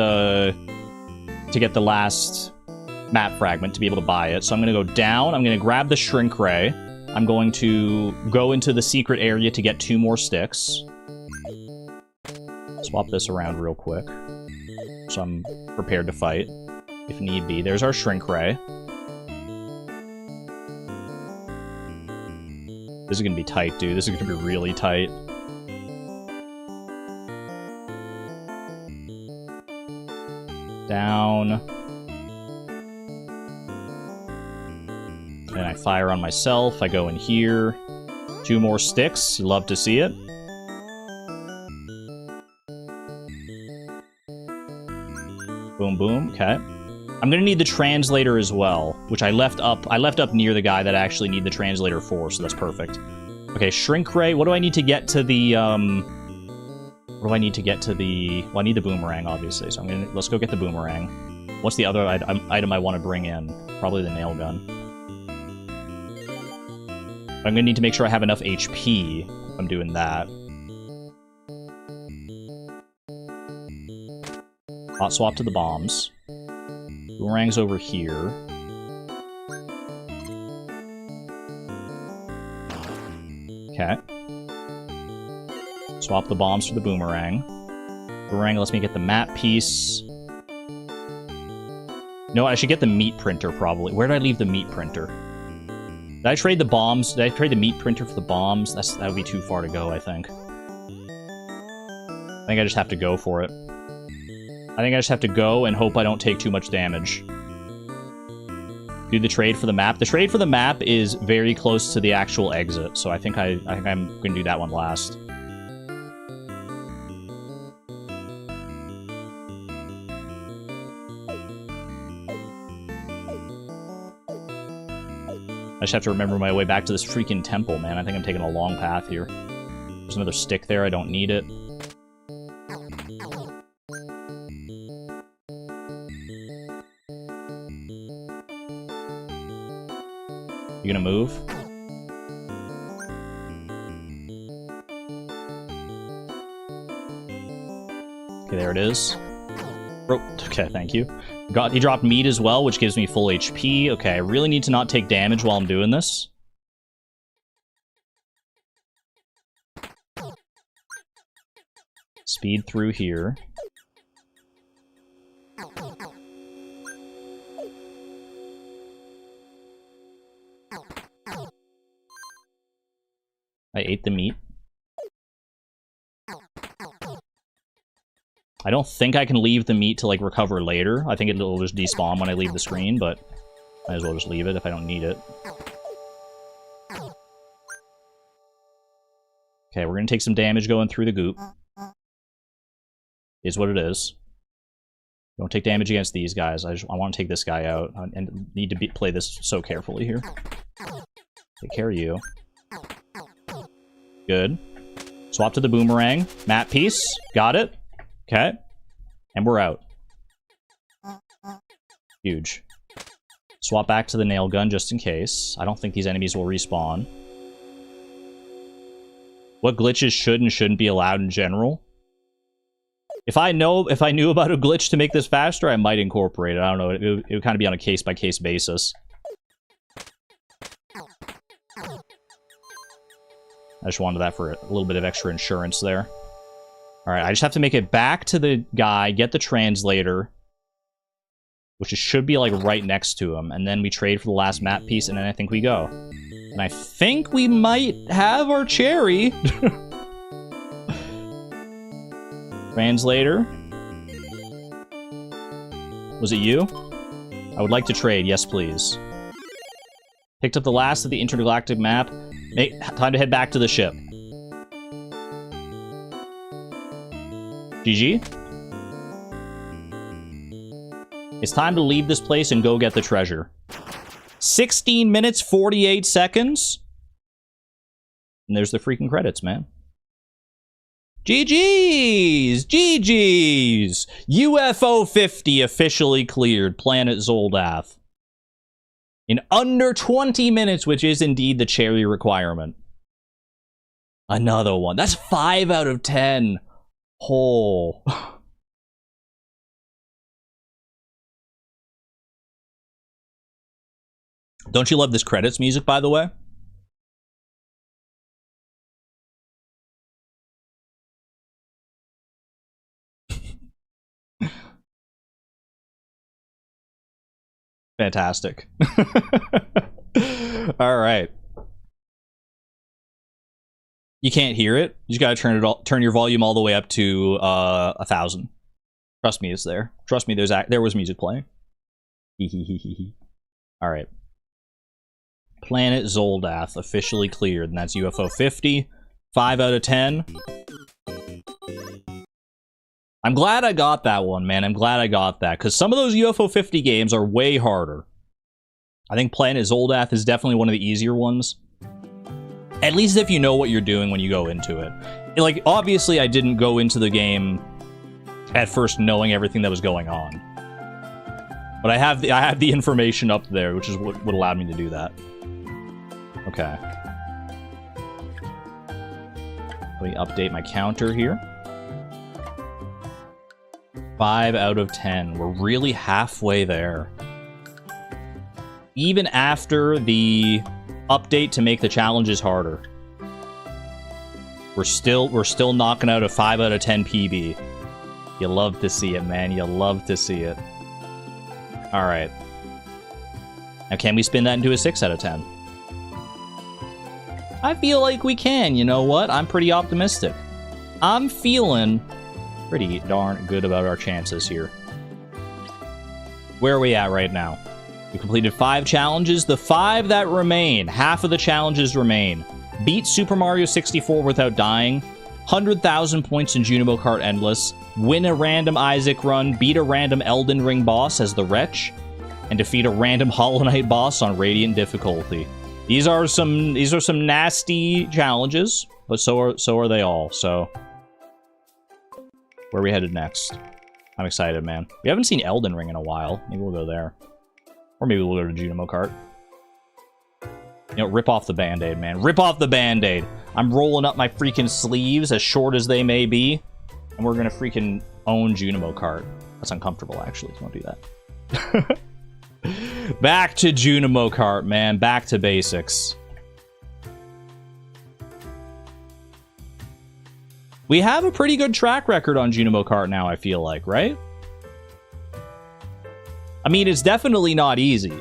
map fragment to be able to buy it. So I'm gonna go down, I'm gonna grab the shrink ray. I'm going to go into the secret area to get 2 more sticks. Swap this around real quick. So I'm prepared to fight, if need be. There's our shrink ray. This is gonna be tight, dude. This is gonna be really tight. Down. And I fire on myself. I go in here. 2 more sticks. You love to see it. Boom, boom. Okay. I'm gonna need the translator as well, which I left up near the guy that I actually need the translator for, so that's perfect. Okay, shrink ray. What do I need to get to the, what do I need to get to the... Well, I need the boomerang, obviously, so let's go get the boomerang. What's the other item I want to bring in? Probably the nail gun. But I'm gonna need to make sure I have enough HP if I'm doing that. Hot swap to the bombs. Boomerang's over here. Okay. Swap the bombs for the boomerang. Boomerang lets me get the map piece. No, I should get the meat printer, probably. Where did I leave the meat printer? Did I trade the bombs? Did I trade the meat printer for the bombs? That would be too far to go, I think. I think I just have to go for it. I think I just have to go and hope I don't take too much damage. Do the trade for the map. The trade for the map is very close to the actual exit, so I think I'm going to do that one last. I just have to remember my way back to this freaking temple, man. I think I'm taking a long path here. There's another stick there. I don't need it. You gonna move? Okay, there it is. Okay, thank you. He dropped meat as well, which gives me full HP. Okay, I really need to not take damage while I'm doing this. Speed through here. I ate the meat. I don't think I can leave the meat to, like, recover later. I think it'll just despawn when I leave the screen, but might as well just leave it if I don't need it. Okay, we're gonna take some damage going through the goop. Is what it is. Don't take damage against these guys. I want to take this guy out, and need to play this so carefully here. Take care of you. Good. Swap to the boomerang. Map piece. Got it. Okay. And we're out. Huge. Swap back to the nail gun just in case. I don't think these enemies will respawn. What glitches should and shouldn't be allowed in general? If I knew about a glitch to make this faster, I might incorporate it. I don't know. It would kind of be on a case-by-case basis. I just wanted that for a little bit of extra insurance there. Alright, I just have to make it back to the guy, get the translator, which should be, like, right next to him, and then we trade for the last map piece, and then I think we go. And I think we might have our cherry. Translator. Was it you? I would like to trade. Yes, please. Picked up the last of the intergalactic map. Time to head back to the ship. GG. It's time to leave this place and go get the treasure. 16 minutes, 48 seconds. And there's the freaking credits, man. GG's! GG's! UFO 50 officially cleared Planet Zoldath. In under 20 minutes, which is indeed the cherry requirement. Another one. That's 5 out of 10. Oh. Don't you love this credits music, by the way? Fantastic. All right. You can't hear it. You just gotta turn your volume all the way up to 1,000. Trust me, it's there. Trust me, there was music playing. All right. Planet Zoldath officially cleared, and that's UFO 50. 5 out of 10. I'm glad I got that one, man. I'm glad I got that, because some of those UFO 50 games are way harder. I think Planet Zoldath is definitely one of the easier ones. At least if you know what you're doing when you go into it. Like, obviously I didn't go into the game at first knowing everything that was going on. But I have the information up there, which is what allowed me to do that. Okay. Let me update my counter here. 5 out of 10. We're really halfway there. Even after the update to make the challenges harder. We're still knocking out a 5 out of 10 PB. You love to see it, man. You love to see it. Alright. Now can we spin that into a 6 out of 10? I feel like we can, you know what? I'm pretty optimistic. I'm feeling pretty darn good about our chances here. Where are we at right now? We completed 5 challenges. The 5 that remain, half of the challenges remain. Beat Super Mario 64 without dying. 100,000 points in Junimo Kart Endless. Win a random Isaac run. Beat a random Elden Ring boss as the Wretch. And defeat a random Hollow Knight boss on Radiant difficulty. These are some nasty challenges, but so are they all. So where are we headed next? I'm excited, man. We haven't seen Elden Ring in a while. Maybe we'll go there. Or maybe we'll go to Junimo Kart. You know, rip off the Band-Aid, man. Rip off the Band-Aid. I'm rolling up my freaking sleeves, as short as they may be. And we're gonna freaking own Junimo Kart. That's uncomfortable, actually. Don't do that. Back to Junimo Kart, man. Back to basics. We have a pretty good track record on Junimo Kart now, I feel like, right? I mean, it's definitely not easy.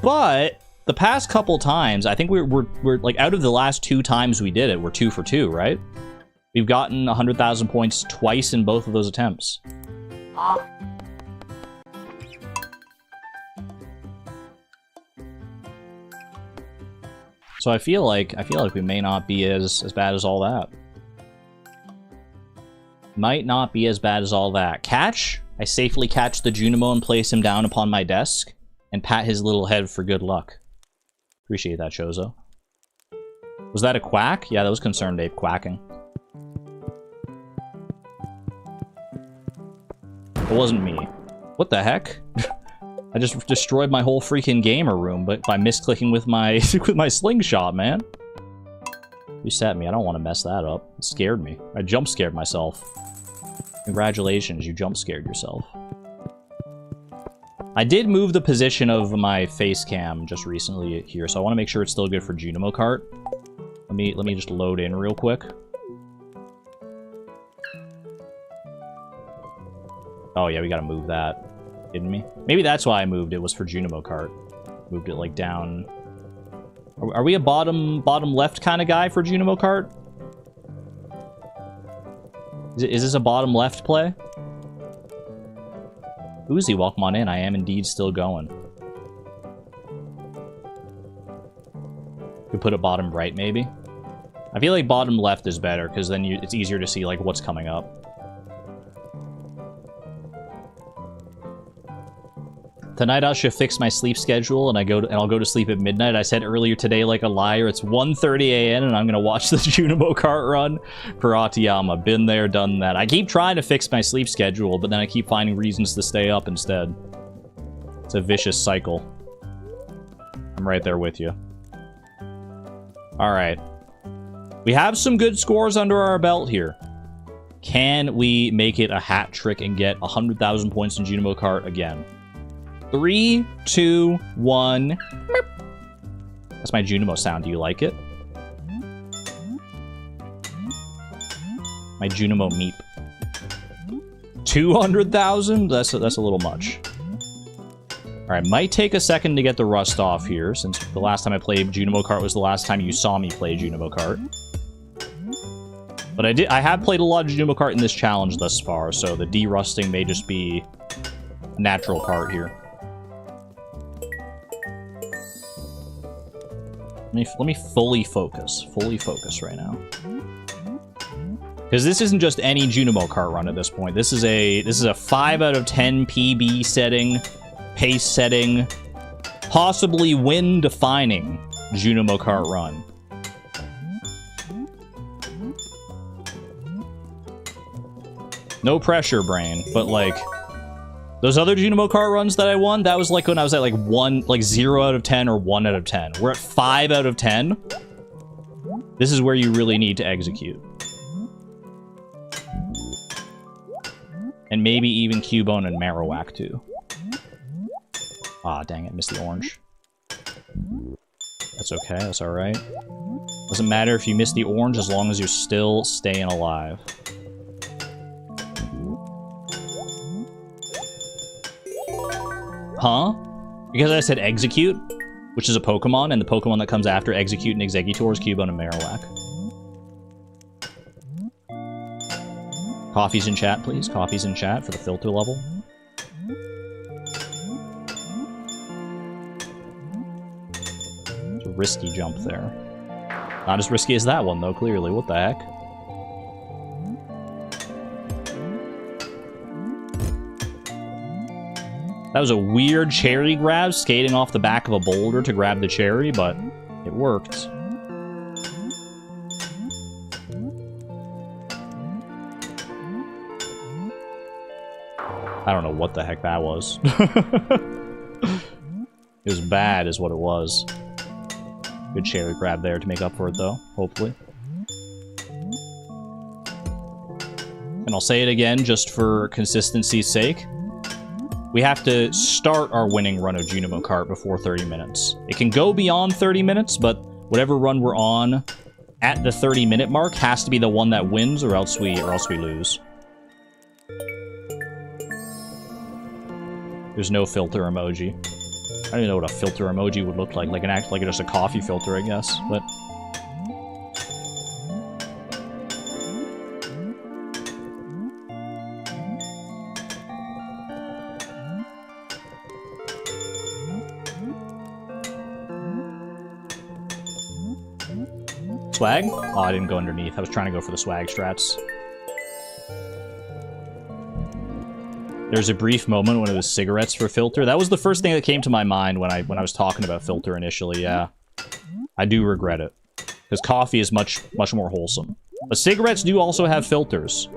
But the past couple times, I think we're like, out of the last 2 times we did it, we're 2 for 2, right? We've gotten 100,000 points twice in both of those attempts. So I feel like we may not be as bad as all that. Might not be as bad as all that. Catch? I safely catch the Junimo and place him down upon my desk and pat his little head for good luck. Appreciate that, Chozo. Was that a quack? Yeah, that was Concerned Ape quacking. It wasn't me. What the heck? I just destroyed my whole freaking gamer room by misclicking with my with my slingshot, man. Reset me. I don't want to mess that up. It scared me. I jump scared myself. Congratulations, you jump scared yourself. I did move the position of my face cam just recently here, so I want to make sure it's still good for Junimo Kart. Let me just load in real quick. Oh yeah, we gotta move that, didn't we? Maybe that's why I moved it, was for Junimo Kart. Moved it like down. Are we a bottom left kind of guy for Junimo Kart? Is this a bottom left play? Uzi, welcome on in. I am indeed still going. Could put it bottom right, maybe. I feel like bottom left is better, because then it's easier to see like what's coming up. Tonight I should fix my sleep schedule, and I'll go to sleep at midnight. I said earlier today, like a liar, it's 1:30 a.m. and I'm gonna watch the Junimo Kart run for Atiyama. Been there, done that. I keep trying to fix my sleep schedule, but then I keep finding reasons to stay up instead. It's a vicious cycle. I'm right there with you. All right. We have some good scores under our belt here. Can we make it a hat trick and get 100,000 points in Junimo Kart again? 3, 2, 1. That's my Junimo sound. Do you like it? My Junimo meep. 200,000? That's a little much. Alright, might take a second to get the rust off here, since the last time I played Junimo Kart was the last time you saw me play Junimo Kart. But I have played a lot of Junimo Kart in this challenge thus far, so the de-rusting may just be a natural part here. Let me fully focus right now. Because this isn't just any Junimo Kart run at this point. This is a 5 out of 10 PB setting, pace setting, possibly win-defining Junimo Kart run. No pressure, brain, but like those other Junimo Kart runs that I won, that was like when I was at like 0 out of 10 or 1 out of 10. We're at 5 out of 10. This is where you really need to execute. And maybe even Cubone and Marowak too. Ah, dang it, missed the orange. That's okay, that's alright. Doesn't matter if you miss the orange as long as you're still staying alive. Huh? Because I said Execute, which is a Pokemon, and the Pokemon that comes after Execute and Exeggutor is Cubone and Marowak. Coffee's in chat, please. Coffee's in chat for the filter level. It's a risky jump there. Not as risky as that one, though, clearly. What the heck? That was a weird cherry grab, skating off the back of a boulder to grab the cherry, but it worked. I don't know what the heck that was. It was bad is what it was. Good cherry grab there to make up for it, though, hopefully. And I'll say it again, just for consistency's sake. We have to start our winning run of Junimo Kart before 30 minutes. It can go beyond 30 minutes, but whatever run we're on at the 30-minute mark has to be the one that wins, or else we lose. There's no filter emoji. I don't even know what a filter emoji would look like. Like just a coffee filter, I guess. But swag? Oh, I didn't go underneath. I was trying to go for the swag strats. There's a brief moment when it was cigarettes for filter. That was the first thing that came to my mind when I was talking about filter initially, yeah. I do regret it. because coffee is much more wholesome. But cigarettes do also have filters.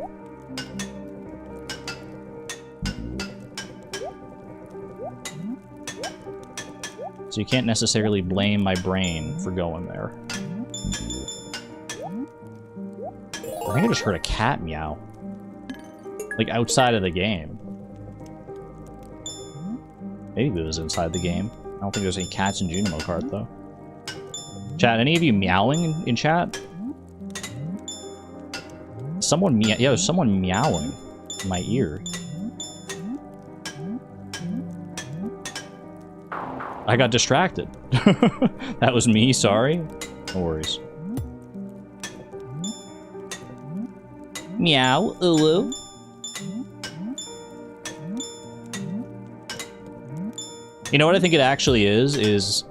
So you can't necessarily blame my brain for going there. I think I just heard a cat meow. Like, outside of the game. Maybe it was inside the game. I don't think there's any cats in Junimo Kart, though. Chat, any of you meowing in chat? Someone yeah, there's someone meowing in my ear. I got distracted. That was me, sorry. No worries. Meow, ooh. You know what I think it actually is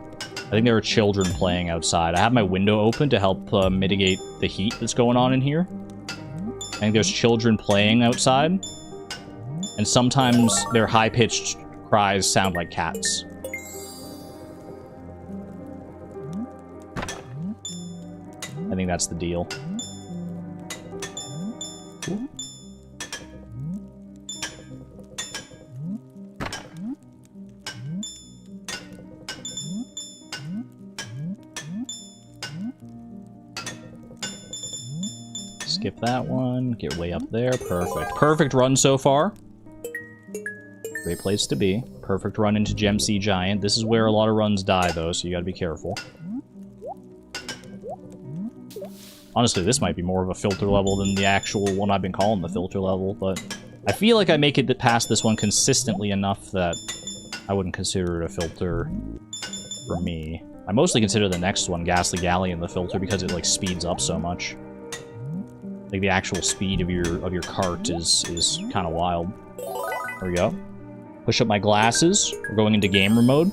I think there are children playing outside. I have my window open to help mitigate the heat that's going on in here. I think there's children playing outside. And sometimes their high-pitched cries sound like cats. I think that's the deal. Skip that one. Get way up there. Perfect. Perfect run so far. Great place to be. Perfect run into Gem Sea Giant. This is where a lot of runs die, though, so you gotta be careful. Honestly, this might be more of a filter level than the actual one I've been calling the filter level, but I feel like I make it past this one consistently enough that I wouldn't consider it a filter for me. I mostly consider the next one, Ghastly Galleon, the filter because it, like, speeds up so much. Like, the actual speed of your cart is kind of wild. There we go. Push up my glasses. We're going into gamer mode.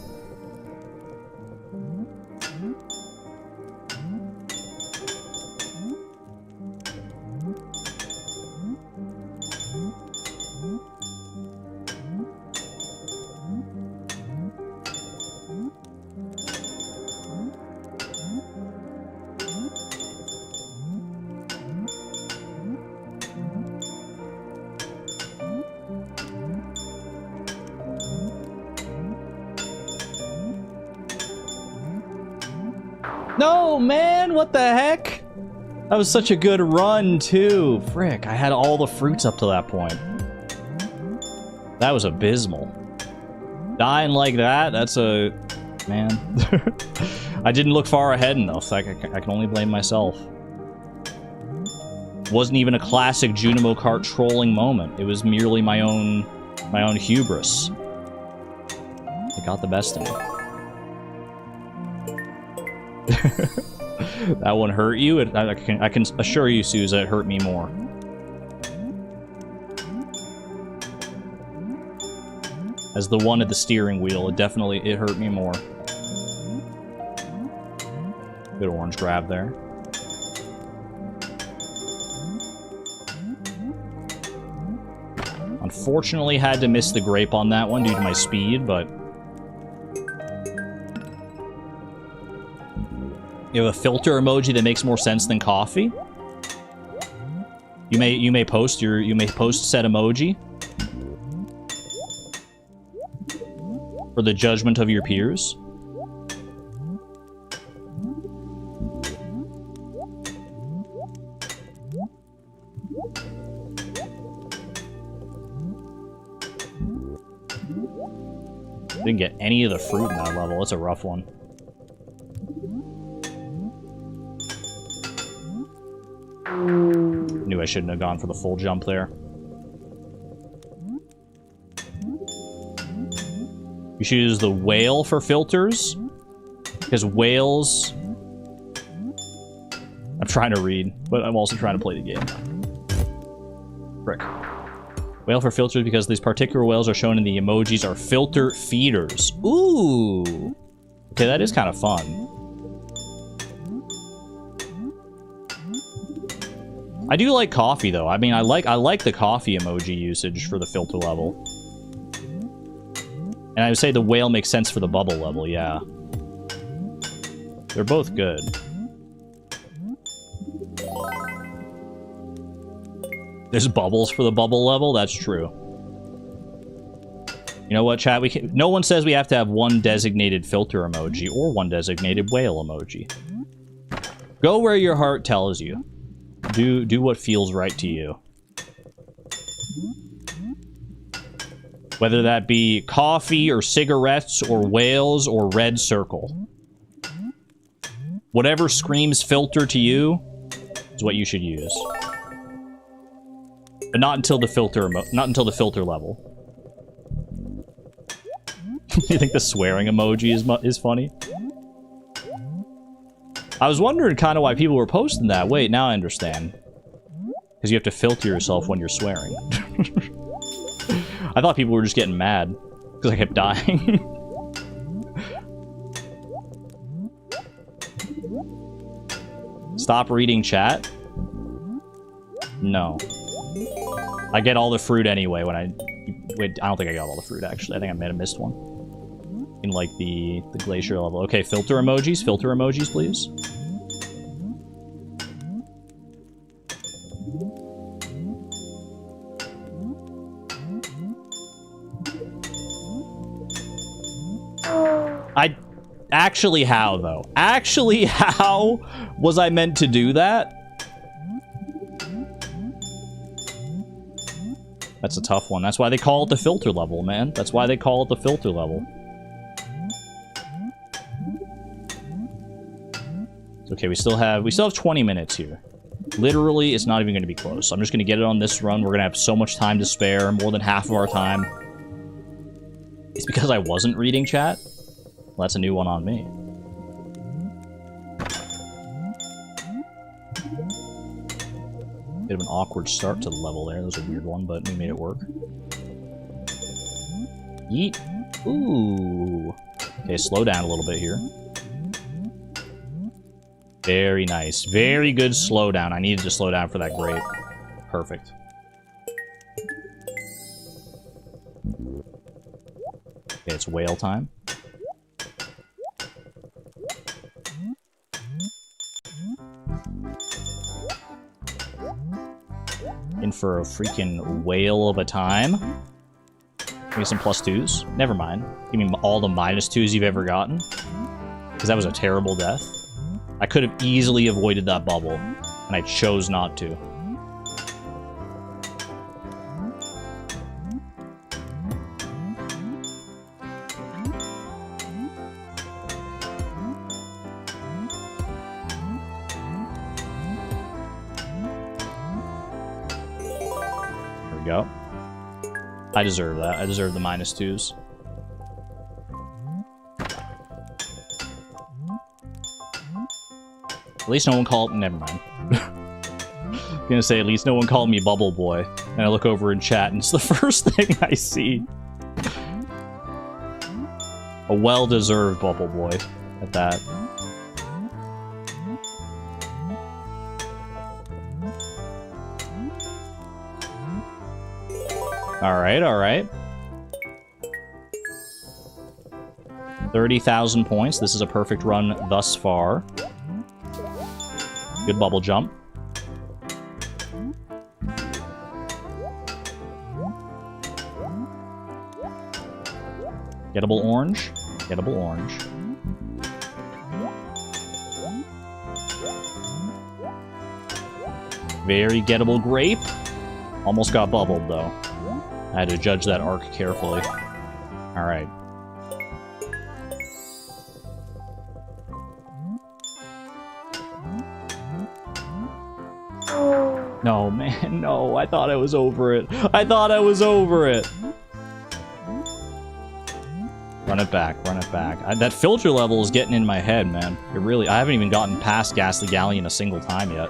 No, man, what the heck? That was such a good run, too. Frick, I had all the fruits up to that point. That was abysmal. Dying like that, that's a... man. I didn't look far ahead enough. I can only blame myself. Wasn't even a classic Junimo Kart trolling moment. It was merely my own hubris. It got the best of me. That one hurt you? I can assure you, Sousa, it hurt me more. As the one at the steering wheel, it hurt me more. Good orange grab there. Unfortunately, had to miss the grape on that one due to my speed, but... you have a filter emoji that makes more sense than coffee? You may post said emoji for the judgment of your peers. Didn't get any of the fruit in that level. It's a rough one. Knew I shouldn't have gone for the full jump there. You should use the whale for filters, because whales... I'm trying to read, but I'm also trying to play the game. Frick. Whale for filters because these particular whales are shown in the emojis are filter feeders. Ooh! Okay, that is kind of fun. I do like coffee, though. I mean, I like the coffee emoji usage for the filter level. And I would say the whale makes sense for the bubble level, yeah. They're both good. There's bubbles for the bubble level? That's true. You know what, chat? No one says we have to have one designated filter emoji or one designated whale emoji. Go where your heart tells you. Do what feels right to you. Whether that be coffee or cigarettes or whales or red circle. Whatever screams filter to you is what you should use. But not until the filter level. You think the swearing emoji is funny? I was wondering kind of why people were posting that. Wait, now I understand. Because you have to filter yourself when you're swearing. I thought people were just getting mad because I kept dying. Stop reading chat? No. I get all the fruit anyway when I... Wait, I don't think I got all the fruit, actually. I think I might have missed one. In, like, the glacier level. Okay, filter emojis, please. Actually, how, though? Actually, how was I meant to do that? That's a tough one. That's why they call it the filter level, man. That's why they call it the filter level. It's okay, we still have 20 minutes here. Literally, it's not even going to be close. I'm just going to get it on this run. We're going to have so much time to spare, more than half of our time. It's because I wasn't reading chat? Well, that's a new one on me. Bit of an awkward start to the level there. That was a weird one, but we made it work. Yeet. Ooh. Okay, slow down a little bit here. Very nice. Very good slowdown. I needed to slow down for that grape. Perfect. Okay, it's whale time. In for a freaking whale of a time. Give me some +2s. Never mind. Give me all the -2s you've ever gotten. Because that was a terrible death. I could have easily avoided that bubble, and I chose not to. There we go. I deserve that. I deserve the -2s. At least no one called... Never mind. I'm gonna say, at least no one called me Bubble Boy. And I look over in chat, and it's the first thing I see. A well-deserved Bubble Boy at that. Alright, alright. 30,000 points. This is a perfect run thus far. Good bubble jump. Gettable orange. Gettable orange. Very gettable grape. Almost got bubbled, though. I had to judge that arc carefully. Alright. No, man, no. I thought I was over it. I thought I was over it. Run it back, run it back. That filter level is getting in my head, man. It really... I haven't even gotten past Ghastly Galleon a single time yet.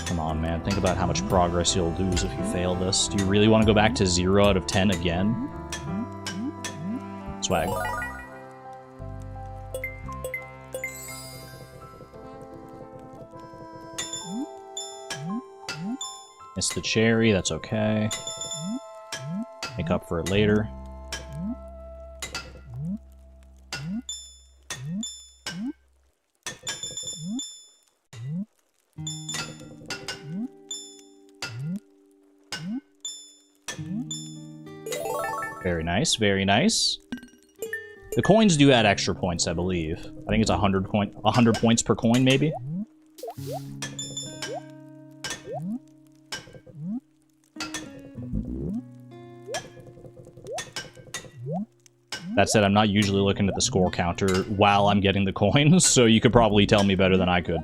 Come on, man. Think about how much progress you'll lose if you fail this. Do you really want to go back to 0 out of 10 again? Swag. Missed the cherry, that's okay. Make up for it later. Very nice, very nice. The coins do add extra points, I believe. I think it's 100 points per coin, maybe? That said, I'm not usually looking at the score counter while I'm getting the coins, so you could probably tell me better than I could.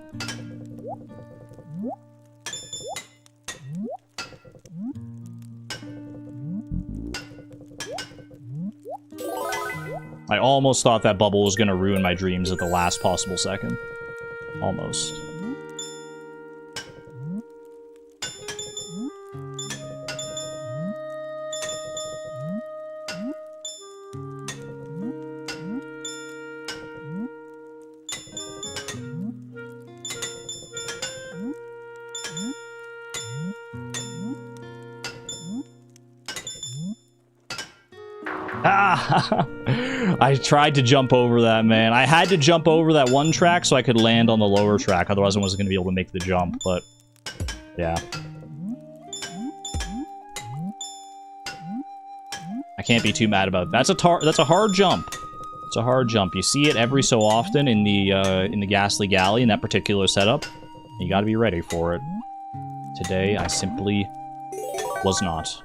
I almost thought that bubble was going to ruin my dreams at the last possible second. Almost. I tried to jump over that, man. I had to jump over that one track so I could land on the lower track. Otherwise, I wasn't going to be able to make the jump, but... yeah. I can't be too mad about it. That's a hard jump. It's a hard jump. You see it every so often in the Ghastly Galley, in that particular setup. You gotta be ready for it. Today, I simply was not.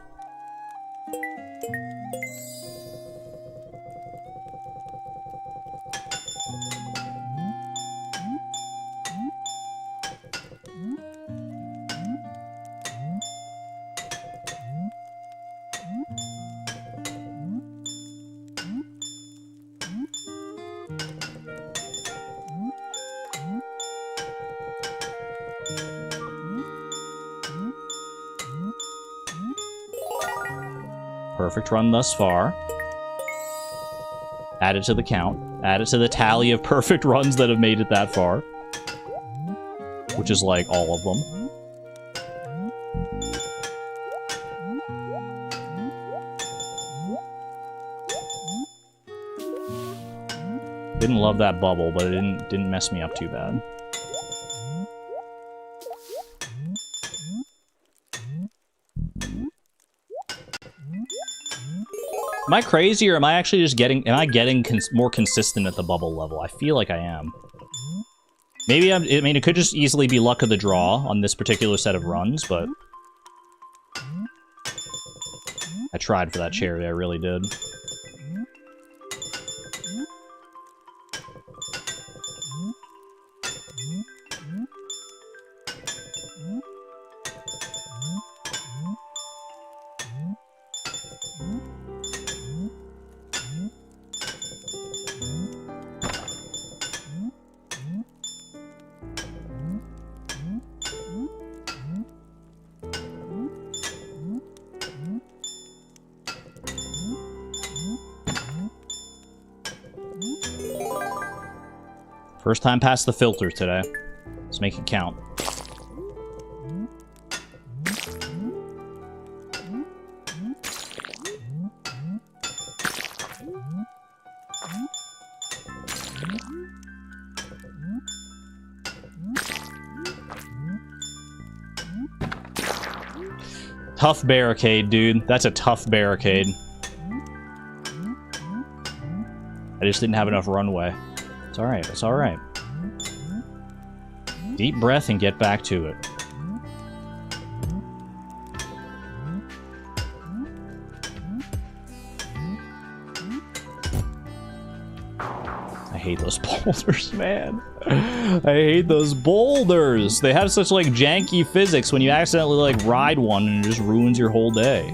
Perfect run thus far. Add it to the count. Add it to the tally of perfect runs that have made it that far. Which is like all of them. Didn't love that bubble, but it didn't mess me up too bad. Am I crazy, or am I actually just getting... am I getting more consistent at the bubble level? I feel like I am. Maybe I mean, it could just easily be luck of the draw on this particular set of runs, but... I tried for that cherry, I really did. First time past the filter today. Let's make it count. Tough barricade, dude. That's a tough barricade. I just didn't have enough runway. It's alright, it's alright. Deep breath and get back to it. I hate those boulders, man. I hate those boulders. They have such, like, janky physics when you accidentally, like, ride one and it just ruins your whole day.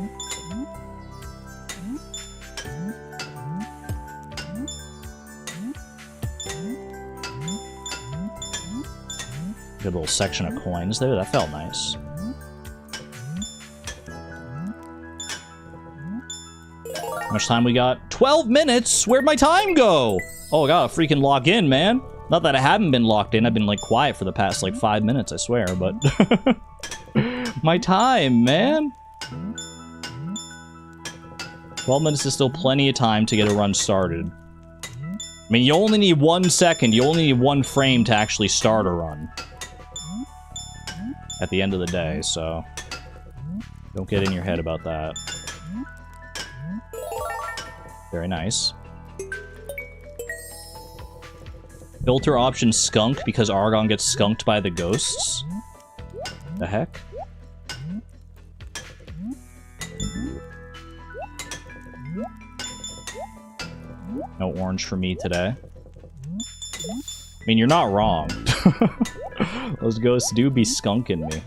Good little section of coins there. That felt nice. How much time we got? 12 minutes? Where'd my time go? Oh, I gotta freaking log in, man. Not that I haven't been locked in. I've been, like, quiet for the past, like, 5 minutes, I swear, but... my time, man. 12 minutes is still plenty of time to get a run started. I mean, you only need 1 second. You only need 1 frame to actually start a run. At the end of the day, so... don't get in your head about that. Very nice. Filter option skunk because Argon gets skunked by the ghosts. The heck? No orange for me today. I mean, you're not wrong. Those ghosts do be skunking me.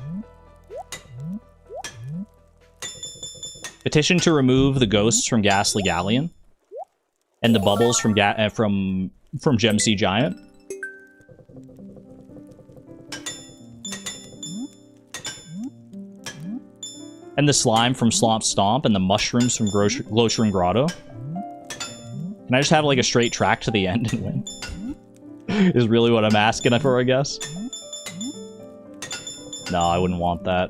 Petition to remove the ghosts from Ghastly Galleon. And the bubbles from Gem Sea Giant. And the slime from Slomp Stomp and the mushrooms from Glowshroom Grotto. Can I just have like a straight track to the end and win? Is really what I'm asking for, I guess. No, I wouldn't want that.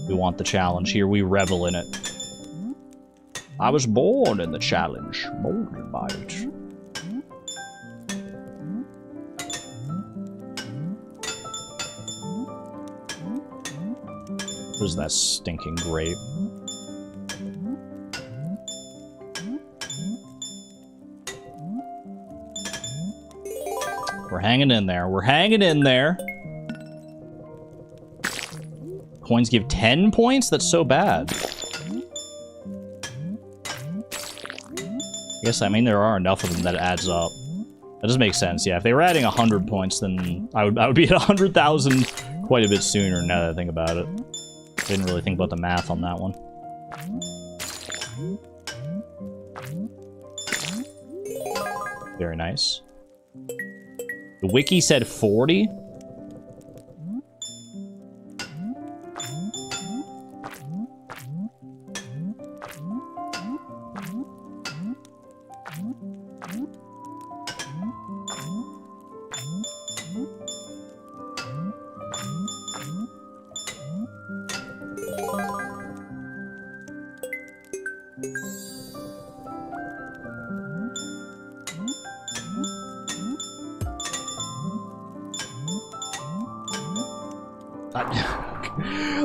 We want the challenge here. We revel in it. I was born in the challenge, molded by it. Where's that stinking grape? We're hanging in there. We're hanging in there. Coins give 10 points? That's so bad. I guess, I mean, there are enough of them that it adds up. That does make sense, yeah. If they were adding 100 points, then I would be at 100,000 quite a bit sooner, now that I think about it. Didn't really think about the math on that one. Very nice. The wiki said 40?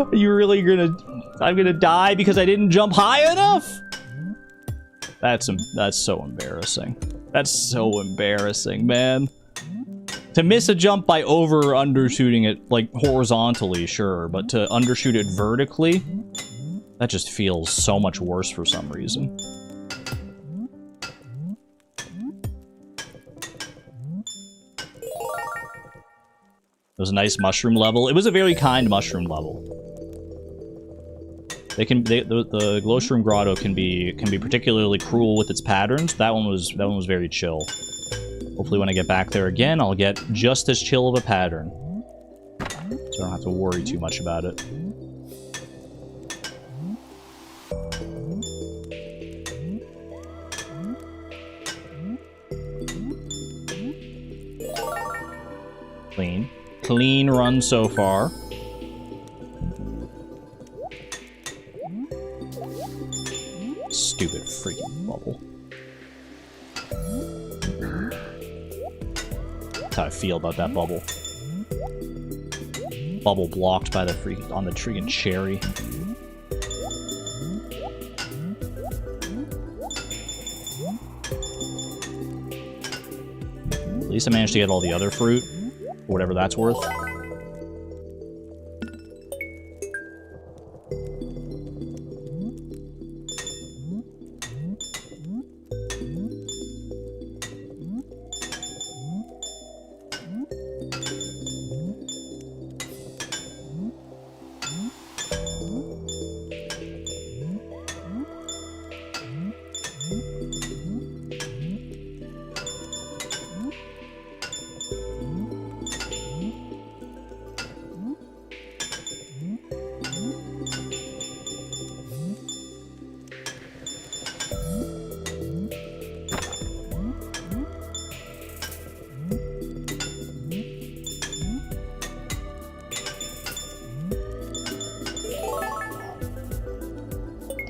Are you really gonna... I'm gonna die because I didn't jump high enough? That's so embarrassing. That's so embarrassing, man. To miss a jump by over or undershooting it, like, horizontally, sure, but to undershoot it vertically, that just feels so much worse for some reason. It was a nice mushroom level. It was a very kind mushroom level. The Glowshroom Grotto can be particularly cruel with its patterns. That one was very chill. Hopefully when I get back there again, I'll get just as chill of a pattern. So I don't have to worry too much about it. Clean. Clean run so far. Stupid freaking bubble. That's how I feel about that bubble. Bubble blocked by the freaking on the freaking cherry. At least I managed to get all the other fruit. Whatever that's worth.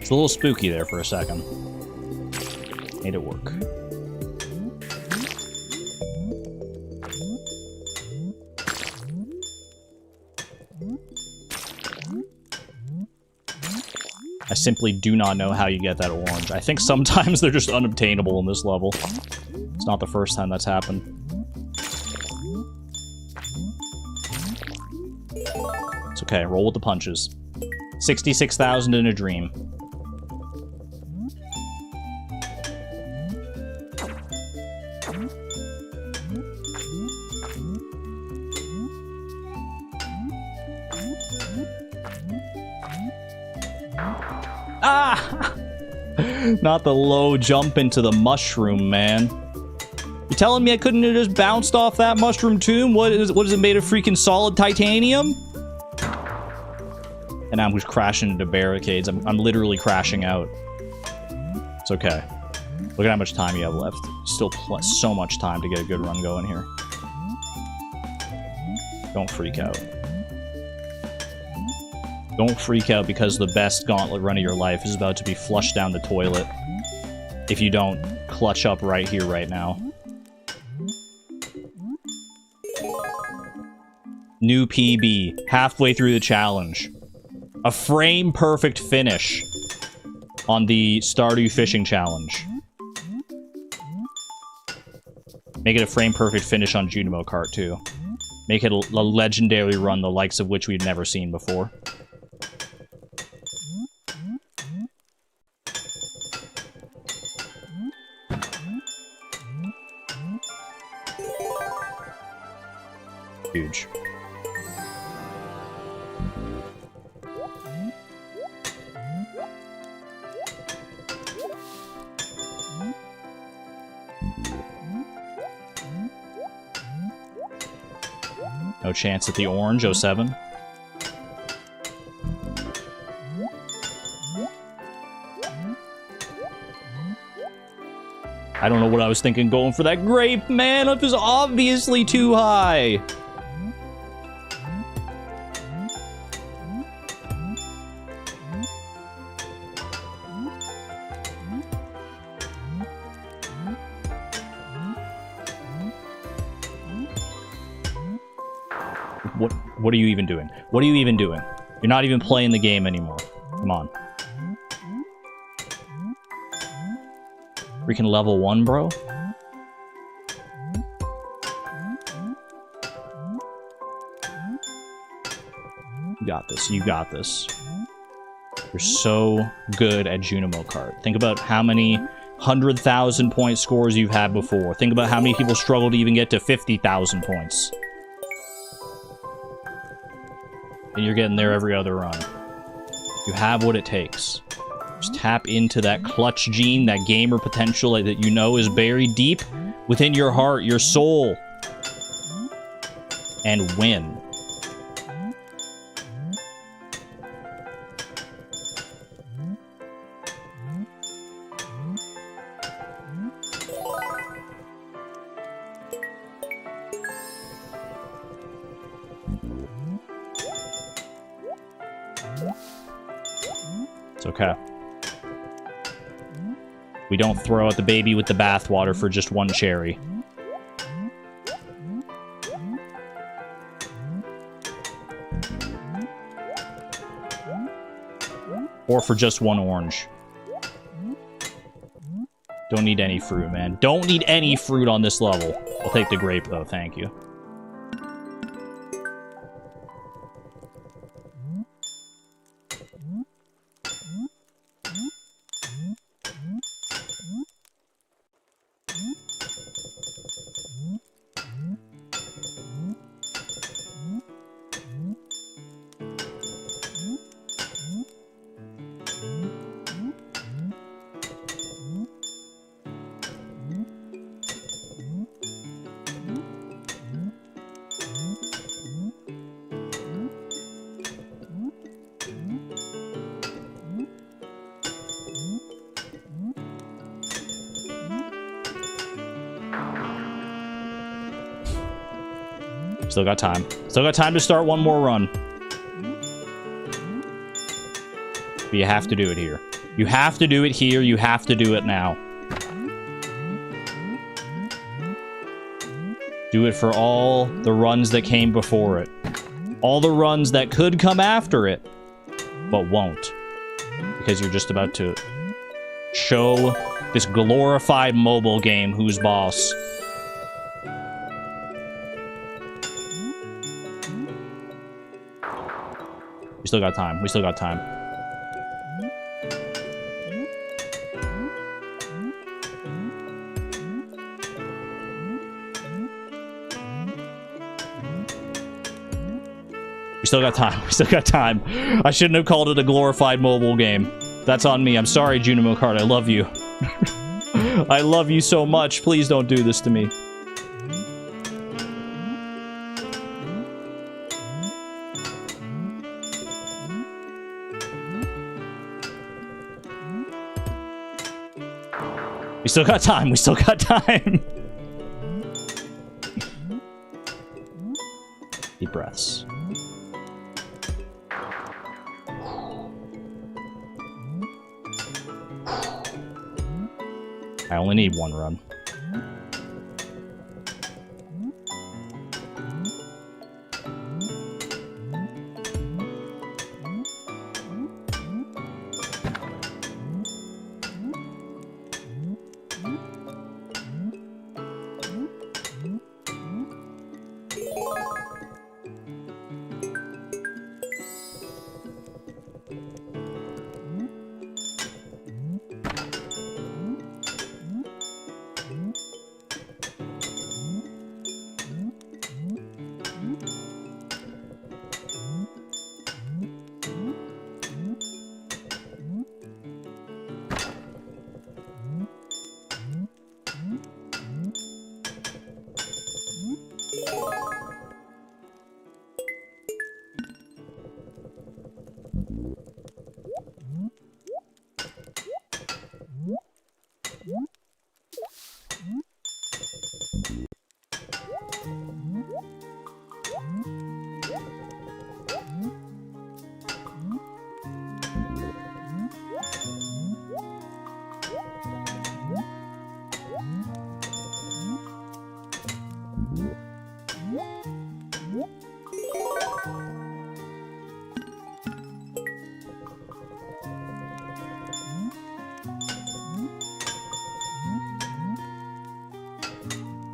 It's a little spooky there for a second. Made it work. simply do not know how you get that orange. I think sometimes they're just unobtainable in this level. It's not the first time that's happened. It's okay, roll with the punches. 66,000 in a dream. Ah! Not the low jump into the mushroom, man. You telling me I couldn't have just bounced off that mushroom tomb? What is it made of freaking solid titanium? And now I'm just crashing into barricades. I'm literally crashing out. It's okay. Look at how much time you have left. Still so much time to get a good run going here. Don't freak out. Don't freak out because the best gauntlet run of your life is about to be flushed down the toilet. If you don't clutch up right here, right now. New PB. Halfway through the challenge. A frame-perfect finish on the Stardew Fishing Challenge. Make it a frame-perfect finish on Junimo Kart, too. Make it a legendary run, the likes of which we've never seen before. Huge. No chance at the orange, 07. I don't know what I was thinking going for that grape, man. It was obviously too high. What are you even doing? What are you even doing? You're not even playing the game anymore. Come on. Freaking level 1, bro? You got this. You got this. You're so good at Junimo Kart. Think about how many 100,000 point scores you've had before. Think about how many people struggle to even get to 50,000 points. And you're getting there every other run. You have what it takes. Just tap into that clutch gene, that gamer potential that you know is buried deep within your heart, your soul. And win. It's okay. We don't throw out the baby with the bathwater for just one cherry. Or for just one orange. Don't need any fruit, man. Don't need any fruit on this level. I'll take the grape, though. Thank you. Still got time. Still got time to start one more run. But you have to do it here. You have to do it here. You have to do it now. Do it for all the runs that came before it. All the runs that could come after it, but won't. Because you're just about to show this glorified mobile game who's boss. We still got time. We still got time. We still got time. We still got time. I shouldn't have called it a glorified mobile game. That's on me. I'm sorry, Junimo Kart. I love you. I love you so much. Please don't do this to me. We still got time. We still got time. Deep breaths. I only need one run.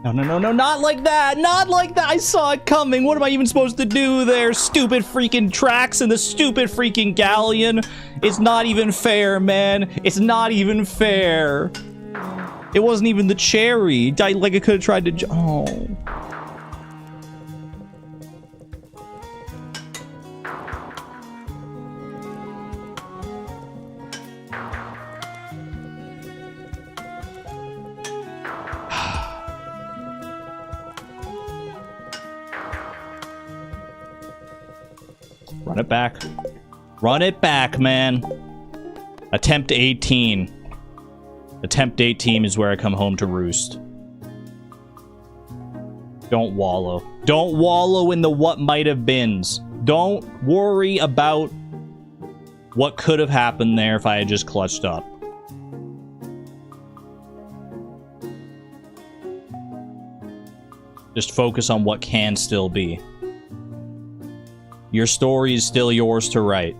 No, no, no, no, not like that! Not like that! I saw it coming! What am I even supposed to do there? Stupid freaking tracks and the stupid freaking galleon! It's not even fair, man! It's not even fair! It wasn't even the cherry! I could have tried to oh. Run it back. Run it back, man. Attempt 18. Attempt 18 is where I come home to roost. Don't wallow. Don't wallow in the what might have beens. Don't worry about what could have happened there if I had just clutched up. Just focus on what can still be. Your story is still yours to write.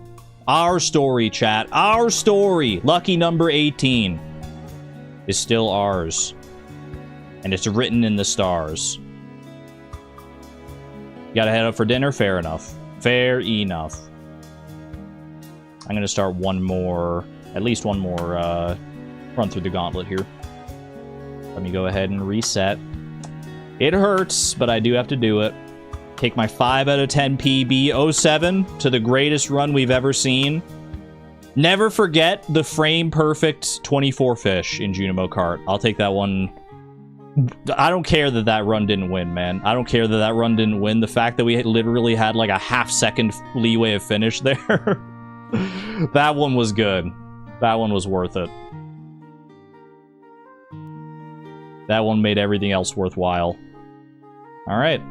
Our story, chat. Our story. Lucky number 18 is still ours. And it's written in the stars. You gotta head up for dinner? Fair enough. Fair enough. I'm gonna start one more, at least one more, run through the gauntlet here. Let me go ahead and reset. It hurts, but I do have to do it. Take my 5 out of 10 PB 07 to the greatest run we've ever seen. Never forget the frame perfect 24 fish in Junimo Kart. I'll take that one. I don't care that that run didn't win, man. I don't care that that run didn't win. The fact that we literally had like a half-second leeway of finish there. That one was good. That one was worth it. That one made everything else worthwhile. All right.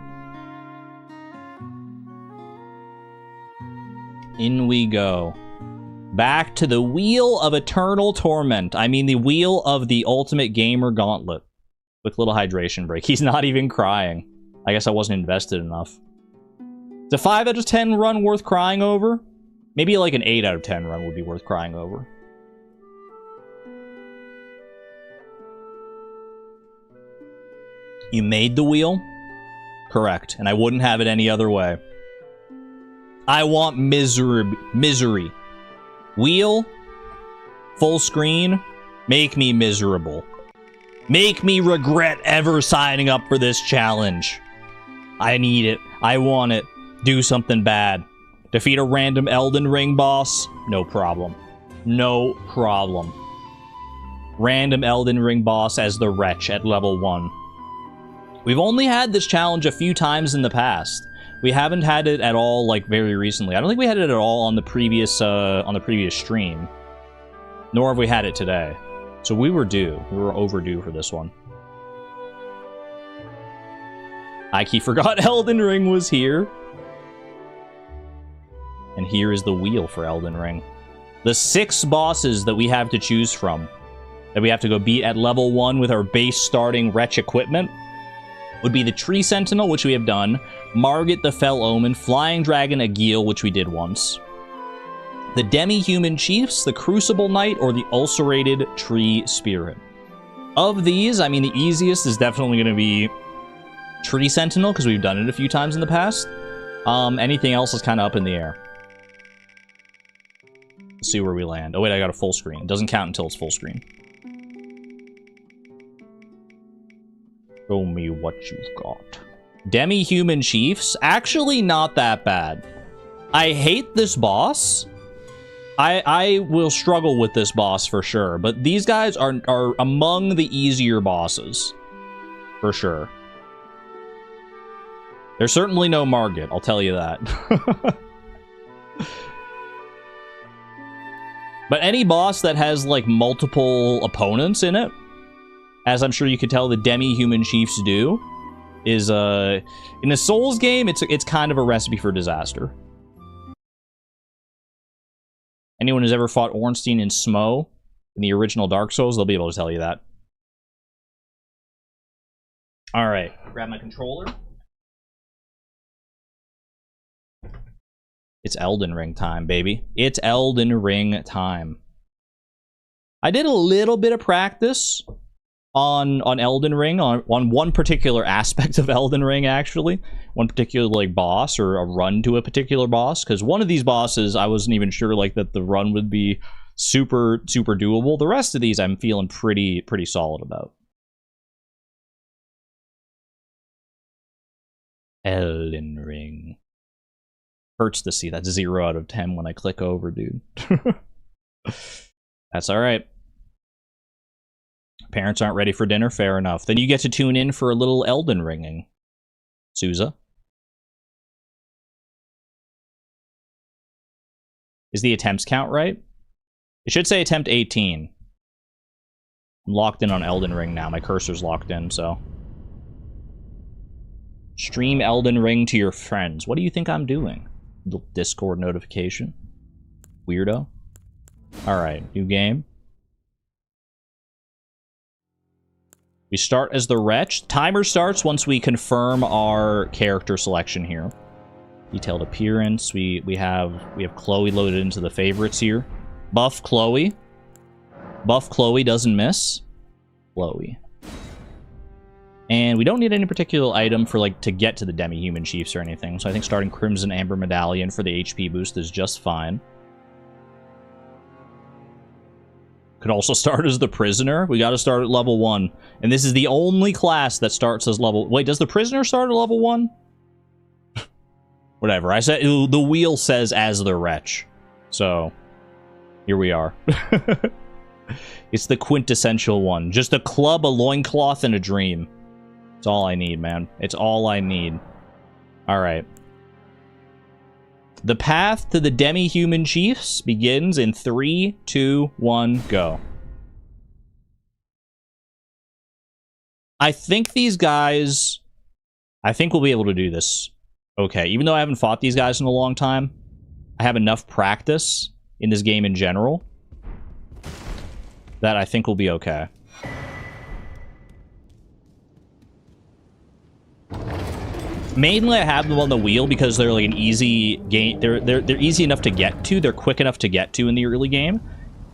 In we go. Back to the Wheel of Eternal Torment. I mean, the Wheel of the Ultimate Gamer Gauntlet. Quick little hydration break. He's not even crying. I guess I wasn't invested enough. It's a 5 out of 10 run worth crying over. Maybe like an 8 out of 10 run would be worth crying over. You made the wheel? Correct, and I wouldn't have it any other way. I want misery. Wheel, full screen, make me miserable. Make me regret ever signing up for this challenge. I need it. I want it. Do something bad. Defeat a random Elden Ring boss? No problem. No problem. Random Elden Ring boss as the Wretch at level 1. We've only had this challenge a few times in the past. We haven't had it at all, like, very recently. I don't think we had it at all on the previous stream. Nor have we had it today. So we were due. We were overdue for this one. Ike forgot Elden Ring was here. And here is the wheel for Elden Ring. The 6 bosses that we have to choose from, that we have to go beat at level 1 with our base starting Wretch equipment, would be the Tree Sentinel, which we have done, Margit the Fell Omen, Flying Dragon Agil, which we did once, the Demi-Human Chiefs, the Crucible Knight, or the Ulcerated Tree Spirit. Of these, I mean, the easiest is definitely going to be Tree Sentinel, because we've done it a few times in the past. Anything else is kind of up in the air. Let's see where we land. Oh wait, I got a full screen. It doesn't count until it's full screen. Show me what you've got. Demi-Human Chiefs? Actually not that bad. I hate this boss. I will struggle with this boss for sure, but these guys are among the easier bosses. For sure. There's certainly no Margit, I'll tell you that. But any boss that has, like, multiple opponents in it, as I'm sure you could tell the Demi-Human Chiefs do, is, in a Souls game, it's kind of a recipe for disaster. Anyone who's ever fought Ornstein and Smo in the original Dark Souls, they'll be able to tell you that. Alright, grab my controller. It's Elden Ring time, baby. It's Elden Ring time. I did a little bit of practice on Elden Ring, on one particular aspect of Elden Ring, actually. One particular, like, boss, or a run to a particular boss. Because one of these bosses, I wasn't even sure, like, that the run would be super, super doable. The rest of these, I'm feeling pretty solid about. Elden Ring. Hurts to see that 0 out of 10 when I click over, dude. That's alright. Parents aren't ready for dinner? Fair enough. Then you get to tune in for a little Elden Ringing. Souza. Is the attempts count right? It should say attempt 18. I'm locked in on Elden Ring now. My cursor's locked in, so. Stream Elden Ring to your friends. What do you think I'm doing? Little Discord notification. Weirdo. Alright, new game. We start as the Wretch. Timer starts once we confirm our character selection here. Detailed appearance. We have Chloe loaded into the favorites here. Buff Chloe. Buff Chloe doesn't miss. Chloe. And we don't need any particular item for, like, to get to the Demi-Human Chiefs or anything. So I think starting Crimson Amber Medallion for the HP boost is just fine. Could also start as the Prisoner. We gotta start at level 1. And this is the only class that starts as level... Wait, does the Prisoner start at level 1? Whatever. I said the wheel says as the Wretch. So, here we are. It's the quintessential one. Just a club, a loincloth, and a dream. It's all I need, man. It's all I need. Alright. The path to the Demi-Human Chiefs begins in 3, 2, 1, go. I think these guys... I think we'll be able to do this. Okay, even though I haven't fought these guys in a long time, I have enough practice in this game in general that I think we'll be okay. Mainly I have them on the wheel because they're like an easy game. They're easy enough to get to. They're quick enough to get to in the early game.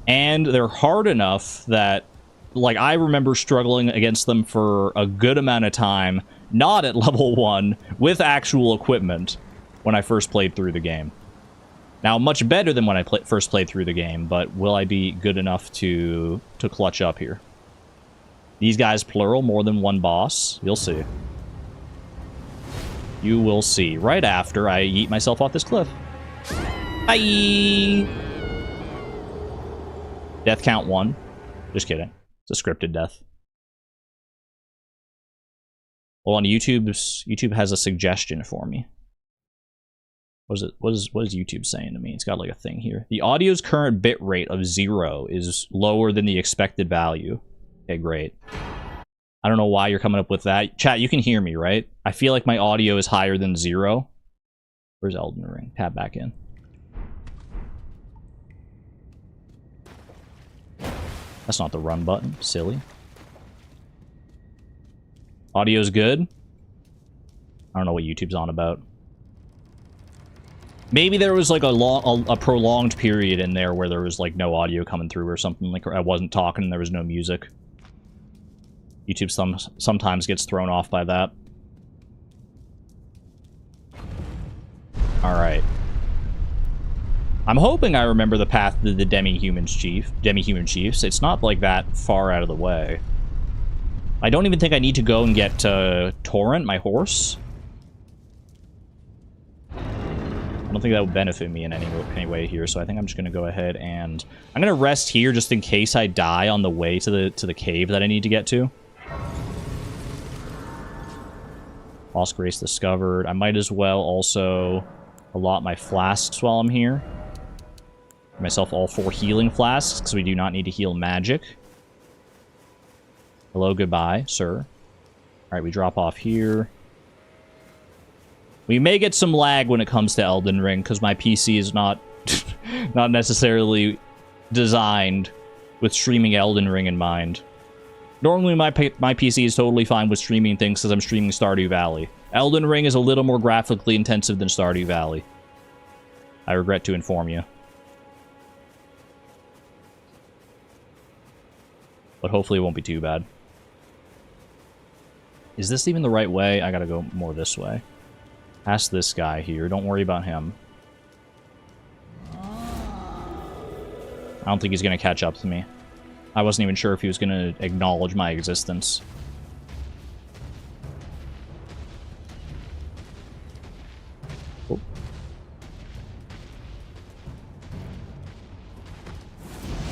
And they're hard enough that, like, I remember struggling against them for a good amount of time, not at level 1, with actual equipment when I first played through the game. Now, much better than when I first played through the game, but will I be good enough to clutch up here? These guys, plural, more than one boss. You'll see. You will see. Right after I yeet myself off this cliff. Bye! Death count 1. Just kidding. It's a scripted death. Well, on YouTube has a suggestion for me. What is YouTube saying to me? It's got like a thing here. The audio's current bit rate of 0 is lower than the expected value. Okay, great. I don't know why you're coming up with that. Chat, you can hear me, right? I feel like my audio is higher than 0. Where's Elden Ring? Tab back in. That's not the run button. Silly. Audio's good. I don't know what YouTube's on about. Maybe there was like a prolonged period in there where there was like no audio coming through or something, like I wasn't talking and there was no music. YouTube sometimes gets thrown off by that. Alright. I'm hoping I remember the path to the demi-human chiefs. It's not like that far out of the way. I don't even think I need to go and get Torrent, my horse. I don't think that would benefit me in any way here, so I think I'm just going to go ahead and... I'm going to rest here just in case I die on the way to the cave that I need to get to. Lost Grace discovered. I might as well also allot my flasks while I'm here. Give myself all 4 healing flasks, because we do not need to heal magic. Hello, goodbye, sir. Alright, we drop off here. We may get some lag when it comes to Elden Ring, because my PC is not not necessarily designed with streaming Elden Ring in mind. Normally, my PC is totally fine with streaming things because I'm streaming Stardew Valley. Elden Ring is a little more graphically intensive than Stardew Valley. I regret to inform you. But hopefully it won't be too bad. Is this even the right way? I gotta go more this way. Ask this guy here. Don't worry about him. I don't think he's gonna catch up to me. I wasn't even sure if he was gonna acknowledge my existence. Oh.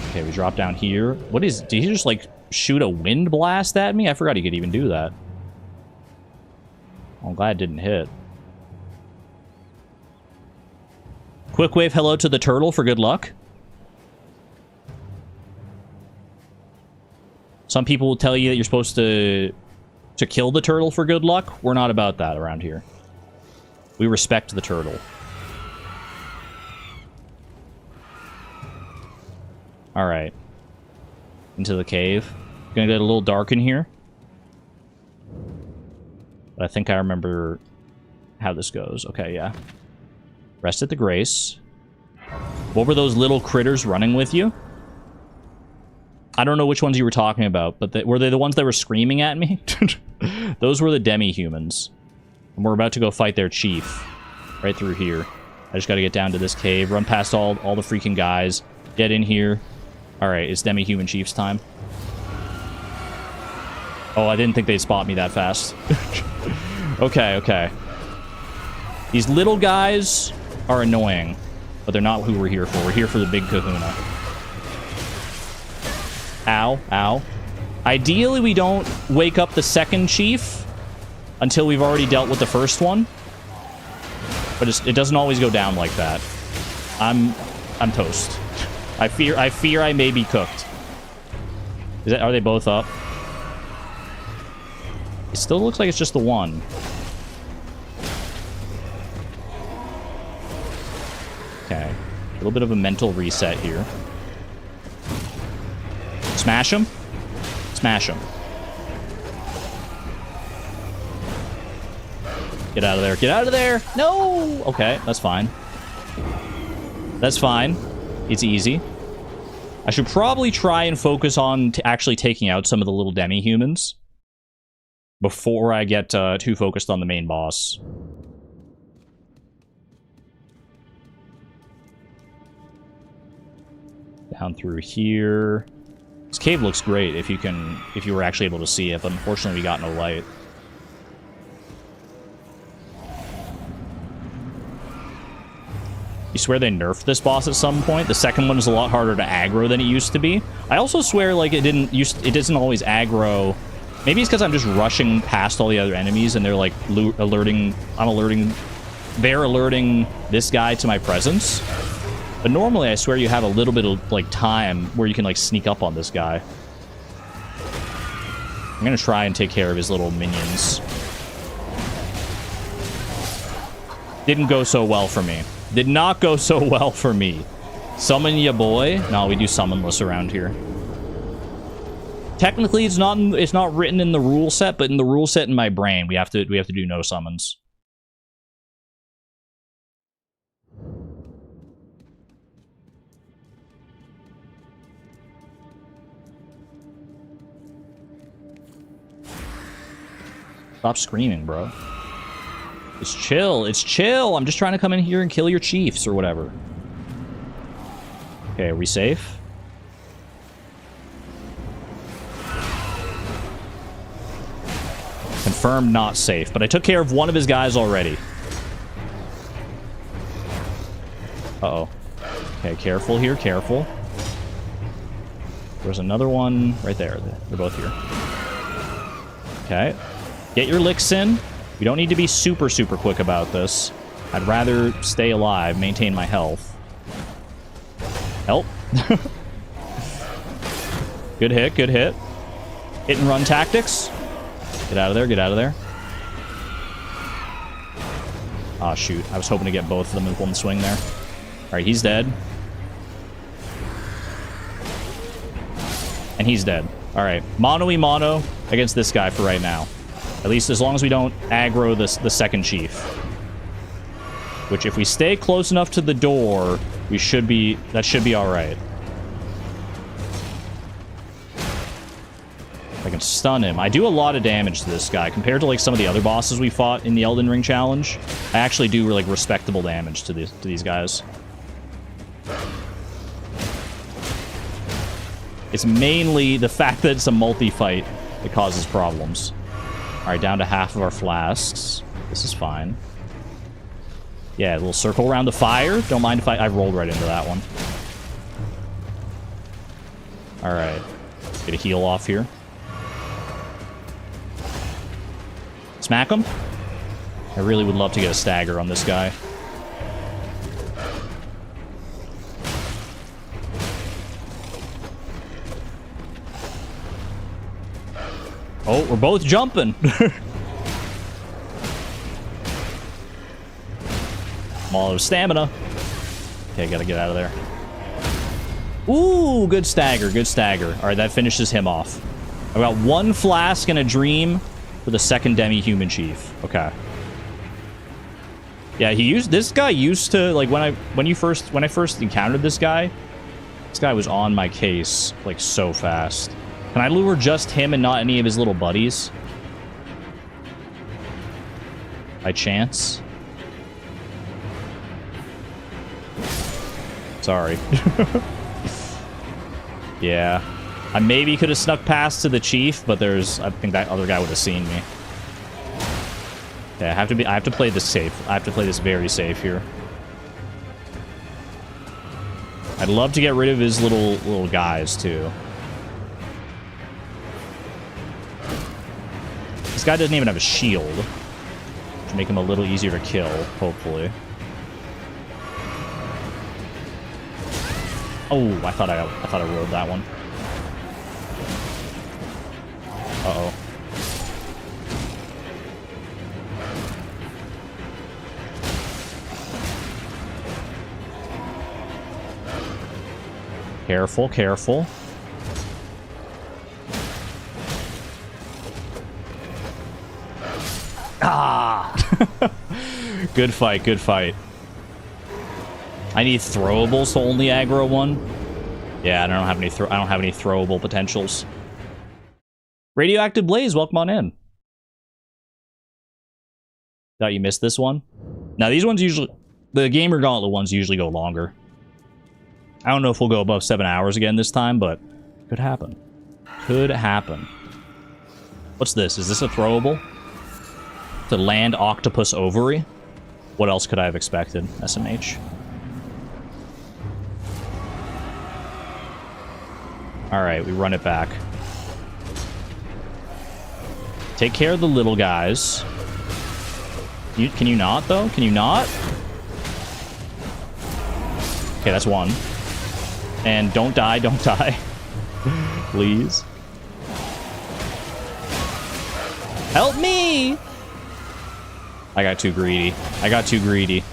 Okay, we drop down here. What is... Did he just, like, shoot a wind blast at me? I forgot he could even do that. I'm glad it didn't hit. Quick wave hello to the turtle for good luck. Some people will tell you that you're supposed to kill the turtle for good luck. We're not about that around here. We respect the turtle. Alright. Into the cave. Gonna get a little dark in here. But I think I remember how this goes. Okay, yeah. Rest at the Grace. What were those little critters running with you? I don't know which ones you were talking about, but were they the ones that were screaming at me? Those were the demi-humans. And we're about to go fight their chief. Right through here. I just gotta get down to this cave, run past all the freaking guys, get in here. Alright, it's demi-human chief's time. Oh, I didn't think they'd spot me that fast. Okay, okay. These little guys are annoying, but they're not who we're here for. We're here for the big kahuna. Ow, ow. Ideally, we don't wake up the second chief until we've already dealt with the first one. But it doesn't always go down like that. I'm toast. I fear I may be cooked. Are they both up? It still looks like it's just the one. Okay. A little bit of a mental reset here. Smash him. Smash him. Get out of there. Get out of there. No. Okay, that's fine. That's fine. It's easy. I should probably try and focus on actually taking out some of the little demi-humans before I get too focused on the main boss. Down through here. This cave looks great if you were actually able to see it, but unfortunately we got no light. You swear they nerfed this boss at some point? The second one is a lot harder to aggro than it used to be. I also swear like it doesn't always aggro. Maybe it's because I'm just rushing past all the other enemies and they're like alerting this guy to my presence. But normally I swear you have a little bit of like time where you can like sneak up on this guy. I'm gonna try and take care of his little minions. Didn't go so well for me. Did not go so well for me. Summon ya boy. No, we do summonless around here. Technically, it's not written in the rule set, but in the rule set in my brain, we have to do no summons. Stop screaming, bro. It's chill. It's chill. I'm just trying to come in here and kill your chiefs or whatever. Okay, are we safe? Confirmed not safe, but I took care of one of his guys already. Uh-oh. Okay, careful here, careful. There's another one right there. They're both here. Okay. Get your licks in. We don't need to be super, super quick about this. I'd rather stay alive, maintain my health. Help. Good hit, good hit. Hit and run tactics. Get out of there, get out of there. Aw, shoot. I was hoping to get both of them in one swing there. Alright, he's dead. And he's dead. Alright, mono-y-mono against this guy for right now. At least as long as we don't aggro the second chief. Which, if we stay close enough to the door, that should be alright. I can stun him. I do a lot of damage to this guy. Compared to, like, some of the other bosses we fought in the Elden Ring challenge, I actually do, like, respectable damage to these guys. It's mainly the fact that it's a multi-fight that causes problems. Alright, down to half of our flasks. This is fine. Yeah, a little circle around the fire. Don't mind if I rolled right into that one. Alright. Get a heal off here. Smack him. I really would love to get a stagger on this guy. Oh, we're both jumping. I'm all out of stamina. Okay, gotta get out of there. Ooh, good stagger, good stagger. All right, that finishes him off. I've got one flask and a dream for the second demi-human chief. Okay. Yeah, this guy used to, like, when I first encountered this guy was on my case, like, so fast. Can I lure just him and not any of his little buddies? By chance? Sorry. Yeah. I maybe could have snuck past to the chief, but I think that other guy would have seen me. Yeah, I have to play this safe. I have to play this very safe here. I'd love to get rid of his little guys, too. This guy doesn't even have a shield, which make him a little easier to kill, hopefully. Oh, I thought I rolled that one. Uh-oh. Careful, careful. Ah! Good fight, good fight. I need throwables to only aggro one. Yeah, I don't have any throwable potentials. Radioactive Blaze, welcome on in. Thought you missed this one. Now these ones usually, the Gamer Gauntlet ones usually go longer. I don't know if we'll go above 7 hours again this time, but could happen. Could happen. What's this? Is this a throwable? The land octopus ovary? What else could I have expected? SMH. Alright, we run it back. Take care of the little guys. Can you not, though? Can you not? Okay, that's one. And don't die, don't die. Please. Help me! I got too greedy. I got too greedy.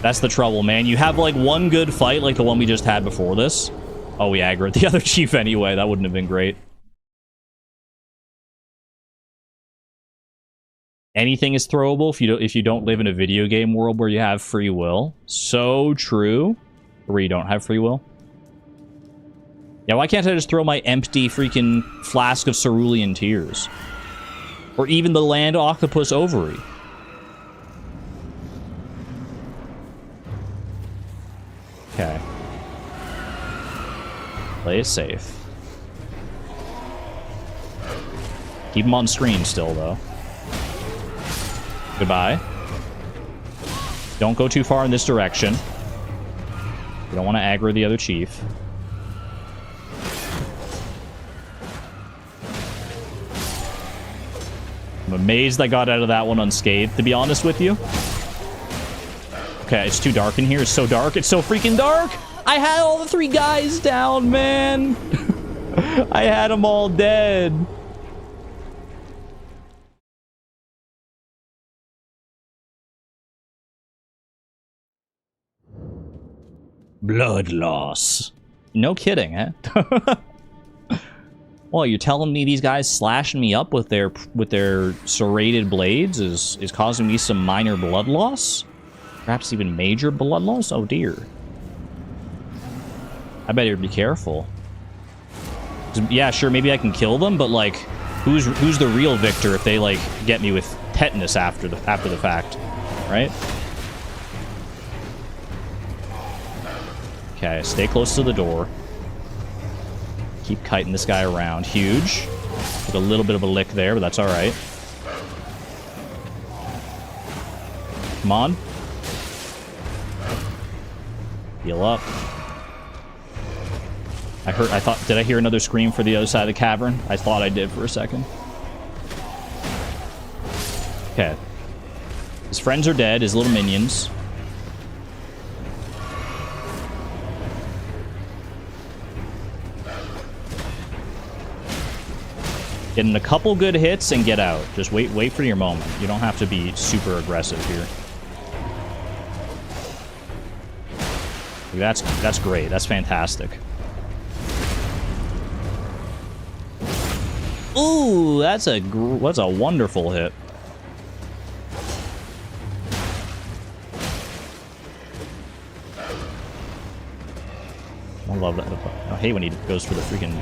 That's the trouble, man. You have, like, one good fight like the one we just had before this. Oh, we aggroed the other chief anyway. That wouldn't have been great. Anything is throwable if you don't live in a video game world where you have free will. So true. Or where you don't have free will. Yeah, why can't I just throw my empty freaking flask of cerulean tears? Or even the land octopus ovary. Okay. Play it safe. Keep them on screen still, though. Goodbye. Don't go too far in this direction. You don't want to aggro the other chief. I'm amazed I got out of that one unscathed, to be honest with you. Okay, it's too dark in here. It's so dark. It's so freaking dark! I had all the 3 guys down, man! I had them all dead. Blood loss. No kidding, eh? Well, you're telling me these guys slashing me up with their serrated blades is causing me some minor blood loss? Perhaps even major blood loss? Oh dear. I better be careful. Yeah, sure, maybe I can kill them, but like, who's the real victor if they like get me with tetanus after the fact, right? Okay, stay close to the door. Keep kiting this guy around. Huge. Took a little bit of a lick there, but that's alright. Come on. Heal up. Did I hear another scream for the other side of the cavern? I thought I did for a second. Okay. His friends are dead, his little minions. Getting a couple good hits and get out. Just wait for your moment. You don't have to be super aggressive here. That's great. That's fantastic. Ooh, that's a wonderful hit. I love that. I hate when he goes for the freaking...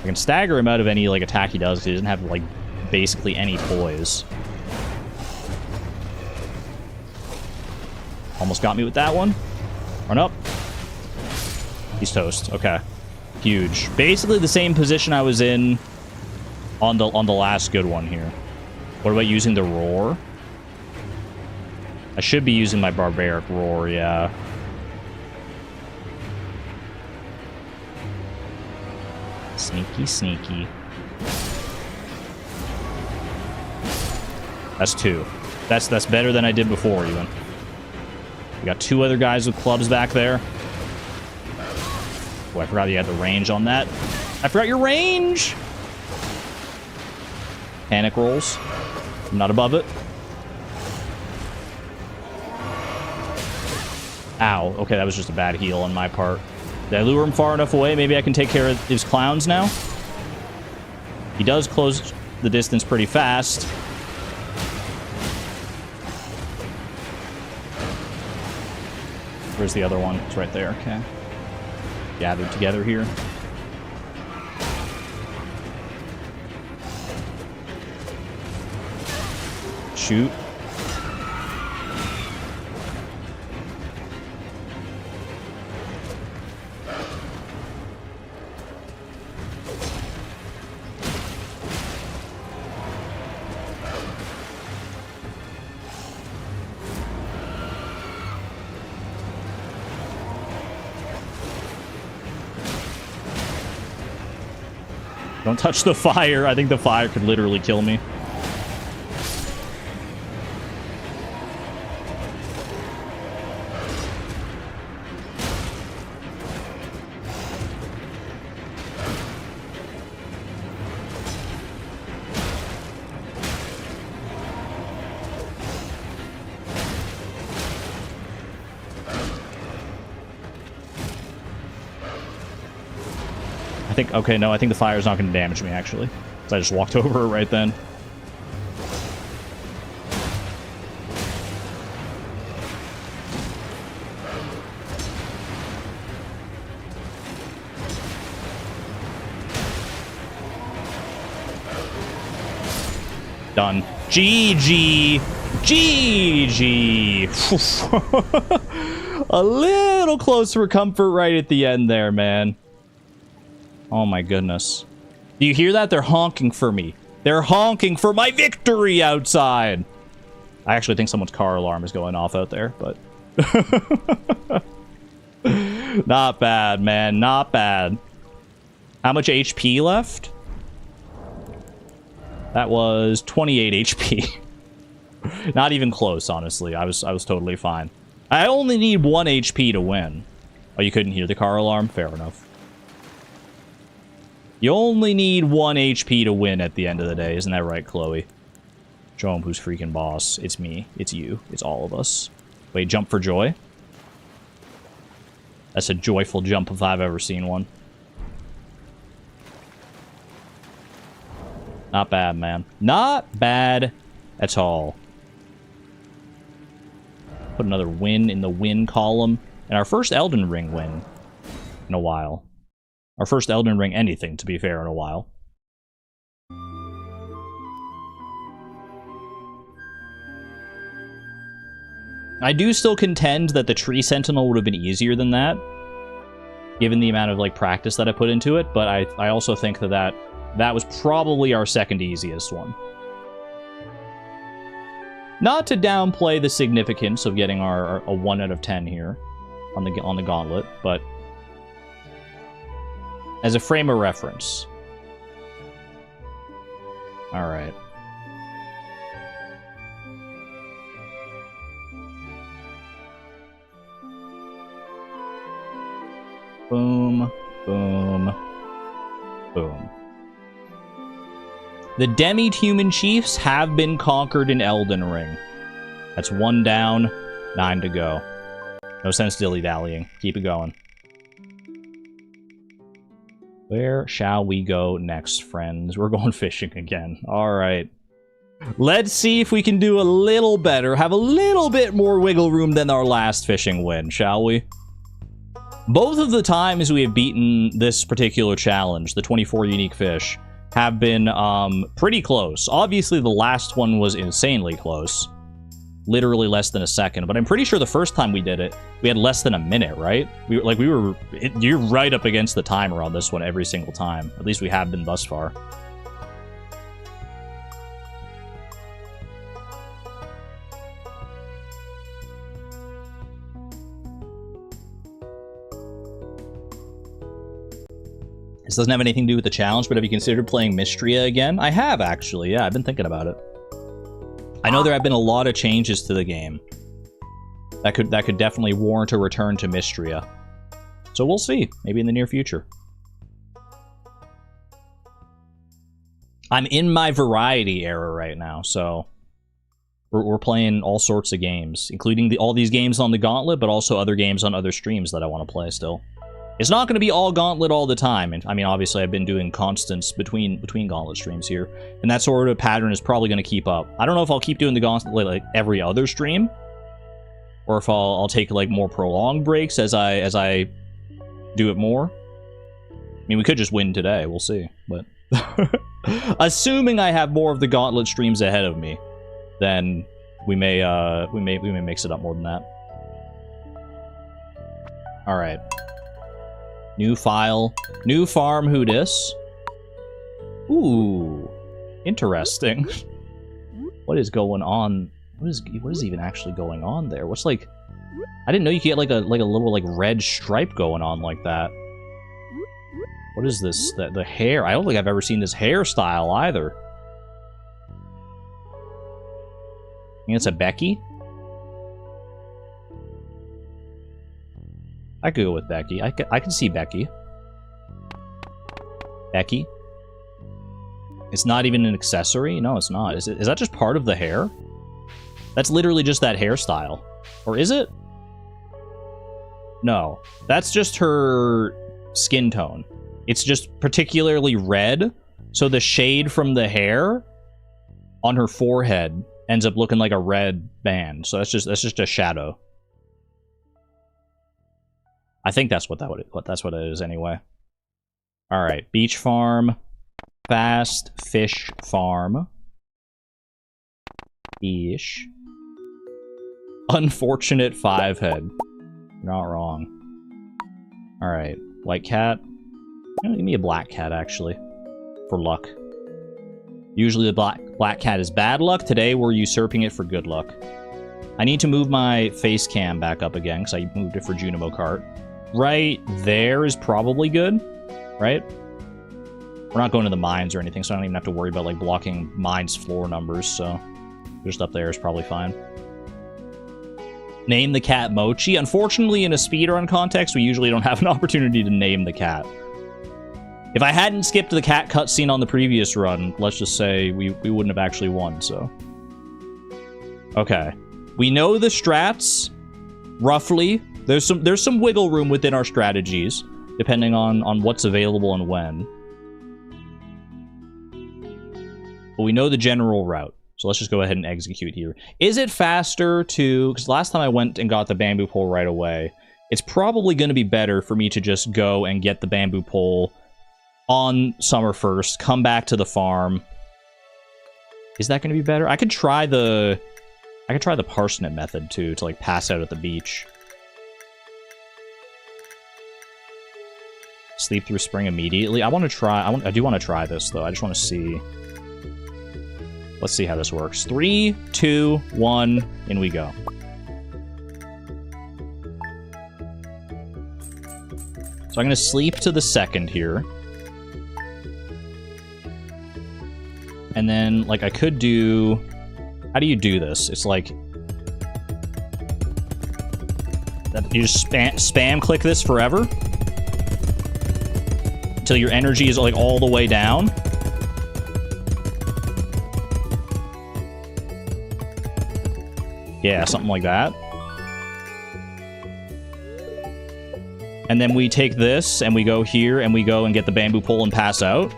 I can stagger him out of any like attack he does because he doesn't have like basically any poise. Almost got me with that one. Run up. He's toast. Okay. Huge. Basically the same position I was in on the last good one here. What about using the roar? I should be using my barbaric roar, yeah. Sneaky, sneaky. That's 2. That's better than I did before, even. We got 2 other guys with clubs back there. Oh, I forgot you had the range on that. I forgot your range! Panic rolls. I'm not above it. Ow. Okay, that was just a bad heal on my part. Did I lure him far enough away? Maybe I can take care of his clowns now? He does close the distance pretty fast. Where's the other one? It's right there. Okay. Gathered together here. Shoot. Don't touch the fire. I think the fire could literally kill me. Okay, no, I think the fire's not going to damage me, actually. So I just walked over it right then. Done. GG! GG! A little close for comfort right at the end there, man. Oh my goodness. Do you hear that? They're honking for me. They're honking for my victory outside. I actually think someone's car alarm is going off out there, but... Not bad, man. Not bad. How much HP left? That was 28 HP. Not even close, honestly. I was totally fine. I only need 1 HP to win. Oh, you couldn't hear the car alarm? Fair enough. You only need 1 HP to win at the end of the day. Isn't that right, Chloe? Show him who's freaking boss. It's me. It's you. It's all of us. Wait, jump for joy? That's a joyful jump if I've ever seen one. Not bad, man. Not bad at all. Put another win in the win column. And our first Elden Ring win in a while. Our first Elden Ring anything, to be fair, in a while. I do still contend that the Tree Sentinel would have been easier than that, given the amount of, like, practice that I put into it, but I also think that was probably our second easiest one. Not to downplay the significance of getting a 1 out of 10 here on the Gauntlet, but as a frame of reference. Alright. Boom, boom, boom. The demied human chiefs have been conquered in Elden Ring. That's 1 down, 9 to go. No sense dilly-dallying. Keep it going. Where shall we go next, friends? We're going fishing again. Alright. Let's see if we can do a little better, have a little bit more wiggle room than our last fishing win, shall we? Both of the times we have beaten this particular challenge, the 24 unique fish, have been pretty close. Obviously, the last one was insanely close. Literally less than a second, but I'm pretty sure the first time we did it, we had less than a minute, right? You're right up against the timer on this one every single time. At least we have been thus far. This doesn't have anything to do with the challenge, but have you considered playing Mystria again? I have, actually. Yeah, I've been thinking about it. I know there have been a lot of changes to the game that could definitely warrant a return to Mystria. So we'll see, maybe in the near future. I'm in my variety era right now, so we're playing all sorts of games, including all these games on the Gauntlet, but also other games on other streams that I want to play still. It's not going to be all Gauntlet all the time. And I mean, obviously, I've been doing constants between Gauntlet streams here, and that sort of pattern is probably going to keep up. I don't know if I'll keep doing the Gauntlet like every other stream, or if I'll take like more prolonged breaks as I do it more. I mean, we could just win today. We'll see. But assuming I have more of the Gauntlet streams ahead of me, then we may mix it up more than that. All right. New file, new farm. Who dis? Ooh, interesting. What is going on? What is even actually going on there? What's like? I didn't know you could get like a little like red stripe going on like that. What is this? The hair? I don't think I've ever seen this hairstyle either. I think it's a Becky. I could go with Becky. I can see Becky. Becky. It's not even an accessory? No, it's not. Is that just part of the hair? That's literally just that hairstyle. Or is it? No. That's just her skin tone. It's just particularly red, so the shade from the hair on her forehead ends up looking like a red band. So that's just a shadow. I think that's what it is anyway. All right, beach farm, fast fish farm, ish. Unfortunate 5-head. You're not wrong. All right, white cat. Give me a black cat actually, for luck. Usually the black cat is bad luck. Today we're usurping it for good luck. I need to move my face cam back up again because I moved it for Junimo Kart. Right there is probably good, right? We're not going to the mines or anything, so I don't even have to worry about like blocking mines floor numbers, so just up there is probably fine. Name the cat Mochi. Unfortunately, in a speedrun context, we usually don't have an opportunity to name the cat. If I hadn't skipped the cat cutscene on the previous run, let's just say we wouldn't have actually won, so. Okay. We know the strats, roughly. There's some wiggle room within our strategies, depending on what's available and when. But we know the general route, so let's just go ahead and execute here. Is it faster to... Because last time I went and got the bamboo pole right away, it's probably going to be better for me to just go and get the bamboo pole on summer 1st, come back to the farm. Is that going to be better? I could try the parsnip method too, to like pass out at the beach. Sleep through spring immediately. I do want to try this though. I just want to see. Let's see how this works. 3, 2, 1, in we go. So I'm going to sleep to the 2nd here. And then, like, I could do... How do you do this? It's like... You just spam click this forever? Until your energy is, like, all the way down? Yeah, something like that. And then we take this, and we go here, and we go and get the bamboo pole and pass out.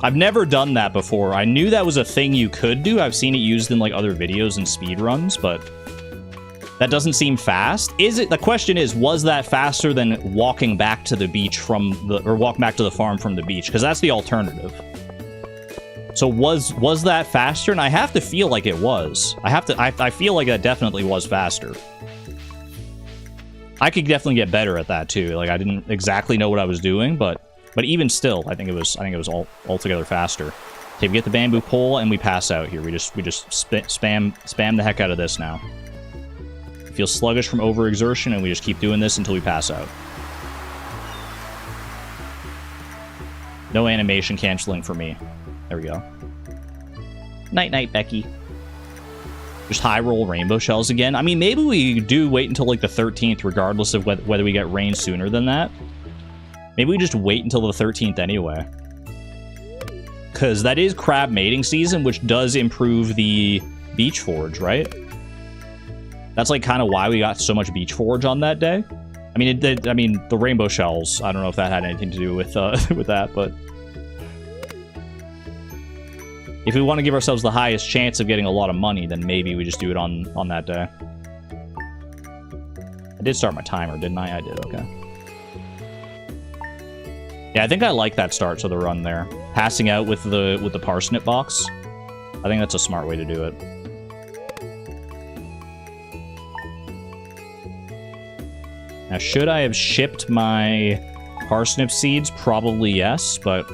I've never done that before. I knew that was a thing you could do. I've seen it used in like other videos and speedruns, but that doesn't seem fast. Is it? The question is, was that faster than walking back to the beach or walk back to the farm from the beach? Because that's the alternative. So was that faster? And I have to feel like it was. I feel like that definitely was faster. I could definitely get better at that too. Like I didn't exactly know what I was doing, but even still, I think it was altogether faster. Okay, we get the bamboo pole and we pass out here. We just spam the heck out of this now. We feel sluggish from overexertion, and we just keep doing this until we pass out. No animation canceling for me. There we go. Night night, Becky. Just high roll rainbow shells again. I mean, maybe we do wait until like the 13th, regardless of whether we get rain sooner than that. Maybe we just wait until the 13th anyway. Because that is crab mating season, which does improve the beach forage, right? That's like kind of why we got so much beach forage on that day. I mean, the rainbow shells, I don't know if that had anything to do with with that, but... If we want to give ourselves the highest chance of getting a lot of money, then maybe we just do it on that day. I did start my timer, didn't I? I did, okay. Yeah, I think I like that start to the run there. Passing out with the parsnip box. I think that's a smart way to do it. Now, should I have shipped my parsnip seeds? Probably yes, but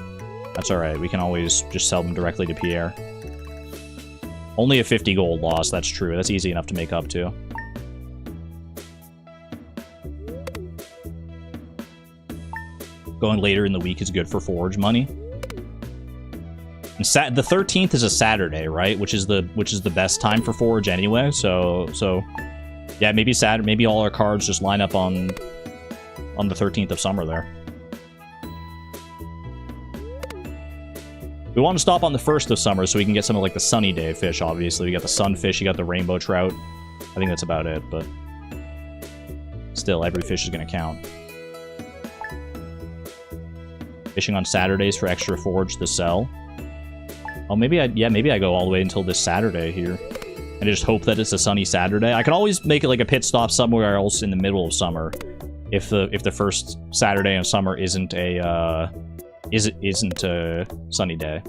that's alright. We can always just sell them directly to Pierre. Only a 50 gold loss, that's true. That's easy enough to make up to. Going later in the week is good for forge money. And the 13th is a Saturday, right? Which is the best time for forge anyway. So yeah, maybe Saturday. Maybe all our cards just line up on the 13th of summer there. We want to stop on the 1st of summer so we can get some of like the sunny day fish. Obviously, we got the sunfish, you got the rainbow trout. I think that's about it, but still, every fish is going to count. Fishing on Saturdays for extra forage to sell. Oh, maybe I go all the way until this Saturday here. And just hope that it's a sunny Saturday. I can always make it like a pit stop somewhere else in the middle of summer. If the first Saturday in summer isn't a sunny day.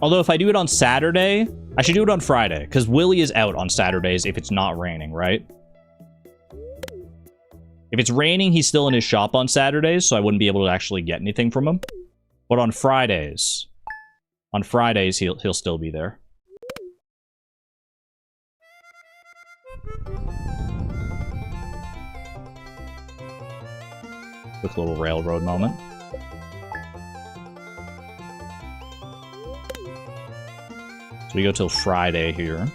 Although if I do it on Saturday, I should do it on Friday, because Willy is out on Saturdays if it's not raining, right? If it's raining, he's still in his shop on Saturdays, so I wouldn't be able to actually get anything from him. But on Fridays, he'll still be there. Quick little railroad moment. So we go till Friday here.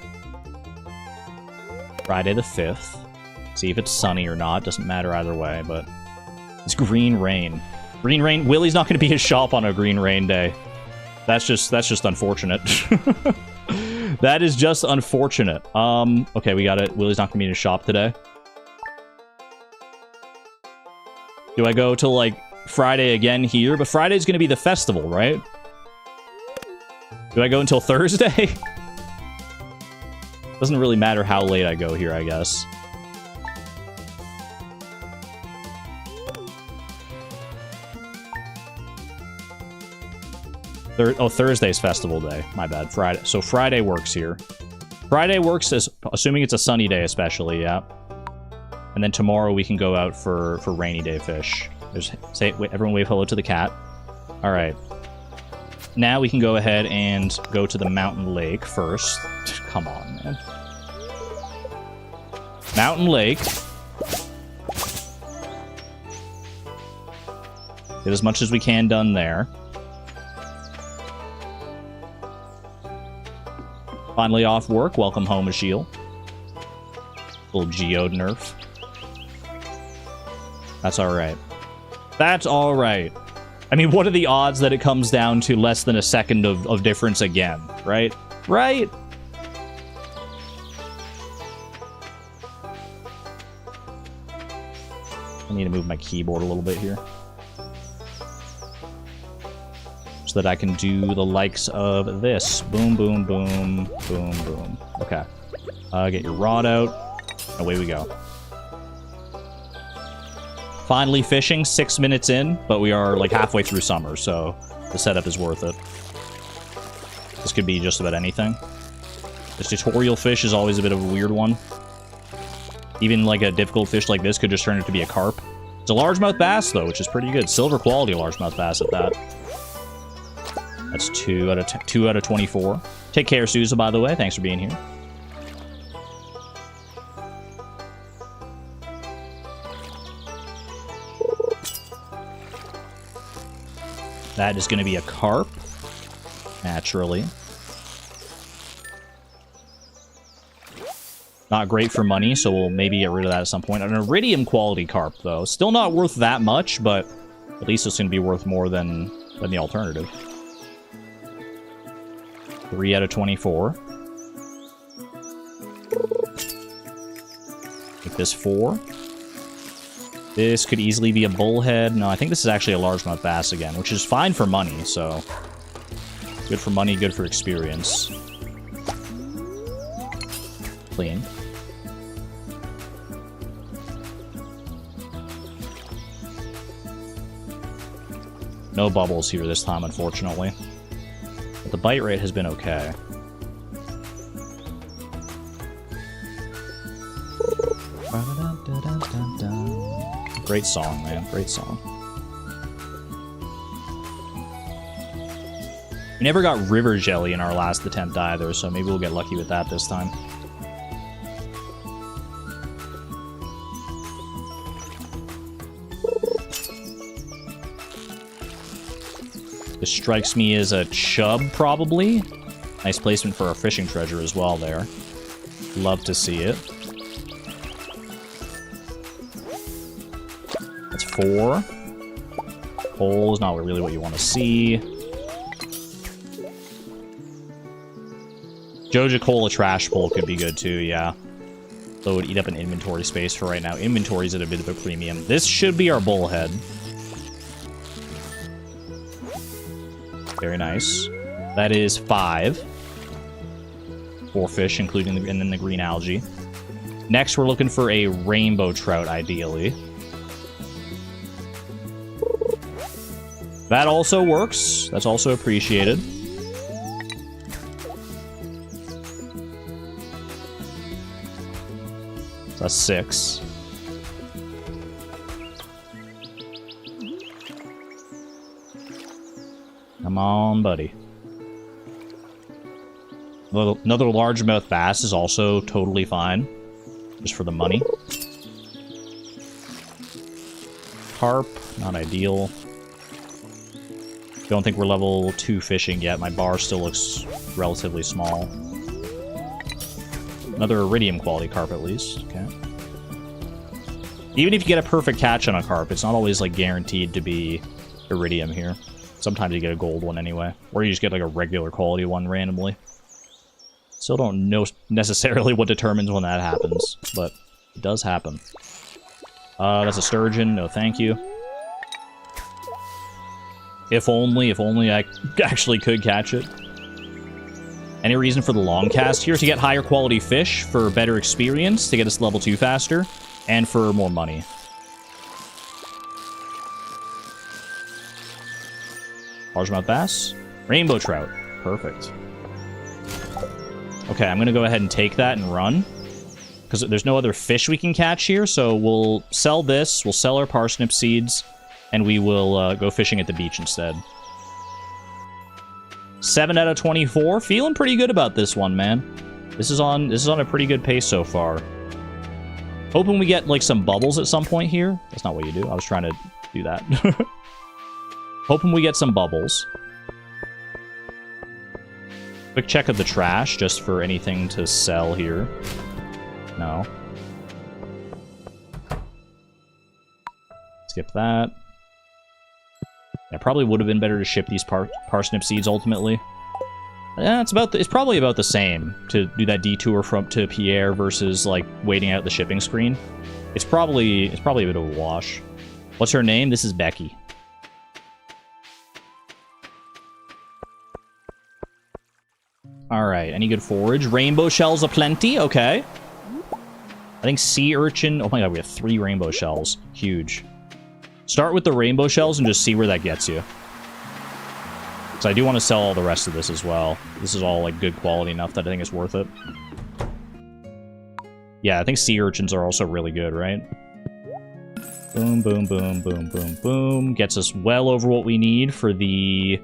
Friday the 5th. See if it's sunny or not. Doesn't matter either way, but it's green rain. Green rain. Willy's not going to be his shop on a green rain day. That's just unfortunate. That is just unfortunate. Okay, we got it. Willy's not going to be in his shop today. Do I go till like Friday again here? But Friday's going to be the festival, right? Do I go until Thursday? Doesn't really matter how late I go here, I guess. Thursday's festival day. My bad. Friday. So Friday works here. Friday works as assuming it's a sunny day, especially. Yeah. And then tomorrow we can go out for rainy day fish. Everyone wave hello to the cat. All right. Now we can go ahead and go to the mountain lake first. Come on, man. Mountain lake. Get as much as we can done there. Finally off work. Welcome home, Ashiel. Little geode nerf. That's alright. That's alright. I mean, what are the odds that it comes down to less than a second of difference again, right? Right? I need to move my keyboard a little bit here. So that I can do the likes of this. Boom, boom, boom, boom, boom. Okay. Get your rod out. Away we go. Finally fishing, 6 minutes in, but we are like halfway through summer, so the setup is worth it. This could be just about anything. This tutorial fish is always a bit of a weird one. Even like a difficult fish like this could just turn out to be a carp. It's a largemouth bass though, which is pretty good. Silver quality largemouth bass at that. That's 2 out of 24. Take care, Sousa, by the way. Thanks for being here. That is going to be a carp, naturally. Not great for money, so we'll maybe get rid of that at some point. An iridium quality carp, though. Still not worth that much, but at least it's going to be worth more than the alternative. 3 out of 24. Make this 4. This could easily be a bullhead. No, I think this is actually a largemouth bass again, which is fine for money, so... Good for money, good for experience. Clean. No bubbles here this time, unfortunately. But the bite rate has been okay. Great song, man. Great song. We never got river jelly in our last attempt either, so maybe we'll get lucky with that this time. This strikes me as a chub, probably. Nice placement for our fishing treasure as well there. Love to see it. That's 4. Coal is not really what you want to see. Joja Cola Trash Pull could be good too, yeah. Though it would eat up an inventory space for right now. Inventory's at a bit of a premium. This should be our bullhead. Very nice. That is 5. 4 fish, including and then the green algae. Next, we're looking for a rainbow trout, ideally. That also works. That's also appreciated. That's 6. Come on, buddy. Another largemouth bass is also totally fine. Just for the money. Carp, not ideal. Don't think we're level 2 fishing yet. My bar still looks relatively small. Another iridium quality carp at least. Okay. Even if you get a perfect catch on a carp, it's not always like guaranteed to be iridium here. Sometimes you get a gold one anyway. Or you just get like a regular quality one randomly. Still don't know necessarily what determines when that happens, but it does happen. That's a sturgeon. No thank you. If only I actually could catch it. Any reason for the long cast here? To get higher quality fish, for better experience, to get us level 2 faster, and for more money. Largemouth bass. Rainbow trout. Perfect. Okay, I'm going to go ahead and take that and run. Because there's no other fish we can catch here, so we'll sell this, we'll sell our parsnip seeds, and we will go fishing at the beach instead. 7 out of 24. Feeling pretty good about this one, man. This is on a pretty good pace so far. Hoping we get, like, some bubbles at some point here. That's not what you do. I was trying to do that. Hoping we get some bubbles. Quick check of the trash, just for anything to sell here. No. Skip that. Yeah, probably would have been better to ship these parsnip seeds ultimately. Yeah, it's probably about the same to do that detour to Pierre versus like waiting out the shipping screen. It's probably a bit of a wash. What's her name? This is Becky. Alright, any good forage? Rainbow shells aplenty, okay. I think sea urchin... Oh my god, we have 3 rainbow shells. Huge. Start with the rainbow shells and just see where that gets you. Because I do want to sell all the rest of this as well. This is all like good quality enough that I think it's worth it. Yeah, I think sea urchins are also really good, right? Boom, boom, boom, boom, boom, boom. Gets us well over what we need for the...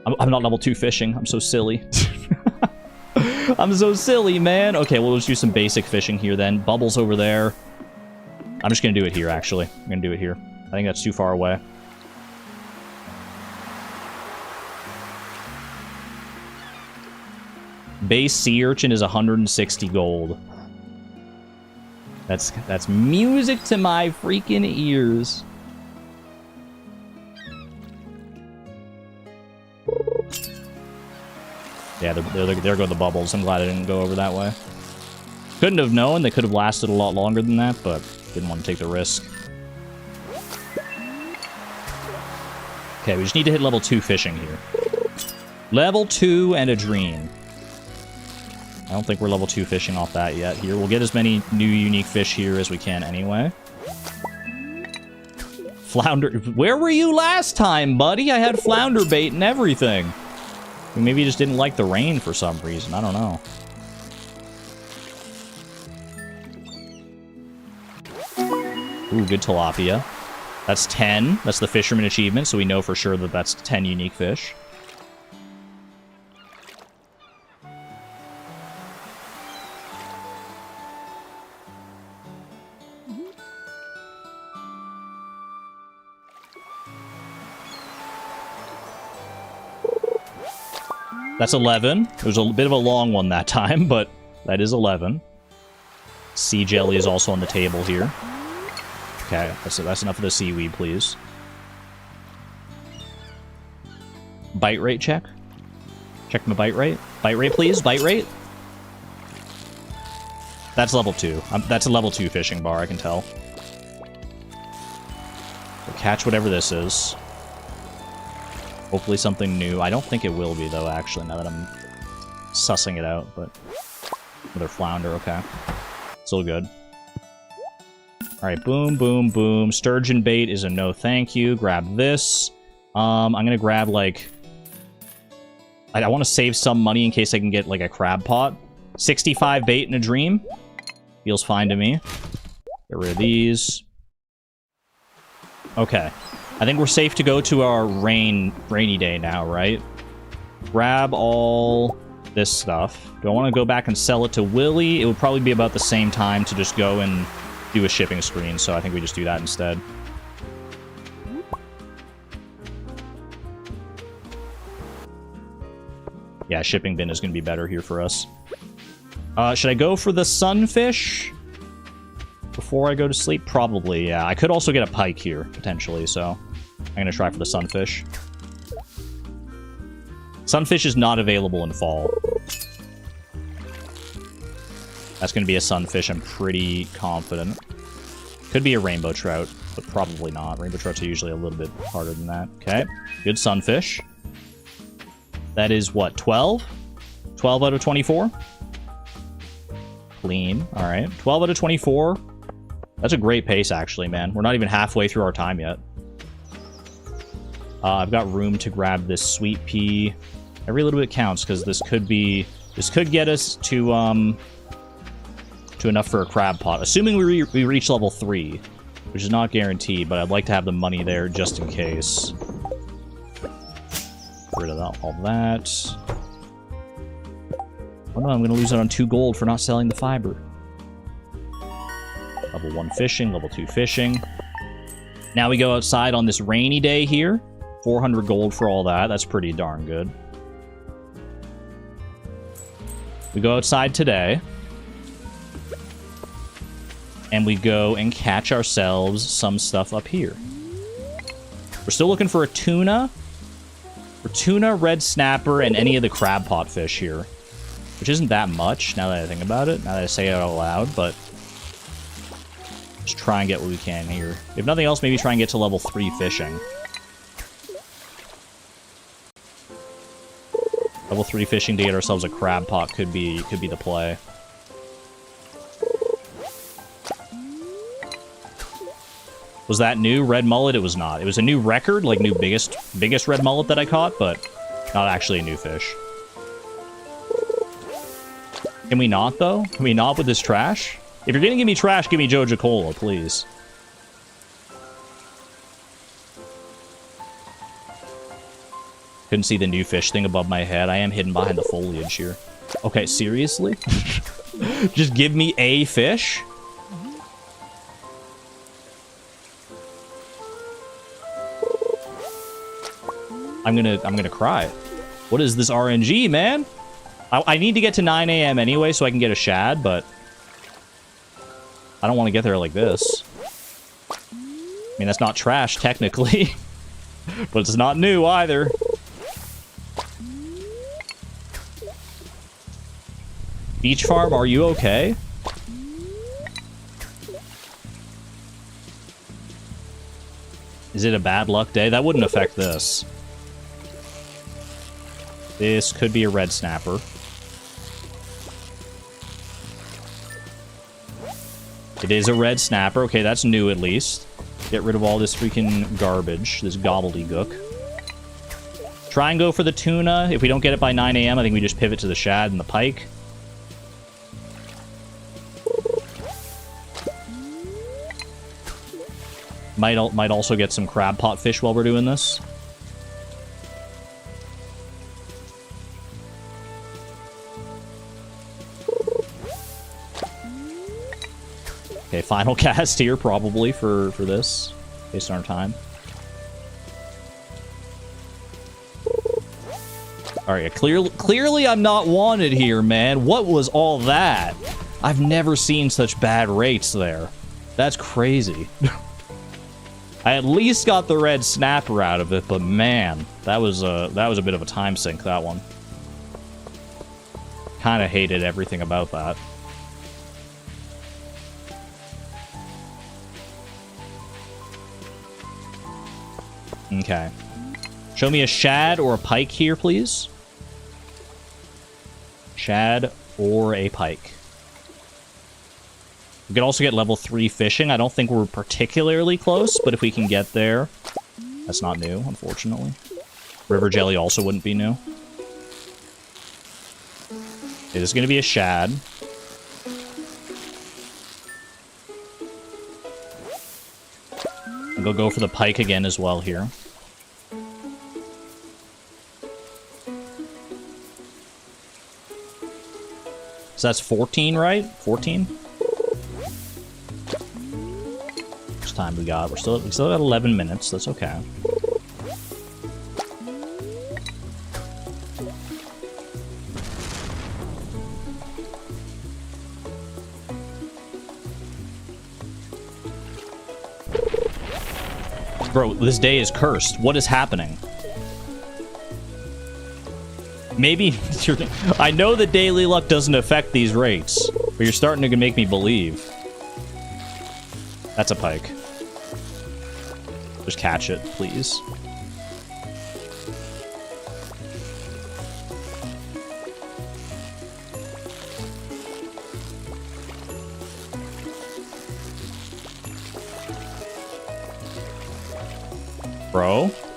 I'm not level 2 fishing. I'm so silly. I'm so silly, man. Okay, we'll just do some basic fishing here then. Bubbles over there. I'm just going to do it here, actually. I'm going to do it here. I think that's too far away. Base sea urchin is 160 gold. That's music to my freaking ears. Yeah, there go the bubbles. I'm glad I didn't go over that way. Couldn't have known. They could have lasted a lot longer than that, but didn't want to take the risk. Okay, we just need to hit level 2 fishing here. Level 2 and a dream. I don't think we're level 2 fishing off that yet here. We'll get as many new unique fish here as we can anyway. Flounder. Where were you last time, buddy? I had flounder bait and everything. Maybe you just didn't like the rain for some reason. I don't know. Ooh, good tilapia. That's 10. That's the fisherman achievement, so we know for sure that that's 10 unique fish. That's 11. It was a bit of a long one that time, but that is 11. Sea jelly is also on the table here. Okay, that's enough of the seaweed, please. Bite rate check. Check my bite rate. Bite rate, please. Bite rate. That's level 2. That's a level 2 fishing bar, I can tell. We'll catch whatever this is. Hopefully something new. I don't think it will be, though, actually, now that I'm sussing it out, but... Another flounder, okay. Still good. Alright, boom, boom, boom. Sturgeon bait is a no thank you. Grab this. I'm gonna grab, like... I want to save some money in case I can get, like, a crab pot. 65 bait in a dream. Feels fine to me. Get rid of these. Okay. I think we're safe to go to our rainy day now, right? Grab all this stuff. Do I want to go back and sell it to Willy? It would probably be about the same time to just go and do a shipping screen, so I think we just do that instead. Yeah, shipping bin is going to be better here for us. Should I go for the sunfish before I go to sleep? Probably, yeah. I could also get a pike here, potentially, so I'm going to try for the sunfish. Sunfish is not available in fall. That's going to be a sunfish, I'm pretty confident. Could be a rainbow trout, but probably not. Rainbow trouts are usually a little bit harder than that. Okay, good sunfish. That is, what, 12? 12 out of 24? Clean. All right. 12 out of 24. That's a great pace, actually, man. We're not even halfway through our time yet. I've got room to grab this sweet pea. Every little bit counts, because this could get us to enough for a crab pot. Assuming we reach level 3, which is not guaranteed, but I'd like to have the money there just in case. Get rid of all that. Oh no, I'm going to lose out on 2 gold for not selling the fiber. Level 1 fishing, level 2 fishing. Now we go outside on this rainy day here. 400 gold for all that. That's pretty darn good. We go outside today. And we go and catch ourselves some stuff up here. We're still looking for a tuna. For tuna, red snapper, and any of the crab pot fish here. Which isn't that much, now that I think about it. Now that I say it out loud, but... just try and get what we can here. If nothing else, maybe try and get to level 3 fishing. Level 3 fishing to get ourselves a crab pot could be the play. Was that new? Red mullet? It was not. It was a new record, like new biggest red mullet that I caught, but not actually a new fish. Can we not, though? Can we not with this trash? If you're gonna give me trash, give me Joja Cola, please. Couldn't see the new fish thing above my head. I am hidden behind the foliage here. Okay, seriously? Just give me a fish? I'm gonna cry. What is this RNG, man? I need to get to 9 AM anyway so I can get a shad, but I don't want to get there like this. I mean, that's not trash, technically. But it's not new, either. Beach Farm, are you okay? Is it a bad luck day? That wouldn't affect this. This could be a red snapper. It is a red snapper. Okay, that's new at least. Get rid of all this freaking garbage, this gobbledygook. Try and go for the tuna. If we don't get it by 9 a.m., I think we just pivot to the shad and the pike. Might also get some crab pot fish while we're doing this. Okay, final cast here probably for this, based on our time. Alright, clearly I'm not wanted here, man. What was all that? I've never seen such bad rates there. That's crazy. I at least got the red snapper out of it, but man, that was a bit of a time sink, that one. Kind of hated everything about that. Okay. Show me a shad or a pike here, please. Shad or a pike. We could also get level 3 fishing. I don't think we're particularly close, but if we can get there... That's not new, unfortunately. River jelly also wouldn't be new. It is going to be a shad. I'll go for the pike again as well here. So that's 14, right? 14? How much time we got? We still got 11 minutes. That's okay. Bro, this day is cursed. What is happening? Maybe I know that daily luck doesn't affect these rates, but you're starting to make me believe. That's a pike. Just catch it, please.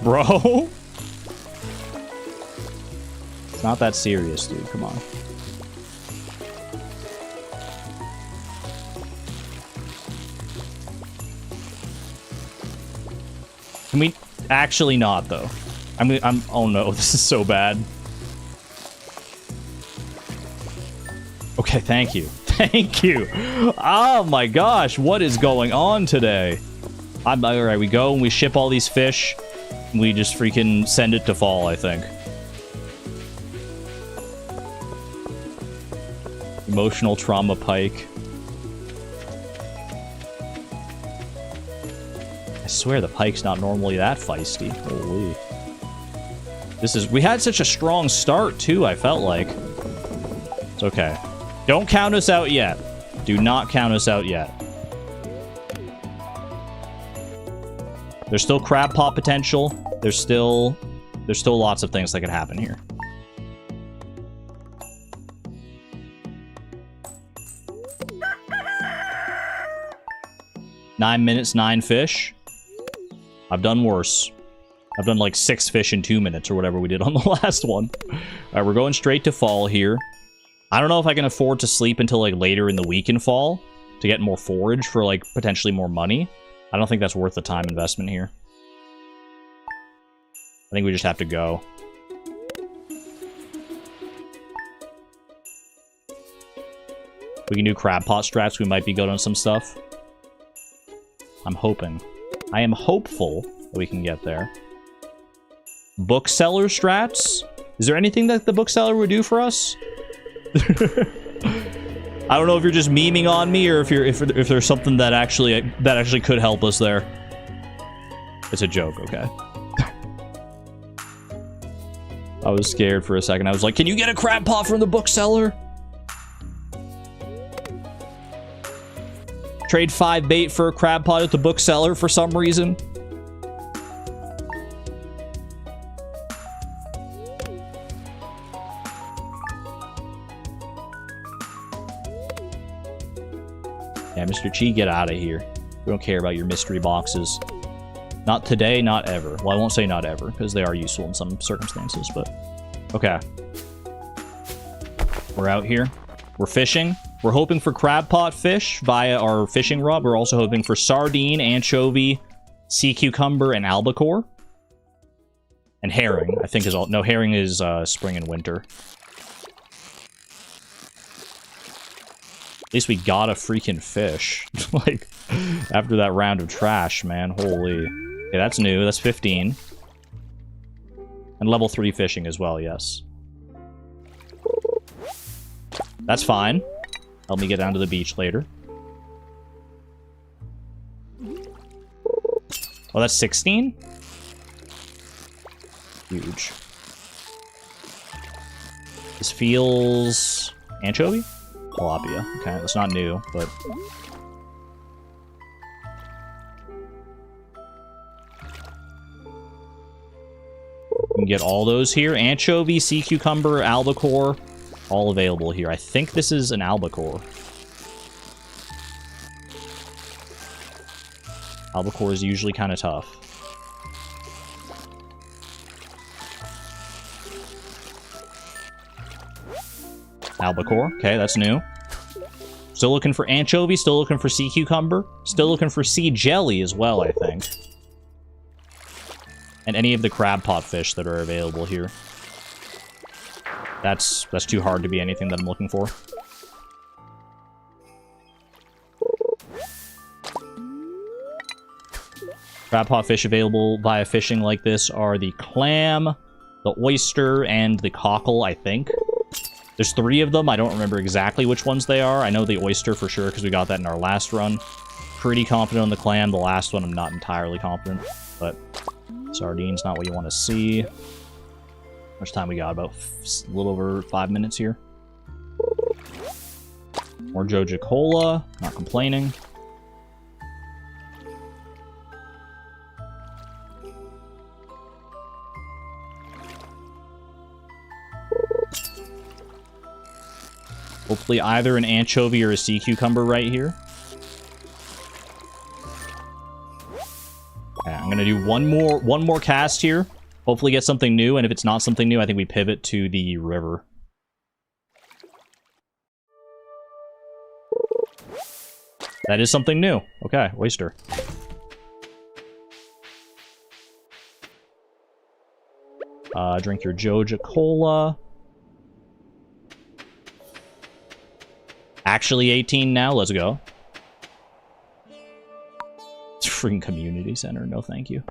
Bro? It's not that serious, dude. Come on. Can we actually not, though? Oh no, this is so bad. Okay, thank you. Thank you. Oh my gosh, what is going on today? Alright, we go and we ship all these fish. And we just freaking send it to fall, I think. Emotional trauma pike. I swear the pike's not normally that feisty. Holy. We had such a strong start, too, I felt like. It's okay. Don't count us out yet. Do not count us out yet. There's still crab pot potential. There's still lots of things that could happen here. Nine minutes, 9 fish. I've done worse. I've done like 6 fish in 2 minutes or whatever we did on the last one. Alright, we're going straight to fall here. I don't know if I can afford to sleep until like later in the week in fall to get more forage for like potentially more money. I don't think that's worth the time investment here. I think we just have to go. We can do crab pot strats. We might be good on some stuff. I'm hoping. I am hopeful that we can get there. Bookseller strats? Is there anything that the bookseller would do for us? I don't know if you're just memeing on me or if there's something that actually could help us there. It's a joke, okay. I was scared for a second. I was like, can you get a crab pot from the bookseller? Trade 5 bait for a crab pot at the bookseller for some reason. Yeah, Mr. Chi, get out of here. We don't care about your mystery boxes. Not today, not ever. Well, I won't say not ever, because they are useful in some circumstances, but... Okay. We're out here. We're fishing. We're hoping for crab pot fish via our fishing rod. We're also hoping for sardine, anchovy, sea cucumber, and albacore. And herring, I think is all... No, herring is spring and winter. At least we got a freaking fish. Like, after that round of trash, man. Holy. Okay, that's new. That's 15. And level 3 fishing as well, yes. That's fine. Help me get down to the beach later. Oh, that's 16? Huge. This feels... anchovy? Tilapia. Okay, that's not new, but... You can get all those here. Anchovy, sea cucumber, albacore, all available here. I think this is an albacore. Albacore is usually kind of tough. Albacore. Okay, that's new. Still looking for anchovy, still looking for sea cucumber, still looking for sea jelly as well, I think. And any of the crab pot fish that are available here. That's too hard to be anything that I'm looking for. Crab pot fish available via fishing like this are the clam, the oyster, and the cockle, I think. There's 3 of them. I don't remember exactly which ones they are. I know the oyster for sure because we got that in our last run. Pretty confident on the clam. The last one I'm not entirely confident, but sardine's not what you want to see. How much time we got? About a little over 5 minutes here. More Joja Cola. Not complaining. Hopefully either an anchovy or a sea cucumber right here. Okay, I'm gonna do one more cast here. Hopefully get something new, and if it's not something new, I think we pivot to the river. That is something new. Okay, oyster. Drink your Joja Cola. Actually 18 now, let's go. It's a freaking community center, no thank you.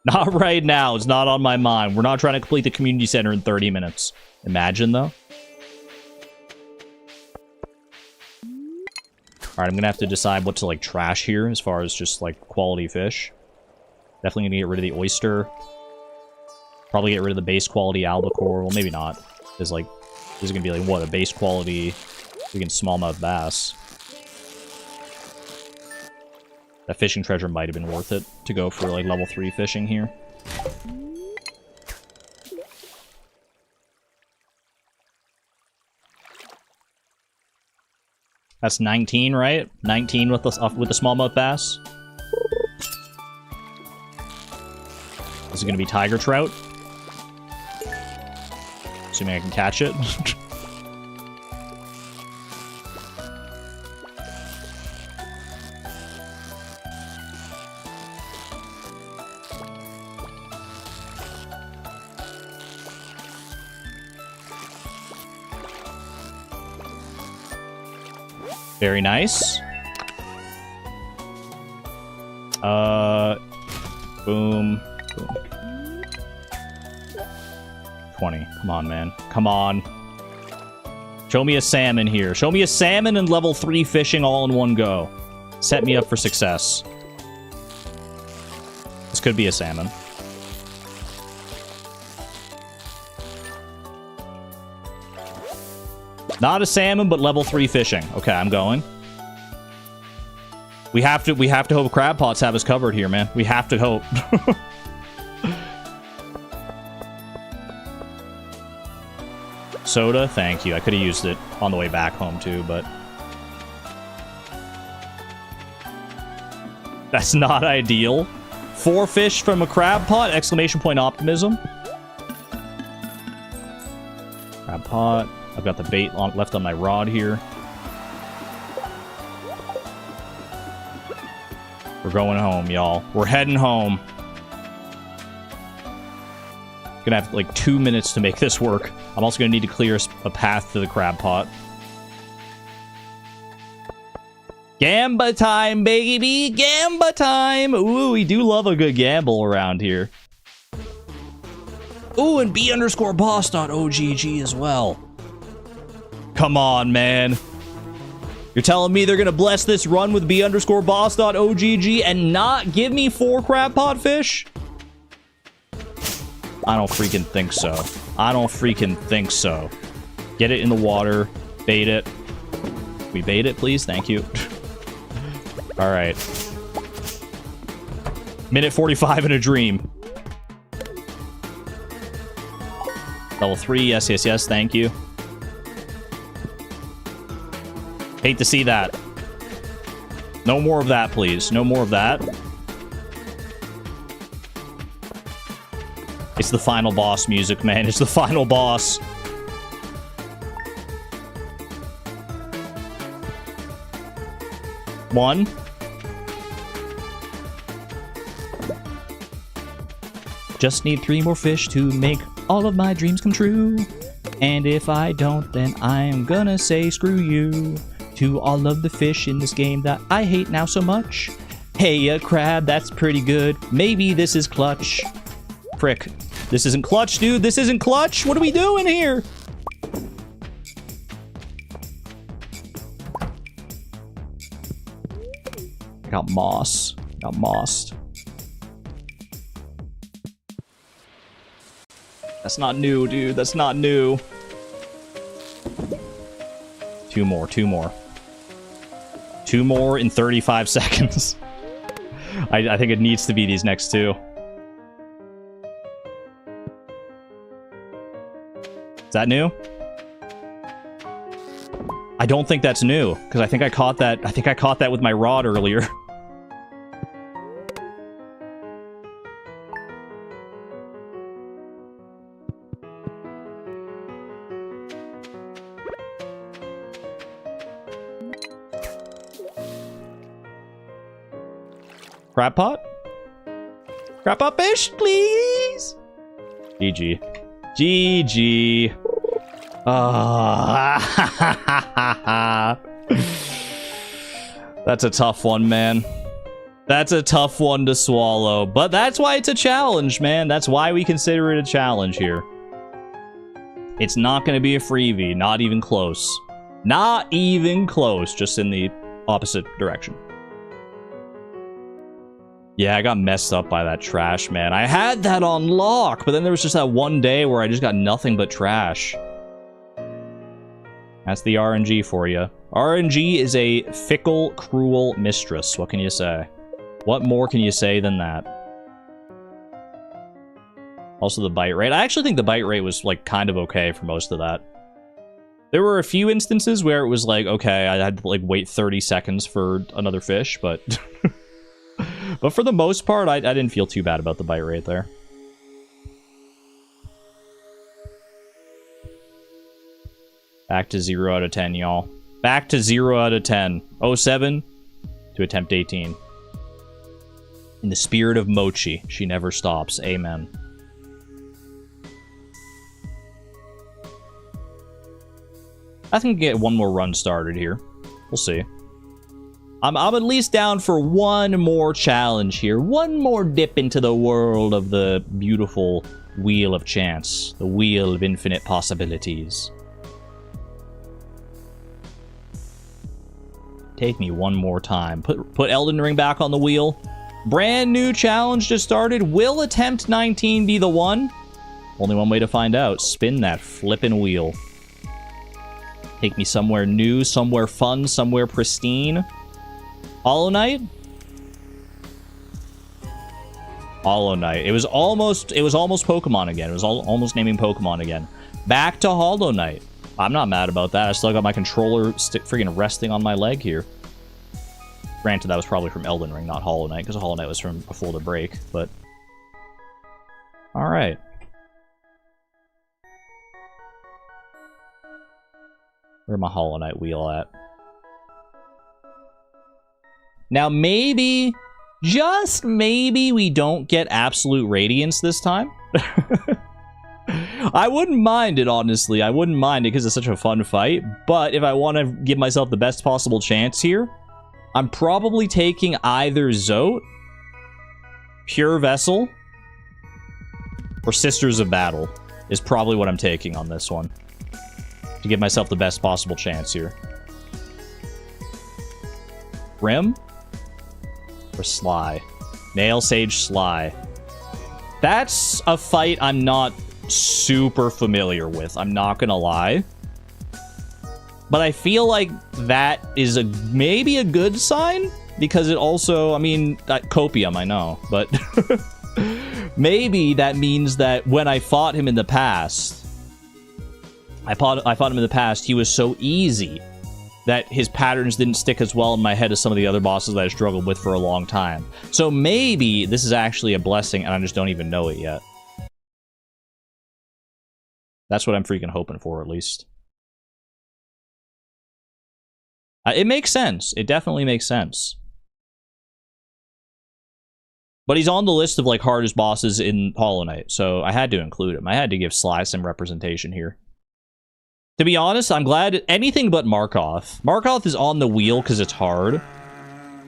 Not right now, it's not on my mind. We're not trying to complete the community center in 30 minutes. Imagine, though. Alright, I'm gonna have to decide what to, like, trash here as far as just, like, quality fish. Definitely gonna get rid of the oyster. Probably get rid of the base quality albacore. Well, maybe not. Because, like, this is gonna be, like, what, a base quality... freaking smallmouth bass. That fishing treasure might have been worth it to go for, like, level 3 fishing here. That's 19, right? 19 with the smallmouth bass. This is gonna be tiger trout. Assuming I can catch it. Very nice. Boom. Boom. 20. Come on, man. Come on. Show me a salmon here. Show me a salmon and level 3 fishing all in one go. Set me up for success. This could be a salmon. Not a salmon, but level 3 fishing. Okay, I'm going. We have to hope crab pots have us covered here, man. We have to hope. Soda, thank you. I could have used it on the way back home too, but That's not ideal. 4 fish from a crab pot! Exclamation point optimism. Crab pot. I've got the bait left on my rod here. We're going home, y'all. We're heading home. Gonna have like 2 minutes to make this work. I'm also gonna need to clear a path to the crab pot. Gamba time, baby! Gamba time! Ooh, we do love a good gamble around here. Ooh, and b_boss.ogg as well. Come on, man. You're telling me they're gonna bless this run with b_boss.ogg and not give me 4 crab pot fish? I don't freaking think so. I don't freaking think so. Get it in the water. Bait it. Can we bait it, please? Thank you. Alright. Minute 45 in a dream. Level 3, yes, yes, yes, thank you. Hate to see that. No more of that, please. No more of that. It's the final boss music, man. It's the final boss. One. Just need 3 more fish to make all of my dreams come true. And if I don't, then I'm gonna say screw you to all of the fish in this game that I hate now so much. Hey, a crab, that's pretty good. Maybe this is clutch. Frick. This isn't clutch, dude. This isn't clutch. What are we doing here? I got moss. Got mossed. That's not new, dude. That's not new. 2 more. 2 more. 2 more in 35 seconds. I think it needs to be these next 2. Is that new? I don't think that's new, because I think I caught that. I think I caught that with my rod earlier. Crab pot? Crab pot fish, please! GG. GG. That's a tough one, man. That's a tough one to swallow. But that's why it's a challenge, man. That's why we consider it a challenge here. It's not going to be a freebie. Not even close. Not even close. Just in the opposite direction. Yeah, I got messed up by that trash, man. I had that on lock, but then there was just that one day where I just got nothing but trash. That's the RNG for you. RNG is a fickle, cruel mistress. What can you say? What more can you say than that? Also the bite rate. I actually think the bite rate was, like, kind of okay for most of that. There were a few instances where it was like, okay, I had to, like, wait 30 seconds for another fish, but... But for the most part, I didn't feel too bad about the bite rate there. Back to 0 out of 10, y'all. Back to 0 out of 10. 07 to attempt 18. In the spirit of Mochi, she never stops. Amen. I think we can get one more run started here. We'll see. I'm at least down for one more challenge here. One more dip into the world of the beautiful Wheel of Chance. The Wheel of Infinite Possibilities. Take me one more time. Put Elden Ring back on the wheel. Brand new challenge just started. Will attempt 19 be the one? Only one way to find out. Spin that flippin' wheel. Take me somewhere new, somewhere fun, somewhere pristine. Hollow Knight? Hollow Knight. It was almost Pokemon again. It was almost naming Pokemon again. Back to Hollow Knight. I'm not mad about that. I still got my controller freaking resting on my leg here. Granted, that was probably from Elden Ring, not Hollow Knight, because Hollow Knight was from before the break, but... Alright. Where's my Hollow Knight wheel at? Now, maybe, just maybe, we don't get Absolute Radiance this time. I wouldn't mind it, honestly. I wouldn't mind it because it's such a fun fight, but if I want to give myself the best possible chance here, I'm probably taking either Zote, Pure Vessel, or Sisters of Battle is probably what I'm taking on this one to give myself the best possible chance here. Grim or Sly? Nail Sage Sly. That's a fight I'm not super familiar with, I'm not gonna lie. But I feel like that is maybe a good sign, because it also, I mean, copium, I know, but maybe that means that when I fought him in the past, I fought him in the past, he was so easy that his patterns didn't stick as well in my head as some of the other bosses that I struggled with for a long time. So maybe this is actually a blessing and I just don't even know it yet. That's what I'm freaking hoping for, at least. It makes sense. It definitely makes sense. But he's on the list of, like, hardest bosses in Hollow Knight, so I had to include him. I had to give Sly some representation here. To be honest, I'm glad anything but Markoth. Markoth is on the wheel because it's hard,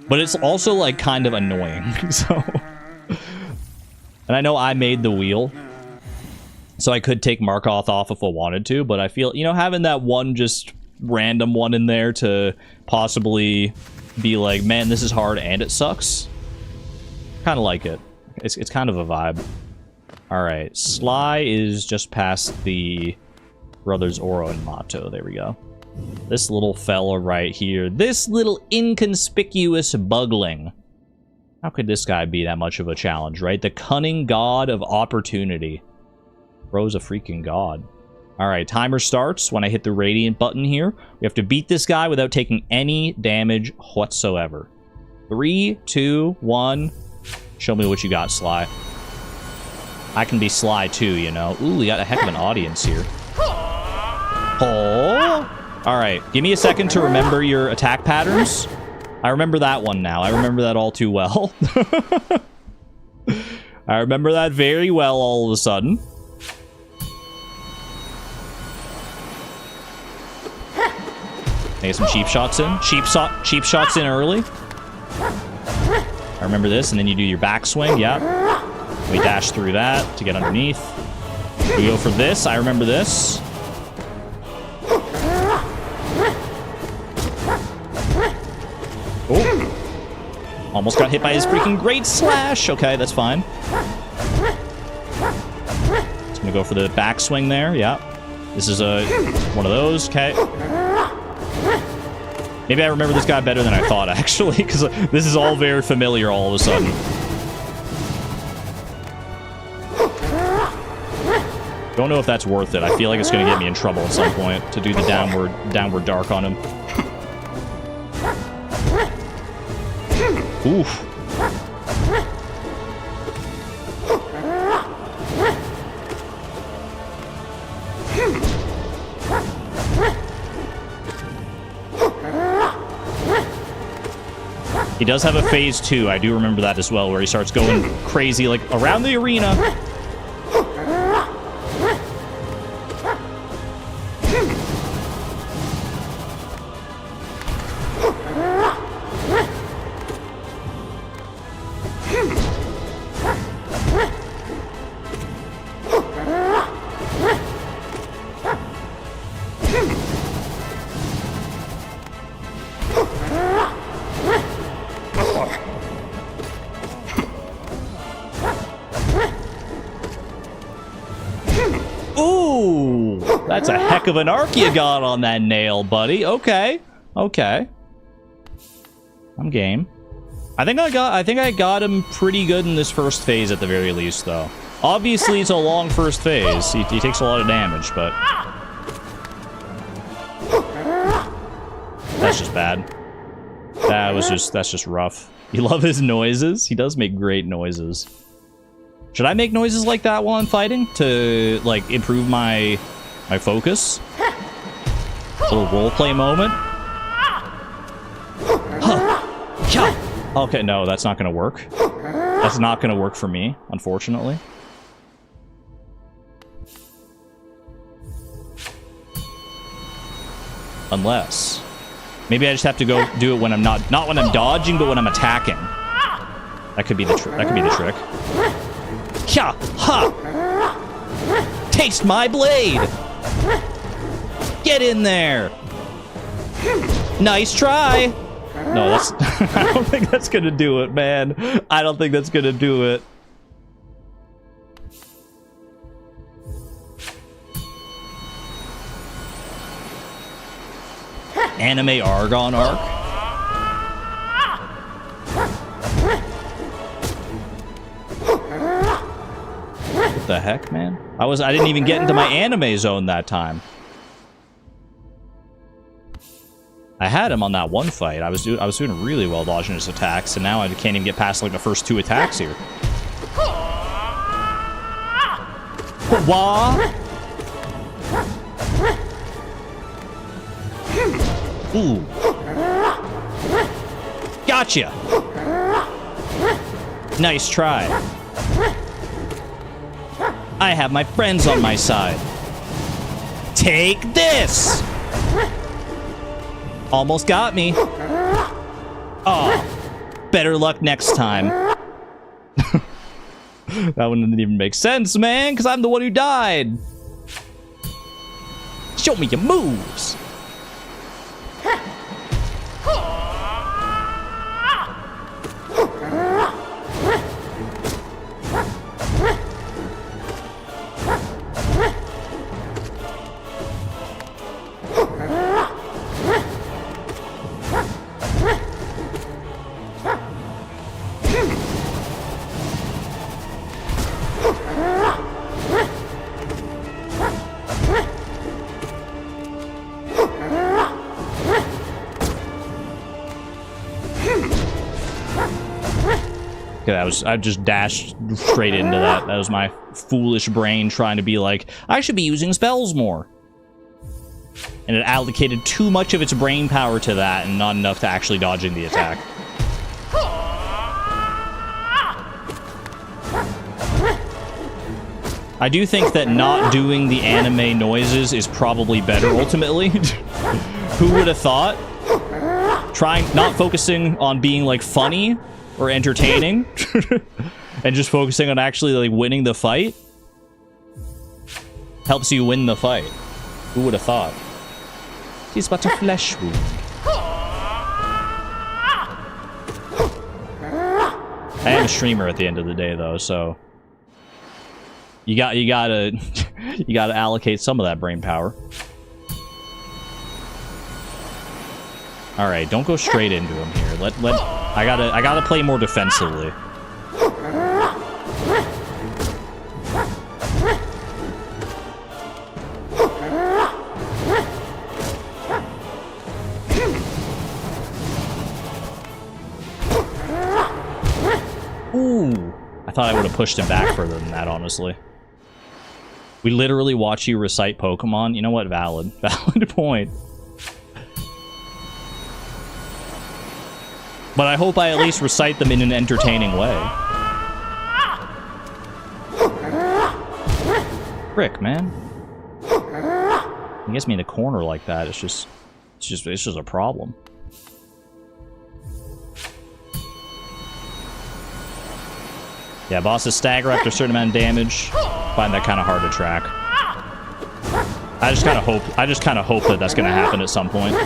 but it's also, like, kind of annoying, so... And I know I made the wheel, so I could take Markoth off if I wanted to, but I feel, you know, having that one just random one in there to possibly be like, man, this is hard and it sucks. Kind of like it. It's kind of a vibe. Alright, Sly is just past the brothers Oro and Mato. There we go. This little fella right here. This little inconspicuous bugling. How could this guy be that much of a challenge, right? The cunning god of opportunity. Bro's a freaking god. Alright, timer starts when I hit the Radiant button here. We have to beat this guy without taking any damage whatsoever. 3, 2, 1. Show me what you got, Sly. I can be Sly too, you know. Ooh, we got a heck of an audience here. Oh! Alright, give me a second to remember your attack patterns. I remember that one now. I remember that all too well. I remember that very well all of a sudden. Get some cheap shots in. Cheap shots in early. I remember this, and then you do your backswing. Yeah. We dash through that to get underneath. We go for this. I remember this. Oh. Almost got hit by his freaking great slash. Okay, that's fine. Just gonna go for the backswing there. Yeah. This is one of those. Okay. Maybe I remember this guy better than I thought, actually, because this is all very familiar all of a sudden. Don't know if that's worth it. I feel like it's going to get me in trouble at some point to do the downward dark on him. Oof. He does have a phase 2. I do remember that as well, where he starts going crazy, like, around the arena. That's a heck of an arc you got on that nail, buddy. Okay. Okay. I'm game. I think I got him pretty good in this first phase at the very least, though. Obviously, it's a long first phase. He takes a lot of damage, but... That's just bad. That's just rough. You love his noises? He does make great noises. Should I make noises like that while I'm fighting to, like, improve my focus? A little roleplay moment. Huh. Okay, no, that's not gonna work. That's not gonna work for me, unfortunately. Unless... maybe I just have to go do it when I'm not when I'm dodging, but when I'm attacking. That could be the trick. That could be the trick. Ha! Ha! Taste my blade! Get in there! Nice try! No, that's... I don't think that's gonna do it, man. I don't think that's gonna do it. Anime Argon arc? What the heck, man? I didn't even get into my anime zone that time. I had him on that one fight. I was doing really well dodging his attacks, and now I can't even get past like the first 2 attacks here. Wah! Ooh. Gotcha! Nice try. I have my friends on my side. Take this! Almost got me. Oh, better luck next time. That one didn't even make sense, man, because I'm the one who died. Show me your moves. I just dashed straight into that. That was my foolish brain trying to be like, I should be using spells more. And it allocated too much of its brain power to that and not enough to actually dodging the attack. I do think that not doing the anime noises is probably better ultimately. Who would have thought? Not focusing on being like funny or entertaining and just focusing on actually like winning the fight helps you win the fight. Who would have thought? It's but a flesh wound. I am a streamer at the end of the day though, so you gotta allocate some of that brain power. All right, don't go straight into him here. I gotta play more defensively. Ooh, I thought I would have pushed him back further than that, honestly. We literally watch you recite Pokemon. You know what? Valid point. But I hope I at least recite them in an entertaining way. Frick, man. He gets me in a corner like that. It's just a problem. Yeah, bosses stagger after a certain amount of damage. Find that kind of hard to track. I just kind of hope that that's going to happen at some point.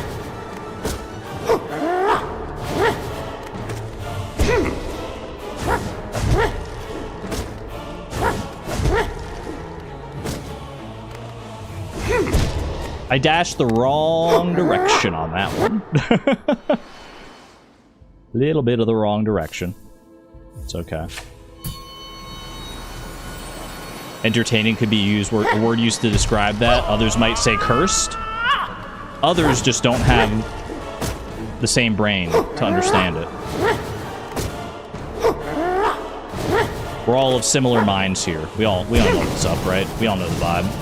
I dashed the wrong direction on that one. Little bit of the wrong direction. It's okay. Entertaining could be used, a word used to describe that. Others might say cursed. Others just don't have the same brain to understand it. We're all of similar minds here. We all know what's up, right? We all know the vibe.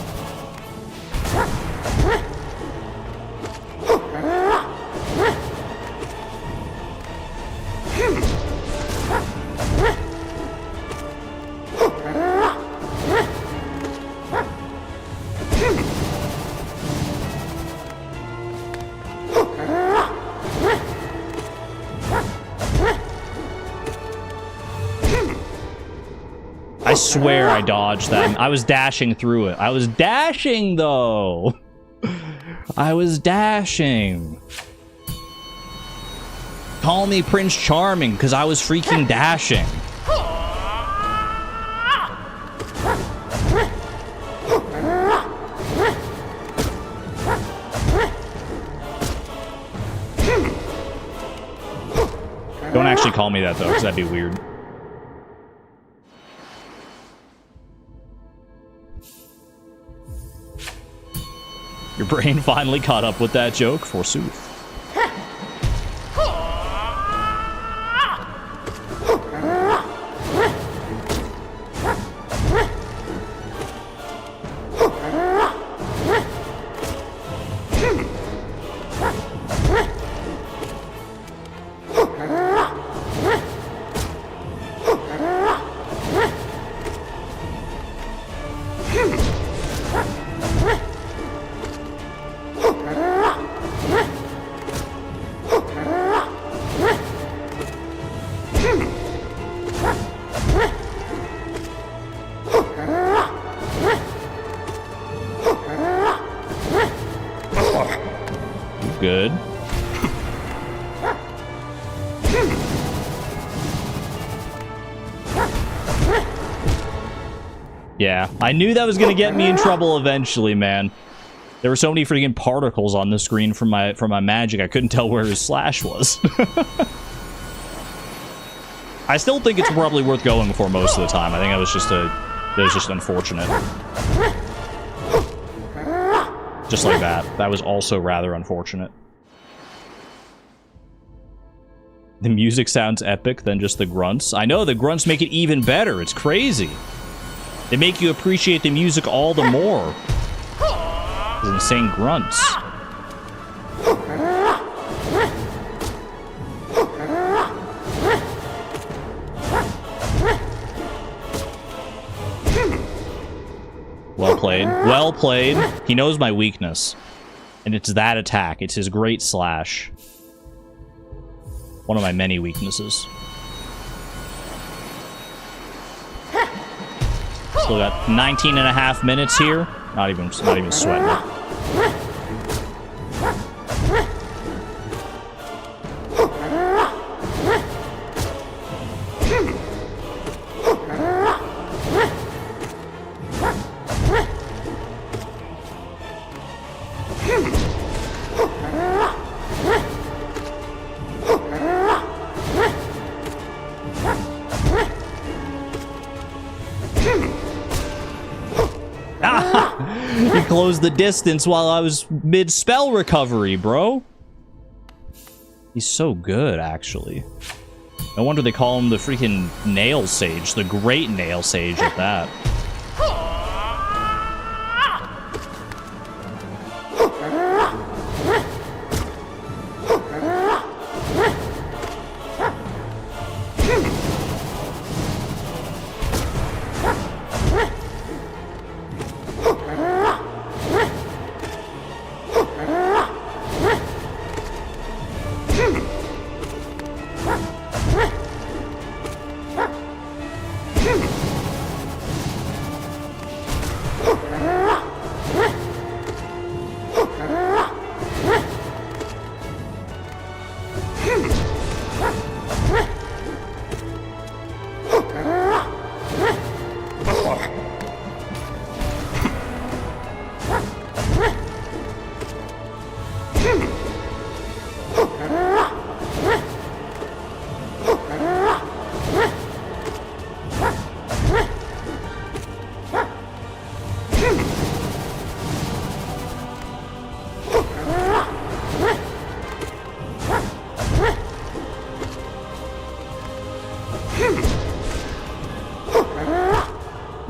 I swear I dodged that. I was dashing through it. I was dashing, though. I was dashing. Call me Prince Charming, because I was freaking dashing. Don't actually call me that, though, because that'd be weird. Your brain finally caught up with that joke, forsooth. Good. Yeah, I knew that was gonna get me in trouble eventually, man. There were so many freaking particles on the screen from my magic, I couldn't tell where his slash was. I still think it's probably worth going for most of the time. I think it was just unfortunate. Just like that. That was also rather unfortunate. The music sounds epic than just the grunts. I know, the grunts make it even better. It's crazy. They make you appreciate the music all the more. Those insane grunts. Well played. Well played. He knows my weakness. And it's that attack. It's his great slash. One of my many weaknesses. Still got 19 and a half minutes here. Not even sweating it. He closed the distance while I was mid-spell recovery, bro. He's so good, actually. No wonder they call him the freaking Nail Sage, the Great Nail Sage at that.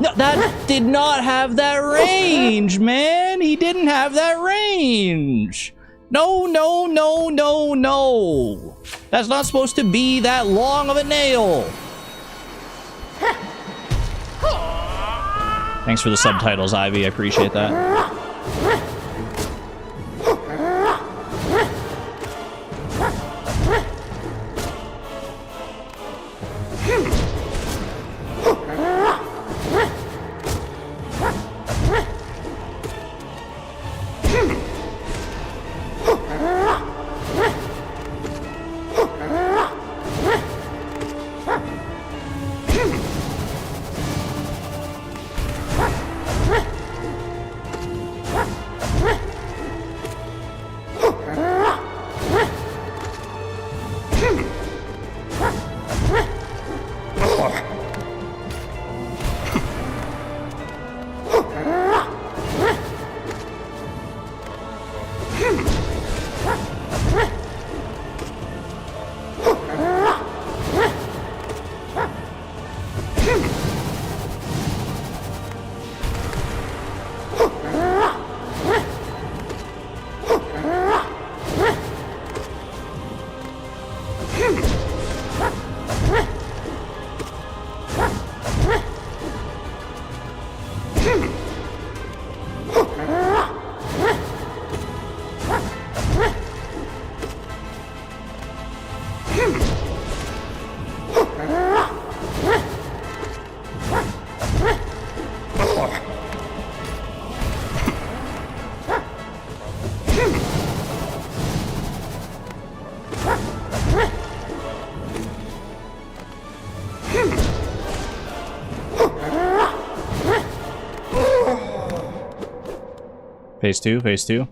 No, that did not have that range, man. He didn't have that range. No, no, no, no, no. That's not supposed to be that long of a nail. Thanks for the subtitles, Ivy. I appreciate that. Phase 2, phase 2.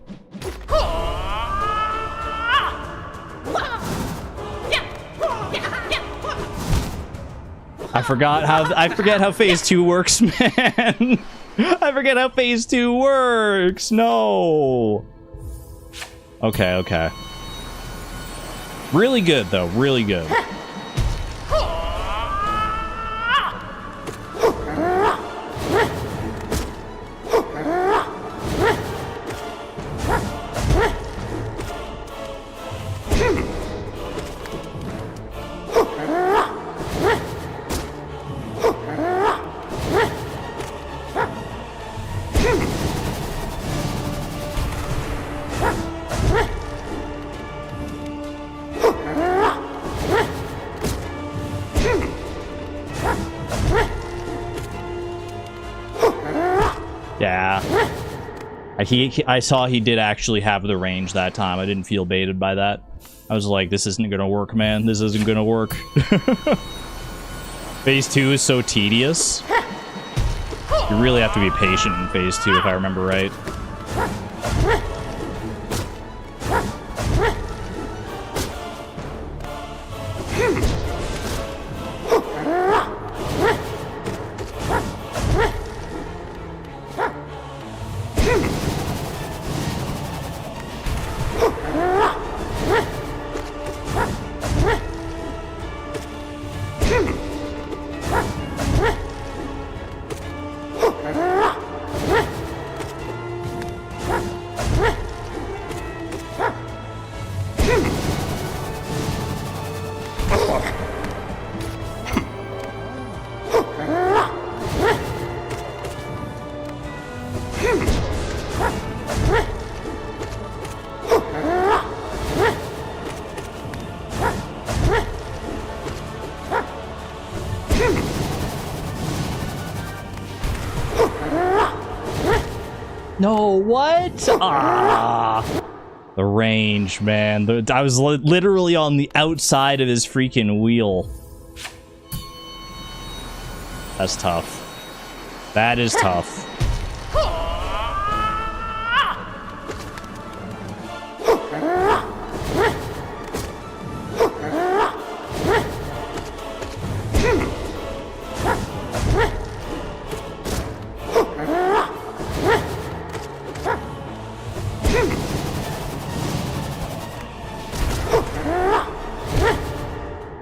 I forget how phase 2 works, man. I forget how phase 2 works. No. Okay, okay. Really good though, really good. Yeah. I saw he did actually have the range that time. I didn't feel baited by that. I was like, this isn't gonna work, man. This isn't gonna work. Phase 2 is so tedious. You really have to be patient in phase 2, if I remember right. No, what? Ah, the range, man. I was literally on the outside of his freaking wheel. That's tough. That is tough.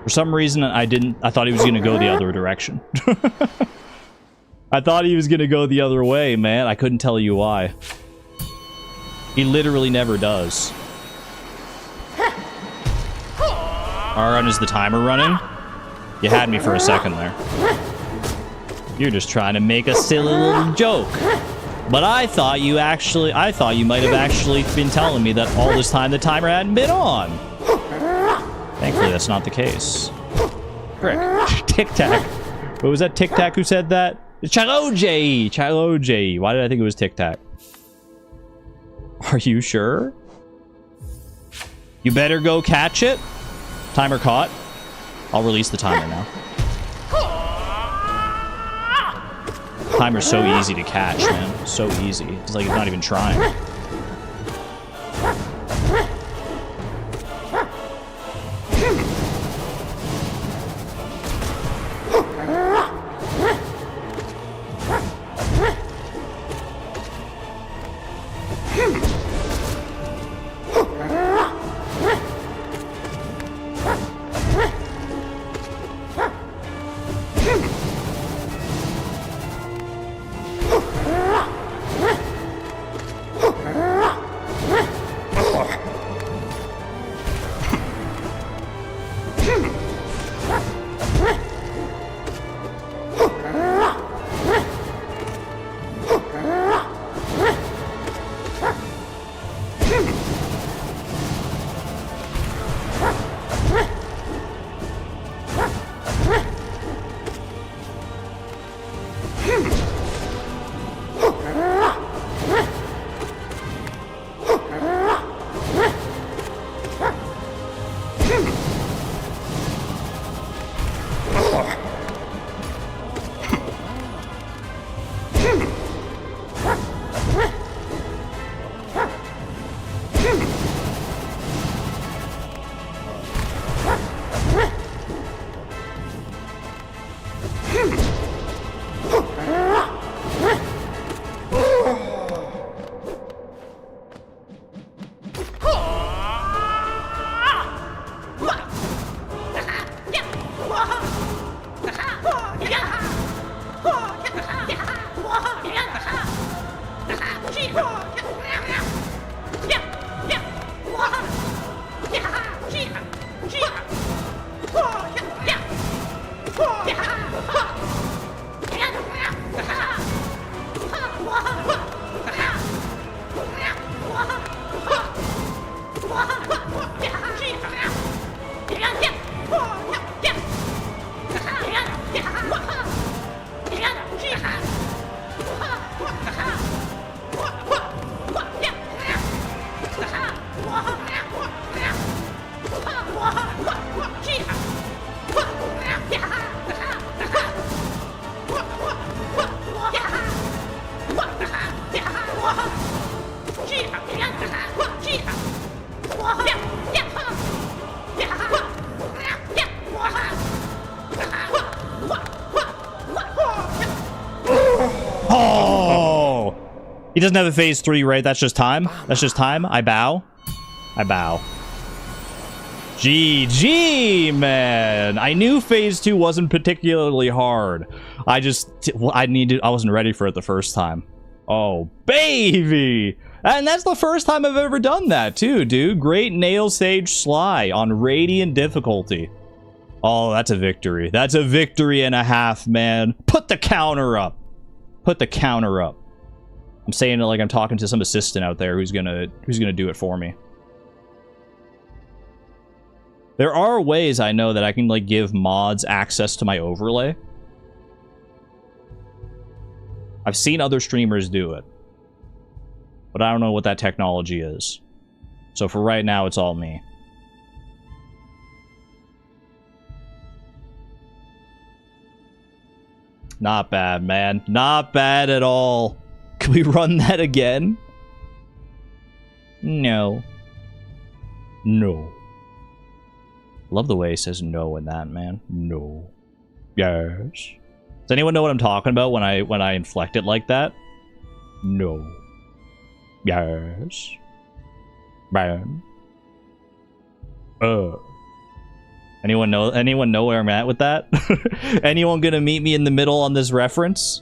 For some reason, I thought he was going to go the other direction. I thought he was gonna go the other way, man. I couldn't tell you why. He literally never does. Run, is the timer running? You had me for a second there. You're just trying to make a silly little joke. But I thought you might have actually been telling me that all this time the timer hadn't been on. Thankfully, that's not the case. Frick. Tic-Tac. What was that Tic-Tac who said that? Chaloje! Chaloje. Why did I think it was Tic-Tac? Are you sure? You better go catch it. Timer caught. I'll release the timer now. Timer's so easy to catch, man. So easy. It's like it's not even trying. He doesn't have a phase 3, right? That's just time? That's just time? I bow? I bow. GG, man! I knew phase 2 wasn't particularly hard. I wasn't ready for it the first time. Oh, baby! And that's the first time I've ever done that, too, dude. Great Nail Sage Sly on Radiant difficulty. Oh, that's a victory. That's a victory and a half, man. Put the counter up. Put the counter up. I'm saying it like I'm talking to some assistant out there who's gonna do it for me. There are ways I know that I can like give mods access to my overlay. I've seen other streamers do it, but I don't know what that technology is. So for right now, it's all me. Not bad, man. Not bad at all. Can we run that again? No. No. Love the way he says no in that, man. No. Yes. Does anyone know what I'm talking about when I inflect it like that? No. Yes. Man. Anyone know where I'm at with that? Anyone gonna meet me in the middle on this reference?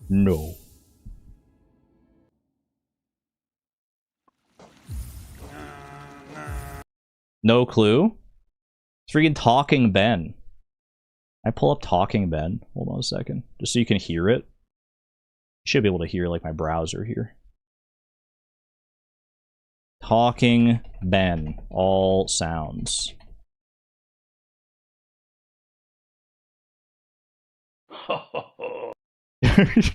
No. No clue? It's freaking Talking Ben. I pull up Talking Ben. Hold on a second. Just so you can hear it. You should be able to hear, like, my browser here. Talking Ben. All sounds.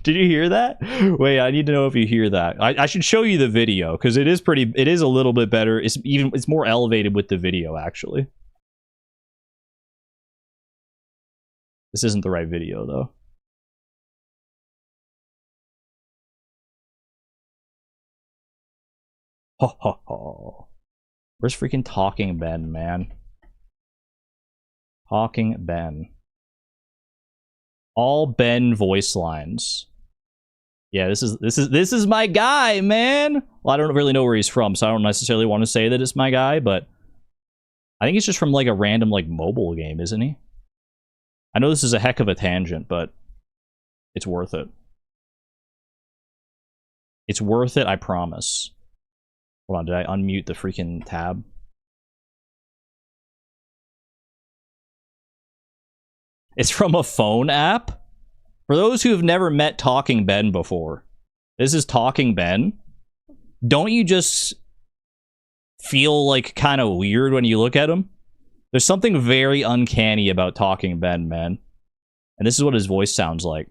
Did you hear that? Wait, I need to know if you hear that. I should show you the video, because it is a little bit better. It's more elevated with the video, actually. This isn't the right video, though. Ho ho ho. Where's freaking Talking Ben, man? Talking Ben. All Ben voice lines. Yeah, this is my guy, man. Well, I don't really know where he's from, so I don't necessarily want to say that it's my guy, but I think he's just from like a random like mobile game, isn't he? I know this is a heck of a tangent, but it's worth it. It's worth it, I promise. Hold on, did I unmute the freaking tab? It's from a phone app? For those who have never met Talking Ben before, this is Talking Ben. Don't you just feel like kind of weird when you look at him? There's something very uncanny about Talking Ben, man. And this is what his voice sounds like.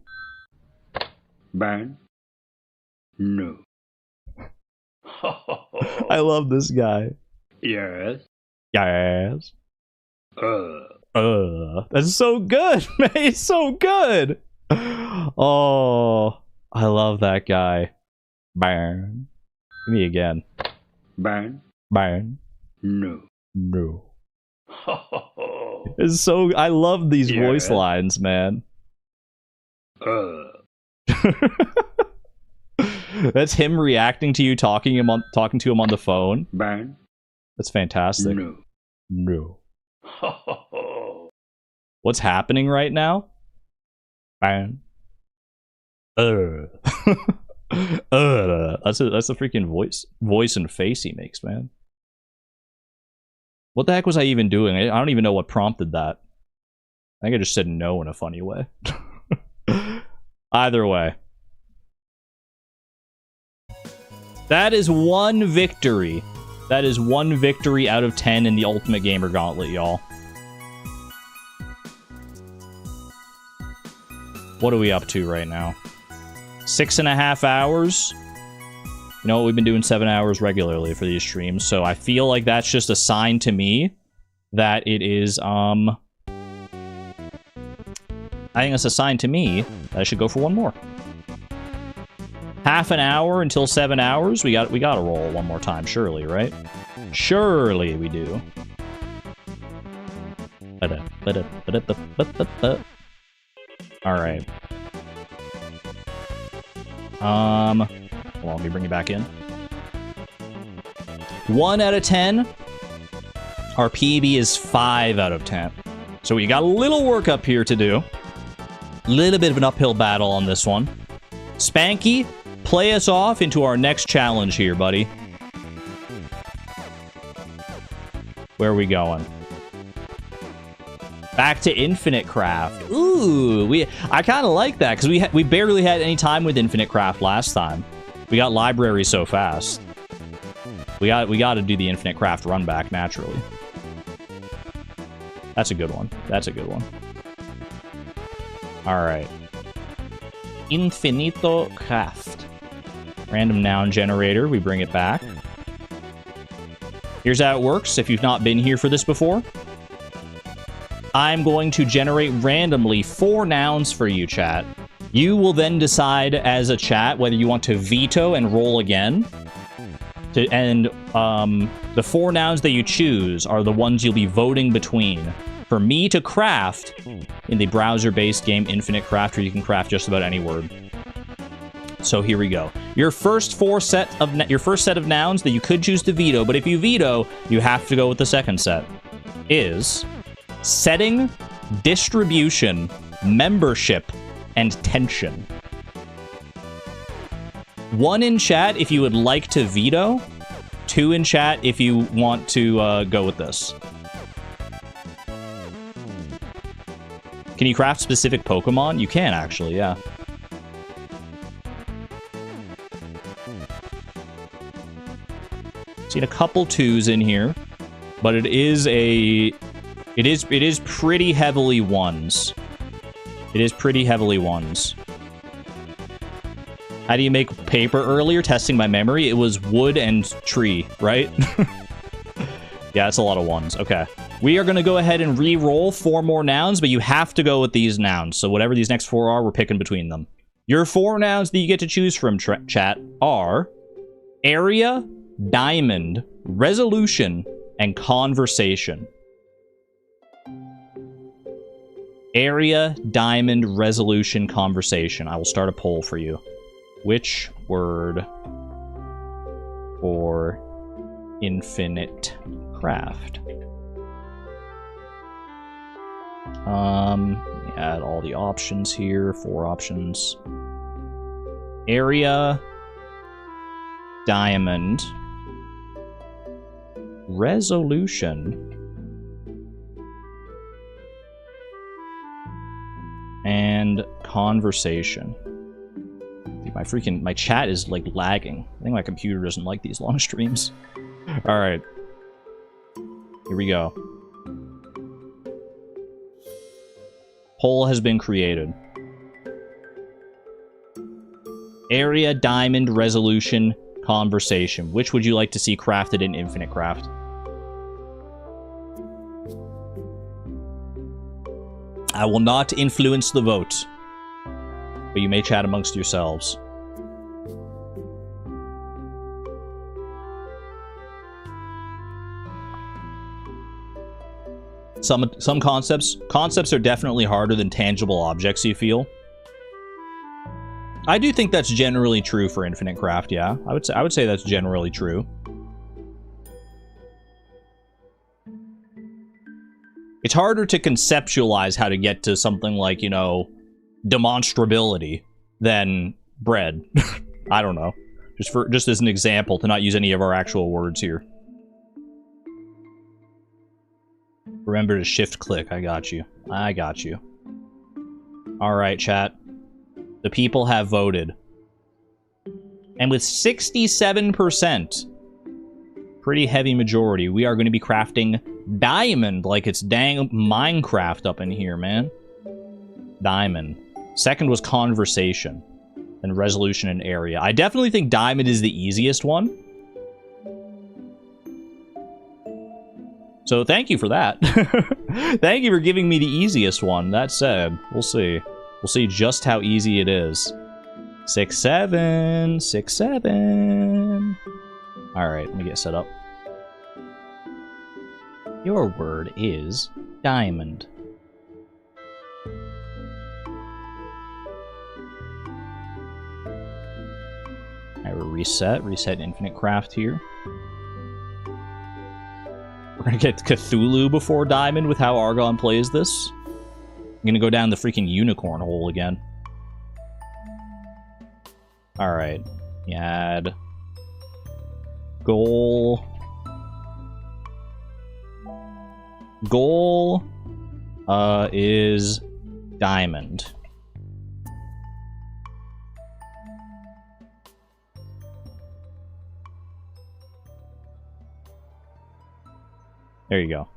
Ben? No. I love this guy. Yes. Yes. That's so good, man. He's so good. Oh, I love that guy. Burn. Give me again. Ben? Burn. No. No. It's so. I love these voice lines, man. That's him reacting to you, talking to him on the phone. Ben? That's fantastic. No. No. What's happening right now? Bang. That's a freaking voice and face he makes, man. What the heck was I even doing? I don't even know what prompted that. I think I just said no in a funny way. Either way. That is one victory. That is one victory out of 10 in the Ultimate Gamer Gauntlet, y'all. What are we up to right now? 6.5 hours? You know, we've been doing 7 hours regularly for these streams, so I feel like that's just a sign to me that it is, I think it's a sign to me that I should go for one more. Half an hour until 7 hours? We gotta roll one more time, surely, right? Surely we do. Alright. Hold on, let me bring you back in. 1 out of 10. Our PB is 5 out of 10. So we got a little work up here to do. Little bit of an uphill battle on this one. Spanky, play us off into our next challenge here, buddy. Where are we going? Back to Infinite Craft. Ooh, I kind of like that, because we barely had any time with Infinite Craft last time. We got library so fast. We got to do the Infinite Craft run back naturally. That's a good one. That's a good one. All right. Infinito Craft. Random noun generator. We bring it back. Here's how it works if you've not been here for this before. I'm going to generate randomly 4 nouns for you, chat. You will then decide as a chat whether you want to veto and roll again. The 4 nouns that you choose are the ones you'll be voting between. For me to craft in the browser-based game Infinite Craft, where you can craft just about any word. So here we go. Your first set of nouns that you could choose to veto, but if you veto, you have to go with the second set, is setting, distribution, membership, and tension. 1 in chat if you would like to veto. 2 in chat if you want to go with this. Can you craft specific Pokemon? You can, actually, yeah. Seen a couple 2s in here, but it is pretty heavily 1s. It is pretty heavily 1s. How do you make paper earlier? Testing my memory. It was wood and tree, right? Yeah, it's a lot of 1s. Okay. We are going to go ahead and re-roll 4 more nouns, but you have to go with these nouns. So whatever these next 4 are, we're picking between them. Your 4 nouns that you get to choose from, chat, are area, diamond, resolution, and conversation. Area, diamond, resolution, conversation. I will start a poll for you. Which word for infinite craft? Add all the options here. 4 options. Area, diamond, resolution, and conversation. Dude, my chat is like lagging. I think my computer doesn't like these long streams. All right, here we go. Poll has been created. Area, diamond, resolution, conversation. Which would you like to see crafted in Infinite Craft? I will not influence the vote, but you may chat amongst yourselves. Some concepts are definitely harder than tangible objects, you feel. I do think that's generally true for Infinite Craft, yeah. I would say that's generally true. It's harder to conceptualize how to get to something like, you know, demonstrability than bread. I don't know. Just as an example, to not use any of our actual words here. Remember to shift click. I got you. I got you. Alright, chat. The people have voted. And with 67%, pretty heavy majority, we are going to be crafting diamond like it's dang Minecraft up in here, man. Diamond. Second was conversation. Then resolution and area. I definitely think diamond is the easiest one. So thank you for that. Thank you for giving me the easiest one. That said, we'll see. We'll see just how easy it is. 6-7. 6-7. Alright, let me get set up. Your word is diamond. I will reset Infinite Craft here. We're gonna get Cthulhu before Diamond with how Argon plays this. I'm gonna go down the freaking unicorn hole again. Alright. Add goal. Goal is diamond. There you go.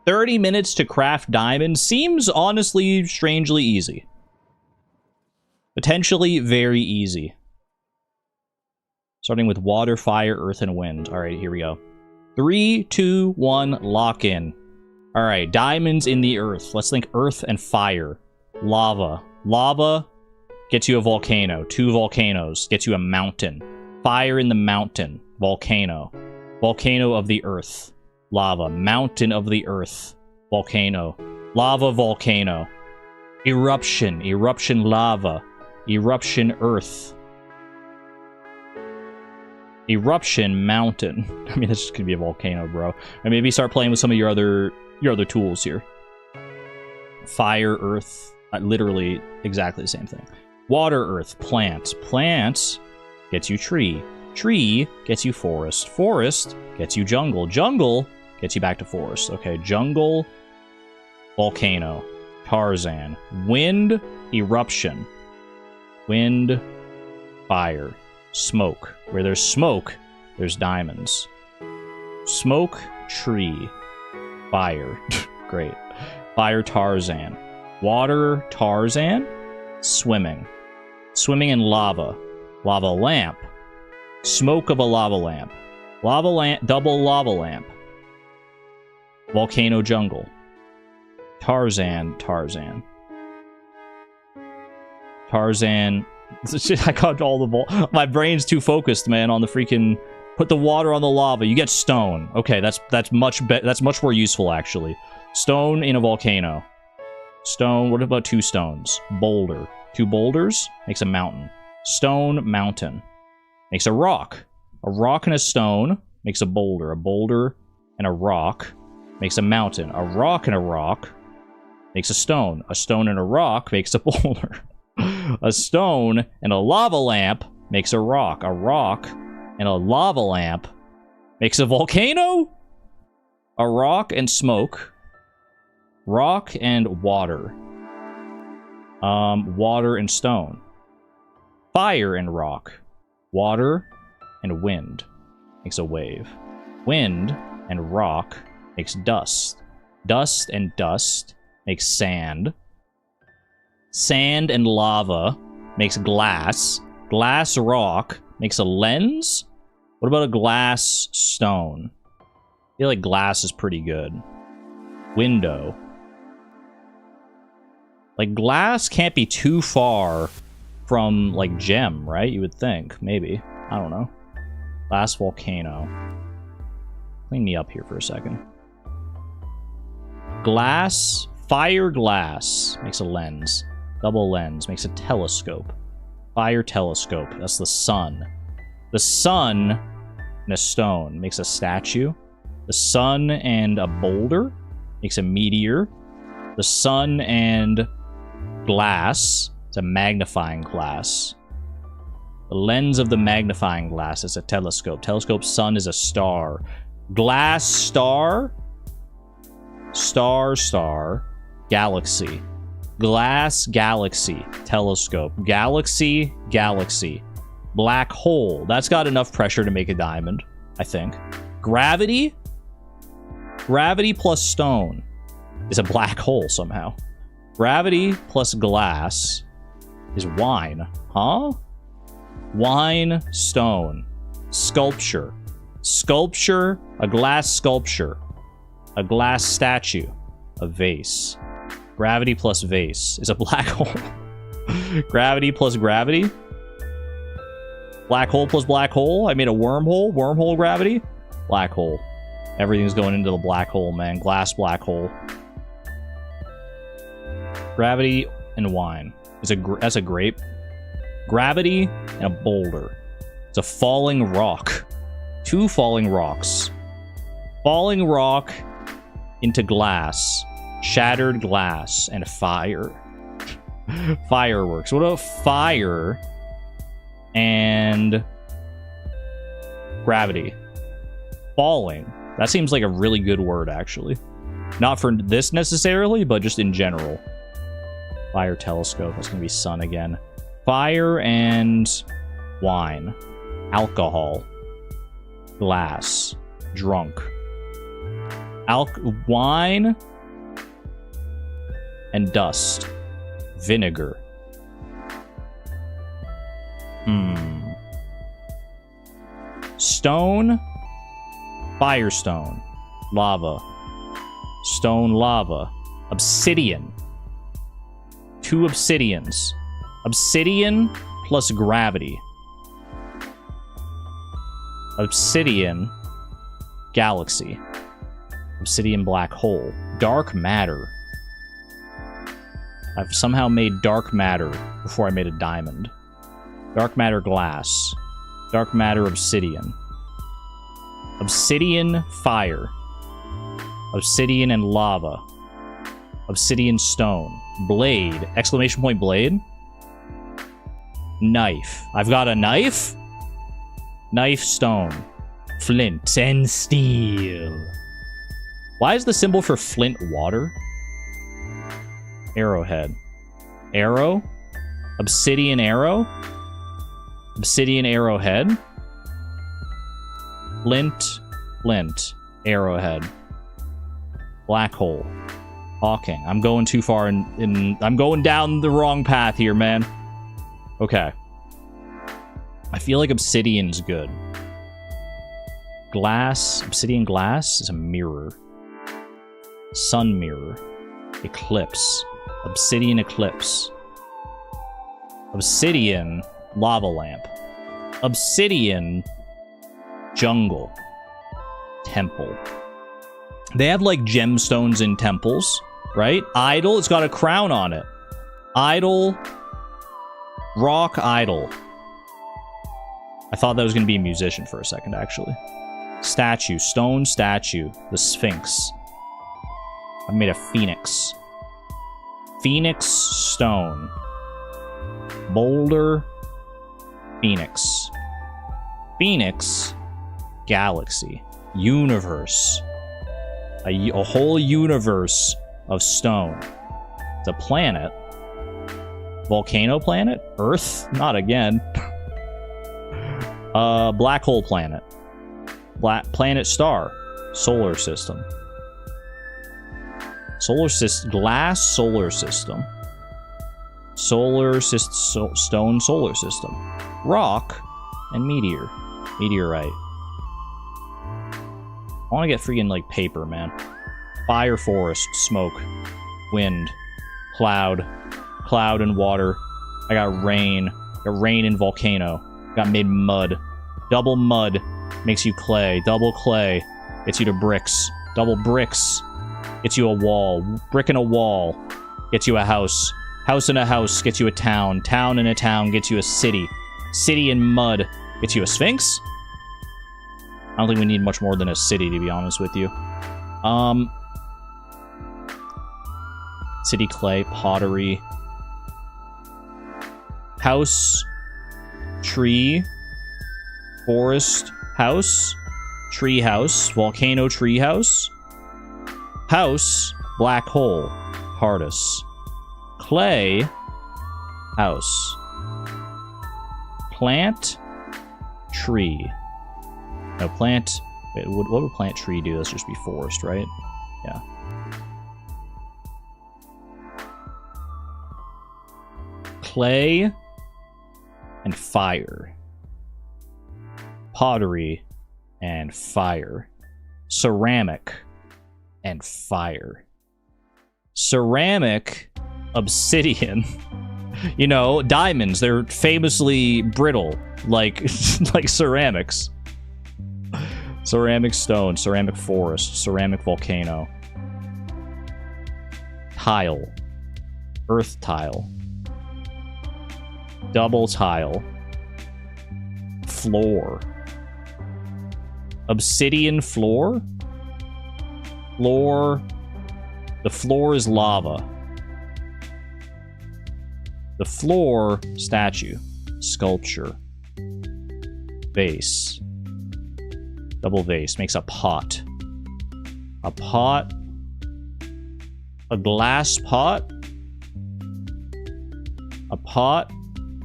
30 minutes to craft diamond seems honestly strangely easy. Potentially very easy. Starting with water, fire, earth, and wind. Alright, here we go. 3, 2, 1, lock in. Alright, diamonds in the earth. Let's think earth and fire. Lava. Lava gets you a volcano. 2 volcanoes gets you a mountain. Fire in the mountain. Volcano. Volcano of the earth. Lava. Mountain of the earth. Volcano. Lava volcano. Eruption. Eruption lava. Eruption earth. Eruption mountain. I mean, that's just gonna be a volcano, bro. And maybe start playing with some of your other tools here. Fire, earth. Literally exactly the same thing. Water, earth, plants. Plants gets you tree. Tree gets you forest. Forest gets you jungle. Jungle gets you back to forest. Okay, jungle, volcano, Tarzan, wind, eruption, wind, fire, smoke. Where there's smoke, there's diamonds. Smoke, tree, fire. Great. Fire, Tarzan. Water, Tarzan. Swimming. Swimming in lava. Lava lamp. Smoke of a lava lamp. Lava lamp, double lava lamp. Volcano jungle. Tarzan, Tarzan. Tarzan. I got all the my brain's too focused, man, on the freaking put the water on the lava. You get stone. Okay, that's much more useful actually. Stone in a volcano. Stone, what about 2 stones? Boulder. 2 boulders makes a mountain. Stone, mountain. Makes a rock. A rock and a stone makes a boulder. A boulder and a rock makes a mountain. A rock and a rock makes a stone. A stone and a rock makes a boulder. A stone and a lava lamp makes a rock. A rock and a lava lamp makes a volcano? A rock and smoke. Rock and water. Water and stone. Fire and rock. Water and wind makes a wave. Wind and rock makes dust. Dust and dust makes sand. Sand and lava makes glass. Glass rock makes a lens? What about a glass stone? I feel like glass is pretty good. Window. Like, glass can't be too far from, like, gem, right? You would think. Maybe. I don't know. Glass volcano. Clean me up here for a second. Glass. Fire glass makes a lens. Double lens makes a telescope. Fire telescope. That's the sun. The sun and a stone makes a statue. The sun and a boulder makes a meteor. The sun and glass is a magnifying glass. The lens of the magnifying glass is a telescope. Telescope sun is a star. Glass star. Star. Galaxy. Glass galaxy. Telescope. Galaxy. Black hole. That's got enough pressure to make a diamond, I think. Gravity. Gravity plus stone is a black hole somehow. Gravity plus glass is wine. Huh? Wine, stone. Sculpture. Sculpture, a glass sculpture. A glass statue. A vase. Gravity plus vase is a black hole. Gravity plus gravity. Black hole plus black hole. I made a wormhole. Wormhole gravity. Black hole. Everything's going into the black hole, man. Glass black hole. Gravity and wine. That's a grape. Gravity and a boulder. It's a falling rock. 2 falling rocks. Falling rock into glass. Shattered glass and fire. Fireworks. What about fire and gravity? Falling. That seems like a really good word, actually. Not for this necessarily, but just in general. Fire telescope. That's going to be sun again. Fire and wine. Alcohol. Glass. Drunk. Wine and dust. Vinegar. Stone. Firestone. Lava. Stone lava. Obsidian. 2 obsidians. Obsidian plus gravity. Obsidian galaxy. Obsidian black hole. Dark matter. I've somehow made dark matter before I made a diamond. Dark matter glass. Dark matter obsidian. Obsidian fire. Obsidian and lava. Obsidian stone. Blade. Exclamation point blade. Knife. I've got a knife? Knife, stone. Flint and steel. Why is the symbol for flint water? Arrowhead. Arrow? Obsidian arrow? Obsidian arrowhead? Flint. Arrowhead. Black hole. Hawking. I'm going too far I'm going down the wrong path here, man. Okay. I feel like obsidian's good. Glass. Obsidian glass is a mirror. Sun mirror. Eclipse. Obsidian eclipse. Obsidian lava lamp. Obsidian jungle. Temple. They have like gemstones in temples, right? Idol, it's got a crown on it. Idol. Rock idol. I thought that was going to be a musician for a second, actually. Statue. Stone statue. The Sphinx. I've made a phoenix. Phoenix stone. Boulder. Phoenix. Phoenix. Galaxy. Universe. A whole universe of stone. It's a planet. Volcano planet? Earth? Not again. Black hole planet. Planet star. Solar system. Solar system. Glass solar system. Solar system. Stone solar system. Rock and meteor. Meteorite. I want to get freaking, like, paper, man. Fire, forest, smoke, wind, cloud and water. I got rain. Got rain and volcano. Got made mud. Double mud makes you clay. Double clay gets you to bricks. Double bricks gets you a wall. Brick in a wall gets you a house. House in a house gets you a town. Town in a town gets you a city. City in mud gets you a sphinx? I don't think we need much more than a city, to be honest with you. City clay, pottery. House, tree, forest, house, tree house, volcano tree house. House, black hole, hardest. Clay, house. Plant, tree. No, plant... Wait, what would plant tree do? That's just be forest, right? Yeah. Clay and fire. Pottery and fire. Ceramic and fire. Ceramic, obsidian. You know, diamonds, they're famously brittle, like like ceramics. Ceramic stone, ceramic forest, ceramic volcano. Tile. Earth tile. Double tile. Floor. Obsidian floor? Floor. The floor is lava. The floor, statue. Sculpture. Vase. Double vase makes a pot. A pot. A glass pot. A pot.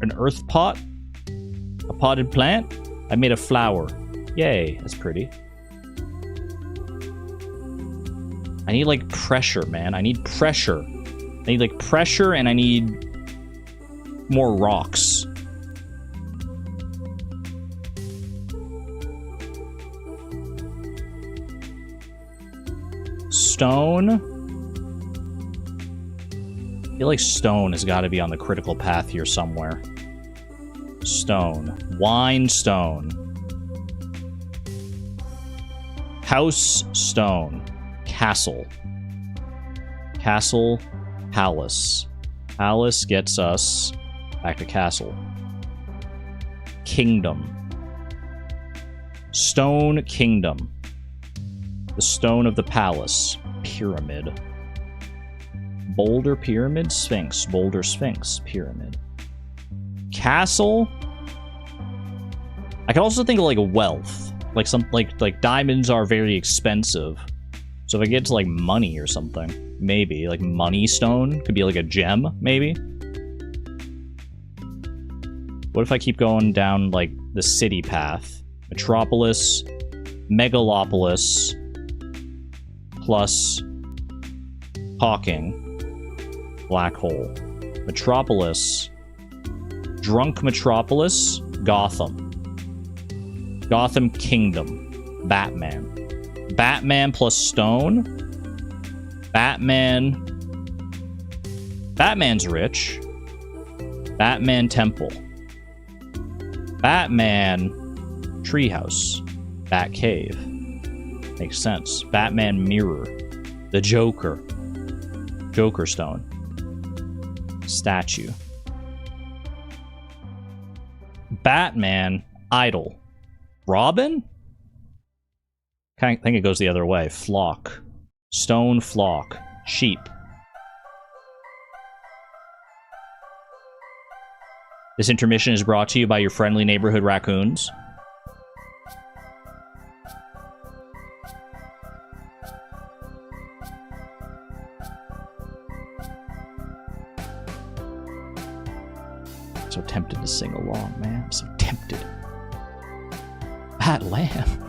An earth pot. A potted plant. I made a flower. Yay, that's pretty. I need, like, pressure, man. I need pressure. I need, like, pressure, and I need more rocks. Stone. I feel like stone has got to be on the critical path here somewhere. Stone. Wine stone. House stone. Castle. Castle. Palace. Palace gets us back to castle. Kingdom. Stone kingdom. The stone of the palace. Pyramid. Boulder pyramid. Sphinx. Boulder sphinx. Pyramid. Castle. I can also think of like wealth. Like like diamonds are very expensive. So if I get to like money or something, maybe like money stone could be like a gem, maybe. What if I keep going down like the city path? Metropolis, Megalopolis, plus Hawking, Black Hole. Metropolis, Drunk Metropolis, Gotham. Gotham Kingdom, Batman. Batman plus stone. Batman's rich. Batman Temple. Batman Treehouse. Batcave. Makes sense. Batman Mirror. The Joker. Joker Stone. Statue. Batman Idol. Robin? I think it goes the other way. Flock. Stone flock. Sheep. This intermission is brought to you by your friendly neighborhood raccoons. So tempted to sing along, man. I'm so tempted. That lamb.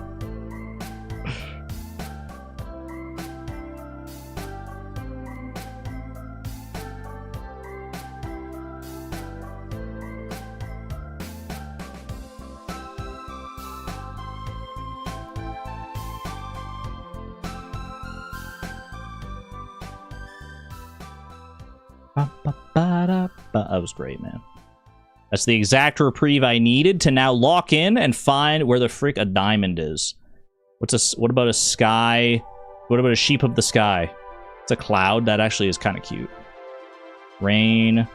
That was great, man. That's the exact reprieve I needed to now lock in and find where the frick a diamond is. What about a sky? What about a sheep of the sky? It's a cloud. That actually is kind of cute. Rain,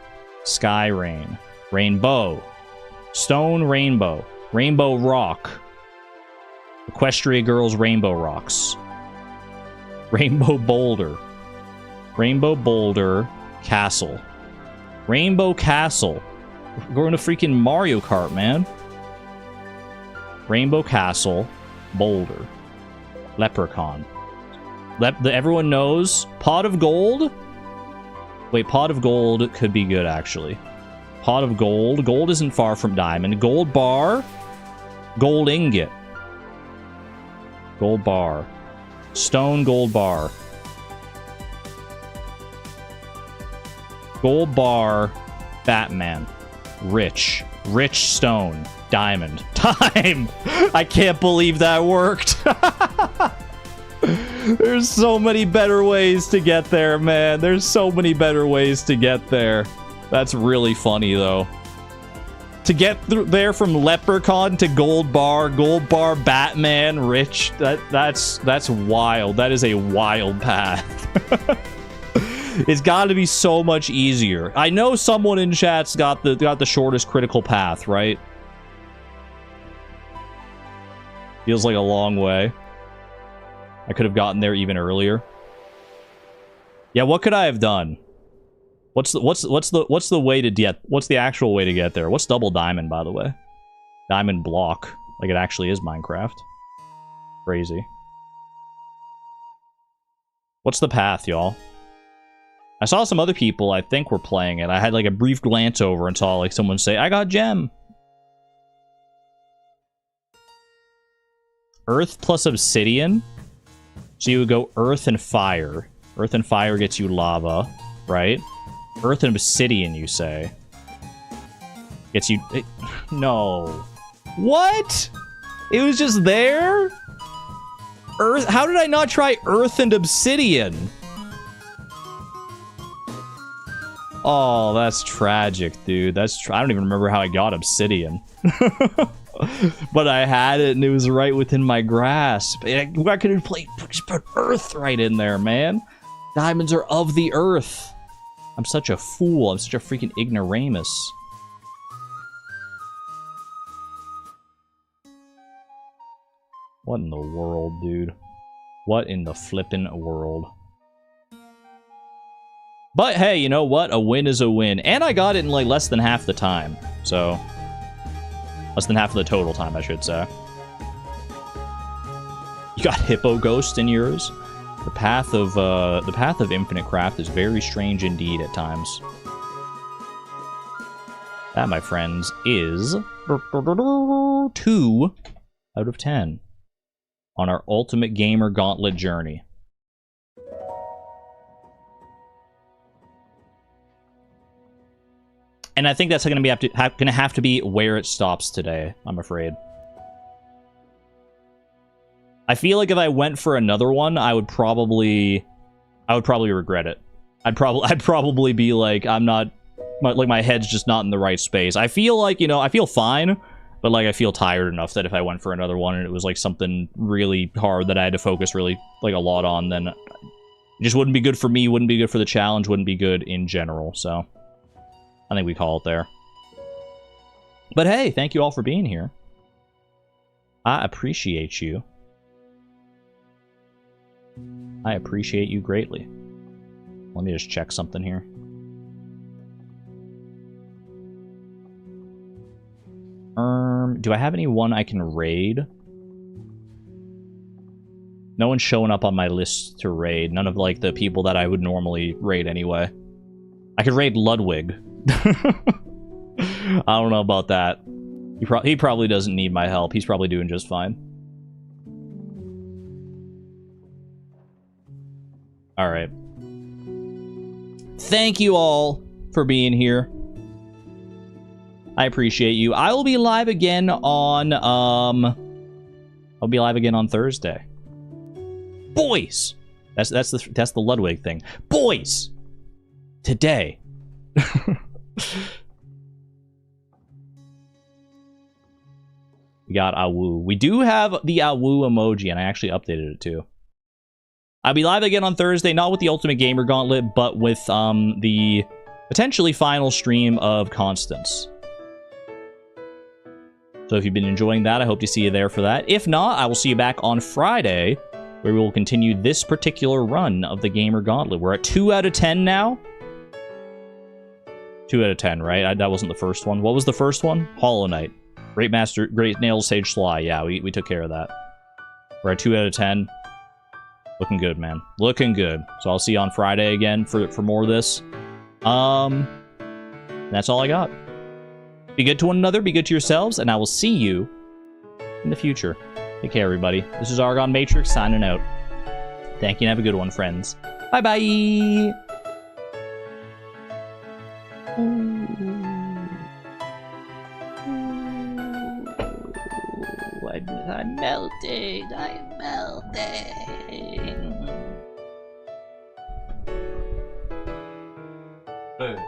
sky rain, rainbow, stone rainbow, rainbow rock, Equestria Girls rainbow rocks, rainbow boulder, castle, rainbow castle. We're going to freaking Mario Kart, man. Rainbow Castle, Boulder, Leprechaun. Everyone knows Pot of Gold. Wait, Pot of Gold could be good, actually. Pot of Gold. Gold isn't far from Diamond. Gold bar. Gold ingot. Gold bar. Stone gold bar. Gold bar. Batman. Rich stone, diamond, time. I can't believe that worked. There's so many better ways to get there, man. There's so many better ways to get there. That's really funny, though. To get there from Leprechaun to Gold Bar, Batman, Rich. That's wild. That is a wild path. It's got to be so much easier. I know someone in chat's got the shortest critical path, right? Feels like a long way. I could have gotten there even earlier. Yeah, what could I have done? What's the way to get? What's the actual way to get there? What's double diamond, by the way? Diamond block, like it actually is Minecraft. Crazy. What's the path, y'all? I saw some other people, I think, were playing it. I had like a brief glance over and saw like someone say, I got gem. Earth plus obsidian. So you would go earth and fire. Earth and fire gets you lava, right? Earth and obsidian, you say. Gets you... no. What? It was just there? Earth... How did I not try earth and obsidian? Oh, that's tragic, dude. I don't even remember how I got obsidian. But I had it, and it was right within my grasp. I could have just put earth right in there, man. Diamonds are of the earth. I'm such a fool. I'm such a freaking ignoramus. What in the world, dude? What in the flippin' world? But hey, you know what? A win is a win. And I got it in like less than half the time. So Less than half of the total time, I should say. You got Hippo Ghost in yours? The path of infinite craft is very strange indeed at times. That, my friends, is 2 out of 10 on our Ultimate Gamer Gauntlet journey. And I think that's going to have to be where it stops today, I'm afraid. I feel like if I went for another one, I would probably regret it. I'd probably be like, my head's just not in the right space. I feel like, you know, I feel fine, but like I feel tired enough that if I went for another one and it was like something really hard that I had to focus really like a lot on, then it just wouldn't be good for me, wouldn't be good for the challenge, wouldn't be good in general. So I think we call it there. But hey, thank you all for being here. I appreciate you. I appreciate you greatly. Let me just check something here. Do I have anyone I can raid? No one's showing up on my list to raid. None of, like, the people that I would normally raid anyway. I could raid Ludwig. I don't know about that. He probably doesn't need my help. He's probably doing just fine. Alright. Thank you all for being here. I appreciate you. I will be live again on, I'll be live again on Thursday. Boys! That's the Ludwig thing. Boys! Today. We got Awu. We do have the Awu emoji, and I actually updated it too. I'll be live again on Thursday, not with the Ultimate Gamer Gauntlet, but with the potentially final stream of Constance. So if you've been enjoying that, I hope to see you there for that. If not, I will see you back on Friday, where we will continue this particular run of the Gamer Gauntlet. We're at 2 out of 10 now. 2 out of 10, right? That wasn't the first one. What was the first one? Hollow Knight. Great Nail Sage Sly. Yeah, we took care of that. We're at 2 out of 10. Looking good, man. Looking good. So I'll see you on Friday again for more of this. That's all I got. Be good to one another, be good to yourselves, and I will see you in the future. Take care, everybody. This is Argon Matrix signing out. Thank you and have a good one, friends. Bye-bye! I'm melting. I'm melting. Boom.